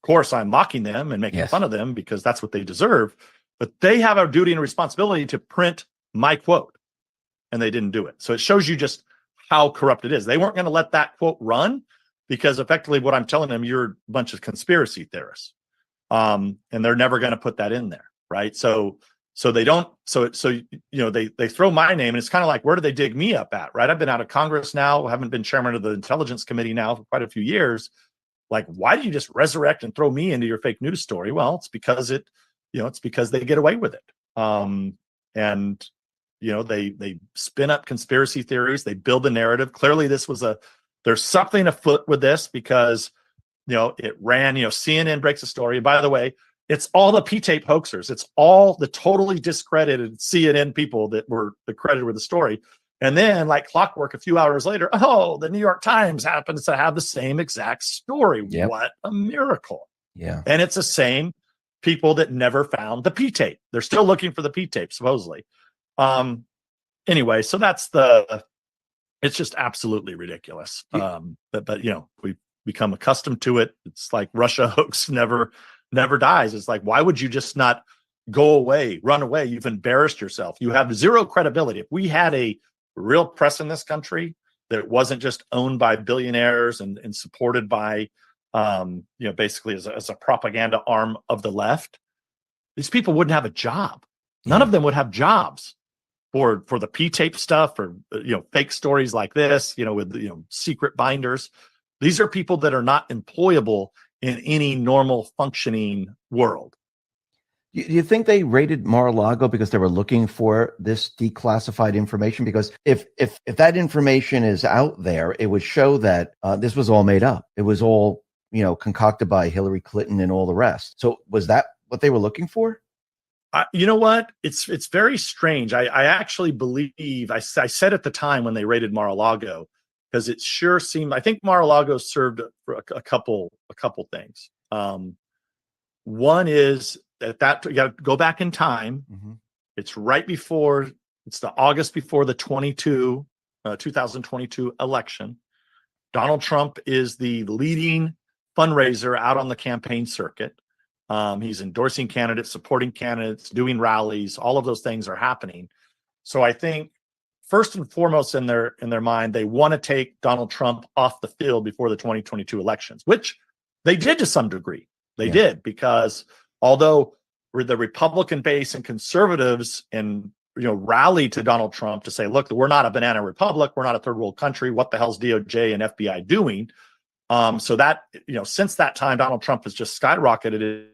course, I'm mocking them and making fun of them because that's what they deserve, but they have a duty and responsibility to print my quote, and they didn't do it. So it shows you just how corrupt it is. They weren't going to let that quote run because effectively what I'm telling them, you're a bunch of conspiracy theorists. And they're never going to put that in there. Right. So they don't, they throw my name, and it's kind of like, where do they dig me up at? Right. I've been out of Congress now. I haven't been chairman of the Intelligence Committee now for quite a few years. Like, why did you just resurrect and throw me into your fake news story? Well, it's because it's because they get away with it. And they spin up conspiracy theories. They build the narrative. Clearly there's something afoot with this because, it ran, CNN breaks the story. And by the way, it's all the P-tape hoaxers. It's all the totally discredited CNN people that were credited with the story. And then, like clockwork, a few hours later, the New York Times happens to have the same exact story. Yep. What a miracle. Yeah. And it's the same people that never found the P-tape. They're still looking for the P-tape, supposedly. Anyway, so it's just absolutely ridiculous. But we've become accustomed to it. It's like Russia hoax never dies. It's like, why would you just not go away, run away? You've embarrassed yourself. You have zero credibility. If we had a real press in this country that wasn't just owned by billionaires and supported by, basically as a propaganda arm of the left, these people wouldn't have a job. None of them would have jobs for the P-tape stuff or, fake stories like this, with, secret binders. These are people that are not employable in any normal functioning world. Do you think they raided Mar-a-Lago because they were looking for this declassified information? Because if that information is out there, it would show that this was all made up. It was all, concocted by Hillary Clinton and all the rest. So was that what they were looking for? You know what? It's very strange. I actually believe I said at the time when they raided Mar-a-Lago, because it sure seemed, I think Mar-a-Lago served for a couple things. One is that you got to go back in time. Mm-hmm. It's the August before the 2022 election. Donald Trump is the leading fundraiser out on the campaign circuit. He's endorsing candidates, supporting candidates, doing rallies. All of those things are happening. So I think first and foremost in their mind, they want to take Donald Trump off the field before the 2022 elections, which they did to some degree. They did, because although the Republican base and conservatives and rallied to Donald Trump to say, look, we're not a banana republic, we're not a third world country. What the hell's DOJ and FBI doing? So that since that time, Donald Trump has just skyrocketed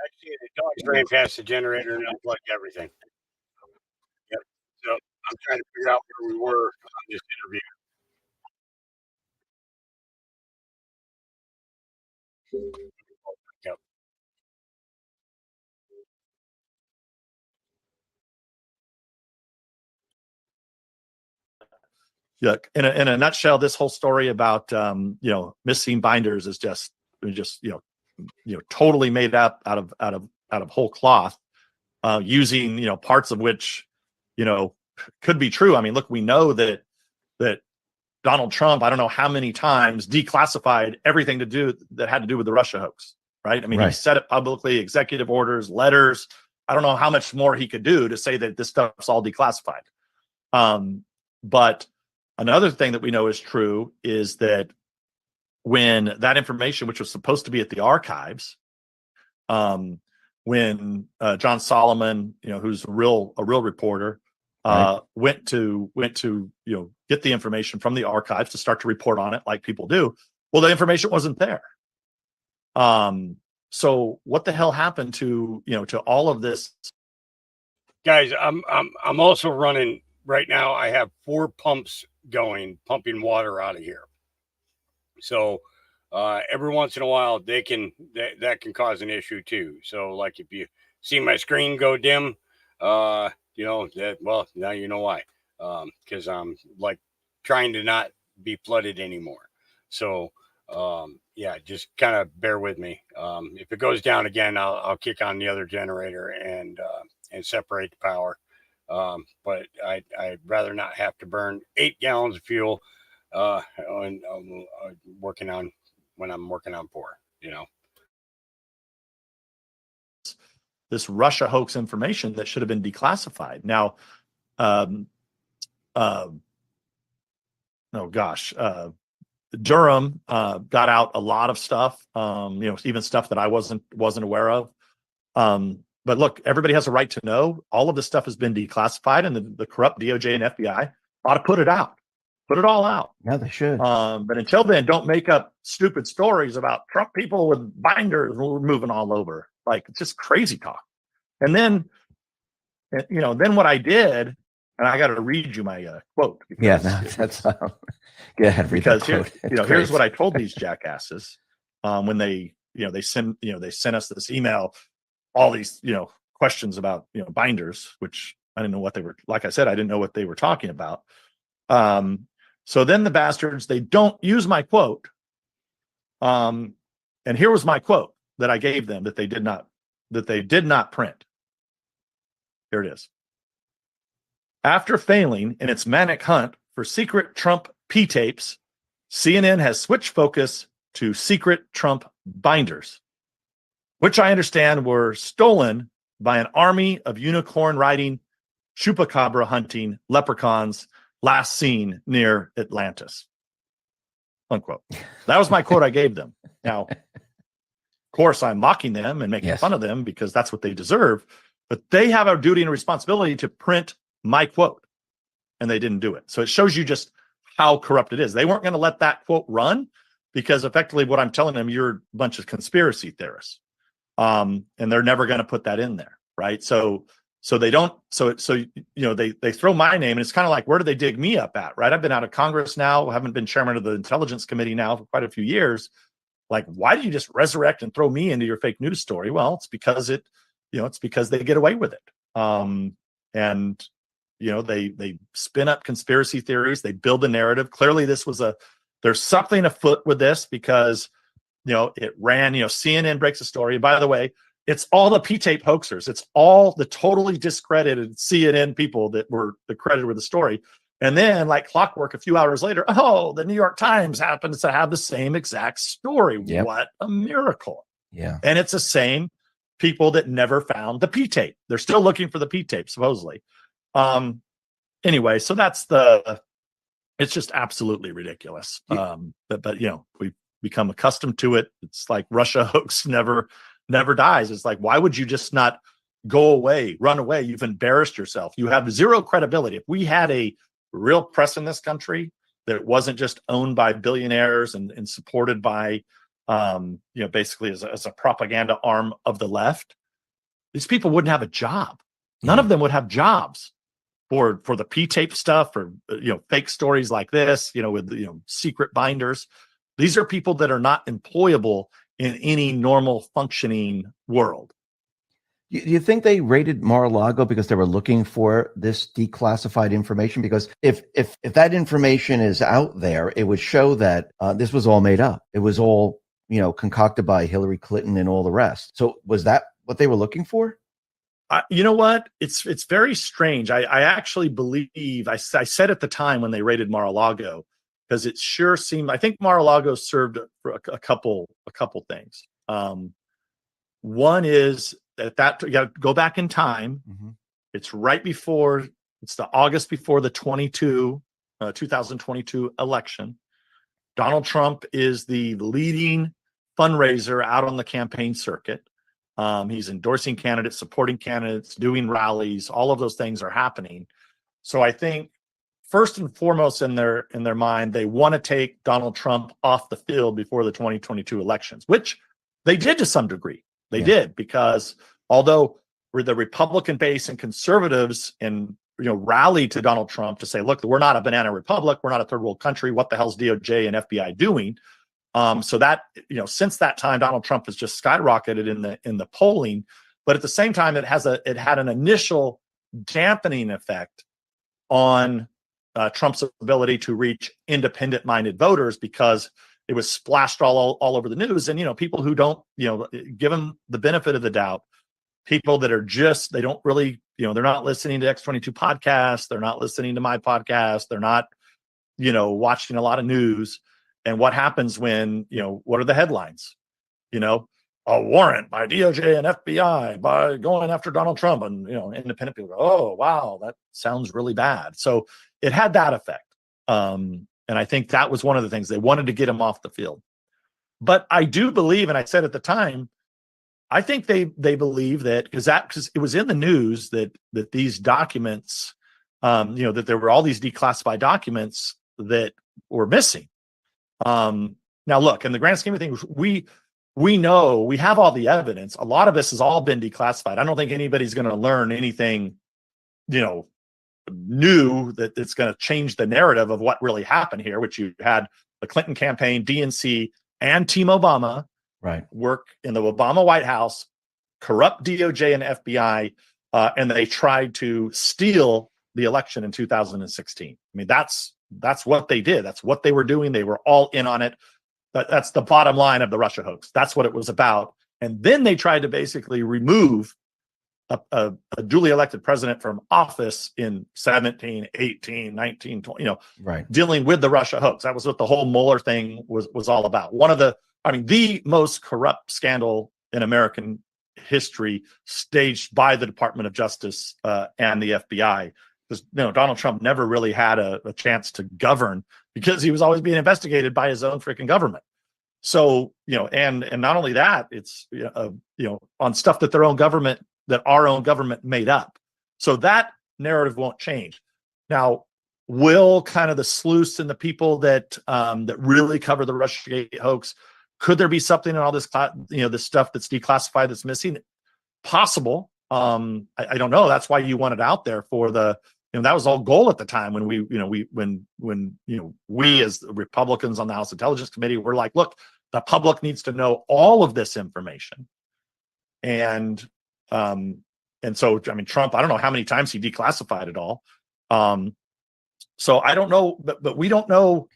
Actually, the dogs ran past the generator and unplugged everything. Yep. So I'm trying to figure out where we were on this interview. Yep. Yeah, in a nutshell, this whole story about missing binders is just totally made up out of whole cloth, using parts of which could be true. I mean, look, we know that Donald Trump, I don't know how many times, declassified everything that had to do with the Russia hoax, right? I mean, he said it publicly, executive orders, letters. I don't know how much more he could do to say that this stuff's all declassified. But another thing that we know is true is that when that information, which was supposed to be at the archives, when John Solomon, who's a real reporter, went to get the information from the archives to start to report on it like people do, well, the information wasn't there. So what the hell happened to all of this? Guys, I'm also running right now. I have 4 pumps going, pumping water out of here. So every once in a while that can cause an issue too. So like if you see my screen go dim, now you know why. Because I'm like trying to not be flooded anymore. So just kind of bear with me. If it goes down again, I'll kick on the other generator and separate the power. But I'd rather not have to burn 8 gallons of fuel when I'm working on 4, This Russia hoax information that should have been declassified. Now, Durham got out a lot of stuff, even stuff that I wasn't aware of. But look, everybody has a right to know. All of this stuff has been declassified, and the corrupt DOJ and FBI ought to put it out. Put it all out. Yeah, they should. But until then, don't make up stupid stories about Trump people with binders moving all over. Like, it's just crazy talk. And then, then what I did, and I got to read you my quote. Because, that's go ahead. Read because that quote. here's what I told these jackasses when they sent us this email, all these questions about binders, which I didn't know what they were. Like I said, I didn't know what they were talking about. So then the bastards, they don't use my quote. And here was my quote that I gave them that they did not print. Here it is. After failing in its manic hunt for secret Trump P-tapes, CNN has switched focus to secret Trump binders, which I understand were stolen by an army of unicorn riding, chupacabra hunting leprechauns last seen near Atlantis. Unquote. That was my quote I gave them. Now, of course, I'm mocking them and making fun of them because that's what they deserve, but they have a duty and responsibility to print my quote, and they didn't do it. So it shows you just how corrupt it is. They weren't going to let that quote run because effectively what I'm telling them, you're a bunch of conspiracy theorists. And they're never going to put that in there, right? So they don't, they throw my name, and it's kind of like, where do they dig me up at, right? I've been out of Congress now, haven't been chairman of the Intelligence Committee now for quite a few years. Like, why do you just resurrect and throw me into your fake news story? Well, it's because it's because they get away with it. And they spin up conspiracy theories, they build a narrative. Clearly there's something afoot with this because, it ran, CNN breaks a story. And by the way, it's all the P-tape hoaxers. It's all the totally discredited CNN people that were credited with the story. And then, like clockwork, a few hours later, the New York Times happens to have the same exact story. Yep. What a miracle. Yeah. And it's the same people that never found the P-tape. They're still looking for the P-tape, supposedly. Anyway, so it's just absolutely ridiculous. But we've become accustomed to it. It's like Russia hoax never dies. It's like, why would you just not go away, run away? You've embarrassed yourself. You have zero credibility. If we had a real press in this country that wasn't just owned by billionaires and supported by basically as a propaganda arm of the left, these people wouldn't have a job. None of them would have jobs for the P-tape stuff or, fake stories like this, with, secret binders. These are people that are not employable in any normal functioning world. You think they raided Mar-a-Lago because they were looking for this declassified information? Because if that information is out there, it would show that this was all made up. It was all, concocted by Hillary Clinton and all the rest. So was that what they were looking for? You know what? It's very strange. I actually believe I said at the time when they raided Mar-a-Lago, because it sure seemed, I think Mar-a-Lago served for a couple things. One is that you got to go back in time. It's right before, it's the August before the 2022 election. Donald Trump is the leading fundraiser out on the campaign circuit. He's endorsing candidates, supporting candidates, doing rallies. All of those things are happening. So I think first and foremost in their mind, they want to take Donald Trump off the field before the 2022 elections, which they did to some degree. They did, because although the Republican base and conservatives and rallied to Donald Trump to say, look, we're not a banana republic, we're not a third world country. What the hell's DOJ and FBI doing? So that, since that time, Donald Trump has just skyrocketed in the polling. But at the same time, it had an initial dampening effect on Trump's ability to reach independent-minded voters, because it was splashed all over the news. And people who don't, give them the benefit of the doubt, people that are just, they don't really, they're not listening to X22 podcasts, they're not listening to my podcast, they're not, watching a lot of news. And what happens when, what are the headlines? A warrant by DOJ and FBI by going after Donald Trump, and, independent people go, oh, wow, that sounds really bad. So it had that effect. And I think that was one of the things they wanted to get him off the field. But I do believe, and I said at the time, I think they believe that because it was in the news that these documents, that there were all these declassified documents that were missing. Now, look, in the grand scheme of things, we know we have all the evidence. A lot of this has all been declassified. I don't think anybody's going to learn anything, new that's going to change the narrative of what really happened here, which you had the Clinton campaign, DNC, and Team Obama work in the Obama White House, corrupt DOJ and FBI, and they tried to steal the election in 2016. I mean, that's what they did. That's what they were doing. They were all in on it. That's the bottom line of the Russia hoax. That's what it was about. And then they tried to basically remove a duly elected president from office in 17, 18, 19, 20, dealing with the Russia hoax. That was what the whole Mueller thing was all about. The most corrupt scandal in American history, staged by the Department of Justice and the FBI. Because Donald Trump never really had a chance to govern, because he was always being investigated by his own freaking government. So, and not only that, it's on stuff that our own government made up. So that narrative won't change. Now, will kind of the sleuths and the people that really cover the Russiagate hoax, could there be something in all this, this stuff that's declassified that's missing? Possible. I don't know. That's why you want it out there for the, that was all goal at the time when we as Republicans on the House Intelligence Committee were like, look, the public needs to know all of this information. And so, Trump, I don't know how many times he declassified it all. So I don't know, but we don't know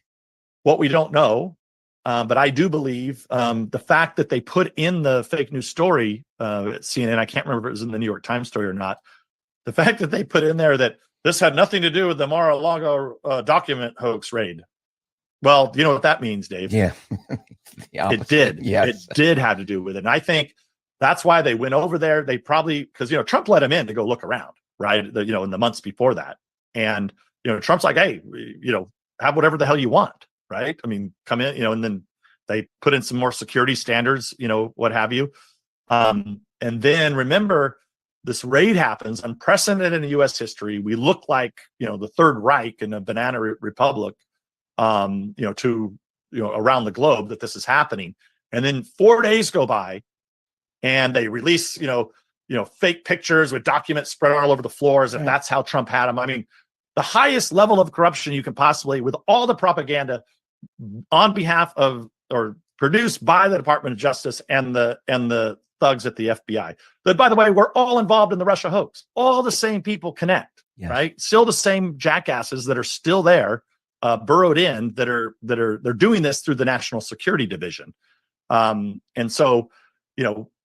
what we don't know. But I do believe the fact that they put in the fake news story at CNN, I can't remember if it was in the New York Times story or not, the fact that they put in there that this had nothing to do with the Mar-a-Lago document hoax raid. Well, you know what that means, Dave? Yeah. It did. Yes. It did have to do with it. And I think that's why they went over there. They probably, because, Trump let him in to go look around, right? In the months before that. And, Trump's like, hey, have whatever the hell you want, right? Come in, and then they put in some more security standards, what have you. And then remember, this raid happens, unprecedented in U.S. history. We look like, the Third Reich in a banana republic, to around the globe that this is happening. And then 4 days go by and they release, fake pictures with documents spread all over the floors. If that's how Trump had them. I mean, the highest level of corruption you can possibly, with all the propaganda on behalf of, or produced by the Department of Justice and the thugs at the FBI. That, by the way, we're all involved in the Russia hoax. All the same people connect, right? Still the same jackasses that are still there, burrowed in, they're doing this through the National Security Division. And so,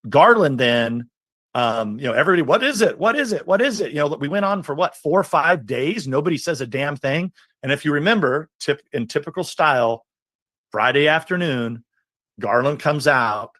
Garland then, everybody, what is it? What is it? What is it? We went on for 4 or 5 days. Nobody says a damn thing. And if you remember, in typical style, Friday afternoon, Garland comes out,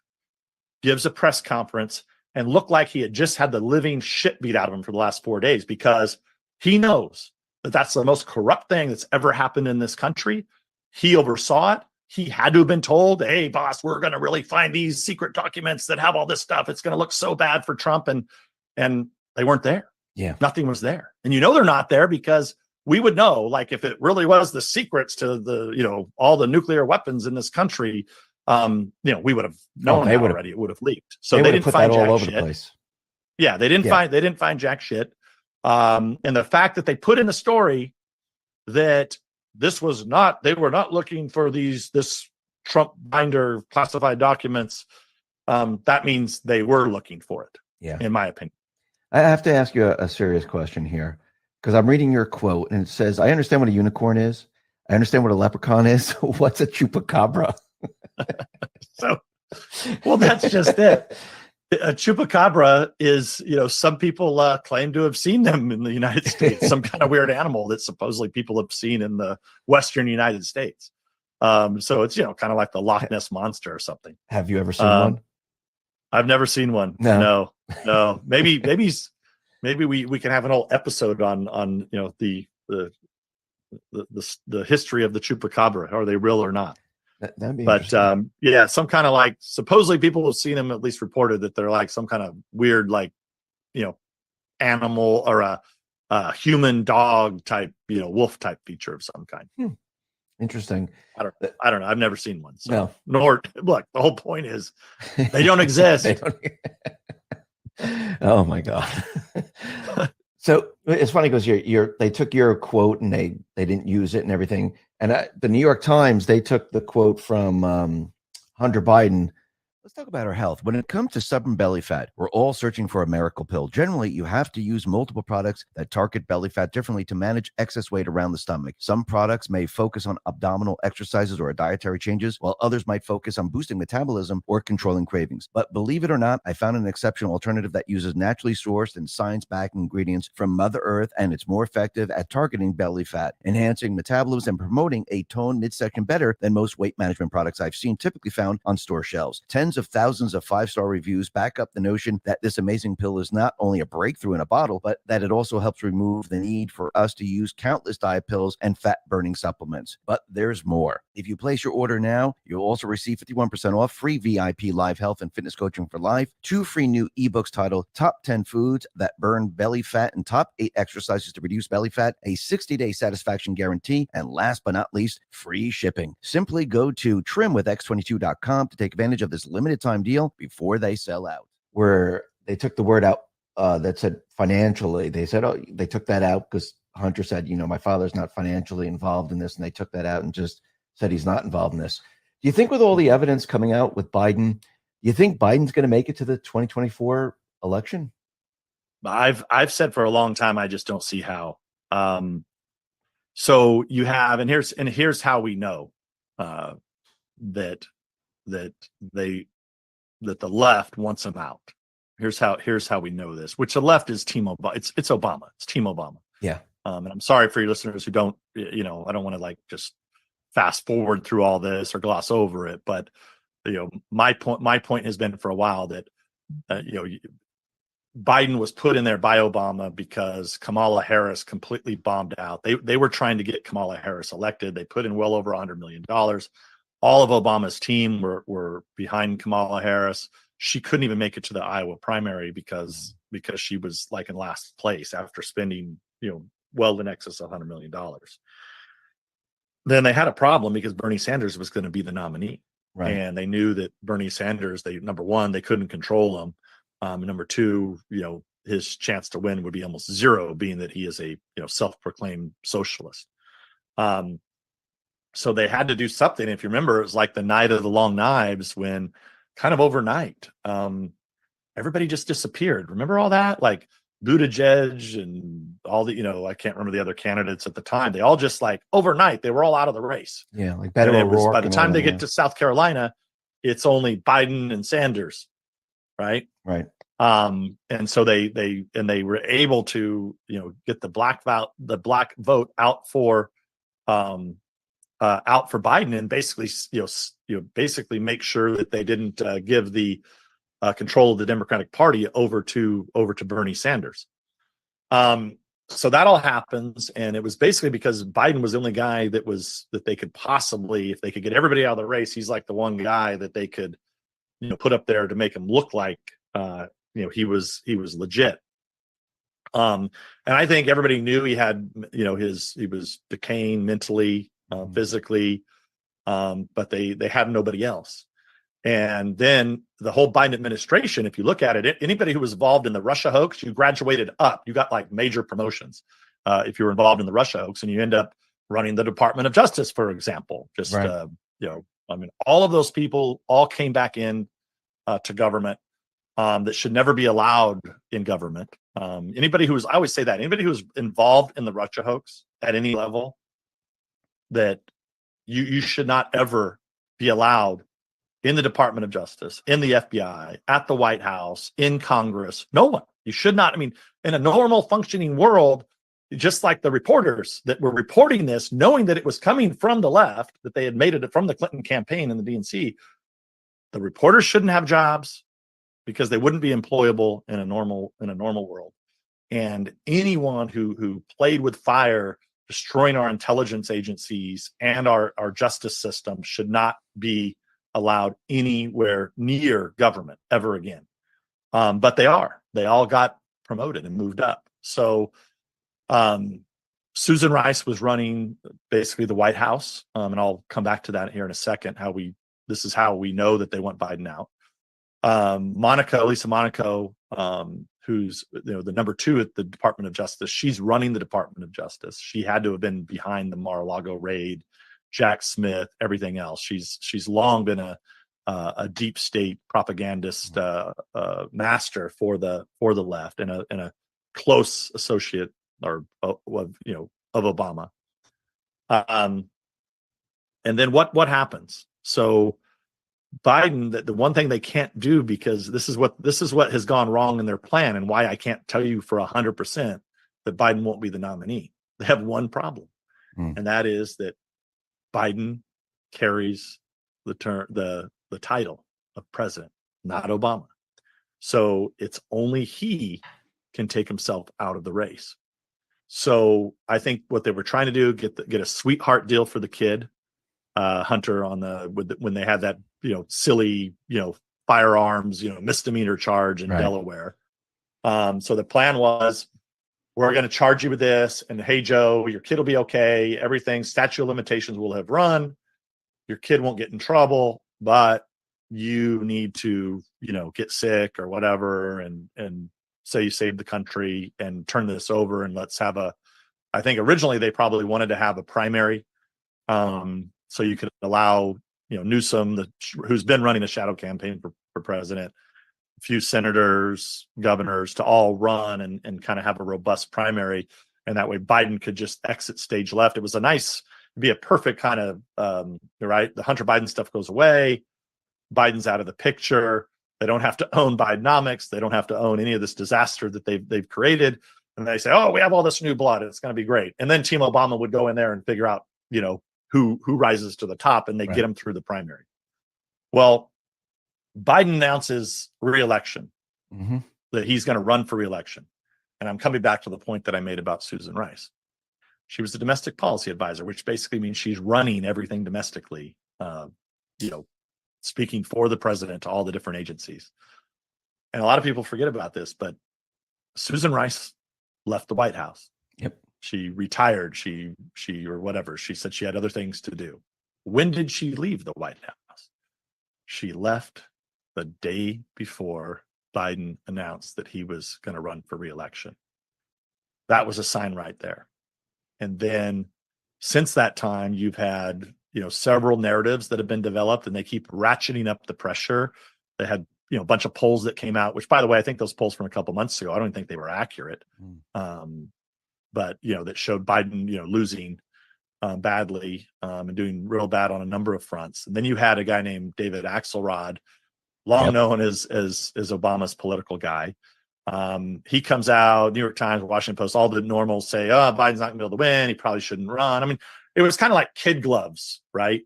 gives a press conference, and looked like he had just had the living shit beat out of him for the last 4 days, because he knows that that's the most corrupt thing that's ever happened in this country. He oversaw it. He had to have been told, hey, boss, we're going to really find these secret documents that have all this stuff. It's going to look so bad for Trump. And they weren't there. Yeah. Nothing was there. And they're not there because we would know, like, if it really was the secrets to the, all the nuclear weapons in this country, we would have known already. It would have leaked. So they didn't find all over the place. Yeah, they didn't find jack shit. And the fact that they put in the story that they were not looking for this Trump binder classified documents, that means they were looking for it. Yeah, in my opinion. I have to ask you a serious question here, because I'm reading your quote and it says, I understand what a unicorn is. I understand what a leprechaun is. What's a chupacabra? Well, that's just it. A chupacabra is, some people claim to have seen them in the United States, some kind of weird animal that supposedly people have seen in the Western United States. So it's, kind of like the Loch Ness Monster or something. Have you ever seen one? I've never seen one. No. Maybe we can have an whole episode on the history of the chupacabra. Are they real or not? That'd be some kind of, like, supposedly people have seen them, at least reported that they're like some kind of weird, like, animal or a human dog type, wolf type feature of some kind. Interesting. I don't know. I've never seen one. So. No. Nor, look, the whole point is they don't exist. Oh my God. So it's funny because they took your quote and they didn't use it and everything. And the New York Times, they took the quote from Hunter Biden. Let's talk about our health. When it comes to stubborn belly fat, we're all searching for a miracle pill. Generally, you have to use multiple products that target belly fat differently to manage excess weight around the stomach. Some products may focus on abdominal exercises or dietary changes, while others might focus on boosting metabolism or controlling cravings. But believe it or not, I found an exceptional alternative that uses naturally sourced and science-backed ingredients from Mother Earth, and it's more effective at targeting belly fat, enhancing metabolism, and promoting a toned midsection better than most weight management products I've seen typically found on store shelves. Tens of thousands of 5-star reviews back up the notion that this amazing pill is not only a breakthrough in a bottle, but that it also helps remove the need for us to use countless diet pills and fat-burning supplements. But there's more. If you place your order now, you'll also receive 51% off, free VIP live health and fitness coaching for life, 2 free new ebooks titled Top 10 Foods That Burn Belly Fat and Top 8 Exercises to Reduce Belly Fat, a 60-day satisfaction guarantee, and last but not least, free shipping. Simply go to trimwithx22.com to take advantage of this limited time deal before they sell out. Where they took the word out that said financially, they said, oh, they took that out because Hunter said, my father's not financially involved in this, and they took that out and just said he's not involved in this. Do you think with all the evidence coming out with Biden, you think Biden's going to make it to the 2024 election? I've said for a long time, I just don't see how. So you have, and here's how we know that the left wants him out. Here's how we know this. Which the left is Team Obama. It's Obama. It's Team Obama. Yeah. And I'm sorry for your listeners who don't. I don't want to like just fast forward through all this or gloss over it. But my point has been for a while that Biden was put in there by Obama because Kamala Harris completely bombed out. They were trying to get Kamala Harris elected. They put in well over $100 million. All of Obama's team were behind Kamala Harris. She couldn't even make it to the Iowa primary because she was like in last place after spending, well in excess of $100 million. Then they had a problem because Bernie Sanders was going to be the nominee. Right. And they knew that Bernie Sanders, number one, they couldn't control him. Number two, his chance to win would be almost zero, being that he is a self-proclaimed socialist. So they had to do something. If you remember, it was like the night of the long knives, when kind of overnight, everybody just disappeared. Remember all that? Like Buttigieg and all the, I can't remember the other candidates at the time. They all just like overnight, they were all out of the race. Yeah, like Beto And it was, O'Rourke. by the and time all they that, get to South Carolina, it's only Biden and Sanders, right? Right. And so they were able to, get the black vote out for Biden, and basically, basically make sure that they didn't give the control of the Democratic Party over to Bernie Sanders. So that all happens, and it was basically because Biden was the only guy that they could possibly, if they could get everybody out of the race, he's like the one guy that they could, put up there to make him look like, he was legit. And I think everybody knew he had, he was decaying mentally, physically, but they had nobody else. And then the whole Biden administration, if you look at it, anybody who was involved in the Russia hoax, you graduated up. You got like major promotions if you were involved in the Russia hoax, and you end up running the Department of Justice, for example. Just, Right. all of those people all came back in to government that should never be allowed in government. Anybody who was, I always say that, anybody who was involved in the Russia hoax at any level, that you should not ever be allowed in the Department of Justice, in the FBI, at the White House, in Congress. No one. You should not. I mean, in a normal functioning world, just like the reporters that were reporting this, knowing that it was coming from the left, that they had made it from the Clinton campaign and the DNC, the reporters shouldn't have jobs because they wouldn't be employable in a normal world. And anyone who played with fire, destroying our intelligence agencies and our justice system, should not be allowed anywhere near government ever again. But they all got promoted and moved up. So Susan Rice was running basically the White House. And I'll come back to that here in a second, this is how we know that they want Biden out. Lisa Monaco, who's the number 2 at the Department of Justice, she's running the Department of Justice. She had to have been behind the Mar-a-Lago raid, Jack Smith, everything else. She's long been a deep state propagandist master for the left, and a close associate of Obama. And then what happens? So Biden, the one thing they can't do, because this is what has gone wrong in their plan, and why I can't tell you for 100% that Biden won't be the nominee. They have one problem, and that is that Biden carries the title of president, not Obama. So it's only he can take himself out of the race. So I think what they were trying to do, get a sweetheart deal for the kid, Hunter, when they had that silly firearms misdemeanor charge in Delaware. So the plan was, we're going to charge you with this, and hey Joe, your kid will be okay. Everything, statute of limitations will have run. Your kid won't get in trouble, but you need to get sick or whatever, and say you saved the country and turn this over, and let's have I think originally they probably wanted to have a primary, so you could allow Newsom, who's been running a shadow campaign for president, a few senators, governors, to all run and kind of have a robust primary, and that way Biden could just exit stage left. It was be a perfect kind of right. The Hunter Biden stuff goes away. Biden's out of the picture. They don't have to own Bidenomics. They don't have to own any of this disaster that they've created. And they say, oh, we have all this new blood. It's going to be great. And then Team Obama would go in there and figure out, who rises to the top, and they get them through the primary. Well, Biden announces re-election, that he's going to run for re-election. And I'm coming back to the point that I made about Susan Rice. She was the domestic policy advisor, which basically means she's running everything domestically, speaking for the president to all the different agencies. And a lot of people forget about this, but Susan Rice left the White House. Yep. She retired. She or whatever. She said she had other things to do. When did she leave the White House? She left the day before Biden announced that he was going to run for re-election. That was a sign right there. And then since that time, you've had, several narratives that have been developed, and they keep ratcheting up the pressure. They had, a bunch of polls that came out, which, by the way, I think those polls from a couple months ago, I don't think they were accurate. But, that showed Biden, losing badly and doing real bad on a number of fronts. And then you had a guy named David Axelrod, long known as Obama's political guy. He comes out, New York Times, Washington Post, all the normals say, oh, Biden's not gonna be able to win. He probably shouldn't run. I mean, it was kind of like kid gloves, right?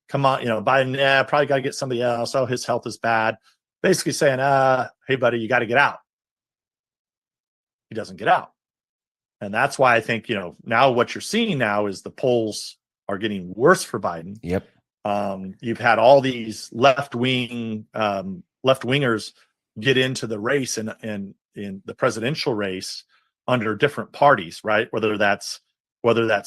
Come on, Biden, probably got to get somebody else. Oh, his health is bad. Basically saying, hey, buddy, you got to get out. He doesn't get out. And that's why I think, now what you're seeing now is the polls are getting worse for Biden. Yep. You've had all these left-wingers get into the race and in the presidential race under different parties, right? Whether that's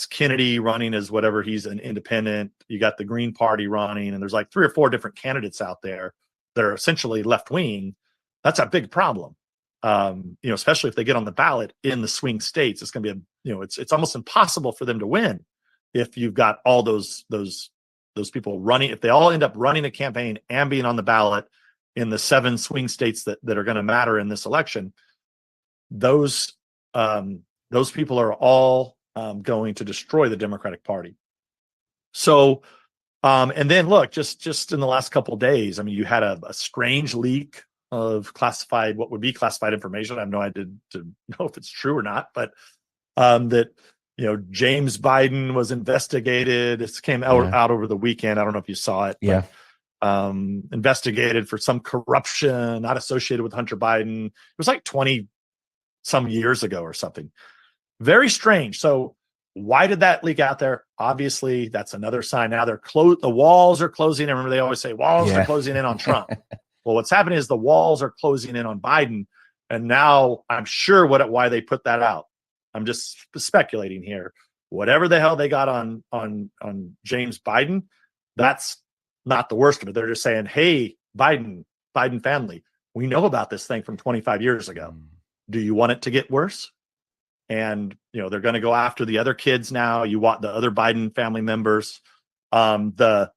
Kennedy running as whatever, he's an independent. You got the Green Party running, and there's like 3 or 4 different candidates out there that are essentially left-wing. That's a big problem. Especially if they get on the ballot in the swing states. It's going to be it's almost impossible for them to win if you've got all those people running. If they all end up running a campaign and being on the ballot in the 7 swing states that are going to matter in this election, those people are all going to destroy the Democratic Party. So, and then look, just in the last couple of days, I mean, you had a strange leak of what would be classified information. I have no idea to know if it's true or not, but that James Biden was investigated. This came out over the weekend. I don't know if you saw it. Yeah. But, investigated for some corruption not associated with Hunter Biden. It was like 20 some years ago or something. Very strange. So why did that leak out there? Obviously, that's another sign. Now the walls are closing. I remember they always say walls are closing in on Trump. Well, what's happening is the walls are closing in on Biden. And now I'm sure why they put that out. I'm just speculating here. Whatever the hell they got on James Biden, that's not the worst of it. They're just saying, hey, Biden family, we know about this thing from 25 years ago. Do you want it to get worse? And, they're going to go after the other kids now. You want the other Biden family members. Kind of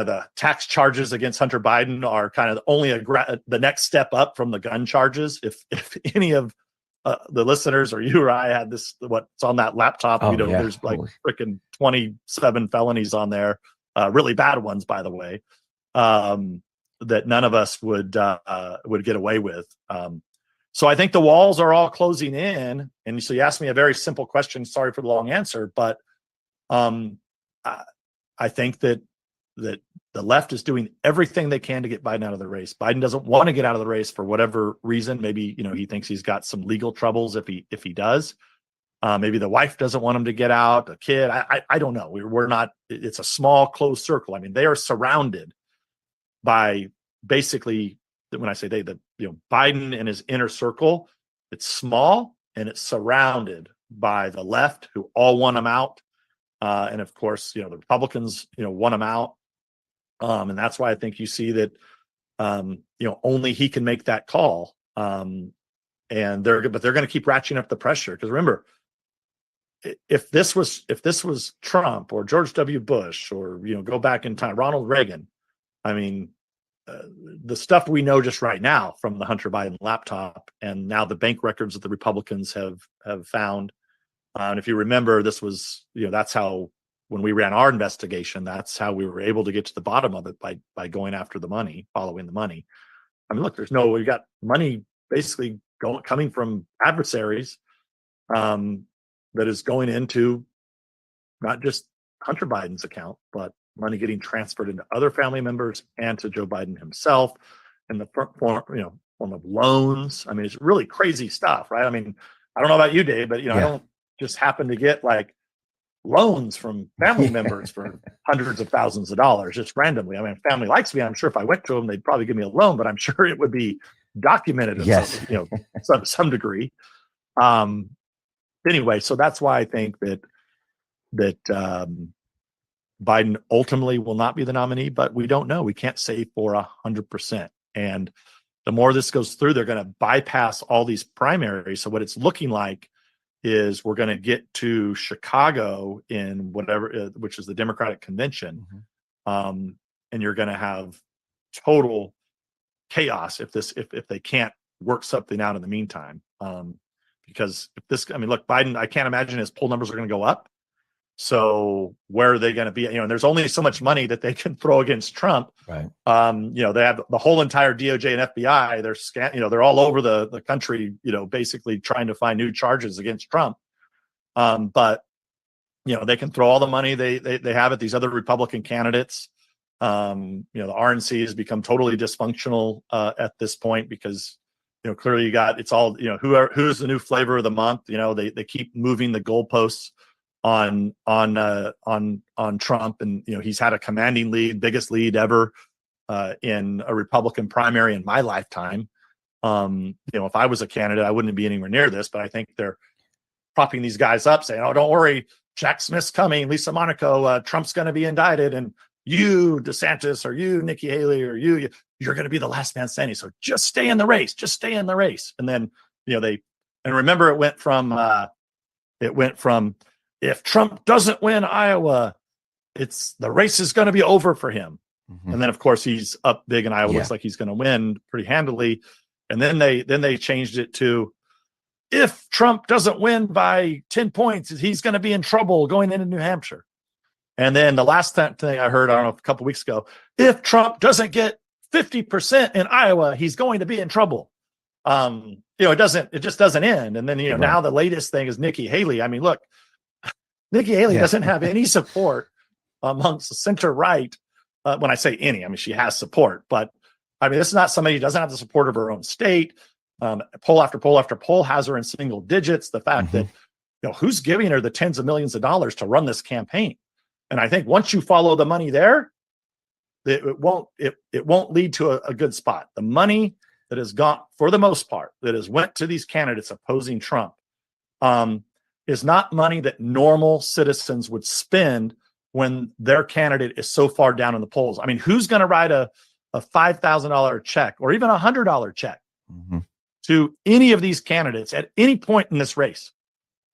the tax charges against Hunter Biden are kind of only the next step up from the gun charges. If any of the listeners or you or I had what's on that laptop, there's like freaking 27 felonies on there, really bad ones, by the way, that none of us would get away with. So I think the walls are all closing in. And so you asked me a very simple question. Sorry for the long answer, but I think that the left is doing everything they can to get Biden out of the race. Biden doesn't want to get out of the race for whatever reason. Maybe, he thinks he's got some legal troubles if he does. Maybe the wife doesn't want him to get out, a kid. I don't know. We're not, it's a small closed circle. I mean, they are surrounded by basically, when I say Biden and his inner circle, it's small and it's surrounded by the left who all want him out. And of course, the Republicans, want him out. And that's why I think you see that, only he can make that call. And they're going to keep ratcheting up the pressure. Because remember, if this was Trump or George W. Bush or, go back in time, Ronald Reagan, I mean, the stuff we know just right now from the Hunter Biden laptop and now the bank records that the Republicans have found. And if you remember, this was, that's how, when we ran our investigation, that's how we were able to get to the bottom of it by going after the money, following the money. I mean, look, we got money basically coming from adversaries that is going into not just Hunter Biden's account, but money getting transferred into other family members and to Joe Biden himself in the form of loans. I mean, it's really crazy stuff, right? I mean, I don't know about you, Dave, but I don't just happen to get like loans from family members for hundreds of thousands of dollars just randomly. I mean, if family likes me, I'm sure if I went to them, they'd probably give me a loan, but I'm sure it would be documented to some degree. Anyway, so that's why I think that Biden ultimately will not be the nominee, but we don't know. We can't say for 100%. And the more this goes through, they're going to bypass all these primaries. So what it's looking like is we're going to get to Chicago in whatever, which is the Democratic convention. And you're going to have total chaos if they can't work something out in the meantime. Because if this, I mean, look, Biden, I can't imagine his poll numbers are going to go up. So where are they going to be? And there's only so much money that they can throw against Trump. Right. They have the whole entire DOJ and FBI. They're all over the country, basically trying to find new charges against Trump. But they can throw all the money they have at these other Republican candidates. The RNC has become totally dysfunctional at this point because clearly it's all who's the new flavor of the month. They keep moving the goalposts on Trump, and he's had a commanding lead, biggest lead ever in a Republican primary in my lifetime. If I was a candidate, I wouldn't be anywhere near this, but I think they're propping these guys up saying, oh, don't worry, Jack Smith's coming, Lisa Monaco, Trump's going to be indicted, and you, DeSantis, or you, Nikki Haley, or you're going to be the last man standing. So just stay in the race. And then, remember it went from if Trump doesn't win Iowa, the race is going to be over for him. And then of course he's up big in Iowa. Looks like he's going to win pretty handily. And then they changed it to, if Trump doesn't win by 10 points, he's going to be in trouble going into New Hampshire. And then the last thing I heard, I don't know, a couple weeks ago, if Trump doesn't get 50% in Iowa, he's going to be in trouble. It just doesn't end. And then, now the latest thing is Nikki Haley. I mean, look, Nikki Haley doesn't have any support amongst the center right. When I say any, I mean, she has support, but I mean, this is not somebody who doesn't have the support of her own state. Poll after poll after poll has her in single digits. The fact that, who's giving her the tens of millions of dollars to run this campaign? And I think once you follow the money there, it won't lead to a good spot. The money that has gone, for the most part, that has went to these candidates opposing Trump, is not money that normal citizens would spend when their candidate is so far down in the polls. I mean, who's going to write a $5,000 check or even a $100 check to any of these candidates at any point in this race?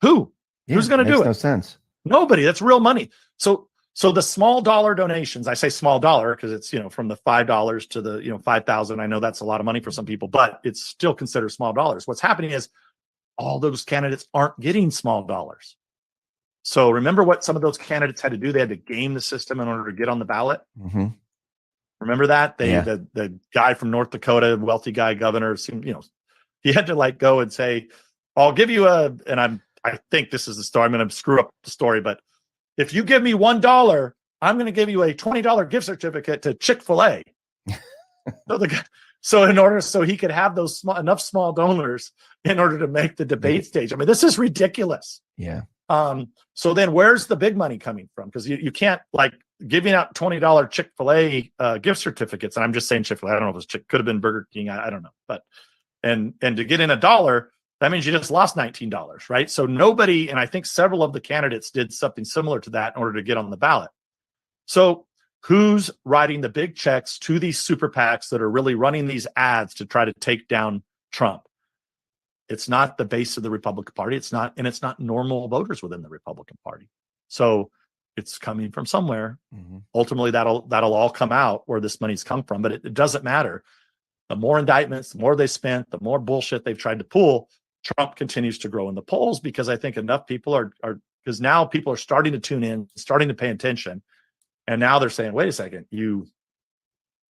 Who's going to do it? No sense. Nobody. That's real money. So the small dollar donations, I say small dollar because it's, from the $5 to the, 5,000. I know that's a lot of money for some people, but it's still considered small dollars. What's happening is all those candidates aren't getting small dollars. So remember what some of those candidates had to do? They had to game the system in order to get on the ballot. Remember that? The guy from North Dakota, wealthy guy, governor, he had to go and say, I'll give you I think this is the story. I'm going to screw up the story, but if you give me $1, I'm going to give you a $20 gift certificate to Chick-fil-A. So he could have those enough small donors in order to make the debate stage. I mean, this is ridiculous. Yeah. So then where's the big money coming from? Because you can't giving out $20 Chick-fil-A gift certificates. And I'm just saying Chick-fil-A. I don't know if it could have been Burger King. I don't know. But and to get in $1, that means you just lost $19, right? So nobody, and I think several of the candidates did something similar to that in order to get on the ballot. So who's writing the big checks to these super PACs that are really running these ads to try to take down Trump? It's not the base of the Republican Party. It's not normal voters within the Republican Party. So it's coming from somewhere. Ultimately, that'll all come out where this money's come from, but it doesn't matter. The more indictments, the more they spent, the more bullshit they've tried to pull, Trump continues to grow in the polls because I think enough people are because now people are starting to tune in, starting to pay attention. And now they're saying, wait a second, you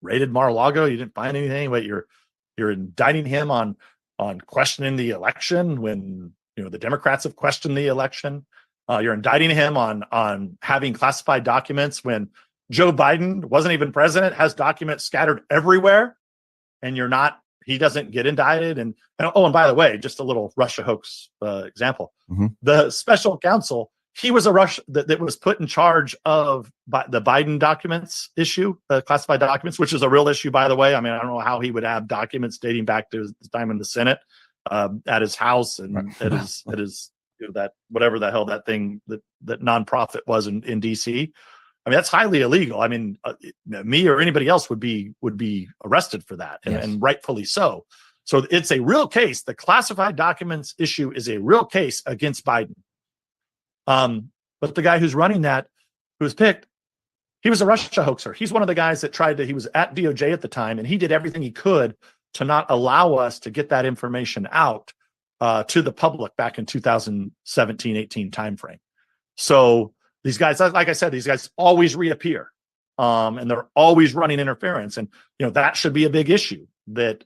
raided Mar-a-Lago, you didn't find anything, but you're indicting him on questioning the election when the Democrats have questioned the election. You're indicting him on having classified documents when Joe Biden wasn't even president, has documents scattered everywhere, and he doesn't get indicted. And by the way, just a little Russia hoax example. The special counsel, he was a Russia that was put in charge of the Biden documents issue, classified documents, which is a real issue, by the way. I mean, I don't know how he would have documents dating back to his time in the Senate at his house and at his that whatever the hell that thing that nonprofit was in DC. I mean, that's highly illegal. I mean, me or anybody else would be arrested for that, and rightfully so. So it's a real case. The classified documents issue is a real case against Biden. But the guy who's running that, who was picked, he was a Russia hoaxer. He's one of the guys that he was at DOJ at the time, and he did everything he could to not allow us to get that information out to the public back in 2017-18 timeframe. So these guys, like I said, these guys always reappear, and they're always running interference, and that should be a big issue. But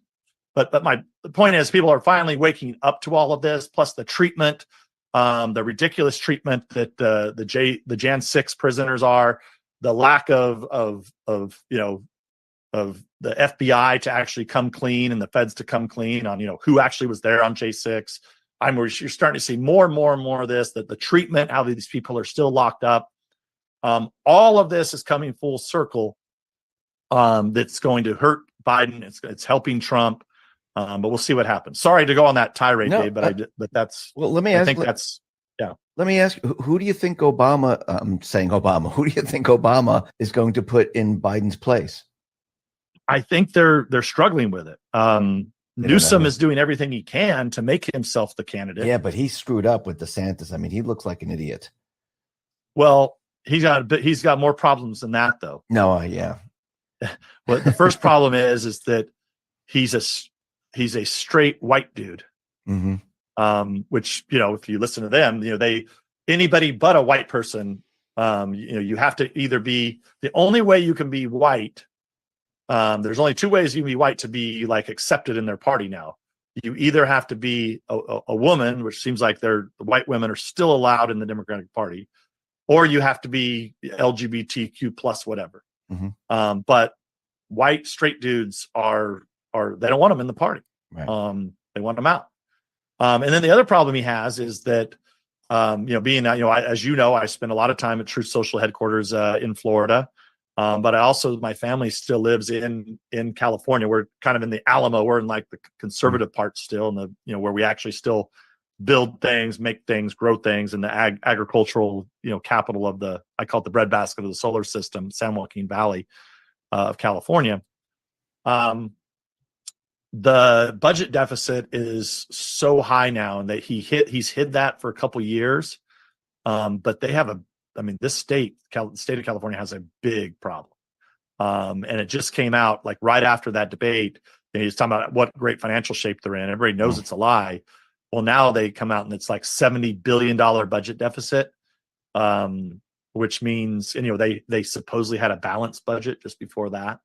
the point is, people are finally waking up to all of this, plus the treatment, the ridiculous treatment that the Jan 6 prisoners are, the lack of the FBI to actually come clean and the feds to come clean on who actually was there on J6. You're starting to see more and more and more of this, that the treatment, how these people are still locked up. All of this is coming full circle. That's going to hurt Biden. It's helping Trump. But we'll see what happens. Sorry to go on that tirade, Dave, but that's. Well, let me ask. Let me ask you, who do you think Obama? I'm saying Obama. Who do you think Obama is going to put in Biden's place? I think they're struggling with it. Newsom is doing everything he can to make himself the candidate. Yeah, but he screwed up with DeSantis. I mean, he looks like an idiot. Well, he's got more problems than that, though. No, yeah. Well, the first problem is that he's a straight white dude. Mm-hmm. Which, if you listen to them, anybody but a white person, you have to either be, the only way you can be white. There's only two ways you can be white to be accepted in their party now. You either have to be a woman, which seems like the white women are still allowed in the Democratic Party, or you have to be LGBTQ plus whatever. Mm-hmm. But white straight dudes are they don't want them in the party. Right. They want them out. And then the other problem he has is that, being, as I spend a lot of time at Truth Social headquarters in Florida. But my family still lives in California. We're kind of in the Alamo. We're in the conservative part still, and where we actually still build things, make things, grow things, in the agricultural, capital of I call it the breadbasket of the solar system, San Joaquin Valley of California. The budget deficit is so high now, and that he's hid that for a couple years. But they have this state, the state of California, has a big problem. And it just came out right after that debate. He's talking about what great financial shape they're in. Everybody knows it's a lie. Well, now they come out and it's $70 billion budget deficit, which means, they supposedly had a balanced budget just before that.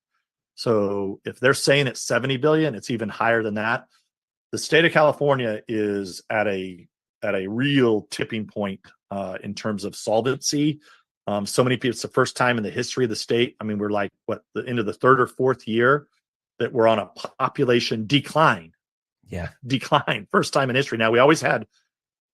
So if they're saying it's 70 billion, it's even higher than that. The state of California is at a real tipping point in terms of solvency. So many people, it's the first time in the history of the state. I mean, we're into the third or fourth year that we're on a population decline. Yeah. Decline. First time in history. Now, we always had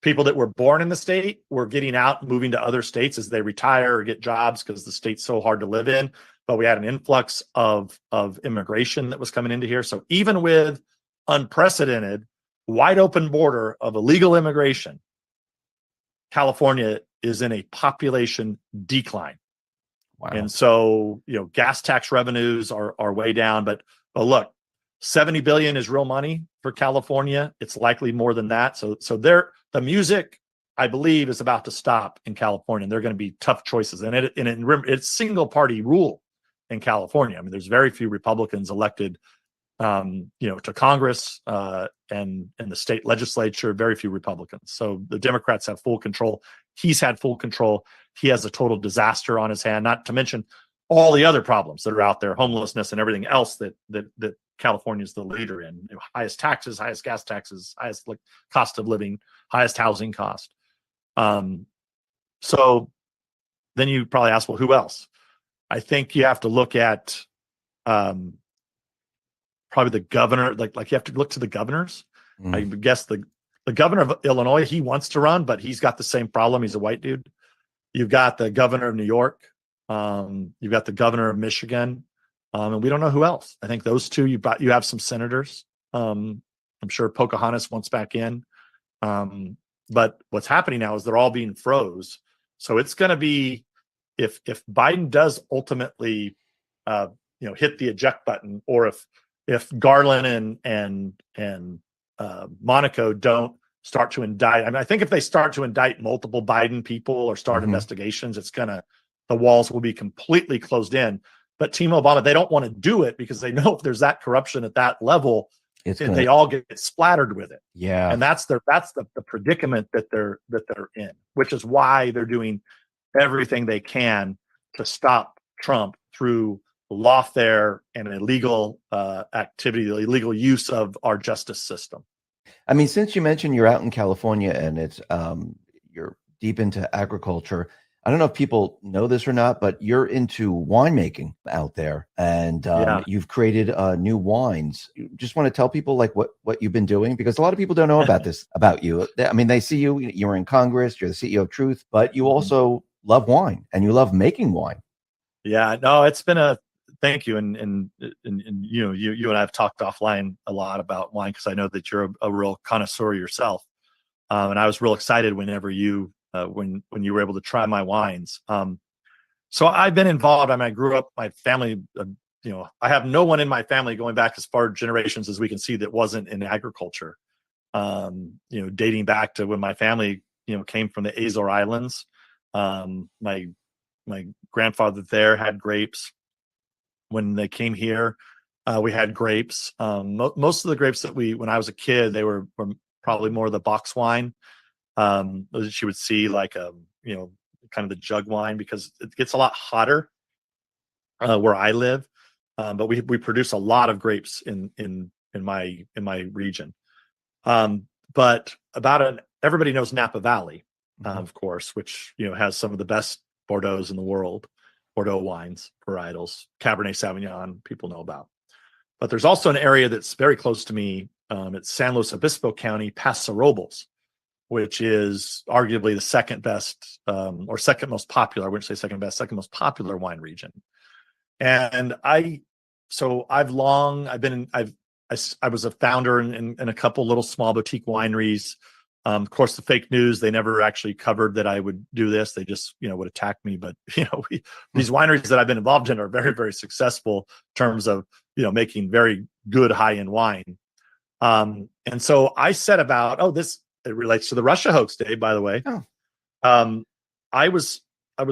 people that were born in the state were getting out, moving to other states as they retire or get jobs because the state's so hard to live in. But we had an influx of immigration that was coming into here. So even with unprecedented, wide open border of illegal immigration, California is in a population decline. Wow. And so, gas tax revenues are way down. But look, 70 billion is real money for California. It's likely more than that. So the music, I believe, is about to stop in California, and they're going to be tough choices. And it's single party rule in California. I mean, there's very few Republicans elected, to Congress and the state legislature, very few Republicans. So the Democrats have full control. He's had full control. He has a total disaster on his hand, not to mention all the other problems that are out there, homelessness and everything else that California is the leader in. Highest taxes, highest gas taxes, highest cost of living, highest housing cost. So then you probably ask, well, who else? I think you have to look at probably the governor. Like you have to look to the governors. I guess the governor of Illinois, he wants to run, but he's got the same problem. He's a white dude. You've got the governor of New York. You've got the governor of Michigan. And we don't know who else. I think those two. You have some senators. I'm sure Pocahontas wants back in. But what's happening now is they're all being froze. So it's going to be if Biden does ultimately, hit the eject button, or if Garland and Monaco don't start to indict, I mean, I think if they start to indict multiple Biden people or start investigations, the walls will be completely closed in. But Team Obama, they don't want to do it because they know if there's that corruption at that level, they all get splattered with it. Yeah. And that's the predicament that they're in, which is why they're doing everything they can to stop Trump through lawfare and illegal activity, the illegal use of our justice system. I mean, since you mentioned you're out in California and it's you're deep into agriculture, I don't know if people know this or not, but you're into winemaking out there, and you've created new wines. You just want to tell people like what you've been doing, because a lot of people don't know about this about you. I mean, they see you're in Congress, you're the CEO of Truth, but you also love wine and you love making wine. Yeah, no, it's been thank you. And you and I have talked offline a lot about wine, because I know that you're a real connoisseur yourself. And I was real excited whenever when you were able to try my wines. So I've been involved. I mean, I grew up, my family, I have no one in my family going back as far generations as we can see that wasn't in agriculture. Dating back to when my family, came from the Azore Islands. My grandfather there had grapes. When they came here, we had grapes. Most of the grapes that when I was a kid, they were probably more the box wine. She would see like kind of the jug wine, because it gets a lot hotter where I live. But we produce a lot of grapes in my region. But everybody knows Napa Valley, of course, which has some of the best Bordeaux's in the world, Bordeaux wines, varietals, Cabernet Sauvignon, people know about. But there's also an area that's very close to me. It's San Luis Obispo County, Paso Robles, which is arguably the second best, or second most popular. I wouldn't say second best, second most popular wine region. And I was a founder in a couple little small boutique wineries. Of course, the fake news, they never actually covered that I would do this. They just, would attack me. But, these wineries that I've been involved in are very, very successful in terms of, making very good high-end wine. And so I set about, it relates to the Russia hoax, Dave, by the way. I was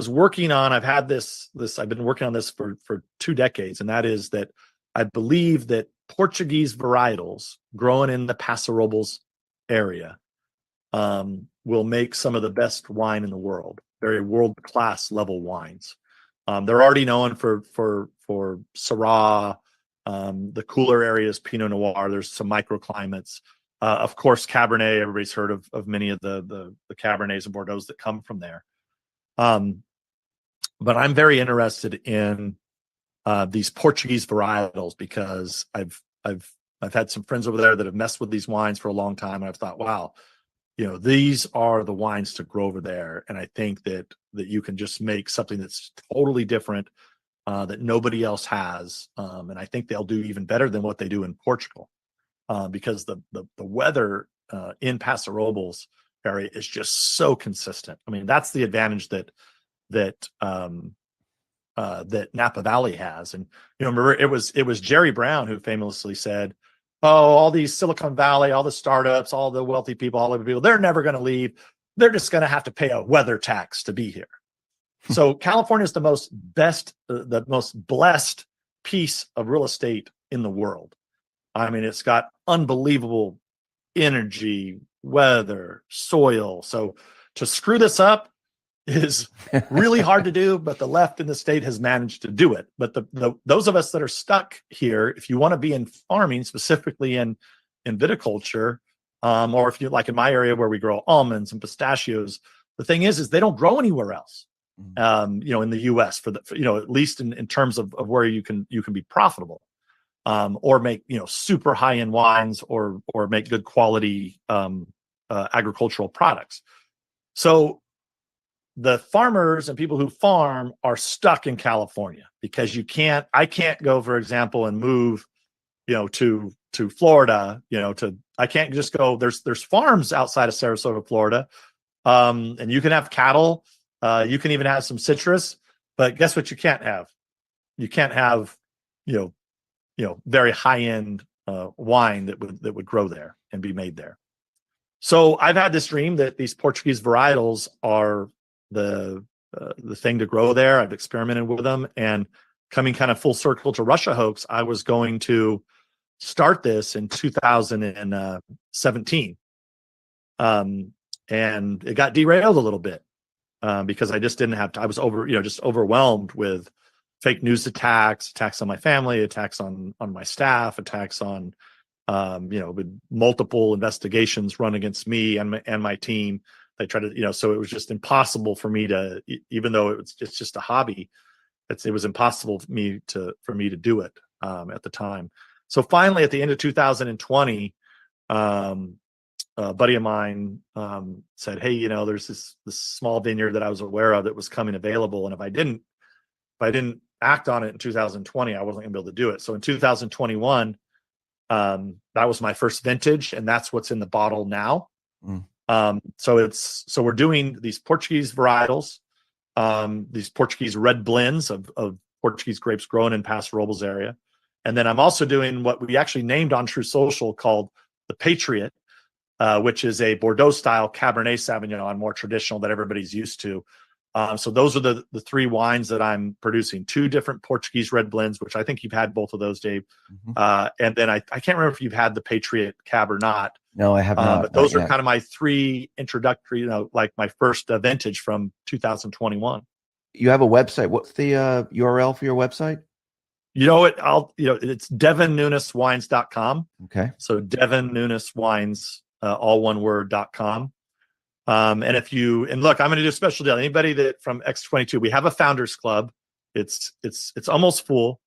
working on, I've been working on this for 2 decades. And that is that I believe that Portuguese varietals grown in the Paso Robles area will make some of the best wine in the world, very world-class level wines. They're already known for Syrah, the cooler areas, Pinot Noir. There's some microclimates. Of course, Cabernet, everybody's heard of many of the Cabernets and Bordeaux that come from there. But I'm very interested in these Portuguese varietals, because I've had some friends over there that have messed with these wines for a long time, and I've thought, wow, these are the wines to grow over there. And I think that you can just make something that's totally different, that nobody else has. And I think they'll do even better than what they do in Portugal, because the weather in Paso Robles area is just so consistent. I mean, that's the advantage that Napa Valley has. And remember, it was Jerry Brown who famously said, all these Silicon Valley, all the startups, all the wealthy people, all the people, they're never going to leave. They're just going to have to pay a weather tax to be here. So California is the most blessed piece of real estate in the world. I mean, it's got unbelievable energy, weather, soil. So to screw this up is really hard to do, but the left in the state has managed to do it. But those of us that are stuck here, if you want to be in farming, specifically in viticulture, or if you like in my area where we grow almonds and pistachios, the thing is they don't grow anywhere else. In the U.S. for at least in terms of where you can be profitable, or make super high end wines, or make good quality agricultural products. So the farmers and people who farm are stuck in California, because I can't go, for example, and move, to Florida, I can't just go, there's farms outside of Sarasota, Florida. And you can have cattle, you can even have some citrus, But guess what? You can't have. You can't have, very high end wine that would grow there and be made there. So I've had this dream that these Portuguese varietals are the thing to grow there. I've experimented with them, and coming kind of full circle to Russia hoax, I was going to start this in 2017, and it got derailed a little bit because I just didn't have I was just overwhelmed with fake news attacks on my family, attacks on my staff, attacks on with multiple investigations run against me and my team. They tried to, so it was just impossible for me to, even though it's just a hobby, it was impossible for me to do it at the time. So finally, at the end of 2020, a buddy of mine said, "Hey, there's this small vineyard that I was aware of that was coming available, and if I didn't act on it in 2020, I wasn't gonna be able to do it." So in 2021, that was my first vintage, and that's what's in the bottle now. So we're doing these Portuguese varietals, these Portuguese red blends of Portuguese grapes grown in Paso Robles area. And then I'm also doing what we actually named on True Social called the Patriot, which is a Bordeaux style Cabernet Sauvignon, more traditional that everybody's used to. So those are the three wines that I'm producing, 2 different Portuguese red blends, which I think you've had both of those, Dave. And then I can't remember if you've had the Patriot Cab or not. No, I have not. But those not are yet. kind of my 3 introductory, like my first vintage from 2021. You have a website. What's the URL for your website? It's DevinNunesWines.com. Okay. So Devin Nunes Wines, all one word.com. And look, I'm going to do a special deal. Anybody that from X22, we have a founders club. It's almost full.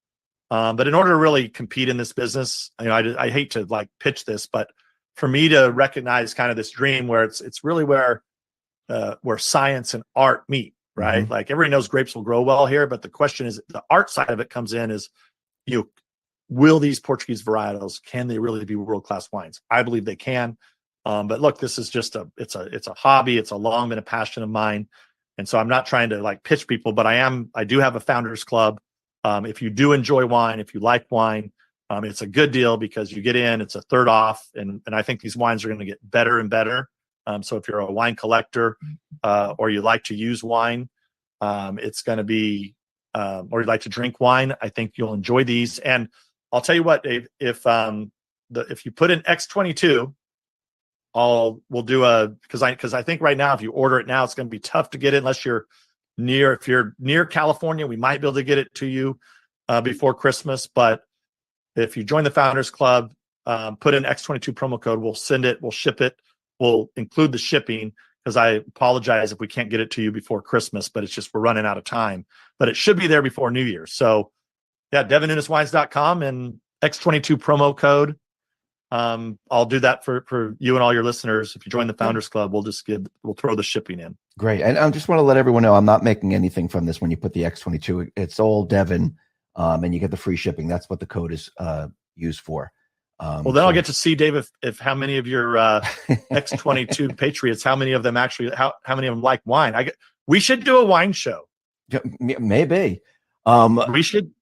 But in order to really compete in this business, I hate to pitch this, but for me to recognize kind of this dream where it's really where science and art meet, right? Mm-hmm. Like everybody knows grapes will grow well here, but the question is, the art side of it comes in is, will these Portuguese varietals, can they really be world-class wines? I believe they can. But look, this is just it's a hobby. It's long been a passion of mine. And so I'm not trying to pitch people, but I do have a founders club. If you do enjoy wine, if you like wine, it's a good deal because you get in, it's a third off. And I think these wines are going to get better and better. So if you're a wine collector, or you like to use wine, it's going to be, or you like to drink wine, I think you'll enjoy these. And I'll tell you what, Dave, if you put in X22, we'll do because I think right now, if you order it now, it's going to be tough to get it unless if you're near California, we might be able to get it to you before Christmas. But if you join the Founders Club, put in X22 promo code, we'll send it, we'll ship it, we'll include the shipping, because I apologize if we can't get it to you before Christmas, but it's just we're running out of time. But it should be there before New Year. So yeah, DevinNunesWines.com and X22 promo code. I'll do that for you and all your listeners. If you join the Founders Club, we'll throw the shipping in. Great. And I just want to let everyone know, I'm not making anything from this when you put the X22. It's all Devin, and you get the free shipping. That's what the code is used for. Well, then I'll get to see, Dave, if how many of your X22 Patriots, how many of them like wine. We should do a wine show. Maybe. We should.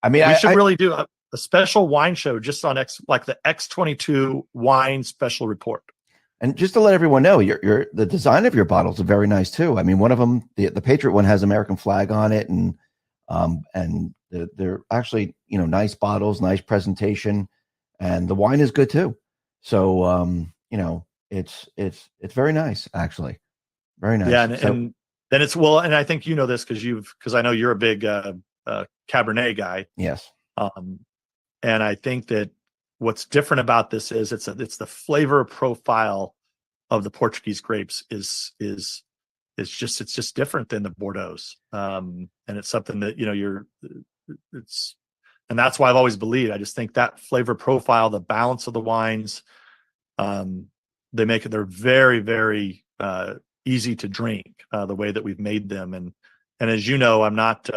We should really do a special wine show just on the X22 wine special report. And just to let everyone know, the design of your bottles are very nice too. I mean, one of them, the Patriot one, has American flag on it, and they're actually nice bottles, nice presentation, and the wine is good too. So it's very nice, actually, very nice. Yeah, and then it's and I think this because I know you're a big Cabernet guy. Yes. And I think that what's different about this is it's the flavor profile of the Portuguese grapes is just different than the Bordeaux's. And it's something that and that's why I've always believed. I just think that flavor profile, the balance of the wines, they're very, very easy to drink the way that we've made them. And as you know, I'm not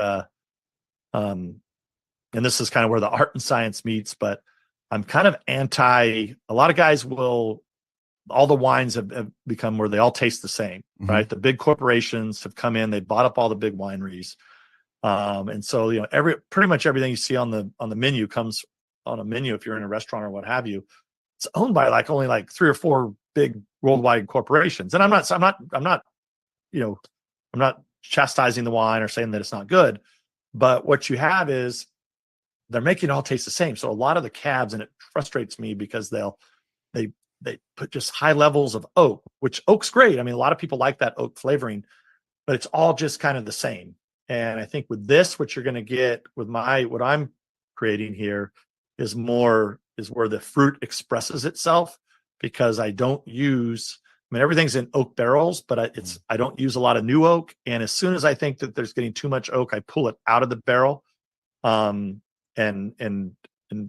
and this is kind of where the art and science meets, but I'm kind of a lot of guys all the wines have become where they all taste the same, right? The big corporations have come in, they bought up all the big wineries. And so, pretty much everything you see on the menu comes on a menu. If you're in a restaurant or what have you, it's owned by only 3 or 4 big worldwide corporations. And I'm not chastising the wine or saying that it's not good, but what you have is they're making it all taste the same. So a lot of the cabs, and it frustrates me because they put just high levels of oak, which oak's great. I mean, a lot of people like that oak flavoring, but it's all just kind of the same. And I think with this, what you're going to get with what I'm creating here is where the fruit expresses itself, because I don't use, everything's in oak barrels, but I don't use a lot of new oak. And as soon as I think that there's getting too much oak, I pull it out of the barrel. And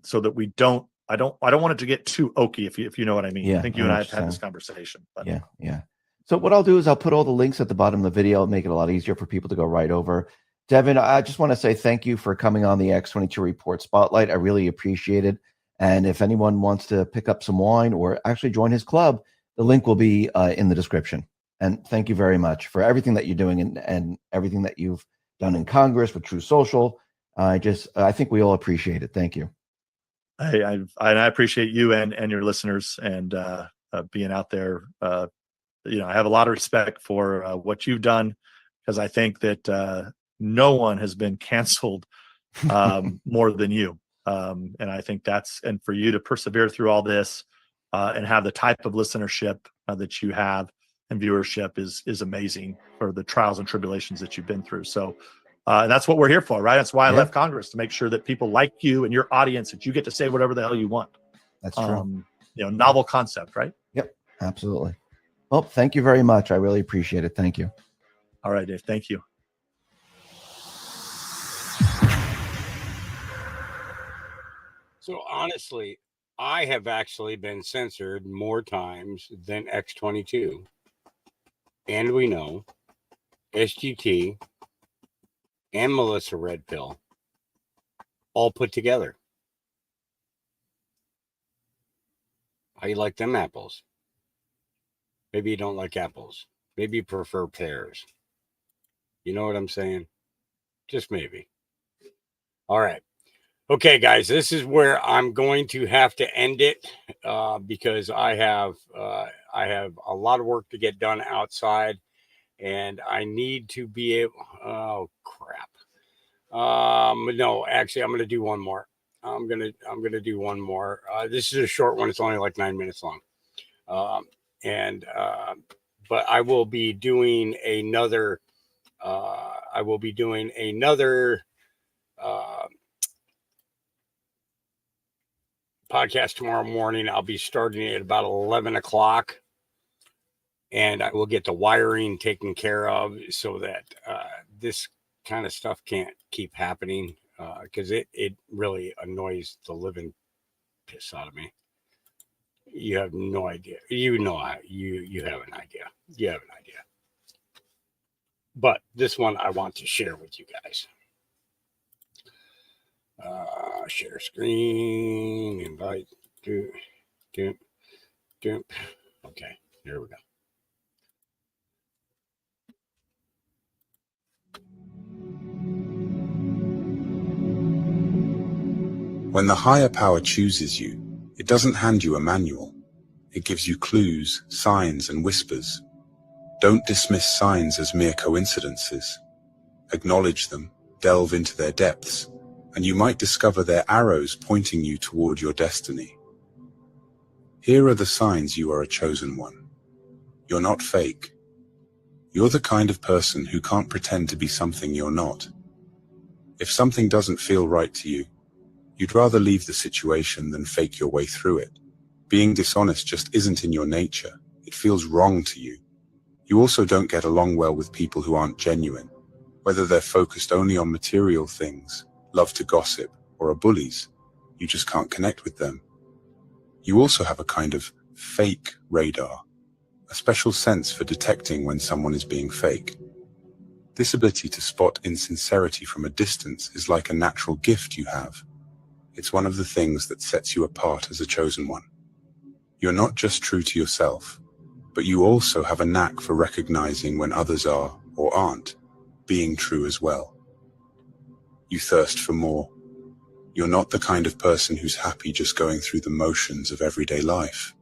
so that I don't want it to get too oaky, if you know what I mean. Yeah, I think you and I have had this conversation. But. Yeah. So what I'll do is I'll put all the links at the bottom of the video. It'll make it a lot easier for people to go right over. Devin, I just want to say thank you for coming on the X22 Report Spotlight. I really appreciate it. And if anyone wants to pick up some wine or actually join his club, the link will be in the description. And thank you very much for everything that you're doing and everything that you've done in Congress with True Social. I think we all appreciate it. Thank you. I appreciate you and your listeners and being out there. I have a lot of respect for what you've done, because I think that no one has been canceled more than you. And I think and for you to persevere through all this and have the type of listenership that you have and viewership is amazing for the trials and tribulations that you've been through. So and that's what we're here for, right? That's why I left Congress, to make sure that people like you and your audience, that you get to say whatever the hell you want. That's true. Novel concept, right? Yep, absolutely. Well, thank you very much. I really appreciate it. Thank you. All right, Dave. Thank you. So honestly, I have actually been censored more times than X22. And we know SGT and Melissa Red Pill all put together. How you like them apples? Maybe you don't like apples. Maybe you prefer pears. You know what I'm saying? Just maybe. All right. Okay, guys, this is where I'm going to have to end it because I have a lot of work to get done outside, and I need to be able. Oh crap! No, actually, I'm going to do one more. I'm gonna do one more. This is a short one. It's only like 9 minutes long, but I will be doing another. Podcast tomorrow morning. I'll be starting at about 11 o'clock, and I will get the wiring taken care of so that this kind of stuff can't keep happening, because it really annoys the living piss out of me. You have no idea. You have an idea. You have an idea. But this one I want to share with you guys. Share screen, invite, do. Okay, here we go. When the higher power chooses you, it doesn't hand you a manual. It gives you clues, signs, and whispers. Don't dismiss signs as mere coincidences. Acknowledge them, delve into their depths, and you might discover their arrows pointing you toward your destiny. Here are the signs you are a chosen one. You're not fake. You're the kind of person who can't pretend to be something you're not. If something doesn't feel right to you, you'd rather leave the situation than fake your way through it. Being dishonest just isn't in your nature. It feels wrong to you. You also don't get along well with people who aren't genuine, whether they're focused only on material things, love to gossip, or are bullies. You just can't connect with them. You also have a kind of fake radar, a special sense for detecting when someone is being fake. This ability to spot insincerity from a distance is like a natural gift you have. It's one of the things that sets you apart as a chosen one. You're not just true to yourself, but you also have a knack for recognizing when others are, or aren't, being true as well. You thirst for more. You're not the kind of person who's happy just going through the motions of everyday life.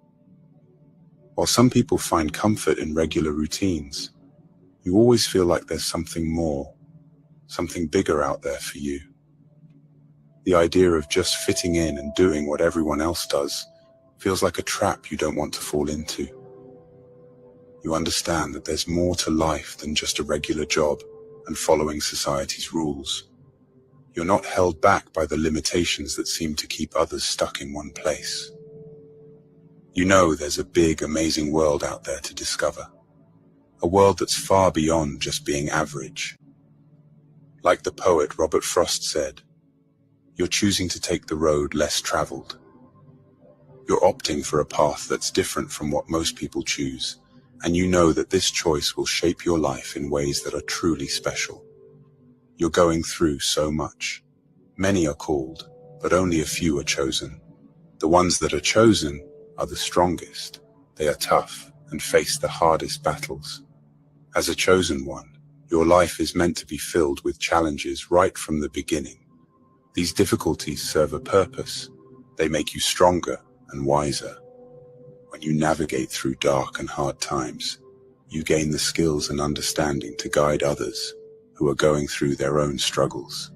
While some people find comfort in regular routines, you always feel like there's something more, something bigger out there for you. The idea of just fitting in and doing what everyone else does feels like a trap you don't want to fall into. You understand that there's more to life than just a regular job and following society's rules. You're not held back by the limitations that seem to keep others stuck in one place. You know there's a big, amazing world out there to discover. A world that's far beyond just being average. Like the poet Robert Frost said, you're choosing to take the road less traveled. You're opting for a path that's different from what most people choose, and you know that this choice will shape your life in ways that are truly special. You're going through so much. Many are called, but only a few are chosen. The ones that are chosen are the strongest. They are tough and face the hardest battles. As a chosen one, your life is meant to be filled with challenges right from the beginning. These difficulties serve a purpose. They make you stronger and wiser. When you navigate through dark and hard times, you gain the skills and understanding to guide others who are going through their own struggles.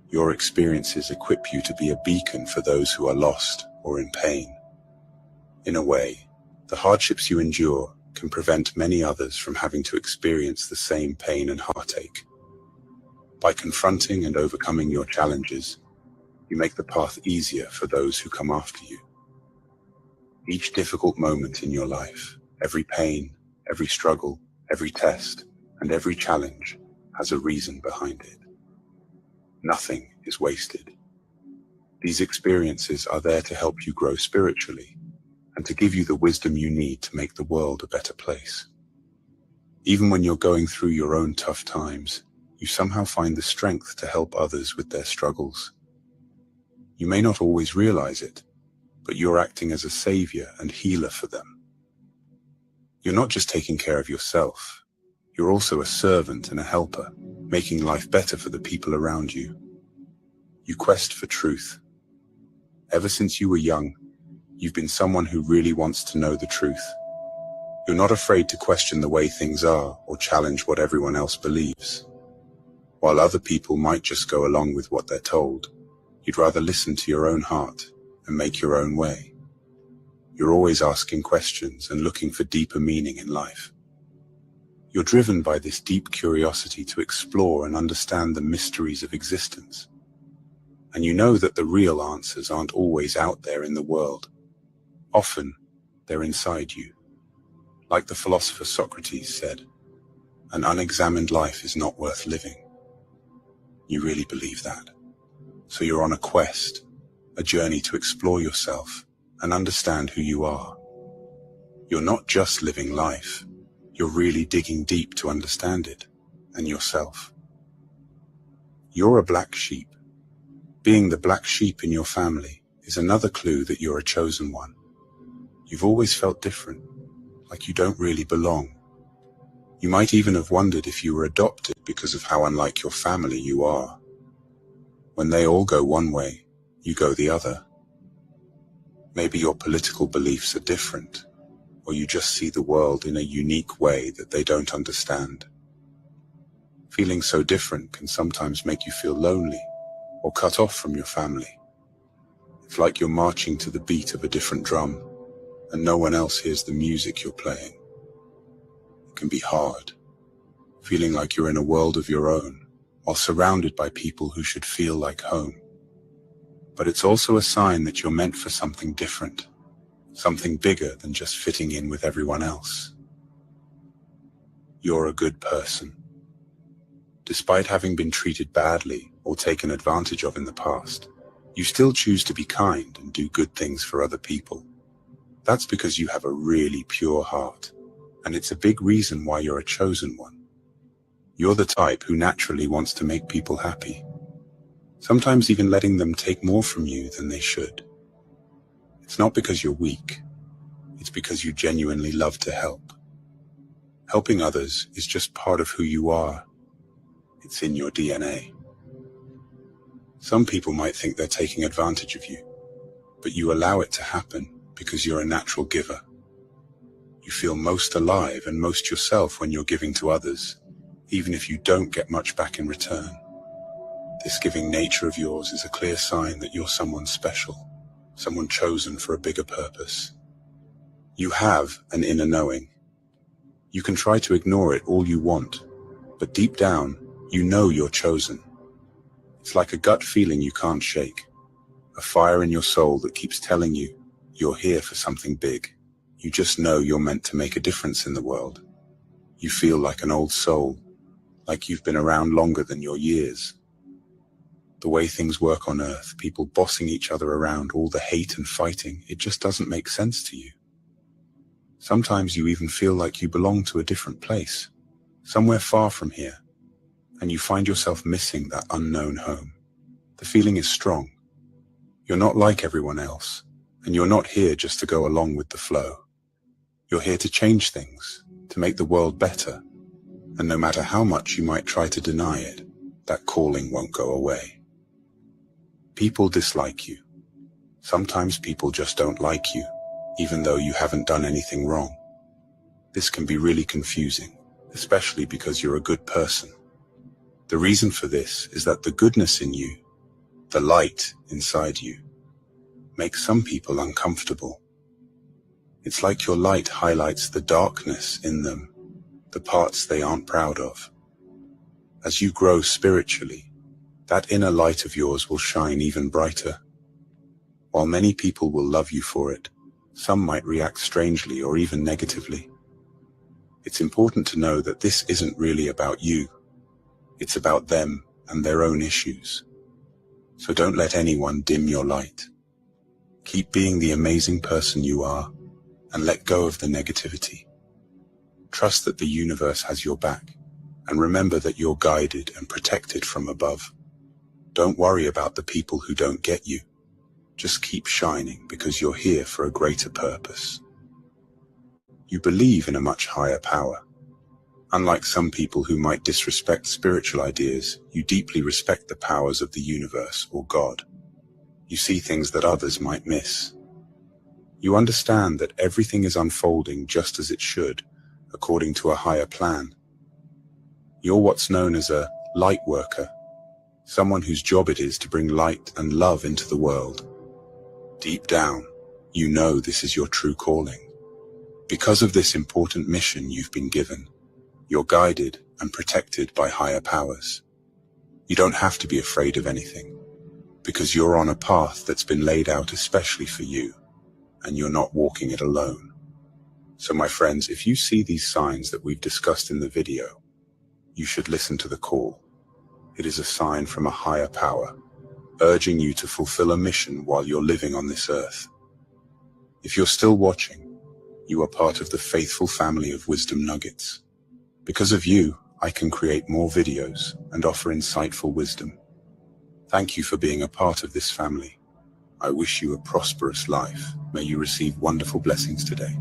Your experiences equip you to be a beacon for those who are lost or in pain. In a way, the hardships you endure can prevent many others from having to experience the same pain and heartache. By confronting and overcoming your challenges, you make the path easier for those who come after you. Each difficult moment in your life, every pain, every struggle, every test, and every challenge has a reason behind it. Nothing is wasted. These experiences are there to help you grow spiritually and to give you the wisdom you need to make the world a better place. Even when you're going through your own tough times, you somehow find the strength to help others with their struggles. You may not always realize it, but you're acting as a savior and healer for them. You're not just taking care of yourself, you're also a servant and a helper, making life better for the people around you. You quest for truth. Ever since you were young, you've been someone who really wants to know the truth. You're not afraid to question the way things are or challenge what everyone else believes. While other people might just go along with what they're told, you'd rather listen to your own heart and make your own way. You're always asking questions and looking for deeper meaning in life. You're driven by this deep curiosity to explore and understand the mysteries of existence. And you know that the real answers aren't always out there in the world. Often, they're inside you. Like the philosopher Socrates said, an unexamined life is not worth living. You really believe that. So you're on a quest, a journey to explore yourself and understand who you are. You're not just living life, you're really digging deep to understand it and yourself. You're a black sheep. Being the black sheep in your family is another clue that you're a chosen one. You've always felt different, like you don't really belong. You might even have wondered if you were adopted because of how unlike your family you are. When they all go one way, you go the other. Maybe your political beliefs are different, or you just see the world in a unique way that they don't understand. Feeling so different can sometimes make you feel lonely or cut off from your family. It's like you're marching to the beat of a different drum, and no one else hears the music you're playing. It can be hard, feeling like you're in a world of your own, while surrounded by people who should feel like home. But it's also a sign that you're meant for something different, something bigger than just fitting in with everyone else. You're a good person. Despite having been treated badly or taken advantage of in the past, you still choose to be kind and do good things for other people. That's because you have a really pure heart, and it's a big reason why you're a chosen one. You're the type who naturally wants to make people happy, sometimes even letting them take more from you than they should. It's not because you're weak, it's because you genuinely love to help. Helping others is just part of who you are. It's in your DNA. Some people might think they're taking advantage of you, but you allow it to happen because you're a natural giver. You feel most alive and most yourself when you're giving to others, even if you don't get much back in return. This giving nature of yours is a clear sign that you're someone special, someone chosen for a bigger purpose. You have an inner knowing. You can try to ignore it all you want, but deep down, you know you're chosen. It's like a gut feeling you can't shake, a fire in your soul that keeps telling you you're here for something big. You just know you're meant to make a difference in the world. You feel like an old soul, like you've been around longer than your years. The way things work on Earth, people bossing each other around, all the hate and fighting, it just doesn't make sense to you. Sometimes you even feel like you belong to a different place, somewhere far from here, and you find yourself missing that unknown home. The feeling is strong. You're not like everyone else, and you're not here just to go along with the flow. You're here to change things, to make the world better, and no matter how much you might try to deny it, that calling won't go away. People dislike you. Sometimes people just don't like you, even though you haven't done anything wrong. This can be really confusing, especially because you're a good person. The reason for this is that the goodness in you, the light inside you, makes some people uncomfortable. It's like your light highlights the darkness in them, the parts they aren't proud of. As you grow spiritually, that inner light of yours will shine even brighter. While many people will love you for it, some might react strangely or even negatively. It's important to know that this isn't really about you. It's about them and their own issues. So don't let anyone dim your light. Keep being the amazing person you are and let go of the negativity. Trust that the universe has your back and remember that you're guided and protected from above. Don't worry about the people who don't get you. Just keep shining because you're here for a greater purpose. You believe in a much higher power. Unlike some people who might disrespect spiritual ideas, you deeply respect the powers of the universe or God. You see things that others might miss. You understand that everything is unfolding just as it should, according to a higher plan. You're what's known as a light worker, someone whose job it is to bring light and love into the world. Deep down, you know this is your true calling. Because of this important mission you've been given, you're guided and protected by higher powers. You don't have to be afraid of anything, because you're on a path that's been laid out especially for you, and you're not walking it alone. So my friends, if you see these signs that we've discussed in the video, you should listen to the call. It is a sign from a higher power, urging you to fulfill a mission while you're living on this earth. If you're still watching, you are part of the faithful family of Wisdom Nuggets. Because of you, I can create more videos and offer insightful wisdom. Thank you for being a part of this family. I wish you a prosperous life. May you receive wonderful blessings today.